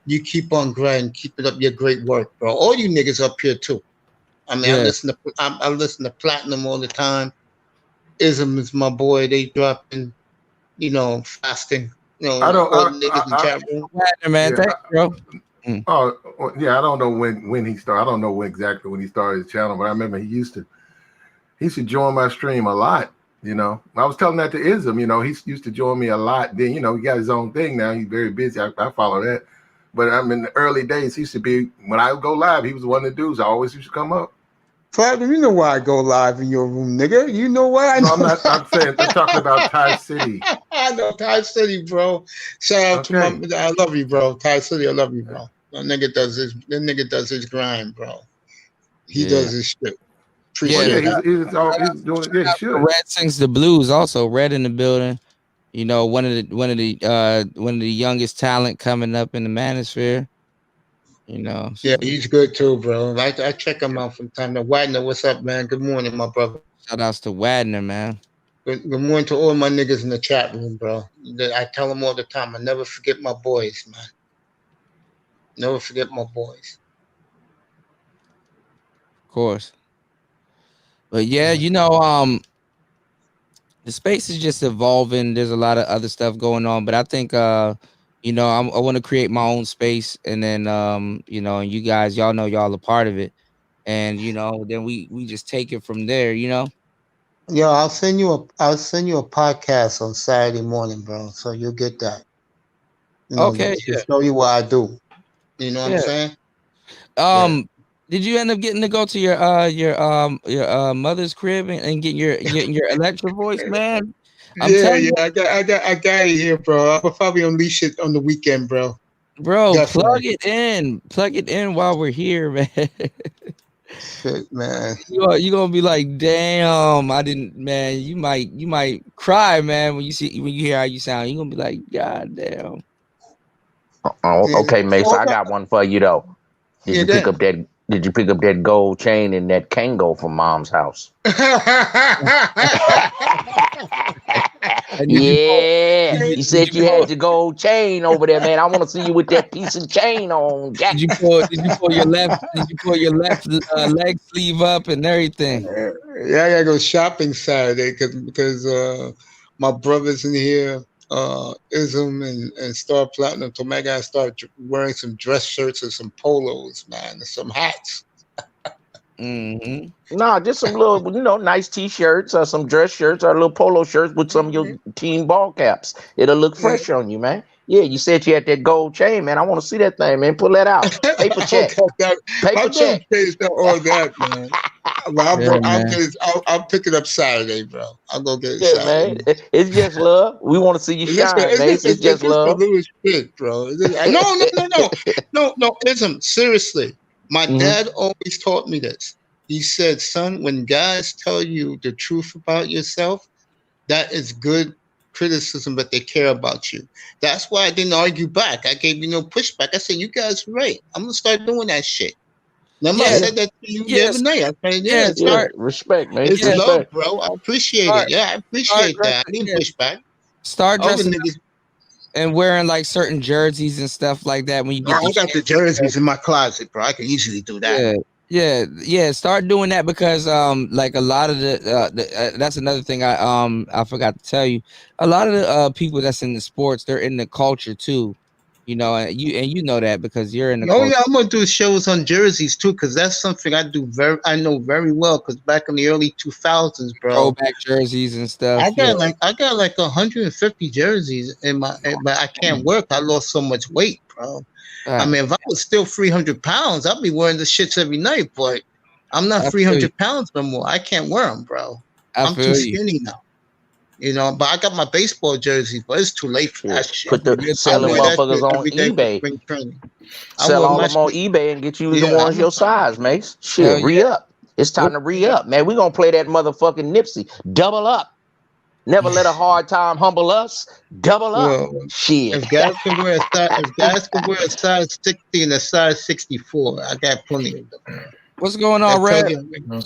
you keep on grinding, keeping up your great work, bro. All you niggas up here too. I mean, I listen to Platinum all the time. Ism is my boy. They dropping, fasting. I don't. all the niggas in chat room. Man, thanks, bro. Oh yeah, I don't know when he started. I don't know exactly when he started his channel, but I remember he used to join my stream a lot. You know, I was telling that to Ism. You know, he used to join me a lot. Then he got his own thing now. He's very busy. I follow that. But I'm in the early days. He used to be when I would go live. He was one of the dudes. I always used to come up. Platinum, you know why I go live in your room, nigga. You know why I know. No, I'm not. I'm saying I'm talking about Ty City. I know Ty City, bro. Shout out to my. I love you, bro. Ty City, I love you, bro. That nigga does his grind, bro. He does his shit. Appreciate he's doing it. Sure. Red sings the blues. Also, Red in the building. You know, one of the youngest talent coming up in the Manosphere. You know, yeah, he's good too, bro. I check him out from time to Wagner. What's up, man? Good morning, my brother. Shout outs to Wagner, man. Good morning to all my niggas in the chat room, bro. I tell them all the time, I never forget my boys, man. Never forget my boys. Of course. But yeah, you know, the space is just evolving. There's a lot of other stuff going on, but I think you know, I want to create my own space, and then you know, and you guys, y'all know y'all a part of it, and you know, then we just take it from there, you know. Yo, I'll send you a podcast on Saturday morning, bro. So you'll get that. You know, Okay, to show you what I do. You know what I'm saying? Did you end up getting to go to your mother's crib and get your electric voice, man? I got it here, bro. I'll probably unleash it on the weekend, bro. Bro, Definitely. plug it in while we're here, man. Shit, man. You gonna be like, damn, I didn't, man. You might cry, man, when you hear how you sound. You gonna be like, God damn. Oh, okay, Mace. I got one for you though. Did you pick up that gold chain in that Kango from Mom's house? You said you had the gold chain over there, man. I want to see you with that piece of chain on, Jack. Did you pull your left leg sleeve up and everything? Yeah, I gotta go shopping Saturday because my brother's in here, Ism and Star Platinum. So I gotta start wearing some dress shirts and some polos, man, and some hats. Nah, just some little, nice t-shirts or some dress shirts or little polo shirts with some of your team ball caps. It'll look fresh on you, man. Yeah, you said you had that gold chain, man. I want to see that thing, man. Pull that out. Paper check. Paper check. All that, man. I'll pick it up Saturday, bro. I'll go get it Saturday. Man. It's just love. We want to see you shine, man. It's just love. A little shit, bro. No, Ism, seriously. My dad always taught me this. He said, son, when guys tell you the truth about yourself, that is good criticism, but they care about you. That's why I didn't argue back. I gave you no pushback. I said, you guys are right. I'm going to start doing that shit. Remember, I said that to you the other night. I said, respect, man. It's love, bro. I appreciate it. Yeah, I appreciate that. I didn't push back. Start dressing and wearing like certain jerseys and stuff like that when you get. I got the jerseys in my closet, bro. I can easily do that. Yeah. Start doing that because like a lot of the that's another thing I forgot to tell you. A lot of the people that's in the sports, they're in the culture too. You know, and you know that because you're in the culture. Yeah, I'm gonna do shows on jerseys too, because that's something I know very well. Because back in the early 2000s, bro, throwback jerseys and stuff. I got like 150 jerseys but I can't work. I lost so much weight, bro. I mean, if I was still 300 pounds, I'd be wearing the shits every night. But I'm not 300 pounds no more. I can't wear them, bro. I'm too skinny now. You know, but I got my baseball jersey, but it's too late for that shit. Sell them motherfuckers on eBay. Sell all them on eBay and get you the ones your size, Mace. Shit, re-up. It's time to re-up, man. We're going to play that motherfucking Nipsey. Double up. Never let a hard time humble us. Double up. Shit. If guys can wear a size 60 and a size 64, I got plenty of them. What's going on, Red?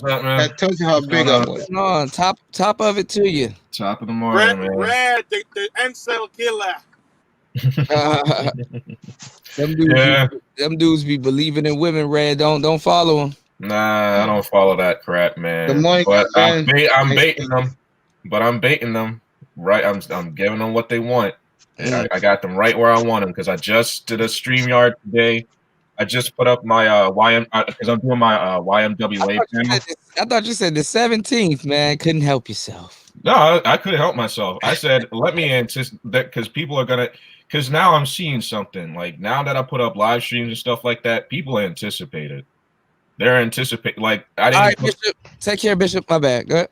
I told you how big I was. No, top of it to you. Top of the morning, man. Red, the incel killer. Them dudes be believing in women, Red. Don't follow them. Nah, I don't follow that crap, man. Good morning, but I'm baiting them. Right, I'm giving them what they want. I got them right where I want them because I just did a StreamYard today. I just put up my YM because I'm doing my YMWA panel. I thought you said the 17th, man. Couldn't help yourself. No, I couldn't help myself. I said, let me anticipate that because people are gonna. Because now I'm seeing something like now that I put up live streams and stuff like that, people anticipate it. They're anticipating like I didn't. All right, Bishop. Take care, Bishop. My bad. Go ahead.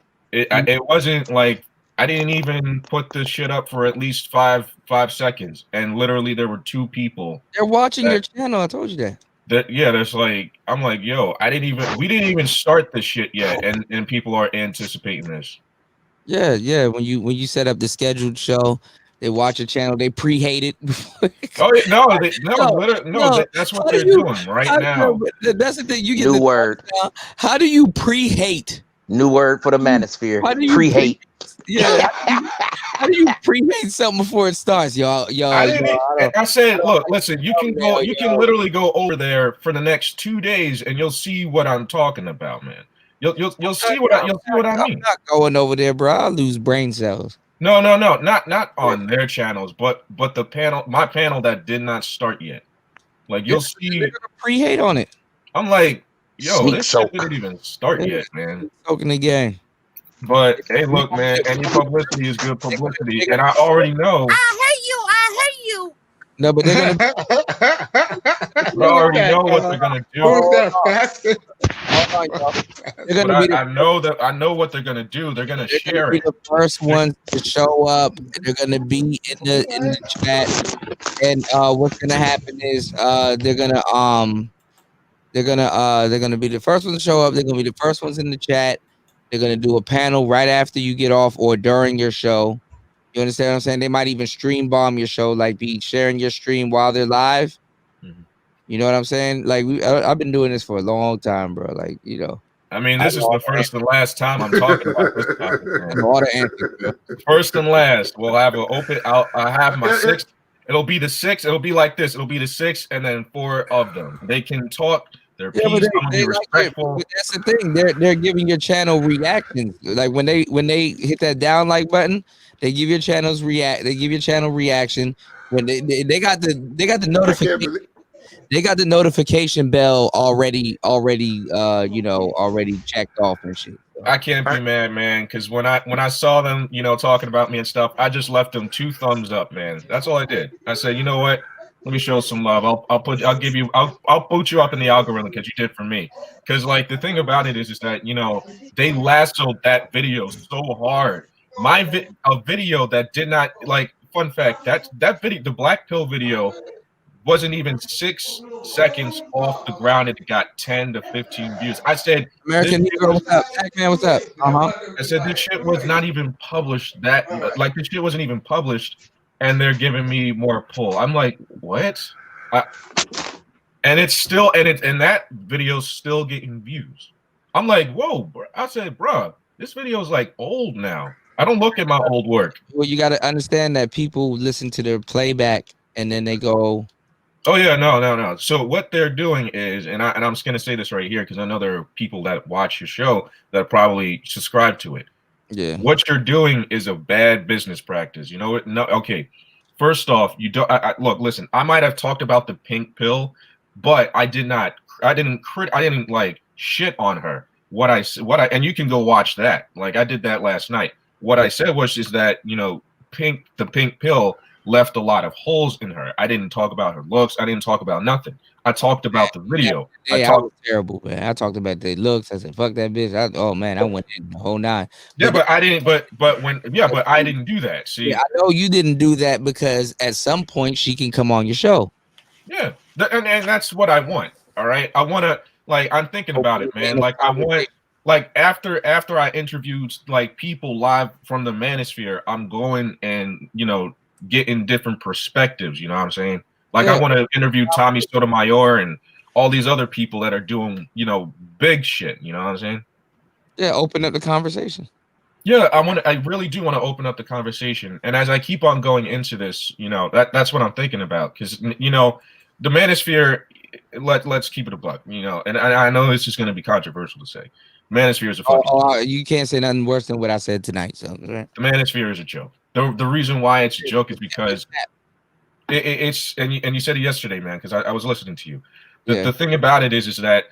It wasn't like I didn't even put the shit up for at least five seconds, and literally there were 2 people. They're watching your channel. I told you that. There's like I'm like, yo, we didn't even start this shit yet, and people are anticipating this. Yeah. When you set up the scheduled show, they watch your channel. They pre-hate it. That's what they're doing right now. That's the thing. You get New word. How do you pre-hate? New word for the Manosphere. How do you Pre-hate. Yeah. How do you pre-hate something before it starts, y'all? I said, look, listen, you can literally go over there for the next 2 days, and you'll see what I'm talking about, man. You'll see what I mean. I'm not going over there, bro. I'll lose brain cells. No, not on their channels, but the panel, my panel that did not start yet. Like you'll see, they're gonna pre-hate on it. I'm like, yo, Sneak this soak. shit didn't even start yet, man. Soaking the game. But hey, look, man, any publicity is good publicity, and I already know. I hate you. No, but they're gonna. I already know what they're gonna do. They're gonna be I know what they're gonna do. They're gonna share it. The first ones to show up. They're gonna be in the chat, and what's gonna happen is they're gonna be the first ones to show up. They're gonna be the first ones in the chat. They're gonna do a panel right after you get off or during your show. You understand what I'm saying? They might even stream bomb your show, like be sharing your stream while they're live. Mm-hmm. You know what I'm saying? Like I've been doing this for a long time, bro. Like, you know. I mean, this is the first and last time I'm talking about this topic, man. First and last. We'll have an open. I have my 6. It'll be the 6. It'll be like this. It'll be the 6, and then 4 of them. They can talk. They're peace. I'm gonna be respectful. But that's the thing. They're giving your channel reactions. Like when they hit that down like button, they give your channels react. They give your channel reaction when they got the notification. They got the notification bell already checked off and shit. I can't be mad, man, because when I saw them, talking about me and stuff, I just left them 2 thumbs up, man. That's all I did. I said, you know what? Let me show some love. I'll put you up in the algorithm because you did for me. Because like the thing about it is that they lassoed that video so hard. A video that did not like. Fun fact, that video, the Black Pill video, wasn't even 6 seconds off the ground and it got 10 to 15 views. I said, American Negro, what's up? Pac-Man, what's up? I said this shit was not even published. This shit wasn't even published. And they're giving me more pull. I'm like, what? And it's still, and that video's still getting views. I'm like, whoa, bro. I said, bro, this video's like old now. I don't look at my old work. Well, you got to understand that people listen to their playback and then they go. Oh yeah, no. So what they're doing is, and I'm just gonna say this right here because I know there are people that watch your show that probably subscribe to it. Yeah. What you're doing is a bad business practice. You know what? No. Okay. First off, you don't look. Listen, I might have talked about the pink pill, but I didn't like shit on her. And you can go watch that. Like I did that last night. What I said was just that the pink pill left a lot of holes in her. I didn't talk about her looks. I didn't talk about nothing. I talked about the video. I was terrible, man. I talked about the looks. I said, "Fuck that bitch." I went in the whole 9. Yeah, but I didn't. But I didn't do that. See, yeah, I know you didn't do that because at some point she can come on your show. Yeah, and that's what I want. All right, I want to I'm thinking about it, man. Like I want after I interviewed people live from the Manosphere, I'm going and getting different perspectives. You know what I'm saying? I want to interview Tommy Sotomayor and all these other people that are doing, big shit. You know what I'm saying? Yeah, open up the conversation. Yeah, I really do want to open up the conversation. And as I keep on going into this, that's what I'm thinking about. Because, the Manosphere, let's keep it a buck, and I know this is going to be controversial to say. Manosphere is a fucking you can't say nothing worse than what I said tonight. So right? The Manosphere is a joke. The reason why it's a joke is because it's and you said it yesterday, man, because I was listening to you. The thing about it is that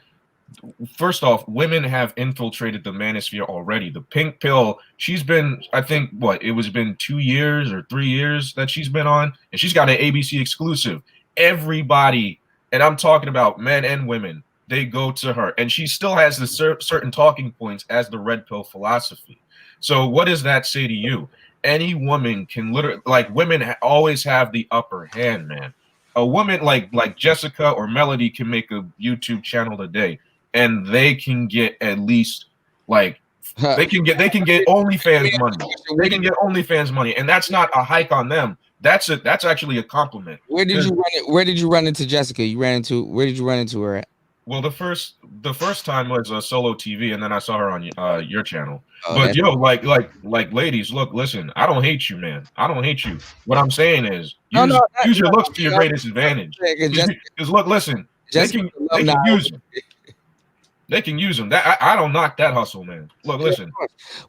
first off, women have infiltrated the manosphere already. The pink pill, she's been, I think, been 2 years or 3 years that she's been on, and she's got an ABC exclusive. Everybody, and I'm talking about men and women, they go to her, and she still has the certain talking points as the red pill philosophy. So what does that say to you? Any woman can literally, like, women always have the upper hand, man. A woman like Jessica or Melody can make a YouTube channel today, and they can get at least like they can get OnlyFans money. They can get OnlyFans money, and that's not a hike on them. That's actually a compliment. Where did you run it? Where did you run into Jessica? Where did you run into her at? Well, the first time was Solo TV, and then I saw her on your channel. But yo, like ladies, look, listen, I don't hate you, man. I don't hate you. What I'm saying is use your looks to your greatest advantage. Because look, listen, they can use them. They can use them. I don't knock that hustle, man. Look, listen.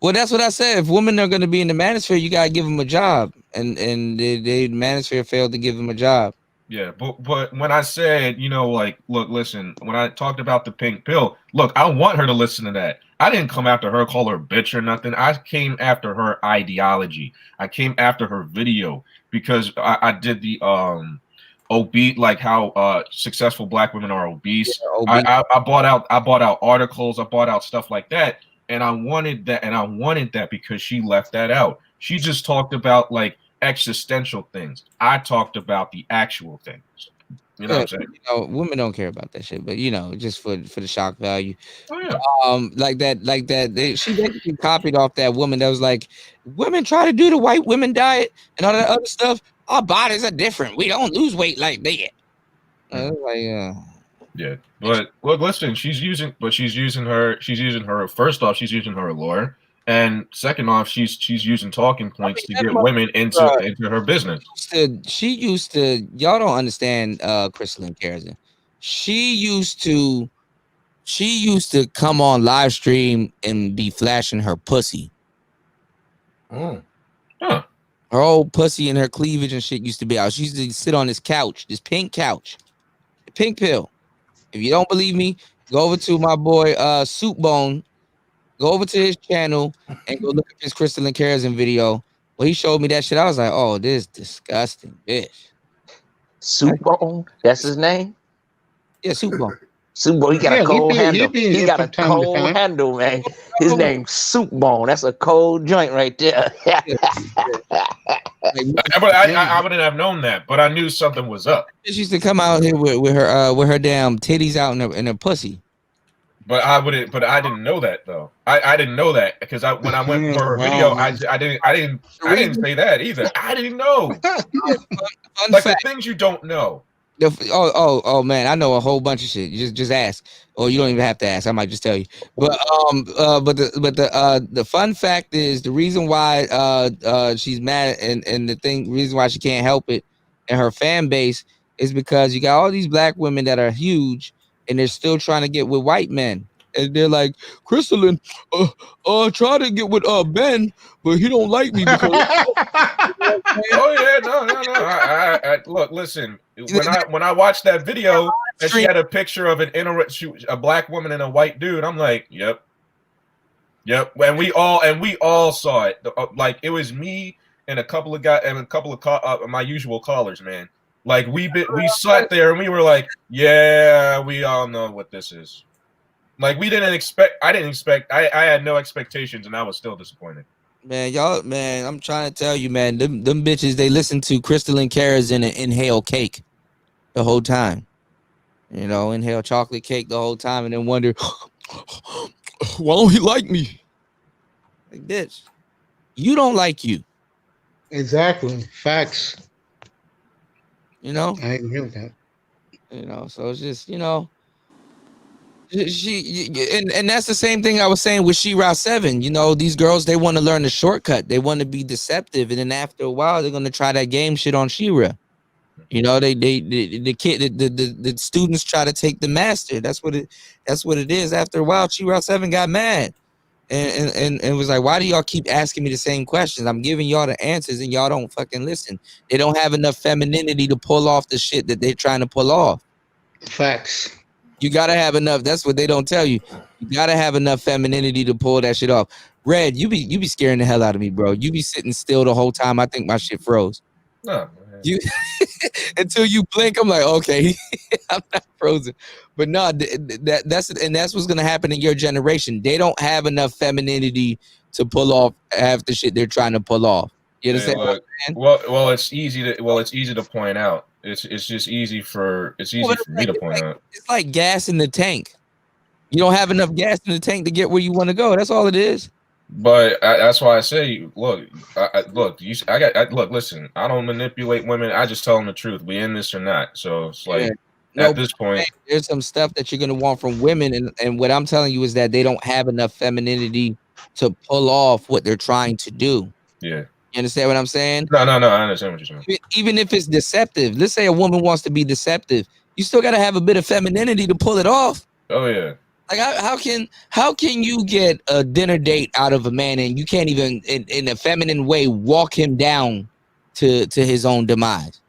Well, that's what I said. If women are going to be in the manosphere, you got to give them a job, and the manosphere failed to give them a job. Yeah, but when I said, look, listen, when I talked about the pink pill, look, I want her to listen to that. I didn't come after her, call her a bitch or nothing. I came after her ideology. I came after her video because I did the obese, like how successful Black women are obese. Yeah, I bought out articles, I bought out stuff like that, and I wanted that because she left that out. She just talked about like existential things. I talked about the actual things. You know what I'm saying? Women don't care about that shit, but just for the shock value. Oh, yeah. Like that. She basically copied off that woman that was like, women try to do the white women diet and all that other stuff. Our bodies are different. We don't lose weight like that. Yeah, but look, listen, she's using her. First off, she's using her allure. And second off, she's using talking points to get women into her business. She used to, y'all don't understand Crystalline Kerasin. She used to come on live stream and be flashing her pussy. Oh. Huh. Her old pussy and her cleavage and shit used to be out. She used to sit on this couch, this pink couch, the pink pill. If you don't believe me, go over to my boy Soup Bone. Go over to his channel and go look at his Crystalline Kerasin video. When he showed me that shit, I was like, "Oh, this is disgusting, bitch." Soup Bone, that's his name. Yeah, Soup Bone. Soup Bone, he got a cold handle. He got a cold handle, man. His name's Soup Bone. That's a cold joint right there. But I wouldn't have known that, but I knew something was up. She used to come out here with her damn titties out in her pussy. But I didn't know that though. I didn't know that because when I went for her video, I didn't say that either. I didn't know. Like the things you don't know. Oh man, I know a whole bunch of shit. You just ask, or you don't even have to ask. I might just tell you. But the fun fact is the reason why she's mad and the reason why she can't help it and her fan base is because you got all these Black women that are huge and they're still trying to get with white men. And they're like, Crystalline, try to get with Ben, but he don't like me because oh yeah, no. I look, listen. When I watched that video and she had a picture of a Black woman and a white dude, I'm like, yep. And we all saw it. Like it was me and a couple of guys and a couple of my usual callers, man. Like we sat there and we were like, yeah, we all know what this is. Like I had no expectations and I was still disappointed. Man, I'm trying to tell you, man, them bitches, they listen to Crystalline Kerasin and inhale cake the whole time. Inhale chocolate cake the whole time and then wonder, why don't he like me? Like, bitch, you don't like you. Exactly. Facts. I agree with that. So it's just, she and that's the same thing I was saying with She-Ra 7. These girls, they want to learn the shortcut. They want to be deceptive, and then after a while, they're gonna try that game shit on She-Ra. The students try to take the master. That's what it is. After a while, She-Ra 7 got mad, and was like, why do y'all keep asking me the same questions? I'm giving y'all the answers and y'all don't fucking listen. They don't have enough femininity to pull off the shit that they're trying to pull off. Facts. You gotta have enough. That's what they don't tell you. You gotta have enough femininity to pull that shit off. Red, you be scaring the hell out of me, bro. You be sitting still the whole time. I think my shit froze. No, you until you blink, I'm like, okay, I'm not frozen. But no, that's what's gonna happen in your generation. They don't have enough femininity to pull off half the shit they're trying to pull off. You understand? Hey, look, well, it's easy to point out. It's just easy for me to point out. It's like gas in the tank. You don't have enough gas in the tank to get where you want to go. That's all it is. But that's why I say, look, look, listen. I don't manipulate women. I just tell them the truth. We in this or not. So it's like at this point, there's some stuff that you're gonna want from women, and what I'm telling you is that they don't have enough femininity to pull off what they're trying to do. Yeah. You understand what I'm saying? No, I understand what you're saying. Even if it's deceptive, let's say a woman wants to be deceptive, you still got to have a bit of femininity to pull it off. Oh yeah. Like how can you get a dinner date out of a man and you can't even in a feminine way walk him down to his own demise?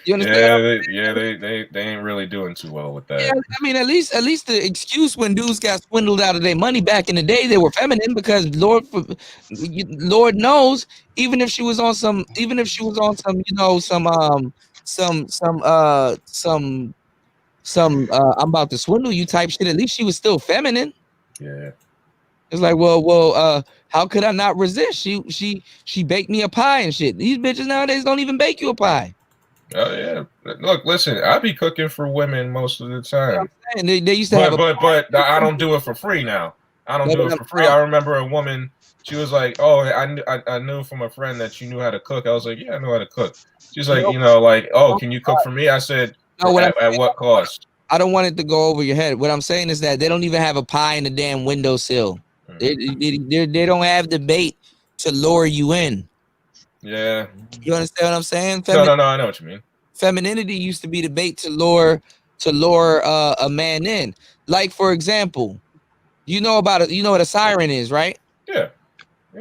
You understand? They ain't really doing too well with that. Yeah, I mean, at least the excuse when dudes got swindled out of their money back in the day, they were feminine because Lord knows, even if she was on some, you know, some I'm about to swindle you type shit, at least she was still feminine. Yeah. It's like, well, how could I not resist? She baked me a pie and shit. These bitches nowadays don't even bake you a pie. Oh yeah. Look, listen, I be cooking for women most of the time. They used to but I don't do it for free now. I don't do it for free. I remember a woman, she was like, "Oh, I knew from a friend that you knew how to cook." I was like, "Yeah, I know how to cook." She's like, you know, like, "Oh, can you cook for me?" I said, at what cost? I don't want it to go over your head. What I'm saying is that they don't even have a pie in the damn windowsill. They don't have the bait to lure you in. Yeah. You understand what I'm saying? No, I know what you mean. Femininity used to be the bait to lure a man in. Like, for example, you know what a siren is, right? Yeah.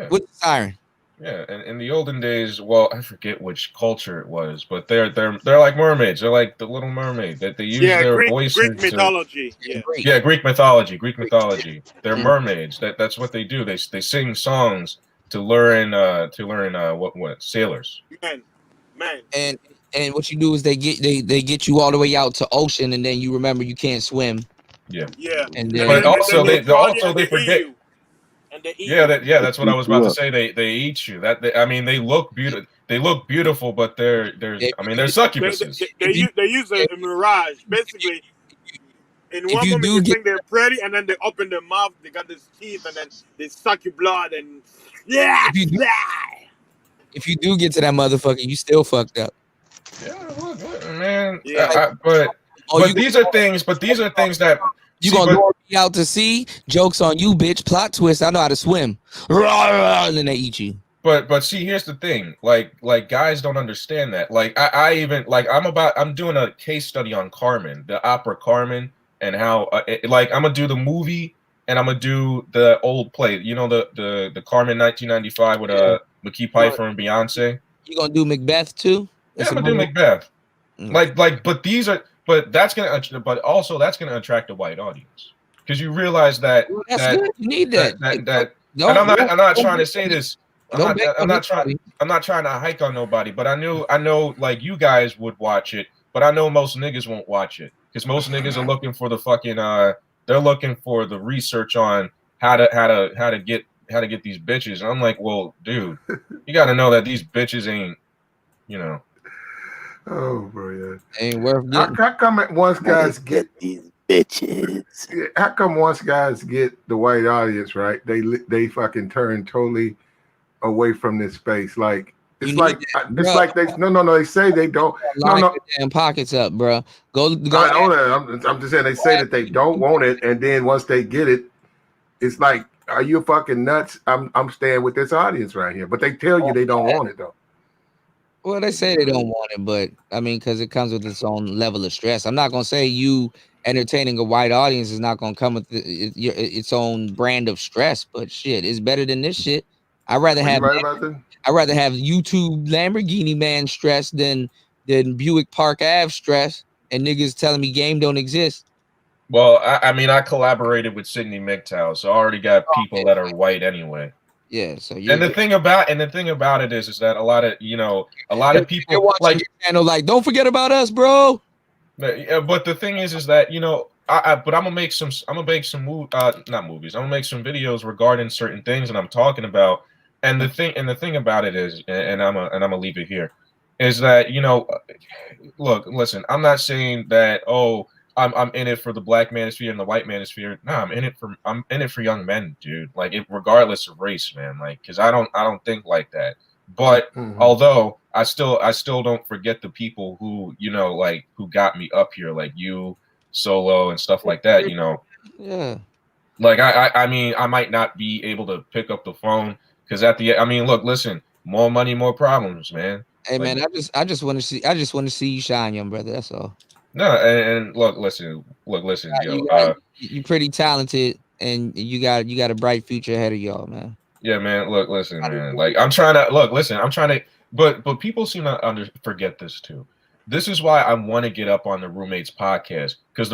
What's a siren? Yeah, and in the olden days, well, I forget which culture it was, but they're like mermaids. They're like the Little Mermaid that they use their voices. Greek mythology. Yeah, Greek mythology. They're mermaids. That's what they do. They sing songs to lure in what sailors. Man. And what you do is they get you all the way out to ocean, and then you remember you can't swim. Yeah. Yeah. And then, but also they forget. And they eat That's what I was about to say. They eat you. They look beautiful. They look beautiful, but they're succubuses. They use a mirage. Basically, in one moment you think they're pretty, and then they open their mouth, they got these teeth, and then they suck your blood, and if you do get to that motherfucker, you still fucked up. Yeah, man. Yeah. But these are things that you gonna lure me out to sea? Joke's on you, bitch. Plot twist. I know how to swim. And then they eat you. But see, here's the thing. Like guys don't understand that. Like I even like I'm doing a case study on Carmen, the opera Carmen, and how I'm gonna do the movie and I'm gonna do the old play. You know the Carmen 1995 with McKee Pfeiffer and Beyonce. You gonna do Macbeth too? Yeah, I'm gonna do Macbeth. But also that's gonna attract a white audience because you realize that good. You need that. And I'm not trying to say this. I'm not trying to hike on nobody, but I know like you guys would watch it, but I know most niggas won't watch it because most niggas are looking for the fucking they're looking for the research on how to get these bitches. And I'm like, well, dude, you got to know that these bitches ain't, you know. Oh, bro, yeah. Ain't worth getting. How come once guys get these bitches? How come once guys get the white audience, right? They fucking turn totally away from this space. Like it's like they they say they don't. Line your damn pockets up, bro. Go. I know that. I'm just saying they say that they don't want it, and then once they get it, it's like, are you fucking nuts? I'm staying with this audience right here, but they tell you they don't want it though. Well, they say they don't want it, but I mean, because it comes with its own level of stress. I'm not gonna say you entertaining a white audience is not gonna come with its own brand of stress. But shit, it's better than this shit. I'd rather have YouTube Lamborghini man stress than Buick Park Ave stress and niggas telling me game don't exist. Well, I mean, I collaborated with Sydney MGTOW, so I already got people that are white anyway. Yeah, so the thing about it is that a lot of people they're watching your channel like, don't forget about us, bro. But the thing is that I'm gonna make some not movies. I'm gonna make some videos regarding certain things that I'm talking about. And the thing about it is, and I'm gonna leave it here, is that look, listen, I'm not saying that I'm in it for the black manosphere and the white manosphere. No, I'm in it for young men, dude. Like regardless of race, man. Like, because I don't think like that. But although I still don't forget the people who who got me up here, like you, Solo, and stuff like that. Yeah. Like I mean, I might not be able to pick up the phone because look, listen, more money, more problems, man. Hey man, I just want to see you shine, young brother. That's all. No, and look, listen, yo. You're pretty talented, and you got a bright future ahead of y'all, man. Yeah, man. Look, listen, man. Like I'm trying to, but people seem to forget this too. This is why I want to get up on the Roommates podcast because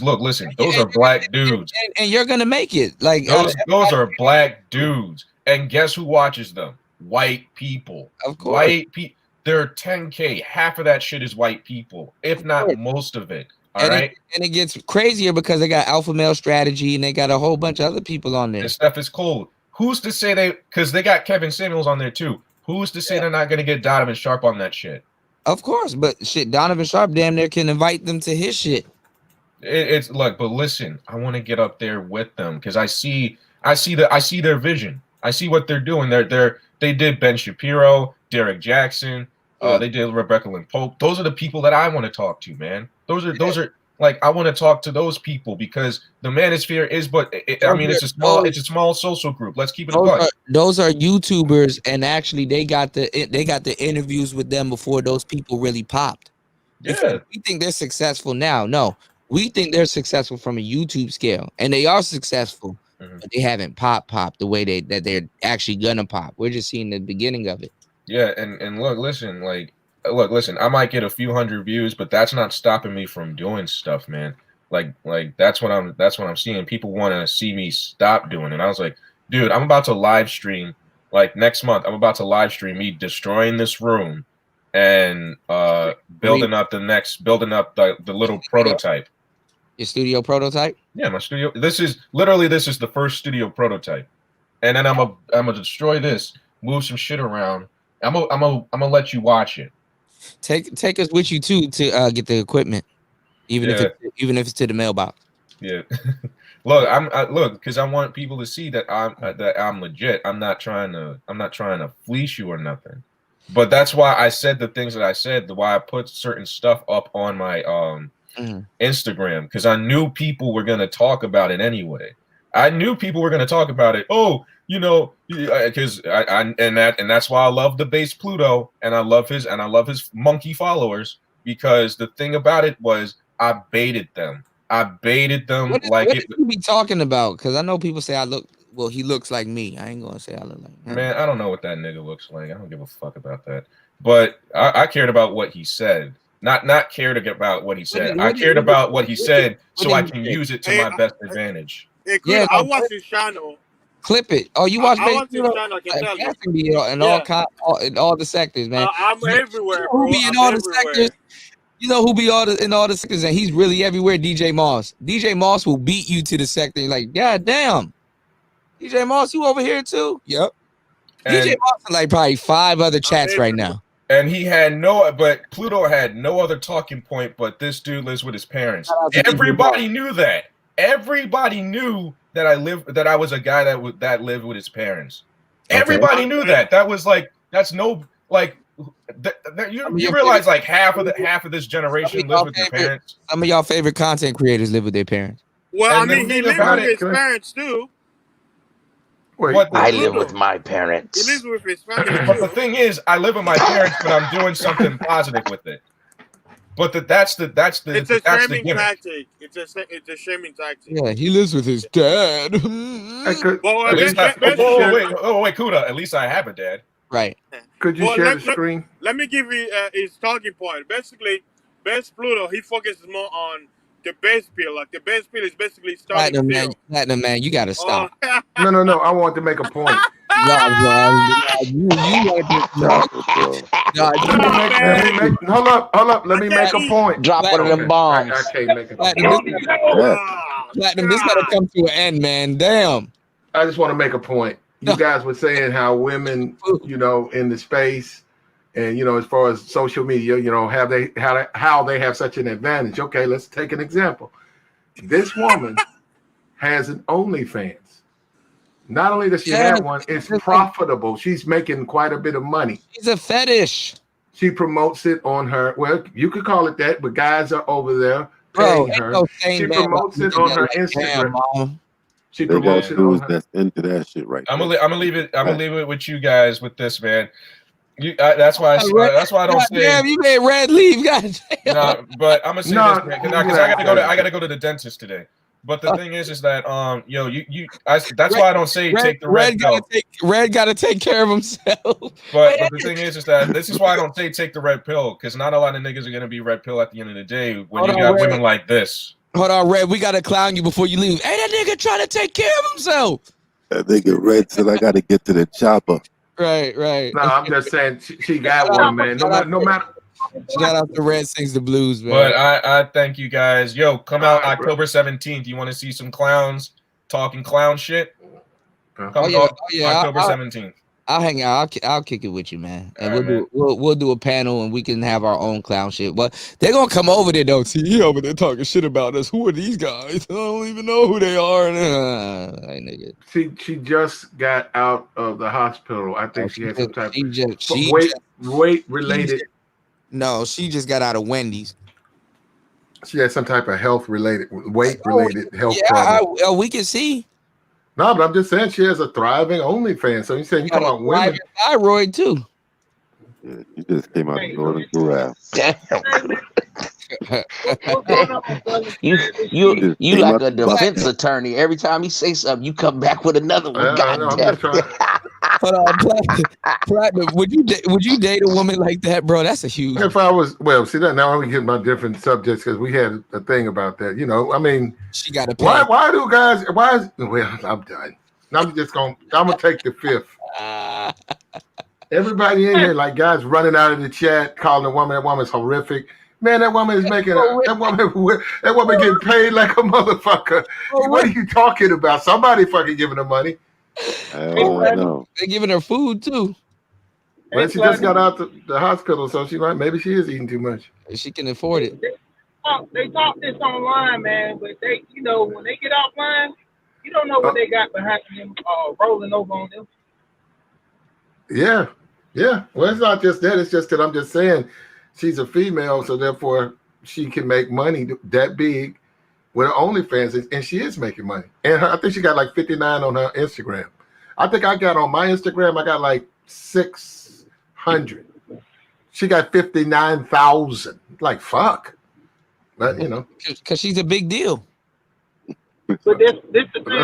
look, listen, those are black dudes, and you're gonna make it. Like those are black dudes, and guess who watches them? White people. Of course, white people. They're 10K. Half of that shit is white people, if not most of it. All right. And it gets crazier because they got Alpha Male Strategy and they got a whole bunch of other people on there. This stuff is cold. Who's to say because they got Kevin Samuels on there too. Who's to say they're not going to get Donovan Sharp on that shit? Of course, but shit, Donovan Sharp damn near can invite them to his shit. But listen, I want to get up there with them because I see their vision. I see what they're doing. They did Ben Shapiro, Derek Jackson. They did Rebecca Lynn Pope. Those are the people that I want to talk to, man. Those are like I want to talk to those people because the Manosphere is, it's a small social group. Let's keep it a buck. Those are YouTubers, and actually they got the interviews with them before those people really popped. Yeah, we think they're successful now. No, we think they're successful from a YouTube scale, and they are successful, but they haven't popped the way that they're actually gonna pop. We're just seeing the beginning of it. Yeah, and look, listen, I might get a few hundred views, but that's not stopping me from doing stuff, man. Like that's what I'm seeing. People want to see me stop doing it. I was like, dude, I'm about to live stream like next month. I'm about to live stream me destroying this room and building up the little prototype. Your studio prototype? Yeah, my studio. This is the first studio prototype, and then I'm gonna destroy this, move some shit around. I'm gonna let you watch it. Take us with you too to get the equipment, even if it's to the mailbox. Yeah, look, because I want people to see that I'm legit. I'm not trying to fleece you or nothing. But that's why I said the things that I said. Why I put certain stuff up on my Instagram, because I knew people were gonna talk about it anyway. I knew people were gonna talk about it. Oh, because that's why I love the base Pluto, and I love his monkey followers, because the thing about it was I baited them. What did you be talking about? Because I know people say he looks like me. I ain't gonna say I look like him. Man, I don't know what that nigga looks like. I don't give a fuck about that. But I cared about what he said. Not cared about what he said. I cared about what he said so I can use it to my best advantage. Hey, I watch his channel. Clip it. Oh, you watch I watch his channel. I can tell you. Can be in all the sectors, man. I'm everywhere, bro. Who be in all the sectors? You know who be in all the sectors, and he's really everywhere. DJ Moss. DJ Moss will beat you to the sector. You're like, God damn. DJ Moss, you over here too? Yep. DJ Moss is like probably 5 other chats right now. And but Pluto had no other talking point, but this dude lives with his parents. Everybody knew that. Everybody knew that I was a guy that lived with his parents. Okay. Everybody knew that. That was you realize like half of this generation lives with their parents. Some of y'all favorite content creators live with their parents. Well, he lives with his parents too. I live with my parents. He lives with his family. But the thing is, I live with my parents, but I'm doing something positive with it. But that's the It's a that's the shaming gimmick. tactic. It's a shaming tactic. Yeah, he lives with his dad. Well, At least best- wait, Kuda. At least I have a dad. Right. Could you Well, share the screen? Let me give you his talking point. Basically, Best Pluto, he focuses more on the base pill. Like the base pill is basically starting Platinum man, you gotta stop. No. I want to make a point. Hold up. Let me make a point. Drop one of them bombs. I can't make a point. Platinum, this gotta come to an end, man. Damn. I just want to make a point. You guys were saying how women, in the space, and as far as social media, how they have such an advantage. Okay, let's take an example. This woman has an OnlyFans. Not only does she have one, it's profitable. She's making quite a bit of money. She's a fetish. She promotes it on her. Well, you could call it that, but guys are over there paying her. She promotes it on her Instagram. She promotes it on her. That's into that shit right I'm gonna leave it with you guys with this, man. That's why I don't say. Damn, you made Red leave, guys. No, but I'm gonna say this, man, because I gotta go to the dentist today. But the thing is that that's why I don't say take the red pill. Red gotta take care of himself. But the thing is that this is why I don't say take the red pill, because not a lot of niggas are gonna be red pill at the end of the day when you got women like this. Hold on, Red. We gotta clown you before you leave. Hey, that nigga trying to take care of himself. That nigga Red said I gotta get to the chopper. Right. No, I'm just saying she got one, man. No matter. Shout out to Red Sings the Blues, man. But I thank you guys. Yo, come out October 17th. You want to see some clowns talking clown shit? October 17th. I'll hang out. I'll kick it with you, man. And we'll do a panel and we can have our own clown shit. But they're gonna come over there though. See, he over there talking shit about us. Who are these guys? I don't even know who they are. Nigga. She just got out of the hospital. I think she had some type of weight related. No, she just got out of Wendy's. She had some type of weight related health problem. We can see. No, but I'm just saying she has a thriving OnlyFans. So you saying you talking about women? Thyroid too. Yeah, you just came out of Northern Corral. You like a defense attorney. Every time he say something, you come back with another one. Hold on, Platinum. Would you date a woman like that, bro? That's a huge. If I was, see that now we get about different subjects because we had a thing about that. I mean, she got to pay. Why do guys? Well, I'm done. I'm gonna take the fifth. Everybody in here, like guys running out of the chat, calling that woman's horrific. Man, that woman is making that woman getting paid like a motherfucker. What are you talking about? Somebody fucking giving her money. No. They're giving her food too. Well, she just got out the hospital, so maybe she is eating too much. She can afford it. They talk this online, man, but they, when they get offline, you don't know what they got behind them, rolling over on them. Yeah. Well, it's not just that. It's just that I'm just saying she's a female, so therefore she can make money that big with her OnlyFans, and she is making money. And I think she got like 59 on her Instagram. I think I got on my Instagram, I got like 600. She got 59,000. Like, fuck. But, Because she's a big deal. But this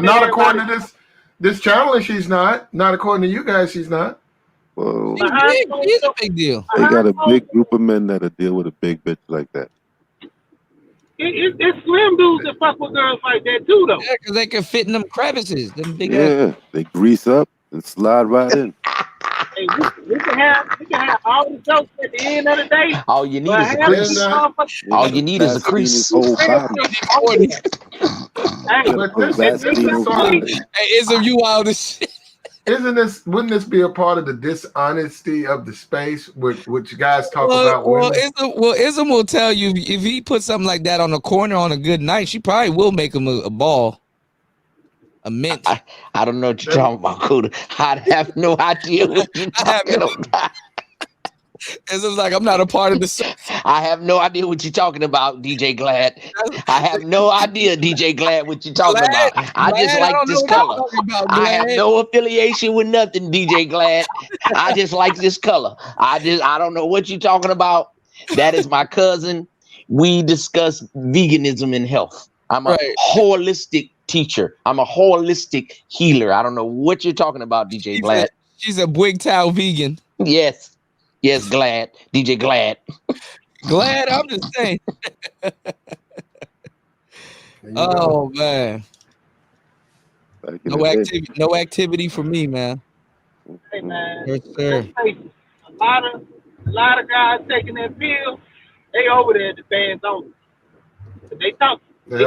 not according to this channel, and she's not. Not according to you guys, she's not. Whoa. She's a big deal. They got a big group of men that'll deal with a big bitch like that. It's slim dudes that fuck with girls like that too, though. Yeah, because they can fit in them crevices. Them big they grease up and slide right in. Hey, we can have all the jokes at the end of the day. All you need is a crease. All you need is a crease. Hey, Ism, you wild as shit. Wouldn't this be a part of the dishonesty of the space which guys talk about women? Ism will tell you if he put something like that on the corner on a good night, she probably will make him a ball. A mint. I don't know what you're talking about, Kuda. I have no idea what you're talking about. It's like I'm not a part of this. I have no idea what you're talking about, DJ Glad. I have no idea, DJ Glad, what you're talking about. I just like this color. I have no affiliation with nothing, DJ Glad. I just like this color. I don't know what you're talking about. That is my cousin. we discuss veganism and health. I'm a holistic teacher. I'm a holistic healer. I don't know what you're talking about, DJ Glad. She's a Big Towel vegan. Yes. Yes, Glad. DJ Glad. Glad, I'm just saying. Oh man. No activity for me, man. Hey man, Yes, sir. let's face it, a lot of guys taking that pill, they over there at the fans only. They talk that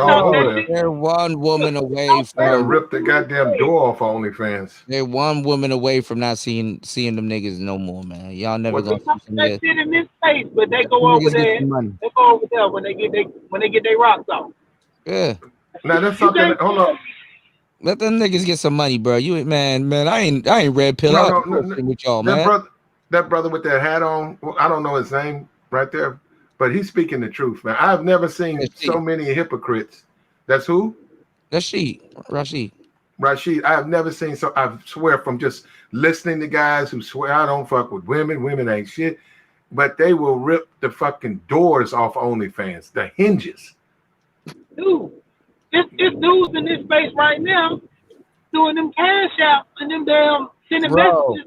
shit. They're one woman away They'll from rip the goddamn door off OnlyFans. They're one woman away from not seeing them niggas no more, man. Y'all never What gonna They talk see some that of shit in this space, but they go Niggas over get there. some money. They go over there when they get their rocks off. Yeah. Now that's something. Hold on. Let them niggas get some money, bro. You man, I ain't red pill out with y'all, man. That brother with that hat on, I don't know his name right there, but he's speaking the truth, man. I've never seen so many hypocrites. That's who? That's Rashid. Rashid. I have never seen so. I swear from just listening to guys who swear I don't fuck with women. Women ain't shit, but they will rip the fucking doors off OnlyFans, the hinges. Dude, it's dudes in this space right now doing them cash out and them damn sending messages.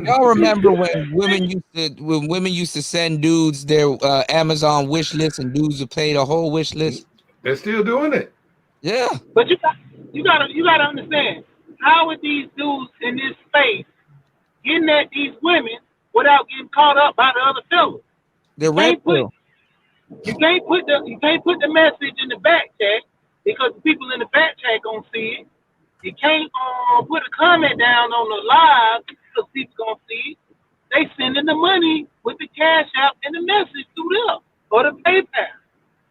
Y'all remember when women used to send dudes their Amazon wish list and dudes would pay the whole wish list? They're still doing it. Yeah. But you gotta understand, how are these dudes in this space getting at these women without getting caught up by the other fellas? The red pill. You can't put the message in the back chat because the people in the back chat gonna see it. You can't put a comment down on the live because people gonna see it. They sending the money with the cash app and the message through them or the PayPal.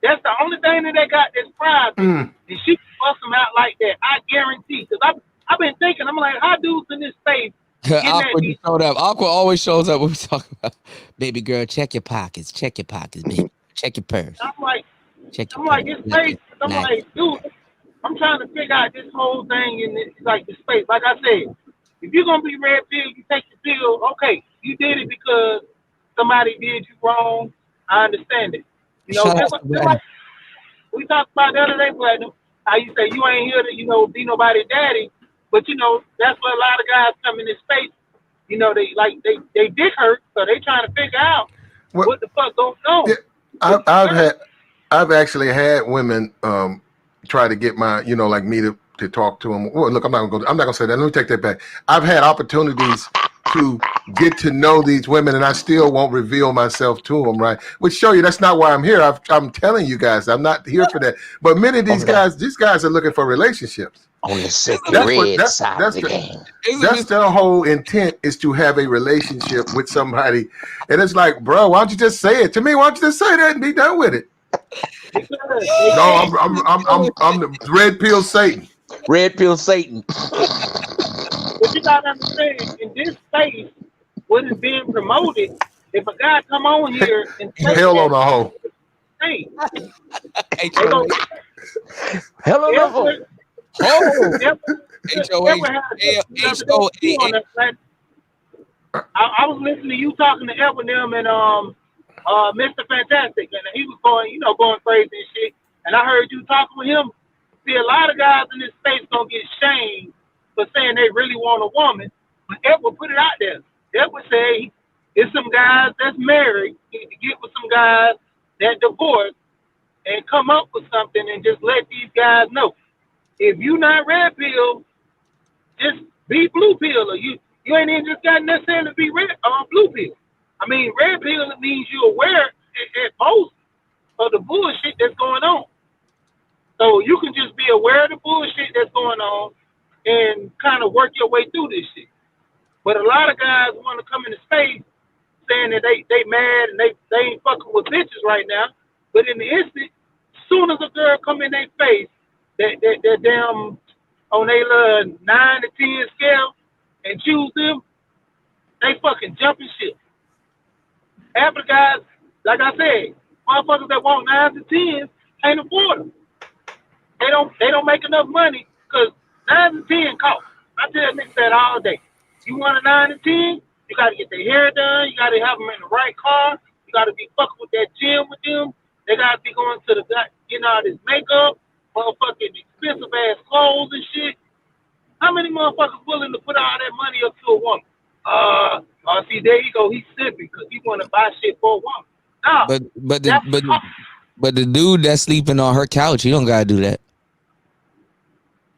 That's the only thing that they got that's private. And she can bust them out like that. I guarantee. Because I've been thinking, I'm like, how dudes in this space Aqua just showed up. Aqua always shows up when we talk about, baby girl, check your pockets, baby. Check your purse. I'm like, it's crazy. I'm like, dude, I'm trying to figure out this whole thing in this, like the space. Like I said, if you're gonna be red pill, you take the pill. Okay, you did it because somebody did you wrong. I understand it. You know, like we talked about the other day, Platinum. How you say you ain't here to, be nobody's daddy, but that's what a lot of guys come in this space. They dick hurt, so they trying to figure out what the fuck going on. Yeah, I've actually had women try to get my, like me to talk to them. Well, look, I'm not gonna say that. Let me take that back. I've had opportunities to get to know these women, and I still won't reveal myself to them, right? Which show you that's not why I'm here. I'm telling you guys, I'm not here for that. But many of these guys are looking for relationships. On the side of the game. That's their whole intent, is to have a relationship with somebody. And it's like, bro, why don't you just say it to me? Why don't you just say that and be done with it? No, I'm the red pill Satan. Red pill Satan. But you gotta understand, in this space, what is being promoted, if a guy come on here and say hell on a hoe. Hey, hell on a hoe. I was listening to you talking to Eminem and Mr. Fantastic, and he was going crazy and shit. And I heard you talking with him. See, a lot of guys in this space gonna get shamed for saying they really want a woman, but Edward put it out there. Edward say it's some guys that's married need to get with some guys that divorced and come up with something and just let these guys know. If you not red pill, just be blue pill, or you ain't even just got necessarily be blue pill. I mean, red pill means you're aware at most of the bullshit that's going on. So you can just be aware of the bullshit that's going on and kind of work your way through this shit. But a lot of guys want to come into space saying that they mad and they ain't fucking with bitches right now. But in the instant, soon as a girl come in their face, that damn on their 9 to 10 scale and choose them, they fucking jumping shit. Half the guys, like I said, motherfuckers that want 9 to 10s can't afford them. They don't make enough money because 9 to 10 cost. I tell niggas that all day. You want a 9 to 10, you got to get their hair done. You got to have them in the right car. You gotta be fucking with that gym with them. They gotta be going to the getting all this makeup, motherfucking expensive ass clothes and shit. How many motherfuckers willing to put all that money up to a woman? See, there you go. He's simping because he want to buy shit for a woman. Nah, But the dude that's sleeping on her couch, he don't gotta do that.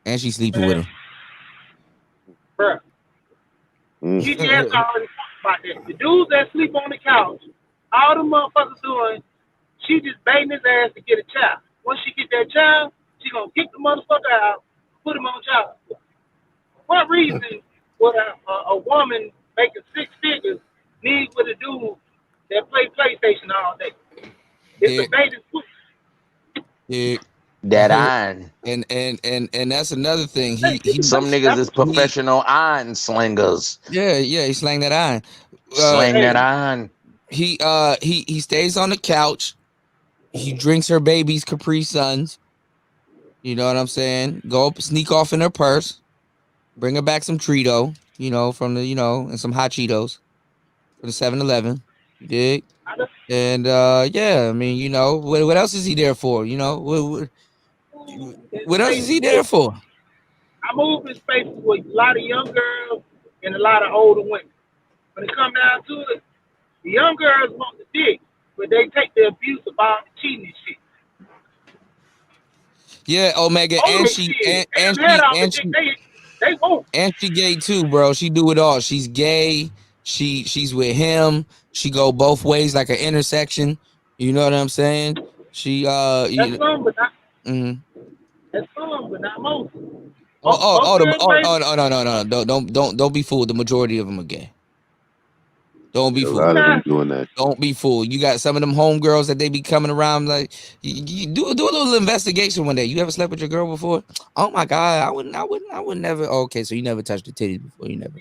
And she's sleeping with him. Bruh. She just already talked about that. The dudes that sleep on the couch, all the motherfuckers doing, she just baiting his ass to get a child. Once she get that child, she gonna kick the motherfucker out, put him on child support. What reason would a woman making 6 figures need with a dude that play PlayStation all day? It's a bait and switch. Yeah. That iron. And that's another thing. Some niggas is professional iron slingers. Yeah, he slang that iron. Slang that iron. He stays on the couch. He drinks her baby's Capri Suns. You know what I'm saying? Go up, sneak off in her purse. Bring her back some Trito, from the, and some hot Cheetos for the 7-Eleven. You dig? And yeah, I mean, what else is he there for? What else is he there for? I move in spaces with a lot of young girls and a lot of older women. When it comes down to it, the young girls want the dick, but they take the abuse of all the cheating and shit. Yeah, Omega, and she gay too, bro. She do it all. She's gay. She's with him. She go both ways like an intersection. You know what I'm saying? She that's some, but not. That's some, but not most. No. Don't be fooled. The majority of them are gay. Don't be fooled. A lot of them doing that. Don't be fooled. You got some of them homegirls that they be coming around like you do a little investigation one day. You ever slept with your girl before? Oh my God, I would never. Oh, okay, so you never touched the titties before. You never.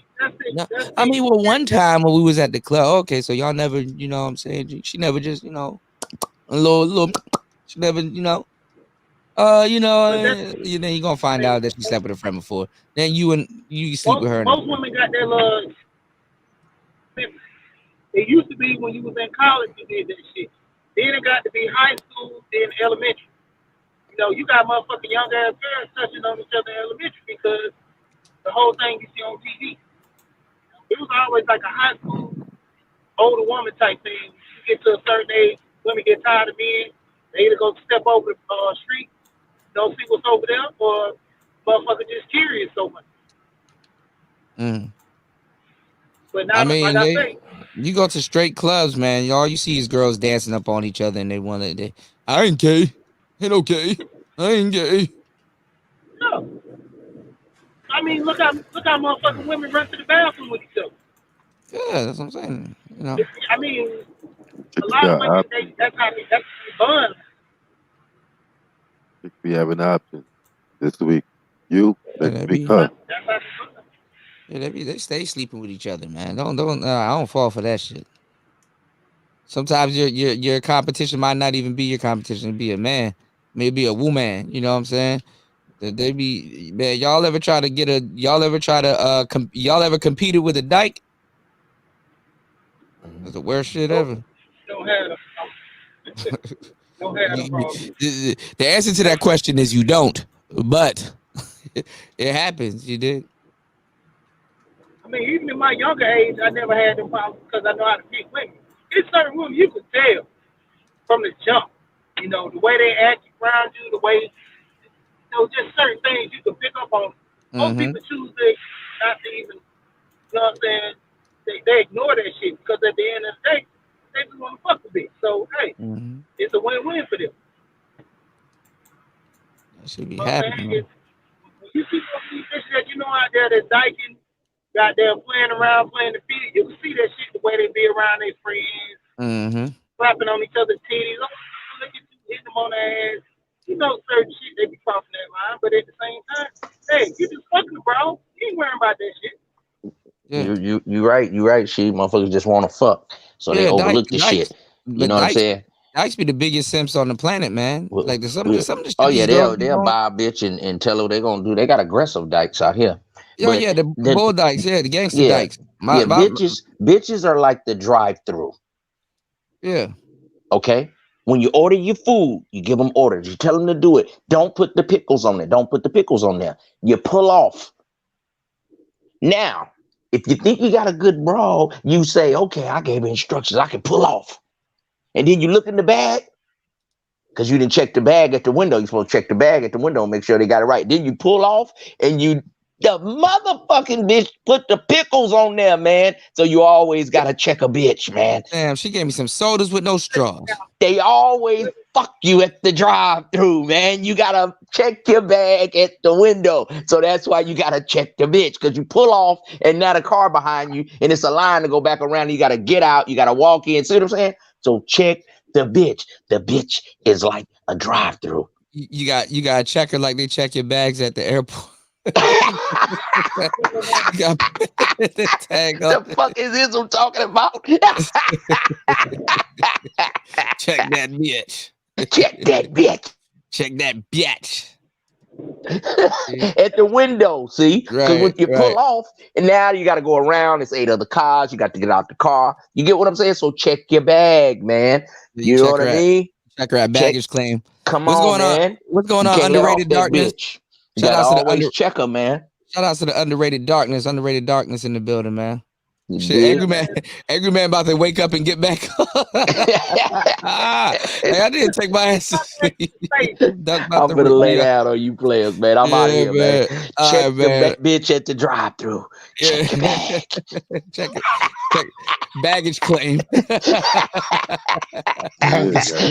No. I mean, well, one time when we was at the club. Okay, so y'all never. You know what I'm saying? She never just a little. She never. Then you're gonna find out that she slept with a friend before. Then you sleep with her. Most women got their love. It used to be when you was in college you did that shit. Then it got to be high school, then elementary. You got motherfucking young ass girls touching on each other in elementary because the whole thing you see on TV. It was always like a high school older woman type thing. You get to a certain age, women get tired of men. They either go step over the street, see what's over there, or motherfucker just curious so much. But now, you go to straight clubs, man. All you see is girls dancing up on each other, and they want to. I ain't gay. Ain't okay. I ain't gay. No. I mean, look how motherfucking women run to the bathroom with each other. Yeah, that's what I'm saying. I mean, a lot of women, that's how they bond. We have an option this week. Next week, huh? Yeah, they stay sleeping with each other, man. I don't fall for that shit. Sometimes your competition might not even be your competition. It'd be a man, maybe a woman. You know what I'm saying? They be, man. Y'all ever competed with a dyke? That's the worst shit ever. Don't have no problem. The answer to that question is you don't, but it happens. You did. I mean, even in my younger age, I never had them problems because I know how to pick women. There's certain women you can tell from the jump. The way they act around you, the way, just certain things you can pick up on. Most people choose not to even, you know what I'm saying? They ignore that shit because at the end of the day, they just want to fuck a bitch. So, hey, it's a win-win for them. That should be happening. When you see these bitches that out there that's dyking, got there playing around, playing the field, you can see that shit the way they be around their friends, slapping on each other's titties. Oh, look at you hitting them on the ass. Certain shit they be crossing that line, but at the same time, hey, you just fucking, bro. You ain't worrying about that shit. Yeah. You right. She motherfuckers just want to fuck, so they overlook the shit. You know what I'm saying? Dykes be the biggest simps on the planet, man. Like some of the shit. Oh yeah, they'll buy a bitch and tell her what they gonna do. They got aggressive dykes out here. The bull dykes, the gangster dykes. Bitches are like the drive-through. Yeah. Okay. When you order your food, you give them orders. You tell them to do it. Don't put the pickles on there. Don't put the pickles on there. You pull off. Now, if you think you got a good bra, you say, okay, I gave her instructions. I can pull off. And then you look in the bag because you didn't check the bag at the window. You're supposed to check the bag at the window and make sure they got it right. Then you pull off and the motherfucking bitch put the pickles on there, man. So you always got to check a bitch, man. Damn, she gave me some sodas with no straws. They always fuck you at the drive-thru, man. You got to check your bag at the window. So that's why you got to check the bitch, because you pull off and now the car behind you and it's a line to go back around. You got to get out. You got to walk in. See what I'm saying? So check the bitch. The bitch is like a drive-thru. You got to check her like they check your bags at the airport. The fuck is this I'm talking about? Check that bitch. Check that bitch. Check that bitch. At the window, see? Because when you pull off, and now you got to go around, it's 8 other cars, you got to get out the car. You get what I'm saying? So check your bag, man. You know what I mean? Check her at baggage claim. Come What's on, going man. What's going on? Underrated darkness. You got to always check her, man. Shout out to the underrated darkness in the building, man. Shit, angry man about to wake up and get back. Hey, I didn't take my ass to sleep. I'm gonna lay down on you players, man. I'm out of here, man. Check the bitch at the drive-thru. Check your bag. Check baggage claim.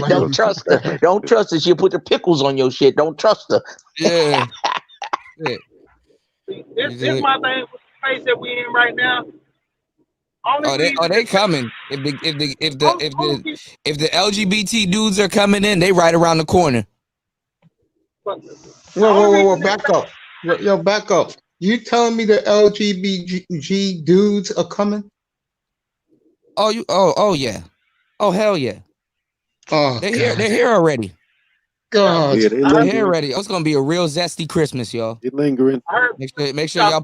Don't trust her. Don't trust her. She'll put the pickles on your shit. Don't trust her. Yeah. This my thing with the place that we in right now. They coming. If the LGBT dudes are coming in, they right around the corner. Whoa, back up. Yo, back up. You telling me the LGBT dudes are coming? Oh yeah. Oh hell yeah. Oh, they're here already. God. Yeah, they're here already. It's gonna be a real zesty Christmas, y'all. You're lingering. Make sure y'all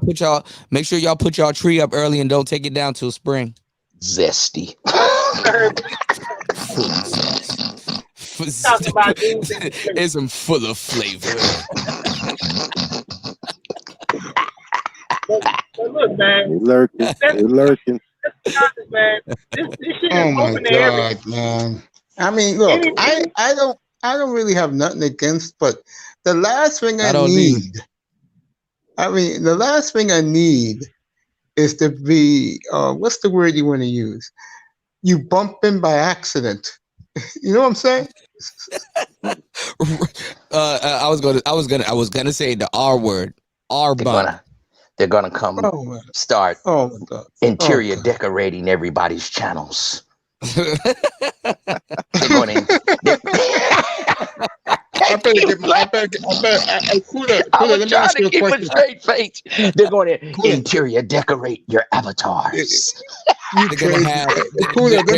put y'all tree up early and don't take it down till spring. Zesty. It's full of flavor. But look, man. They're lurking. Man, this shit Oh is my open to everyone. God, man. I mean, look, I don't really have nothing against, but the last thing I need, the last thing I need is to be, what's the word you want to use? You bump in by accident. You know what I'm saying? I was gonna say the R word. R-bump. They're gonna come start interior decorating everybody's channels. They're going I better get my. I'm trying to keep a straight face. They're going to interior decorate your avatars. Let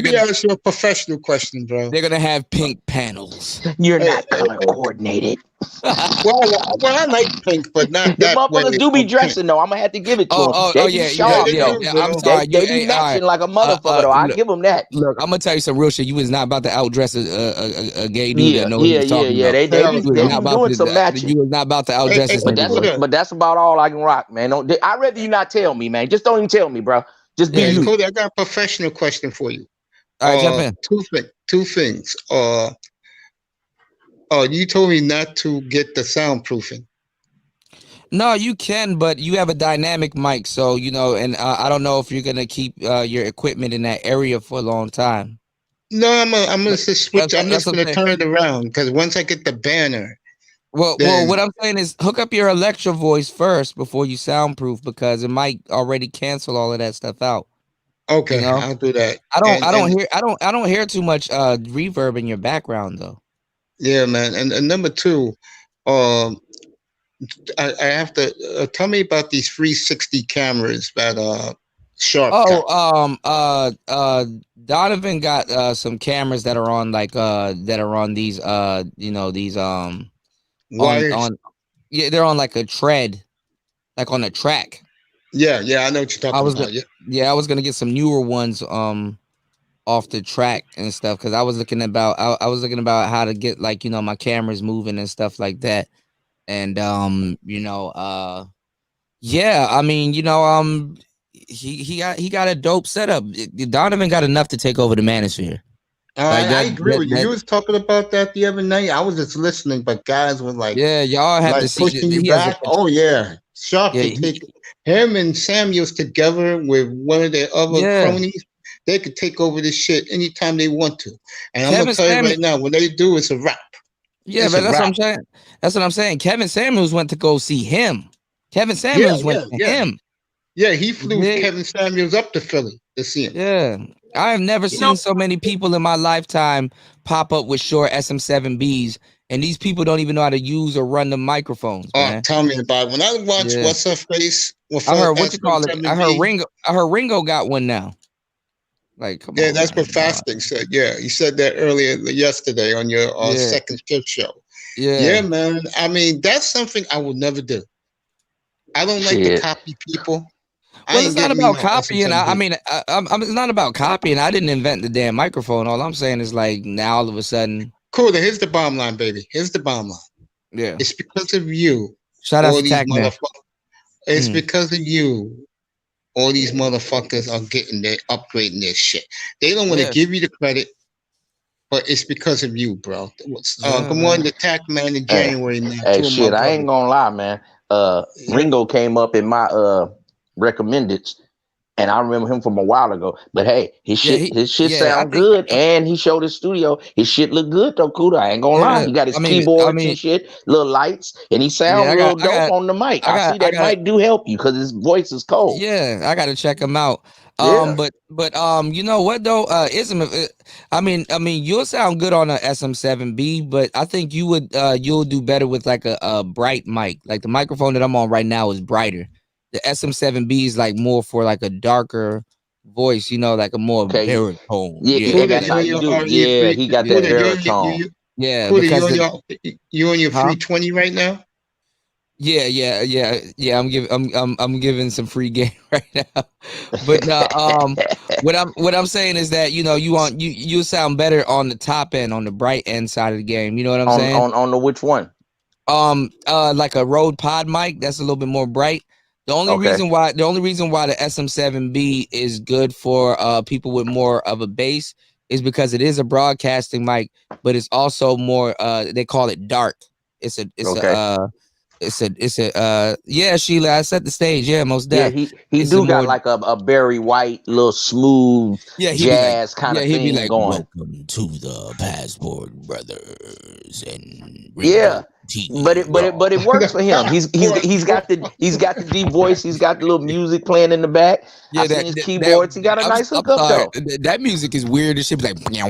me ask you a professional question, bro. They're gonna have pink panels. You're not color coordinated. Well, I like pink, but not the that motherfuckers way. do be dressing though. I'm gonna have to give it to them. They be sharp, though. I'm sorry. They be matching like a motherfucker though. I give them that. Look, I'm gonna tell you some real shit. You was not about to outdress a gay dude that know what he's talking about. They be doing some matching. You was not about to outdress this. But that's about all I can rock, man. I'd rather you not tell me, man. Just don't even tell me, bro. Just be you. Cody, I got a professional question for you. All right, jump in. Two things. You told me not to get the soundproofing. No, you can, but you have a dynamic mic, so and I don't know if you're gonna keep your equipment in that area for a long time. No, I'm gonna switch. I'm just gonna turn it around because once I get the banner. Well, what I'm saying is hook up your Electro Voice first before you soundproof because it might already cancel all of that stuff out. Okay, I'll do that. I don't hear too much reverb in your background though. Yeah, man. And number two, I have to tell me about these 360 cameras that Sharp. Donovan got some cameras that are on these these wires. They're on like a tread, like on a track. Yeah, I know what you're talking about. I was gonna get some newer ones. off the track and stuff because I was looking about how to get like my cameras moving and stuff like that. And yeah, I mean, he got a dope setup. Donovan got enough to take over the Manosphere. I agree with you. You was talking about that the other night. I was just listening, but guys were like, yeah, y'all have to see pushing you back. Oh yeah, Sharp could take him and Samuels together with one of their other cronies. They could take over this shit anytime they want to. And I'm gonna tell you right now, when they do, it's a wrap. Yeah, but that's what I'm saying. That's what I'm saying. Kevin Samuels went to go see him. Kevin Samuels went to him. Yeah, he flew Kevin Samuels up to Philly to see him. Yeah. I have never seen so many people in my lifetime pop up with Shure SM7Bs, and these people don't even know how to use or run the microphones. Man. Tell me about it. When I watch What's Her Face, I heard I heard Ringo got one now. Like, come on. That's what Fasting said. Yeah, he said that earlier yesterday on your second shift show. Yeah, man. I mean, that's something I would never do. I don't like to copy people. Well, it's not about copying. I mean, it's not about copying. I didn't invent the damn microphone. All I'm saying is like now all of a sudden. Cool. Here's the bottom line, baby. Here's the bottom line. Yeah. It's because of you. Shout out to Tech Man. It's because of you. All these motherfuckers are upgrading their shit. They don't want to give you the credit, but it's because of you, bro. Good morning to Tech Man in January. Hey, shit, I ain't gonna lie, man. Ringo came up in my recommended, and I remember him from a while ago. But hey, his shit sound good, and he showed his studio. His shit look good though, Kuda. I ain't gonna lie. He got his keyboards and shit, little lights, and he sound real dope on the mic. I see that mic do help you because his voice is cold. Yeah, I gotta check him out. But you know what though? I mean, you'll sound good on a SM7B, but I think you'll do better with like a bright mic. Like the microphone that I'm on right now is brighter. The SM7B is like more for like a darker voice, like a more baritone. Yeah, that's how you do. Yeah, he got that baritone. Yeah, because you on your 320 right now. Yeah. I'm giving some free game right now. But what I'm saying is that you sound better on the top end, on the bright end side of the game. You know what I'm saying? On the which one? Like a Rode Pod mic that's a little bit more bright. The only reason why the SM7B is good for people with more of a bass is because it is a broadcasting mic, but it's also more they call it dark. Yeah, Sheila, I set the stage. Yeah, most definitely. Yeah, he do got like a Barry White, little smooth jazz kind of thing like, going. Welcome to the Passport Brothers and but it works for him. He's got the deep voice. He's got the little music playing in the back. Yeah, his keyboards. He got a nice hookup though. That music is weird. It should be like. Hey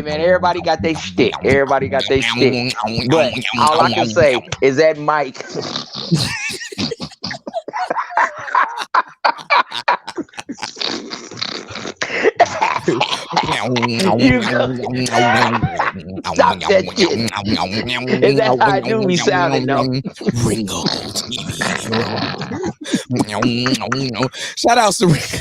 man, everybody got their shtick. But all I can say is that mic. Stop that shit. Is that how I do be sounding though? Ringo TV. Shout out to Ringo.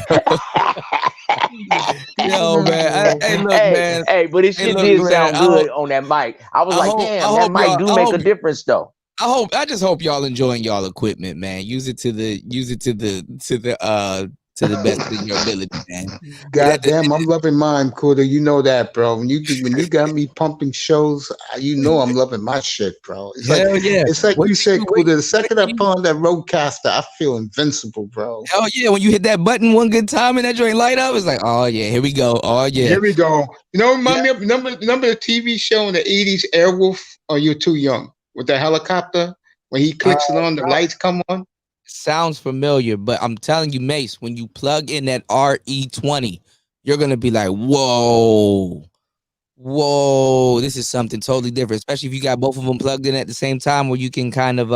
Yo, man. Hey, look, man. Hey, but it shit did sound good on that mic. I was like, damn, that mic do make a difference though. I just hope y'all enjoying y'all equipment, man. Use it to the best of your ability, man. Goddamn, I'm loving mine, Kuda. You know that, bro. When you got me pumping shows, I'm loving my shit, bro. It's like you said, Kuda. The second I put on that Rodecaster, I feel invincible, bro. Hell yeah! When you hit that button one good time and that joint light up, it's like, oh yeah, here we go. Oh yeah, here we go. Remind me of remember the TV show in the '80s, Airwolf? Or you're too young with the helicopter when he clicks it on, the lights come on. Sounds familiar, but I'm telling you, Mace, when you plug in that RE20, you're gonna be like, whoa, this is something totally different. Especially if you got both of them plugged in at the same time, where you can kind of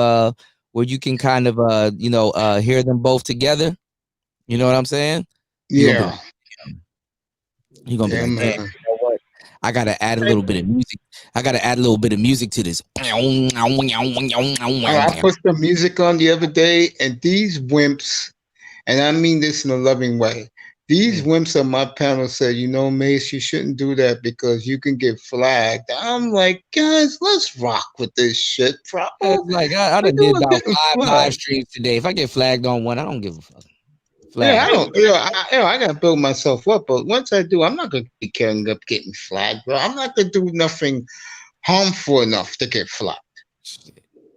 hear them both together. You know what I'm saying? Yeah. You're gonna be like, man, you know what? I gotta add a little bit of music. To this. I put some music on the other day, and these wimps, and I mean this in a loving way, These wimps on my panel said, you know, Mace, you shouldn't do that because you can get flagged. I'm like, guys, let's rock with this shit, bro. It's like I done did about 5 live streams today. If I get flagged on one, I don't give a fuck. Yeah, I don't. I gotta build myself up, but once I do, I'm not gonna be carrying up getting flagged, bro. I'm not gonna do nothing harmful enough to get flagged.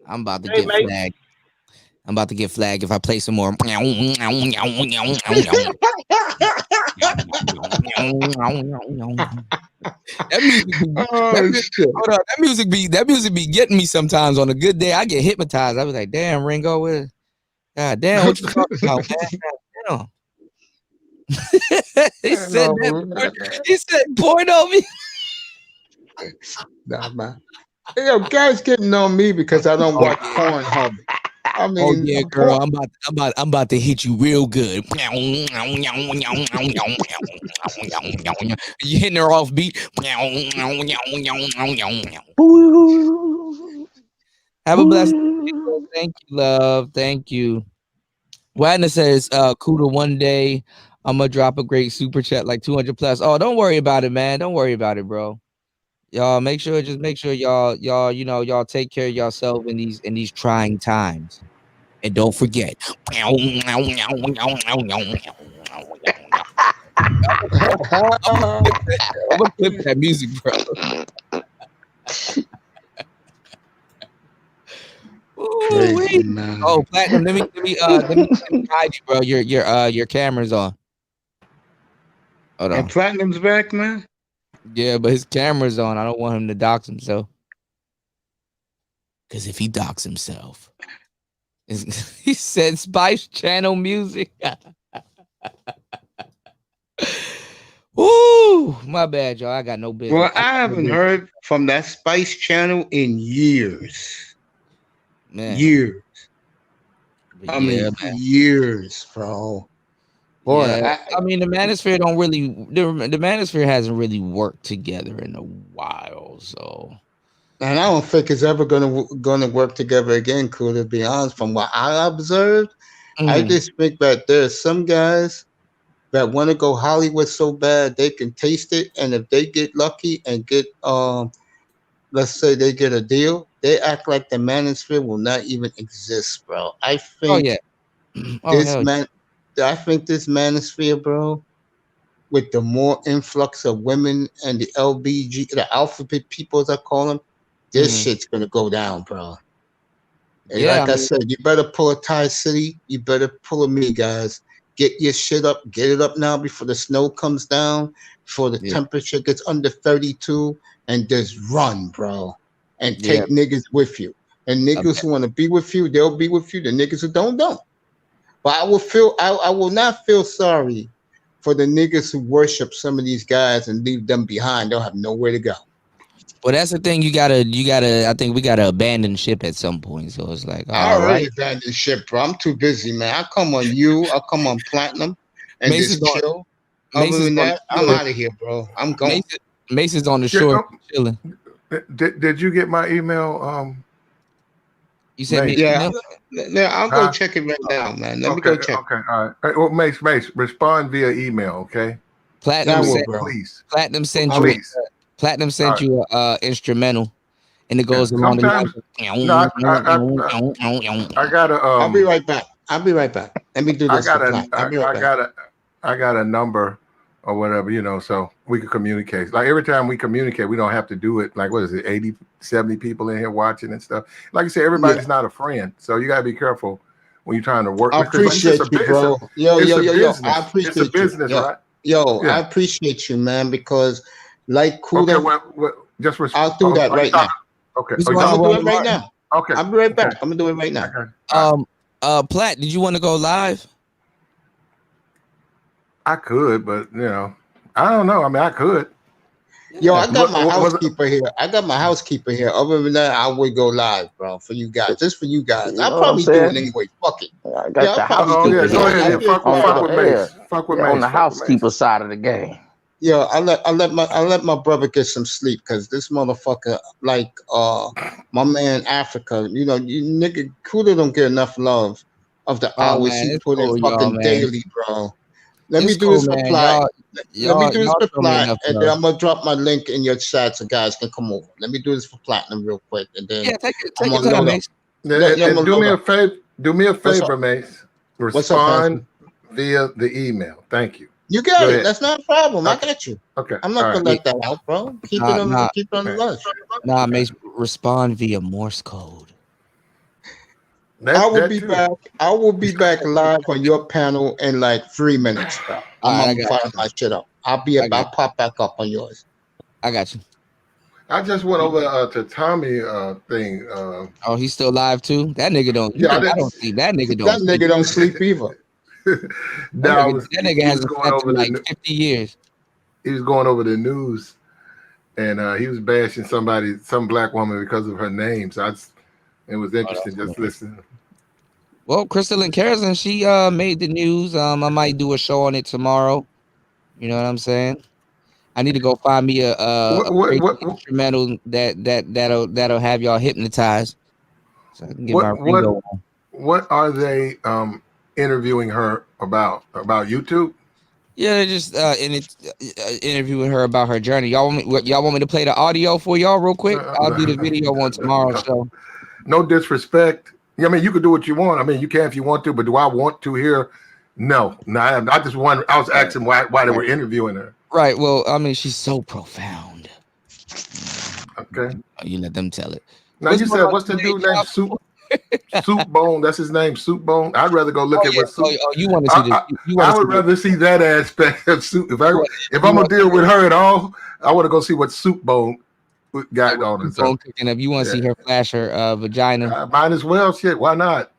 I'm about to get flagged. I'm about to get flagged if I play some more. That music be getting me sometimes. On a good day, I get hypnotized. I was like, damn, Ringo, God damn, what you talking about, man? He said that. He said, point on me. Nah, man. Yo, guys getting on me because I don't watch Pornhub. I mean, oh yeah, girl, I'm about to hit you real good. You hitting her off beat. Have a blessed day. Thank you, love. Thank you. Wagner says, Kuda, one day I'm gonna drop a great super chat like 200 plus. Oh, don't worry about it, man. Don't worry about it, bro. Y'all make sure y'all you know, y'all take care of yourself in these trying times. And don't forget. I'm gonna clip that music, bro. Crazy, man. Oh, Platinum, let me guide you, bro. Your camera's on. Hold on. And Platinum's back, man. Yeah, but his camera's on. I don't want him to dox himself. Because if he dox himself, he said Spice Channel music. Ooh, my bad, y'all. I got no business. Well, I haven't heard from that Spice Channel in years. Man. Years. But I mean, years, bro. Boy, yeah. I mean, the Manosphere don't really. The Manosphere hasn't really worked together in a while, so. And I don't think it's ever gonna work together again, cool, to be honest. From what I observed, I just think that there's some guys that want to go Hollywood so bad they can taste it, and if they get lucky and get let's say they get a deal, they act like the Manosphere will not even exist, bro. I think I think this Manosphere, bro, with the more influx of women and the LBG, the alphabet people as I call them, this shit's gonna go down, bro. And like I said, you better pull a Thai City. You better pull a me, guys. Get your shit up. Get it up now before the snow comes down, before the temperature gets under 32, and just run, bro. And take niggas with you. And niggas who want to be with you, they'll be with you. The niggas who don't. But I will not feel sorry for the niggas who worship some of these guys and leave them behind. They'll have nowhere to go. Well, that's the thing. You gotta. I think we gotta abandon ship at some point. So it's like, I already abandoned ship, bro. I'm too busy, man. I come on you. I come on Platinum, and just chill. Other than that, I'm out of here, bro. I'm going. Mace is on the shore chilling. Did you get my email? You sent me email? Yeah, I'll go check it right now, man. Let me go check. Okay, all right. Well, Mace, respond via email, okay? Platinum sent you. Platinum sent you a instrumental, and it goes along the line. I gotta. I'll be right back. Let me do this. I got a number or whatever, you know, so we can communicate. Like every time we communicate, we don't have to do it. Like, what is it, 80, 70 people in here watching and stuff. Like you said, everybody's not a friend, so you gotta be careful when you're trying to work. I appreciate you, bro. Yo. I appreciate it's a business, you. right? I appreciate you, man, because. Like Kuda, I'll do that right now. Okay, I'm gonna do it right now. Okay, I'll be right back. I'm gonna do it right now. Plat, did you want to go live? I could, but you know, I don't know. I mean, I could. Yo, I got my housekeeper here. Other than that, I would go live, bro, for you guys. Just for you guys. I'll probably do it anyway. Fuck it. I got the housekeeper. Go ahead. Fuck with Mace. Fuck with Mace. On the housekeeper side of the game. Yo, I let my brother get some sleep because this motherfucker, like my man Africa, you know, you nigga Kuda don't get enough love of the hours he put in fucking daily, bro. Let me do this for Platt. Let me do this for show me Platt, enough and then love. I'm gonna drop my link in your chat so guys can come over. Let me do this for Platinum real quick, and then Yeah, take I'm your gonna time, load up. Mace. And do me a favor. Do me a What's favor, up? Mace. What's up, Respond via the email. Thank you. You got Go it. ahead. That's not a problem. I Okay. got you. Okay. I'm not All gonna right. let that out, bro. Keep it on the list. Mace, respond via Morse code. I will be back. I will be back live on your panel in like 3 minutes, bro. I'm All right, I gonna got fire my shit up. I'll pop back up on yours. I got you. I just went over to Tommy thing. Oh, he's still live too? That nigga don't. You Yeah, think I don't sleep? That nigga don't. That nigga don't sleep either. That nigga hasn't slept in like 50 years. He was going over the news, and he was bashing some black woman because of her name. So it was interesting just listening. Well, Crystal and Kerrison, she made the news. I might do a show on it tomorrow. You know what I'm saying? I need to go find me a great instrumental that'll have y'all hypnotized, so I can get my Ringo on. What are they interviewing her about? About YouTube? Yeah, they're just interviewing her about her journey. Y'all want me to play the audio for y'all real quick? I'll do the video on tomorrow's show. No disrespect. I mean, you can do what you want. I mean, you can if you want to, but do I want to hear? No. I just wonder. I was asking why they were interviewing her. Right. Well, I mean, she's so profound. Okay. You let them tell it. Now you said what's the dude named Soup Bone? That's his name, Soup Bone. I'd rather go look at what Soup. You want to see this? I would rather see that aspect of Soup. If I'm gonna deal with her at all, I want to go see what Soup Bone got on it. So, if you want to see her flash her vagina, might as well. Shit, why not?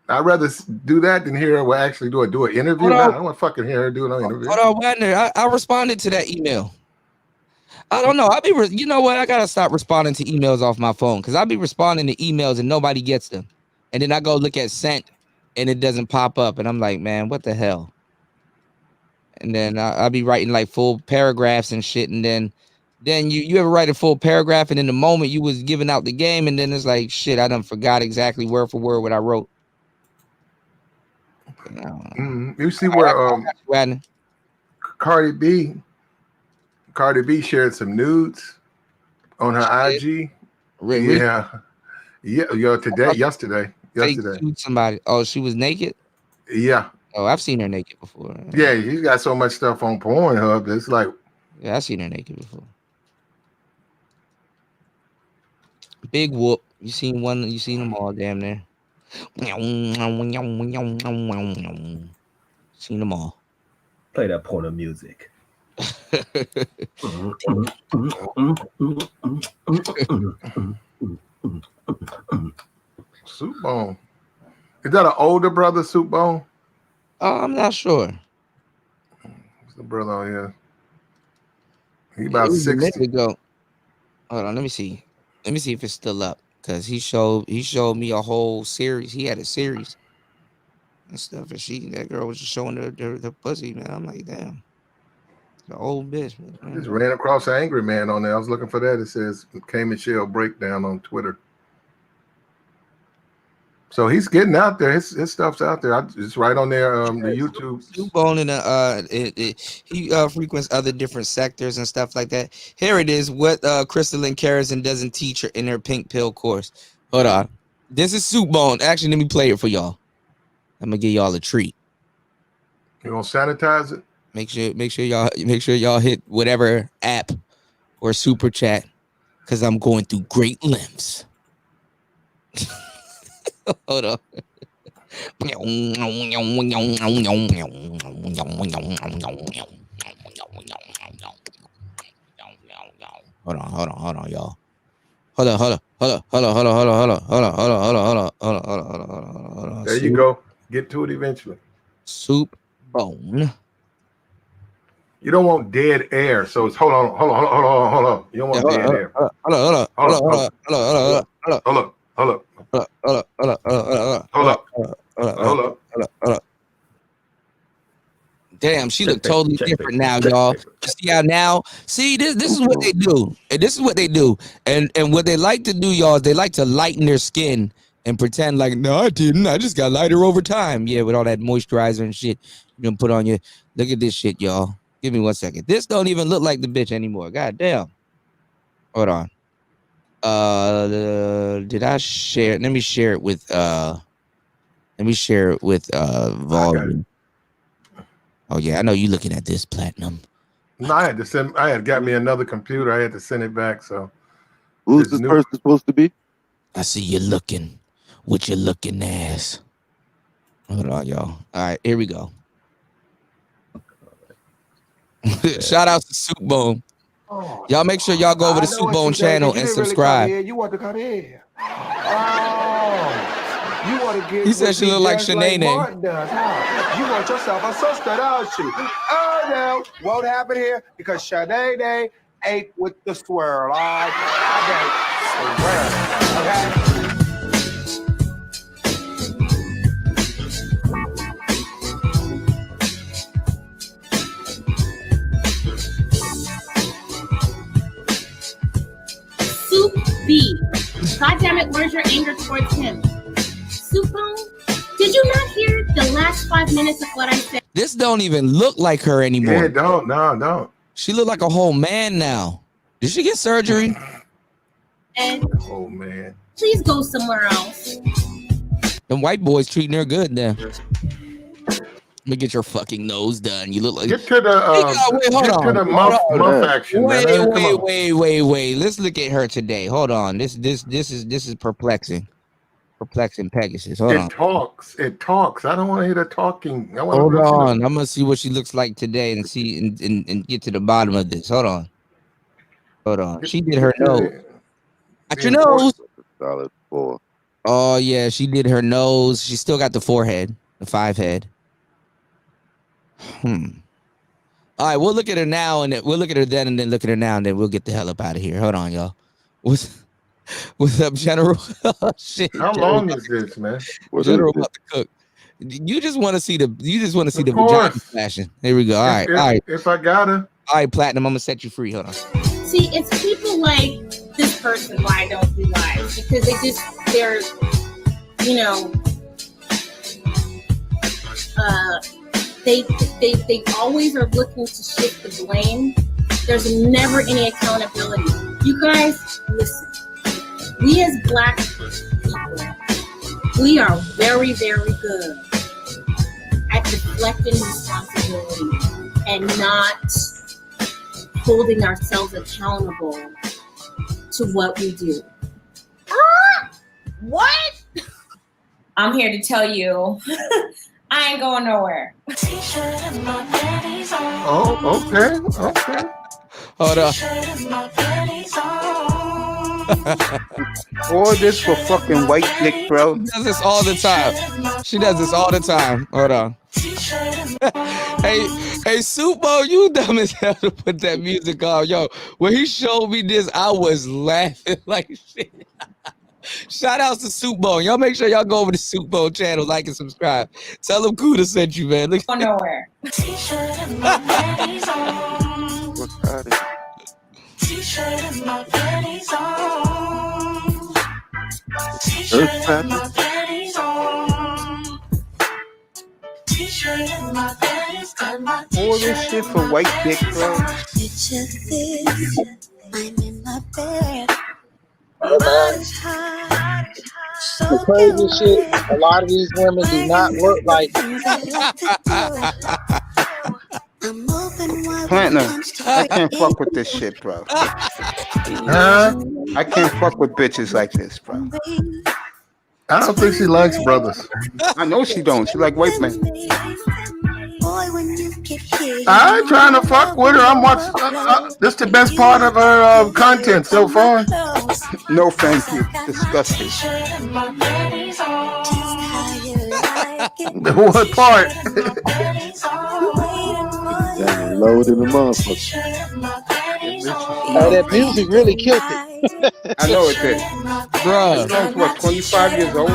I'd rather do that than hear her actually do an interview. I don't want to fucking hear her do no interview. Hold on, Wagner. I responded to that email. I don't know. You know what? I gotta stop responding to emails off my phone because I'll be responding to emails and nobody gets them, and then I go look at sent and it doesn't pop up, and I'm like, man, what the hell? And then I'll be writing like full paragraphs and shit, and then you ever write a full paragraph and in the moment you was giving out the game, and then it's like, shit, I done forgot exactly word for word what I wrote. You see where Cardi B shared some nudes on her IG. Really? Yeah, yesterday. Somebody. Oh, she was naked. Yeah. Oh, I've seen her naked before. Yeah, he's got so much stuff on Pornhub. It's like, yeah, I've seen her naked before. Big whoop. You seen one? You seen them all, damn near. Seen them all. Play that porno music. Soup Bone. Is that an older brother, Soup Bone? I'm not sure. It's the brother on here. He about 60 ago. Hold on, let me see. Let me see if it's still up. Cause he showed me a whole series. He had a series and stuff. And that girl was just showing the pussy, man. I'm like, damn. The old bitch, man. I just ran across an angry man on there. I was looking for that. It says K Michelle Breakdown on Twitter. So he's getting out there. His stuff's out there. It's right on there. The YouTube. Soup Bone he frequents other different sectors and stuff like that. Here it is. What Crystal and Kerrison doesn't teach her in her pink pill course. Hold on. This is Soup Bone. Actually, let me play it for y'all. I'm gonna give y'all a treat. You gonna sanitize it? Make sure y'all hit whatever app or super chat because I'm going through great lengths. Hold on. Hold on, y'all. Hold on. There you go. Get to it eventually. Soup Bone. You don't want dead air, so it's hold on. You don't want dead air. Hold up. Damn, she look totally different now, y'all. You see how now? See, this is what they do. And this is what they do. And what they like to do, y'all, is they like to lighten their skin and pretend like, no, I didn't. I just got lighter over time. Yeah, with all that moisturizer and shit you gonna put on you. Look at this shit, y'all. Give me 1 second. This don't even look like the bitch anymore. God damn. Hold on. Did I share? Let me share it with volume. Oh yeah, I know you looking at this, Platinum. No, I had got me another computer. I had to send it back. So who's this person supposed to be? I see you looking with your looking ass. Hold on, y'all. All right, here we go. Shout out to Soup Bone. Y'all make sure y'all go over to Soup Bone channel and subscribe. Really you want to come here. Oh, you want to get. He said she look like Shanae. Martin does, huh? You want yourself a sister, don't you? Oh no, won't happen here because Shanae ate with the swirl. All right, okay. Soup B. God damn it, where's your anger towards him? Soup Bone, did you not hear the last 5 minutes of what I said? This don't even look like her anymore. Yeah, don't. She look like a whole man now. Did she get surgery? And oh man, please go somewhere else. Them white boys treating her good now. Let me get your fucking nose done. You look like. Get to the muff action. Wait. Let's look at her today. Hold on. This is perplexing. Perplexing Pegasus. Hold on. It talks. I don't want to hear the talking. Hold on. I'm gonna see what she looks like today and see and get to the bottom of this. Hold on. She did her nose. Got your nose. Solid 4. Oh yeah, she did her nose. She still got the forehead, the 5 head. All right, we'll look at her now and then we'll look at her then and then look at her now and then we'll get the hell up out of here. Hold on, y'all. What's up, General? Shit. How long is this, man? General about to cook. You just want to see the vagina flashing. Here we go. All right. If I gotta. All right, Platinum, I'm gonna set you free. Hold on. See, it's people like this person why I don't do lives because they're they always are looking to shift the blame. There's never any accountability. You guys, listen. We as Black people, we are very, very good at deflecting responsibility and not holding ourselves accountable to what we do. What? I'm here to tell you, I ain't going nowhere. Oh, okay. Hold up. All this for fucking white dick, bro. She does this all the time. Hold on. Hey, Supo, you dumb as hell to put that music on. Yo, when he showed me this, I was laughing like shit. Shout out to Supo. Y'all make sure y'all go over to Supo channel, like and subscribe. Tell them Kuda sent you, man. Look. Nowhere. T-shirt and my panties on. T-shirt and my panties on. T-shirt and my panties got my All this shit for white dick, bro. Picture this, I'm in my bed. The crazy shit, a lot of these women do not look like Platinum, I can't fuck with this shit, bro. I can't fuck with bitches like this, bro. I don't think she likes brothers. I know she don't. She like white men. I ain't trying to fuck with her. I'm watching. This is the best part of her content so far. No, thank you. Disgusting. What part? Load in the motherfucker. that music really killed it. I know it did. Bruh. This song's what, 25 years old?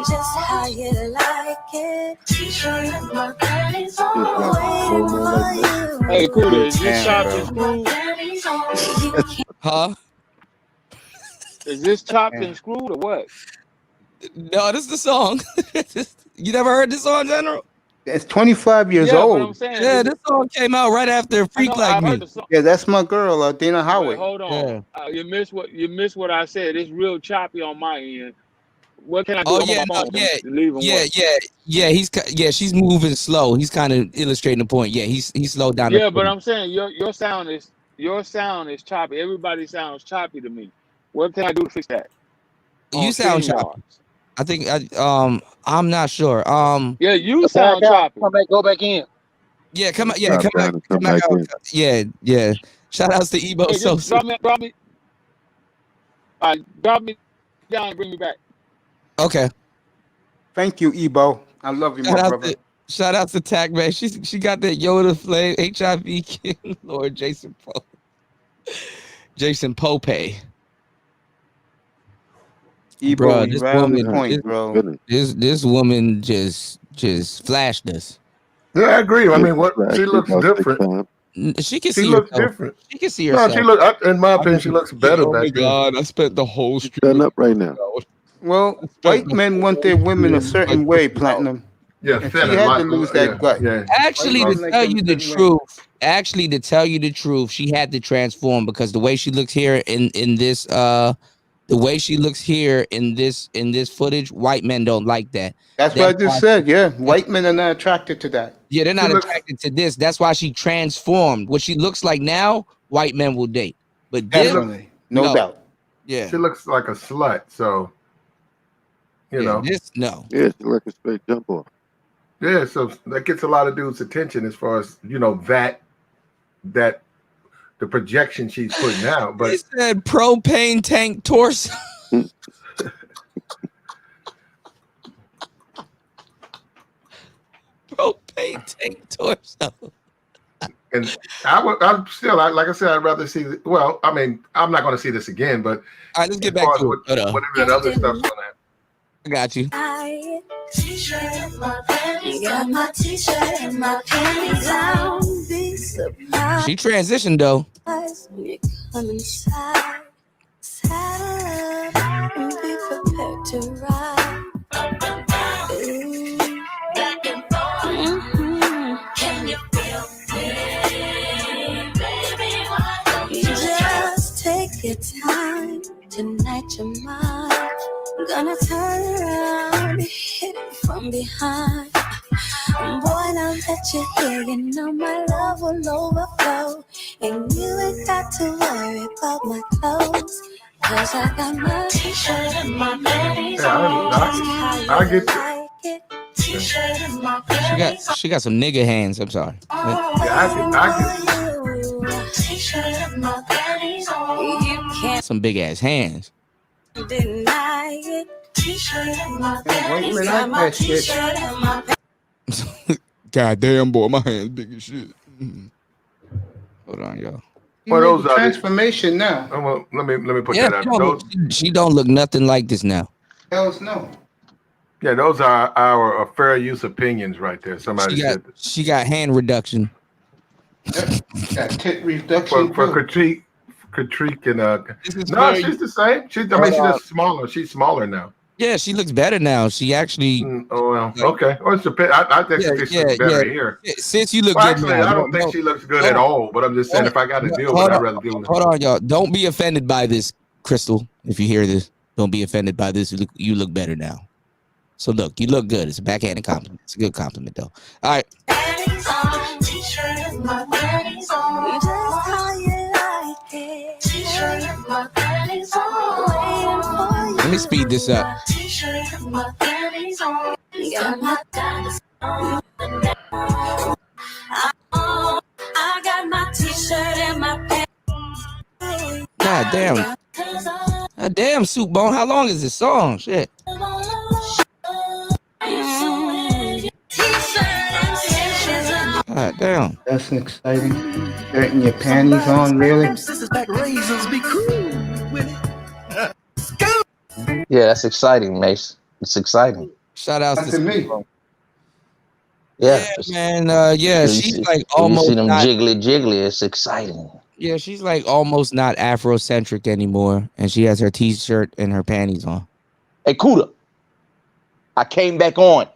Just how you like it. T-shirt and my panties on. Hey, Kuda, is this shop is cool? Huh? Is this chopped and screwed or what? No, this is the song. You never heard this song, General? It's 25 years Yeah, but old. I'm saying, Yeah, this song came out right after Freak Like Me. Yeah, that's my girl, Dana Wait, Howard. hold on. You missed what I said. It's real choppy on my end. What can I do? Oh I'm yeah, on my no, phone. yeah, Leaving yeah. She's moving slow. He's kind of illustrating the point. Yeah, he's slowed down. Yeah, but I'm saying your sound is choppy. Everybody sounds choppy to me. What can I do to fix that? You sound choppy. I think I'm not sure. Yeah, you sound choppy. Go back in. Yeah, come on. Yeah, come back out. Yeah. Shout outs to Ebo. Hey, So just drop me. Drop me down and bring me back. okay. Thank you, Ebo. I love you, my brother. Shout out to Tac Man. She got that Yoda flame, HIV King Lord Jason Pope. Jason Pope. Ebo, Bro, you right on the point, bro. This woman just flashed us. Yeah, I agree. I mean, she looks different. She can She see looks herself. different. She can see No, herself. she look. In my opinion, she looks better Oh back my then. God! I spent the whole street. Stand up right now. Well, white men want their women a certain way, Platinum. Yeah, and she had to lose that gut. Yeah. Actually, to tell you the truth, she had to transform because the way she looks here in this the way she looks here in this footage, white men don't like that. That's what I just said. Yeah, white men are not attracted to that. Yeah, they're not attracted to this. That's why she transformed. What she looks like now, white men will date. But Definitely, no doubt. Yeah, she looks like a slut. So, you know, Yeah, she like a straight jump off. Yeah, so that gets a lot of dudes' attention as far as that the projection she's putting out. But they said propane tank torso. Propane tank torso. And I'm still, like I said, I'd rather see. Well, I mean, I'm not going to see this again. But all right, let's get back to it. Whatever that other stuff's going to happen. I got you. T-shirt and my panties. Got my t-shirt and my panties on. Be surprised. She transitioned though. When you come inside, saddle up and be prepared to ride. Ooh. Back and forth. Can you feel me, baby? Why don't you just take your time tonight? You're mine. Gonna turn around, hit it from behind. Boy, now that you're here, you know my love will overflow. And you ain't got to worry about my clothes. Cause I got my t-shirt and my panties on. I get you. T-shirt and my panties. She got some nigga hands. I'm sorry. T-shirt and my panties on. You can't Some big ass hands. deny it. T-shirt and my White panties. men Got like my that shit. t-shirt and my panties. God damn, boy, my hands big as shit. Hold on, y'all. You made the transformation now. Well, let me put Yeah, that out. she don't look nothing like this now. Hells no. Yeah, those are our fair use opinions right there. Somebody said She got hand reduction. Got tit reduction. for critique and no, she's the same. She's just smaller. She's smaller now. Yeah, she looks better now. She actually. Oh well, okay. Well, it's I think she looks better here. Since you look Well, good actually, now, I don't think she looks good at all. But I'm just saying, if I got to deal with it, I'd rather deal with it. Hold on, y'all. Don't be offended by this, Crystal. If you hear this, don't be offended by this. You look better now. So look, you look good. It's a backhanded compliment. It's a good compliment, though. All right. Panties on. T-shirt and my panties on. Just how you like it. T-shirt and my panties on. Waiting for you. Let me speed this up. T-shirt and my panties on. Got my panties on. I got my t-shirt and my panties. God damn. God damn, Soup Bone. How long is this song? Shit. God damn. That's exciting. Getting your panties on, really? Yeah, that's exciting, Mace. It's exciting. Shout out to me. Yeah, man. She's like if you see almost them not. jiggly, it's exciting. Yeah, she's like almost not Afrocentric anymore, and she has her t-shirt and her panties on. Hey, Kuda, I came back on.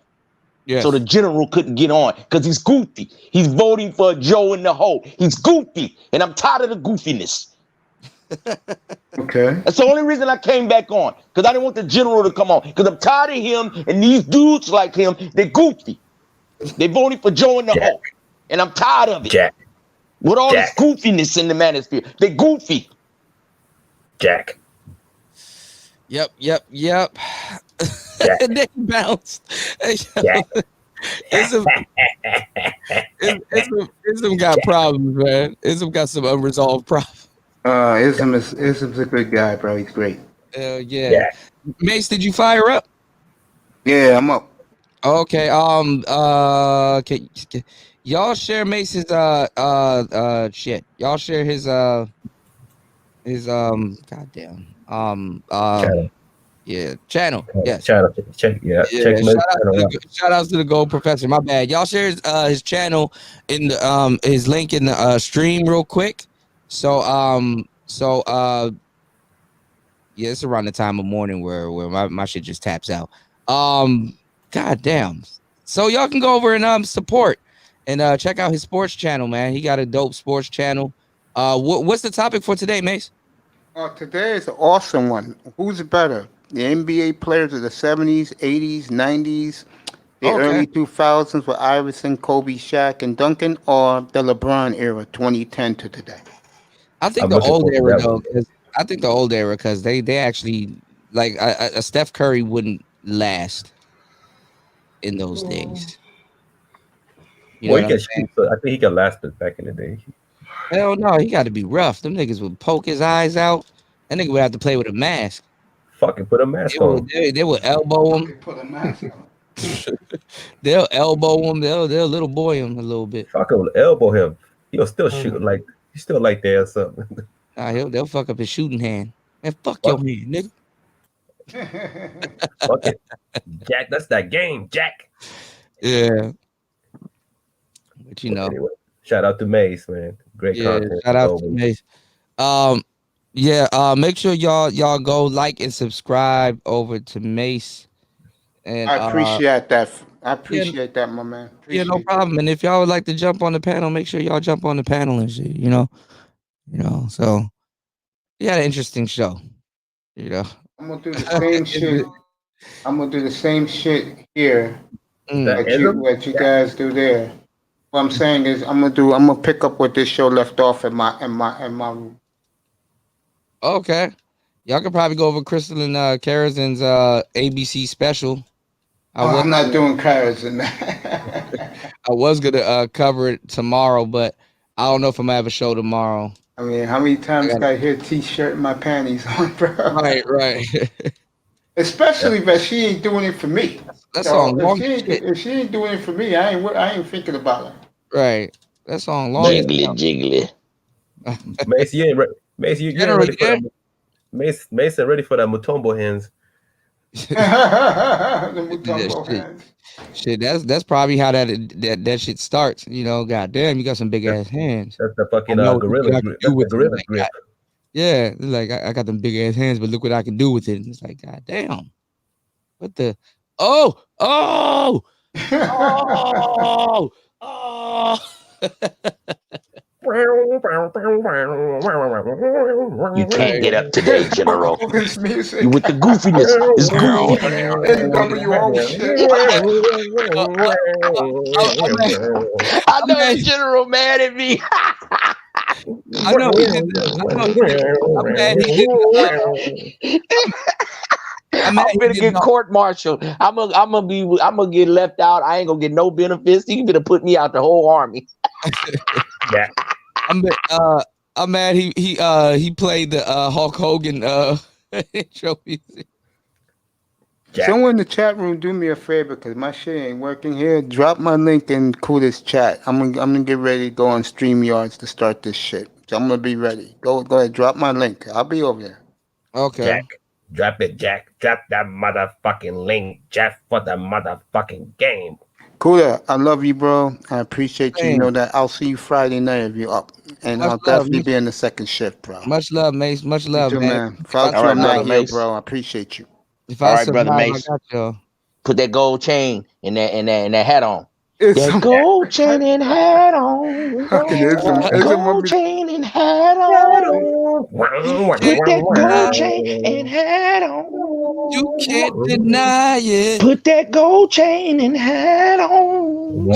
Yes. So the general couldn't get on because he's goofy. He's voting for Joe in the hole. He's goofy, and I'm tired of the goofiness. Okay. That's the only reason I came back on, because I didn't want the general to come on, because I'm tired of him and these dudes like him. They're goofy. They voting for Joe in the hole, and I'm tired of it. Jack. With all this goofiness in the manosphere, they're goofy. Jack. Yep. And then he bounced. Jack. Ism got problems, man. Ism got some unresolved problems. Ism's a good guy, bro. He's great. Yeah. Mace, did you fire up? Yeah, I'm up. Okay. Okay. Y'all share Mace's shit. Y'all share his goddamn channel. Yeah, channel. Yes. Channel. Check. Yeah. Check Shout outs to the Gold Professor. My bad. Y'all share his channel in the his link in the stream real quick. So yeah, it's around the time of morning where my shit just taps out. God damn. So y'all can go over and support and check out his sports channel, man. He got a dope sports channel. What's the topic for today, Mace? Today is an awesome one. Who's better? The NBA players of the 70s, 80s, 90s, the early 2000s with Iverson, Kobe, Shaq, and Duncan, or the LeBron era, 2010 to today? I think the old era, though. I think the old era, because they actually, like, a Steph Curry wouldn't last in those days. You know Well, what I'm saying? I think he can last it back in the day. Hell no, he got to be rough. Them niggas would poke his eyes out. That nigga would have to play with a mask. Fucking put a mask on. They will elbow him. Put a mask on. They'll elbow him. They'll little boy him a little bit. Fucking elbow him. He'll still shoot like he's still like there or something. They'll fuck up his shooting hand. And fuck your man, nigga. Fuck it. Jack, that's that game, Jack. Yeah. But you know. Anyway, shout out to Mace, man. Great content. Shout out to Mace. Make sure y'all go like and subscribe over to Mace. And I appreciate that. I appreciate that, my man. No problem. And if y'all would like to jump on the panel, make sure y'all jump on the panel and shit, you know. So we had an interesting show. I'm gonna do the same shit. I'm gonna do the same shit here that you guys do there. What I'm saying is I'm gonna pick up where this show left off in my room. Okay. Y'all could probably go over Crystal and Karazin's ABC special. I'm not doing Karazin. I was gonna cover it tomorrow, but I don't know if I'm gonna have a show tomorrow. I mean, how many times I hear T-shirt and my panties on, bro? Right. Especially that she ain't doing it for me. That song long. If she ain't doing it for me, I ain't thinking about her. Right. That song long. Jiggly. Mace, you ain't Mace, you ain't ready for that. Mace ain't ready for that Mutombo hands. The Mutombo hands. Shit, that's probably how that shit starts. You know, goddamn, you got some big ass hands. That's the fucking gorilla grip. Gorilla grip. Yeah, like I got them big ass hands, but look what I can do with it. And it's like, goddamn, what the? Oh. You can't get up today, General. You with the goofiness. It's goofy. I know the General mad at me. I know he did I'm gonna get court-martialed. I'm gonna get left out. I ain't gonna get no benefits. You gonna put me out the whole army. Yeah. I'm mad he played the Hulk Hogan intro music. Someone in the chat room, do me a favor because my shit ain't working here. Drop my link in Kuda's chat. I'm gonna get ready to go on StreamYards to start this shit. So I'm gonna be ready. Go ahead, drop my link. I'll be over there. Okay. Jack, drop it, Jack. Drop that motherfucking link, Jack, for the motherfucking game. Cooler, I love you, bro. I appreciate you. You Same. know that. I'll see you Friday night if you're up. And Much I'll love, definitely Mace. be in the second shift, bro. Much love, Mace. Much You love, too, man. man. Without All you, right, I'm brother not here, Mace. bro. I appreciate you. If All I right, survive, brother I Mace. got y'all. Put that gold chain and that hat on. It's That gold chain and hat on. fucking ism. That Ism want gold me. chain and hat on. Put that gold chain and hat on. You can't deny it. Put that gold chain and hat on.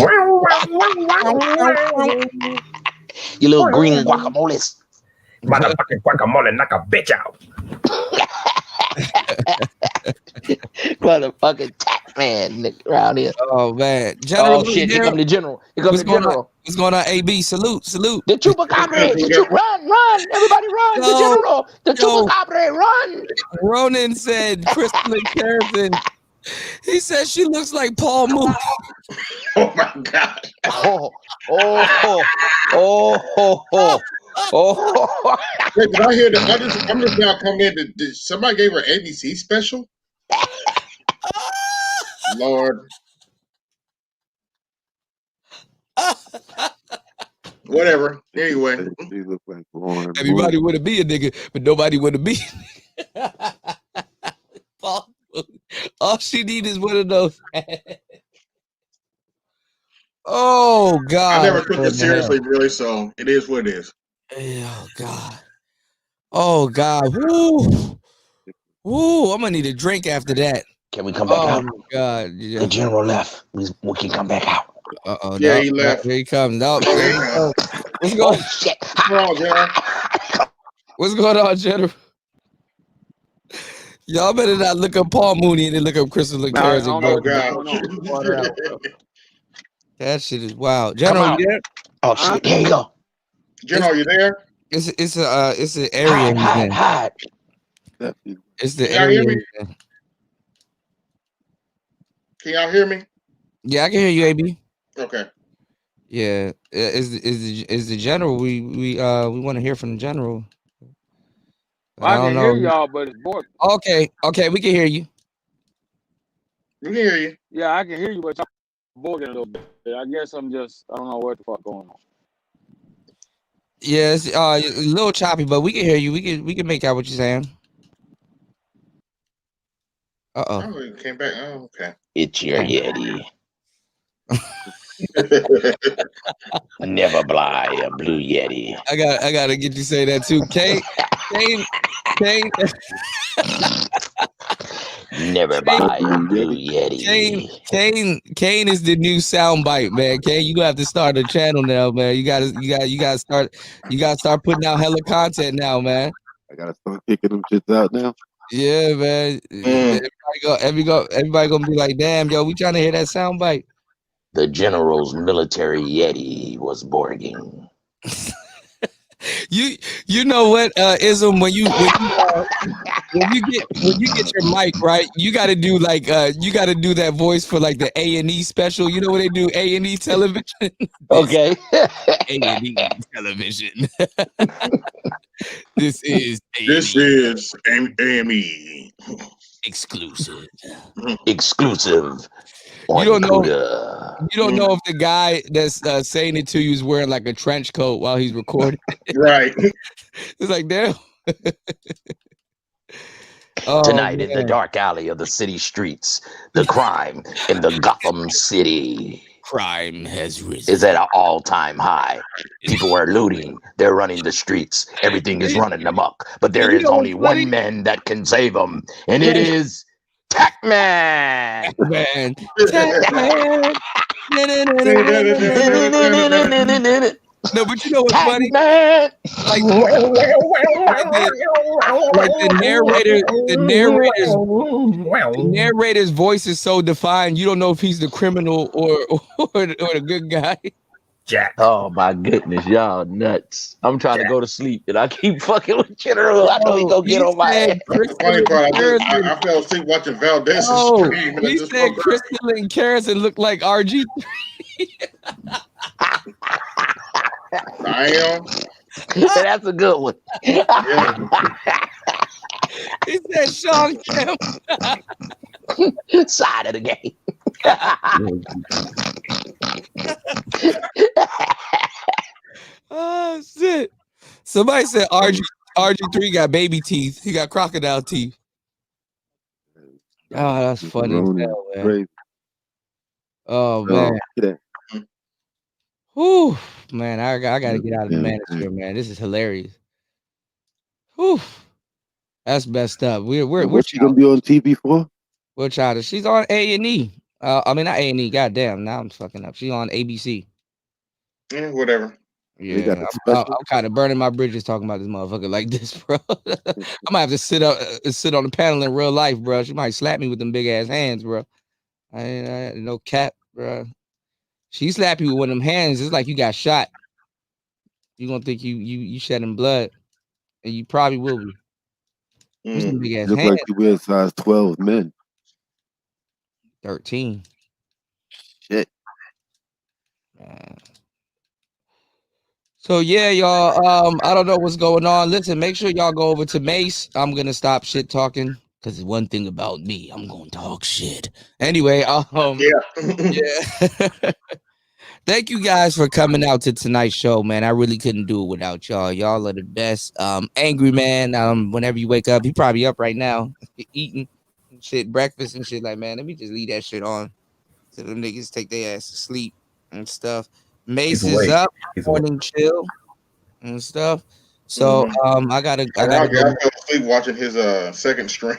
You little green guacamoles. Motherfucking guacamole knock a bitch out. Motherfucking tax man around here. Oh man, General. Oh shit! Here come the general. Here come What's the going on? general. What's going on? AB, salute. The chupacabra. Run! Everybody run! The general. The chupacabra. Run! Ronan said Crystal and Harrison. He said she looks like Paul Mooney. Oh my God. Wait, did I hear that? I'm just now coming in. Did somebody gave her ABC special? Lord. Whatever. Anyway. Everybody want to be a nigga, but nobody want to be. Paul Mooney. All she need is one of those. Oh God! I never took it seriously, really. So it is what it is. Oh God! Oh God! Woo! Woo! I'm gonna need a drink after that. Can we come back out? Oh my God! Yeah. The general left. We can come back out. Uh-oh. Yeah, no, he left. Here he comes. No, there he goes. What's going on? Shit. What's going on, General? Y'all better not look up Paul Mooney and then look up Crystal and Carrots and go. That shit is wild. General, you there? Oh shit! Here you go. General, you there? It's an area. Hide. It's the Can y'all area. hear me? Can y'all hear me? Yeah, I can hear you, AB. Okay. Yeah, is the general? We want to hear from the general. I can hear y'all, but it's boring. Okay, we can hear you. We can hear you. Yeah, I can hear you, but y'all boring a little bit. I guess I don't know what the fuck going on. Yeah, it's a little choppy, but we can hear you. We can make out what you're saying. Oh, it came back. Oh, okay. It's your Yeti. Never buy a blue Yeti. I gotta get you to say that too. Kane. Never buy a blue Yeti. Kane is the new soundbite, man. Kane, you have to start a channel now, man. You gotta start putting out hella content now, man. I gotta start kicking them shits out now. Yeah, man. Everybody gonna be like, damn, yo, we trying to hear that soundbite. The general's military Yeti was borging. You know what, Ism, when you get your mic right, you got to do like you got to do that voice for like the A&E special. You know what they do, A&E television. Okay. A&E television. This is AME exclusive. You don't know if the guy that's saying it to you is wearing like a trench coat while he's recording. Right. It's like, damn. Tonight in the dark alley of the city streets, the crime in the Gotham City. Crime has risen. Is at an all-time high. People are looting. They're running the streets. Everything is running amok. But there is only one man that can save them, and it is Tech-Man. No, but you know what's funny? Like the narrator's voice is so defined. You don't know if he's the criminal or the good guy. Jack. Oh my goodness, y'all nuts! I'm trying to go to sleep, and I keep fucking with General. I know he gonna get on my ass. The funny part, I fell asleep watching Valdez stream. He said Crystal and Carrison look like RG3. I am. That's a good one. He said Sean Kemp. Side of the game. Oh shit! Somebody said RG3 got baby teeth. He got crocodile teeth. Oh, that's funny as hell, man. Great. Oh man. Whew, man, I gotta get out of the Manosphere, man. This is hilarious. Whew, that's messed up. We're What's she gonna be on TV for? we're childish. She's on A&E. I mean not A&E. Goddamn, now I'm fucking up. She's on ABC. Yeah, whatever. Yeah, I'm kind of burning my bridges talking about this motherfucker like this, bro. I might have to sit on the panel in real life, bro. She might slap me with them big ass hands, bro. I ain't no cap, bro. She slap you with one of them hands. It's like you got shot. You gonna think you shedding blood, and you probably will be. Some big ass Look hands. like you wear size 12 men. 13. Shit. So yeah, y'all. I don't know what's going on. Listen, make sure y'all go over to Mace. I'm gonna stop shit talking because one thing about me, I'm gonna talk shit. Anyway, yeah. Thank you guys for coming out to tonight's show, man. I really couldn't do it without y'all. Y'all are the best. Angry man. Whenever you wake up, he probably up right now, eating shit, breakfast and shit. Like, man, let me just leave that shit on so them niggas take their ass to sleep and stuff. Mace is up, morning chill and stuff. So I gotta I go. fell asleep watching his second stream.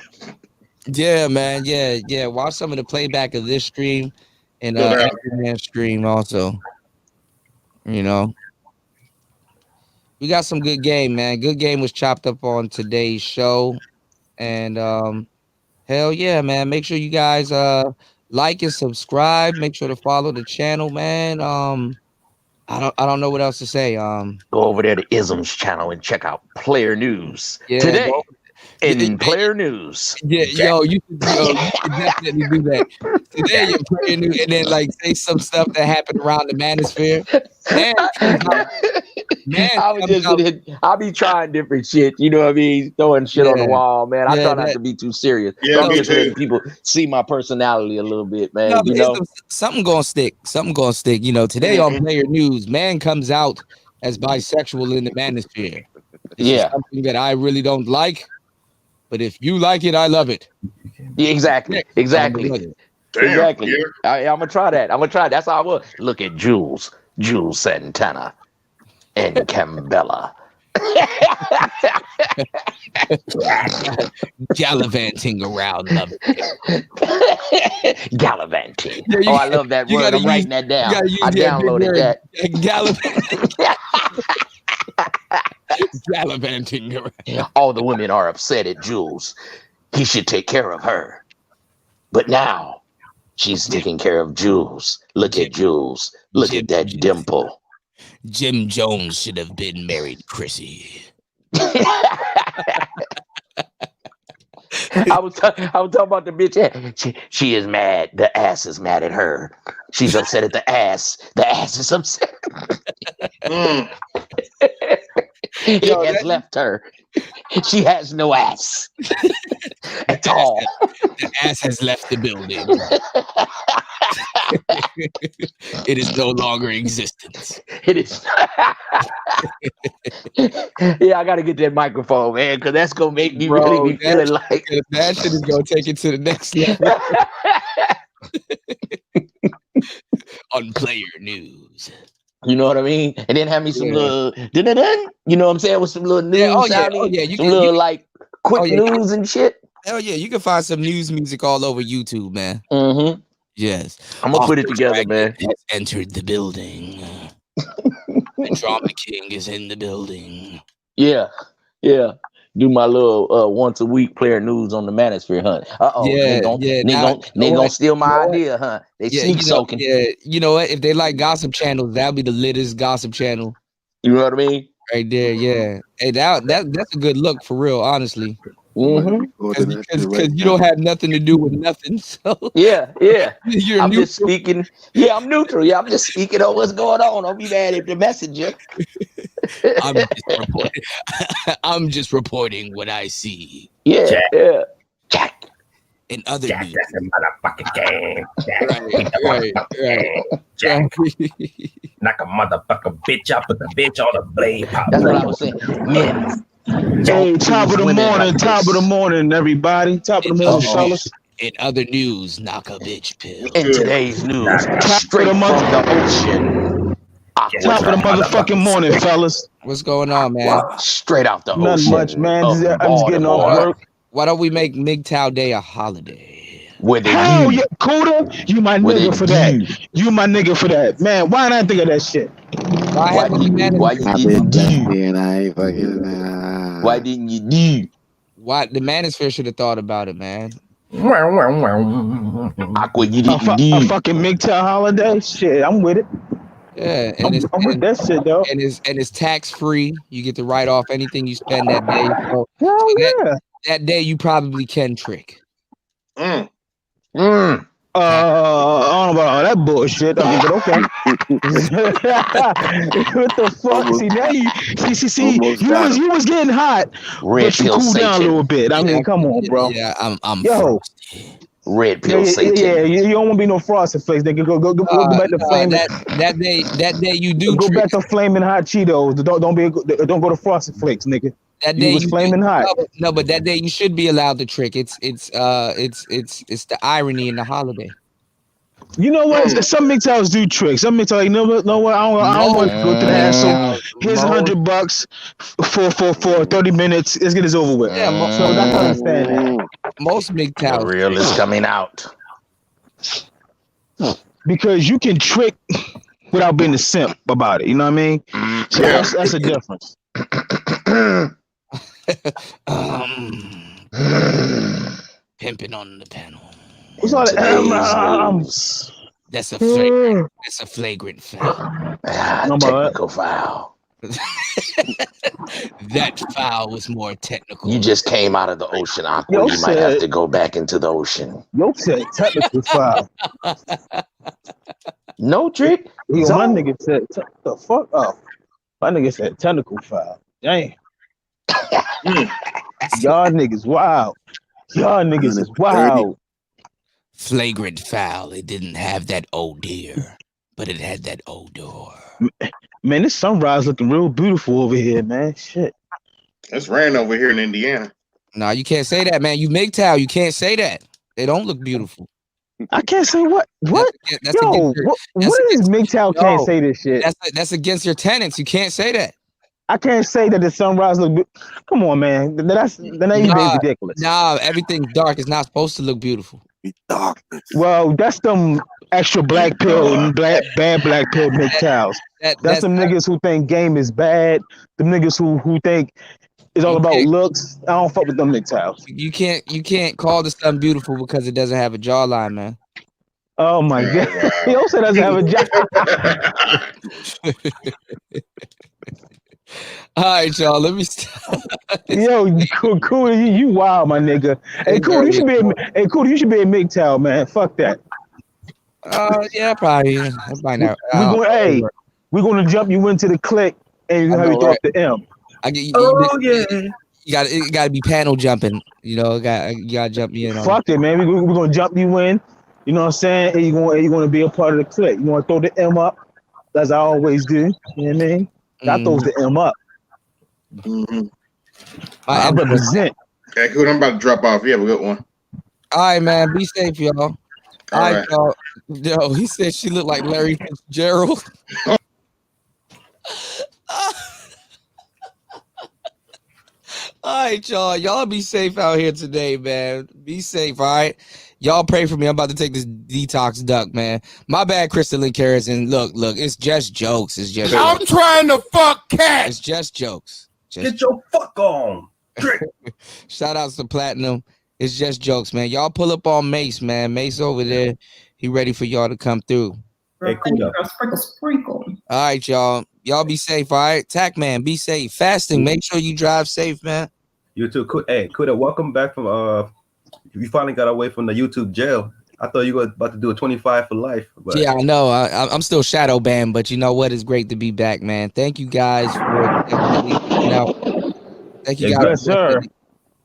Yeah, man. Yeah. Watch some of the playback of this stream and Angry Man stream also. You know, we got some good game, man. Good game was chopped up on today's show, and hell yeah, man. Make sure you guys like and subscribe. Make sure to follow the channel, man. I don't know what else to say. Go over there to Ism's channel and check out Player News today. In Player News. Yeah, you should definitely do that. Today you're Player News, and then like say some stuff that happened around the Manosphere. I'll be trying different shit. You know what I mean? Throwing shit on the wall, man. I try not to be too serious. Yeah, I'm me just too. letting people see my personality a little bit, man. No, you but know, something gonna stick. Something gonna stick. You know, today on Player News, man comes out as bisexual in the Manosphere. This is something that I really don't like, but if you like it, I love it. Yeah, exactly. Damn, exactly. I'm gonna try that. That's how I will. Look at Jules Santana, and Cambella. Gallivanting around them. Gallivanting. I love that word. I'm writing that down. I downloaded that. Gallivanting around. All the women are upset at Jules. He should take care of her. But now she's taking care of Jules. Look at Jules. Look at that dimple. Jim Jones should have been married Chrissy. I was talking about the bitch. She is mad. The ass is mad at her. She's upset at the ass. The ass is upset. It has left her. She has no ass at all. The ass has left the building. It is no longer in existence. It is. Yeah, I gotta get that microphone, man, because that's gonna make me really be feeling like that shit is gonna take it to the next level. On Player News. You know what I mean? And then have me some little, you know what I'm saying, with some little news. You some little like quick news and shit. Hell yeah, you can find some news music all over YouTube, man. Mm-hmm. Yes, I'm gonna put it together, man. Has entered the building. The Drama King is in the building. Yeah. Do my little once a week Player News on the Manosphere hunt. They gonna steal my idea, huh? They sneak soaking. Yeah, you know what? If they like gossip channels, that'll be the littest gossip channel. You know what I mean? Right there, yeah. Hey, that's a good look for real, honestly. Because you don't have nothing to do with nothing. So yeah. You're I'm neutral. just speaking. Yeah, I'm neutral. Yeah, I'm just speaking on what's going on. Don't be mad at the messenger. I'm just reporting what I see. Yeah. Jack. In other Jack, news, that's the motherfucking game. Jack, right. Jack, knock a motherfucking bitch up with the bitch on the blade. Pop. That's what I was saying. Man, Hey, top of the women morning, like top of the this. morning, everybody. Top of the morning, fellas. In other news, knock a bitch pill. In today's news, Top straight of the from the ocean. Top of the motherfucking morning, fellas. What's going on, man? Straight out the Nothing ocean. much, man. Of I'm just getting off Baltimore. work. Why don't we make MGTOW Day a holiday? With a Hell U. yeah, Kuda, you my With nigga a for that. U. You my nigga for that, man. Why didn't I think of that shit? Why you didn't do? And I ain't fucking. Why didn't you do? Why the Manosphere should have thought about it, man. Aqua, you didn't do. A fucking MGTOW holiday? Shit, I'm with it. Yeah, I'm with that shit though. And it's tax free. You get to write off anything you spend that day. So that day you probably can trick. I don't know about all that bullshit. I mean, but okay. What the fuck? See now you was getting hot, but you cooled down a little bit. I mean, come on, bro. Yeah, I'm yo. Red pill Satan. Yeah, you don't want to be no frosted flakes. They can go back to flaming. That day you do go back to flaming hot Cheetos. Don't go to frosted flakes, nigga. That day you was flaming hot. No, but that day you should be allowed to trick. It's the irony in the holiday. You know what? Some MGTOWs do tricks. Some MGTOWs, you know what? I don't want to go to the hassle. Here's $100 for 30 minutes. Let's get this over with. Yeah, so that's what I understand that. Most MGTOWs. The real is coming out. Because you can trick without being a simp about it. You know what I mean? So that's a difference. Pimping on the panel. What's all that? That's a flagrant foul. Technical foul. That foul was more technical. You just came out of the ocean, Aqua. You might have to go back into the ocean. Yo said technical foul. No trick. Yo, my nigga said the fuck up. My nigga said technical foul. Dang. Y'all niggas wild. Y'all niggas is wild. Flagrant foul. It didn't have that odor, but it had that odor. Man, this sunrise looking real beautiful over here, man. Shit. It's raining over here in Indiana. No, you can't say that, man. You MGTOW. You can't say that. They don't look beautiful. I can't say what? What? That's Yo, what is MGTOW can't say this shit? That's against your tenants. You can't say that. I can't say that the sunrise look good. Come on, man. That's ridiculous. Nah, everything dark is not supposed to look beautiful. Well, that's them extra black pill, bad black pill MGTOWs. That's some niggas who think game is bad. The niggas who think it's all about looks. I don't fuck with them MGTOWs. You can't call the sun beautiful because it doesn't have a jawline, man. Oh my god. He also doesn't have a jaw. All right, y'all. Let me stop. Yo, cool. You wild, my nigga. Hey, cool. You should be a MGTOW, man. Fuck that. Yeah, probably. By now. We're gonna jump you into the click and you're gonna have you throw up the M. You gotta be panel jumping. You know, you gotta jump me in. Fuck it, man. We're gonna jump you in. You know what I'm saying? And you're gonna be a part of the click. You wanna throw the M up, as I always do. You know what I mean? I throws the M up. I represent. Okay, cool. I'm about to drop off. You have a good one. All right, man. Be safe, y'all. All right, y'all. Yo, he said she looked like Larry Fitzgerald. All right, y'all. Y'all be safe out here today, man. Be safe, all right? Y'all pray for me. I'm about to take this detox duck, man. My bad, Crystal and Harrison. Look, it's just jokes. It's just I'm jokes. trying to fuck cat. It's just jokes. Get your fuck on. Shout outs to Platinum. It's just jokes, man. Y'all pull up on Mace, man. Mace over there. He ready for y'all to come through. Hey, cool. Sprinkle. All right, y'all. Y'all be safe, all right? Tac man, be safe. Fasting, make sure you drive safe, man. You too. Hey, Kuda, welcome back from you finally got away from the YouTube jail. I thought you were about to do a 25 for life. But. Yeah, I know. I'm still shadow banned, but you know what? It's great to be back, man. Thank you guys for Thank you guys. Yes, sir.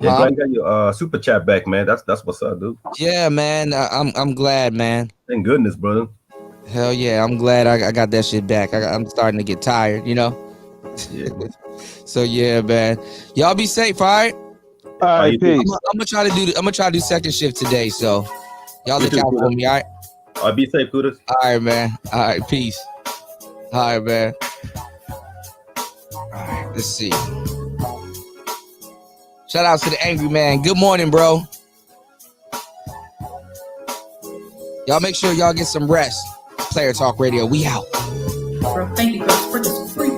Yeah, glad you got your super chat back, man. That's what's up, dude. Yeah, man. I'm glad, man. Thank goodness, brother. Hell yeah, I'm glad I got that shit back. I'm starting to get tired, you know. Yeah. So yeah, man. Y'all be safe, all right? All right, peace. I'm gonna try to do second shift today. So y'all look out for me, all right? All right, be safe, Kudos. All right, man. All right, peace. All right, man. All right, let's see. Shout out to the angry man. Good morning, bro. Y'all make sure y'all get some rest. Player Talk Radio, we out. Bro, thank you, girl, for this free.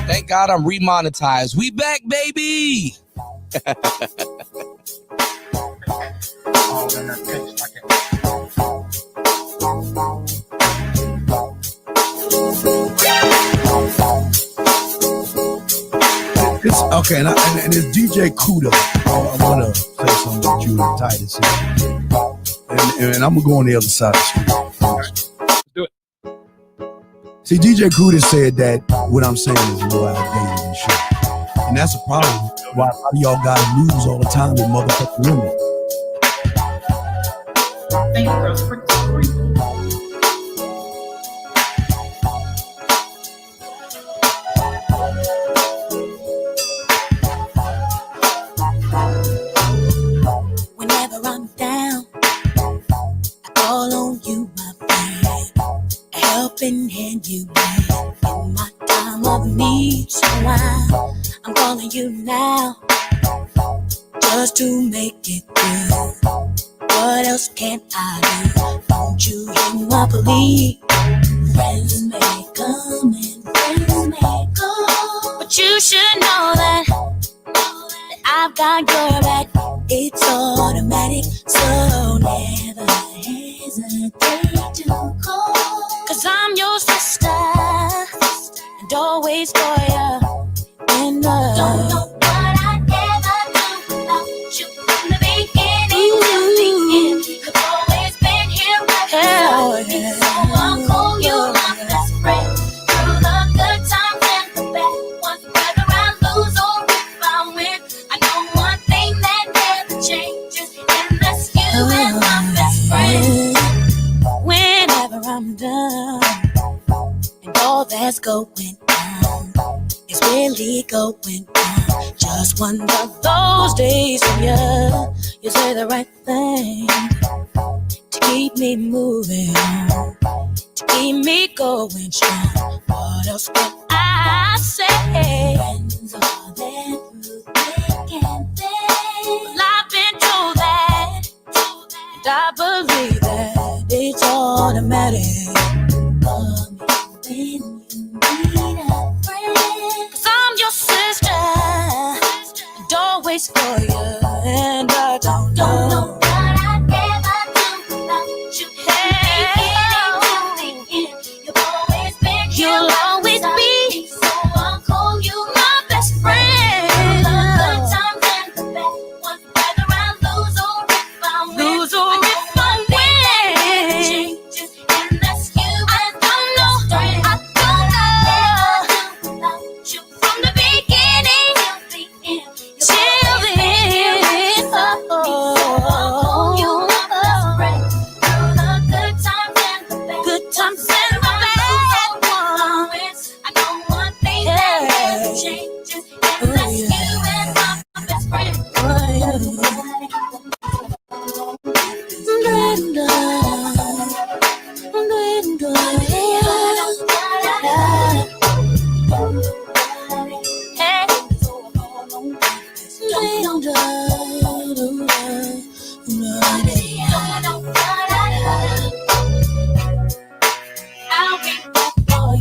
Thank God I'm remonetized. We back, baby. Okay, and it's DJ Kuda. I want to say something that you and Titus said. And I'm going to go on the other side of the street. Let's do it. See, DJ Kuda said that what I'm saying is a little outdated and shit. And that's a problem. Why a lot of y'all guys lose all the time with motherfucking women. Thank you, girl, for free. Whenever I'm down, I call on you, my friend. A helping hand you lend in my time of need. So I'm calling you now, just to make it through. What else can I do? Don't you hear my plea? Friends may come and friends may go, but you should know that I've got your back. It's automatic, so never hesitate to call. 'Cause I'm your sister, and always for you. And don't know what I'd ever do without you from the beginning till the end. You've always been here right beside me, so I'll call you my best friend. Through the good times and the bad ones, whether I lose or if I win, I know one thing that never changes, and that's you and my best friend. Whenever I'm done, and all that's going on is really going on. Just one of those days when you say the right thing to keep me moving on, to keep me going strong. What else can I say? Friends are there through thick and thin. Well, I've been told that, and I believe that it's automatic. When you need a friend, 'cause I'm your sister, and always for you, and I don't know what I'd ever do without you. You've always been here, you'll always be, so I'll call you my best friend. The good times and the bad ones, whether I lose or if I win, changes, and that's you. I don't know. You from the beginning till the end. Oh, you my best friend. Through the good times and the bad, ones. I know one thing that never changes, and that's you and my best friend.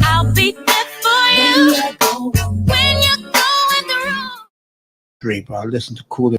I'll be there for you when you're going through. Great, bro. Listen to Cool.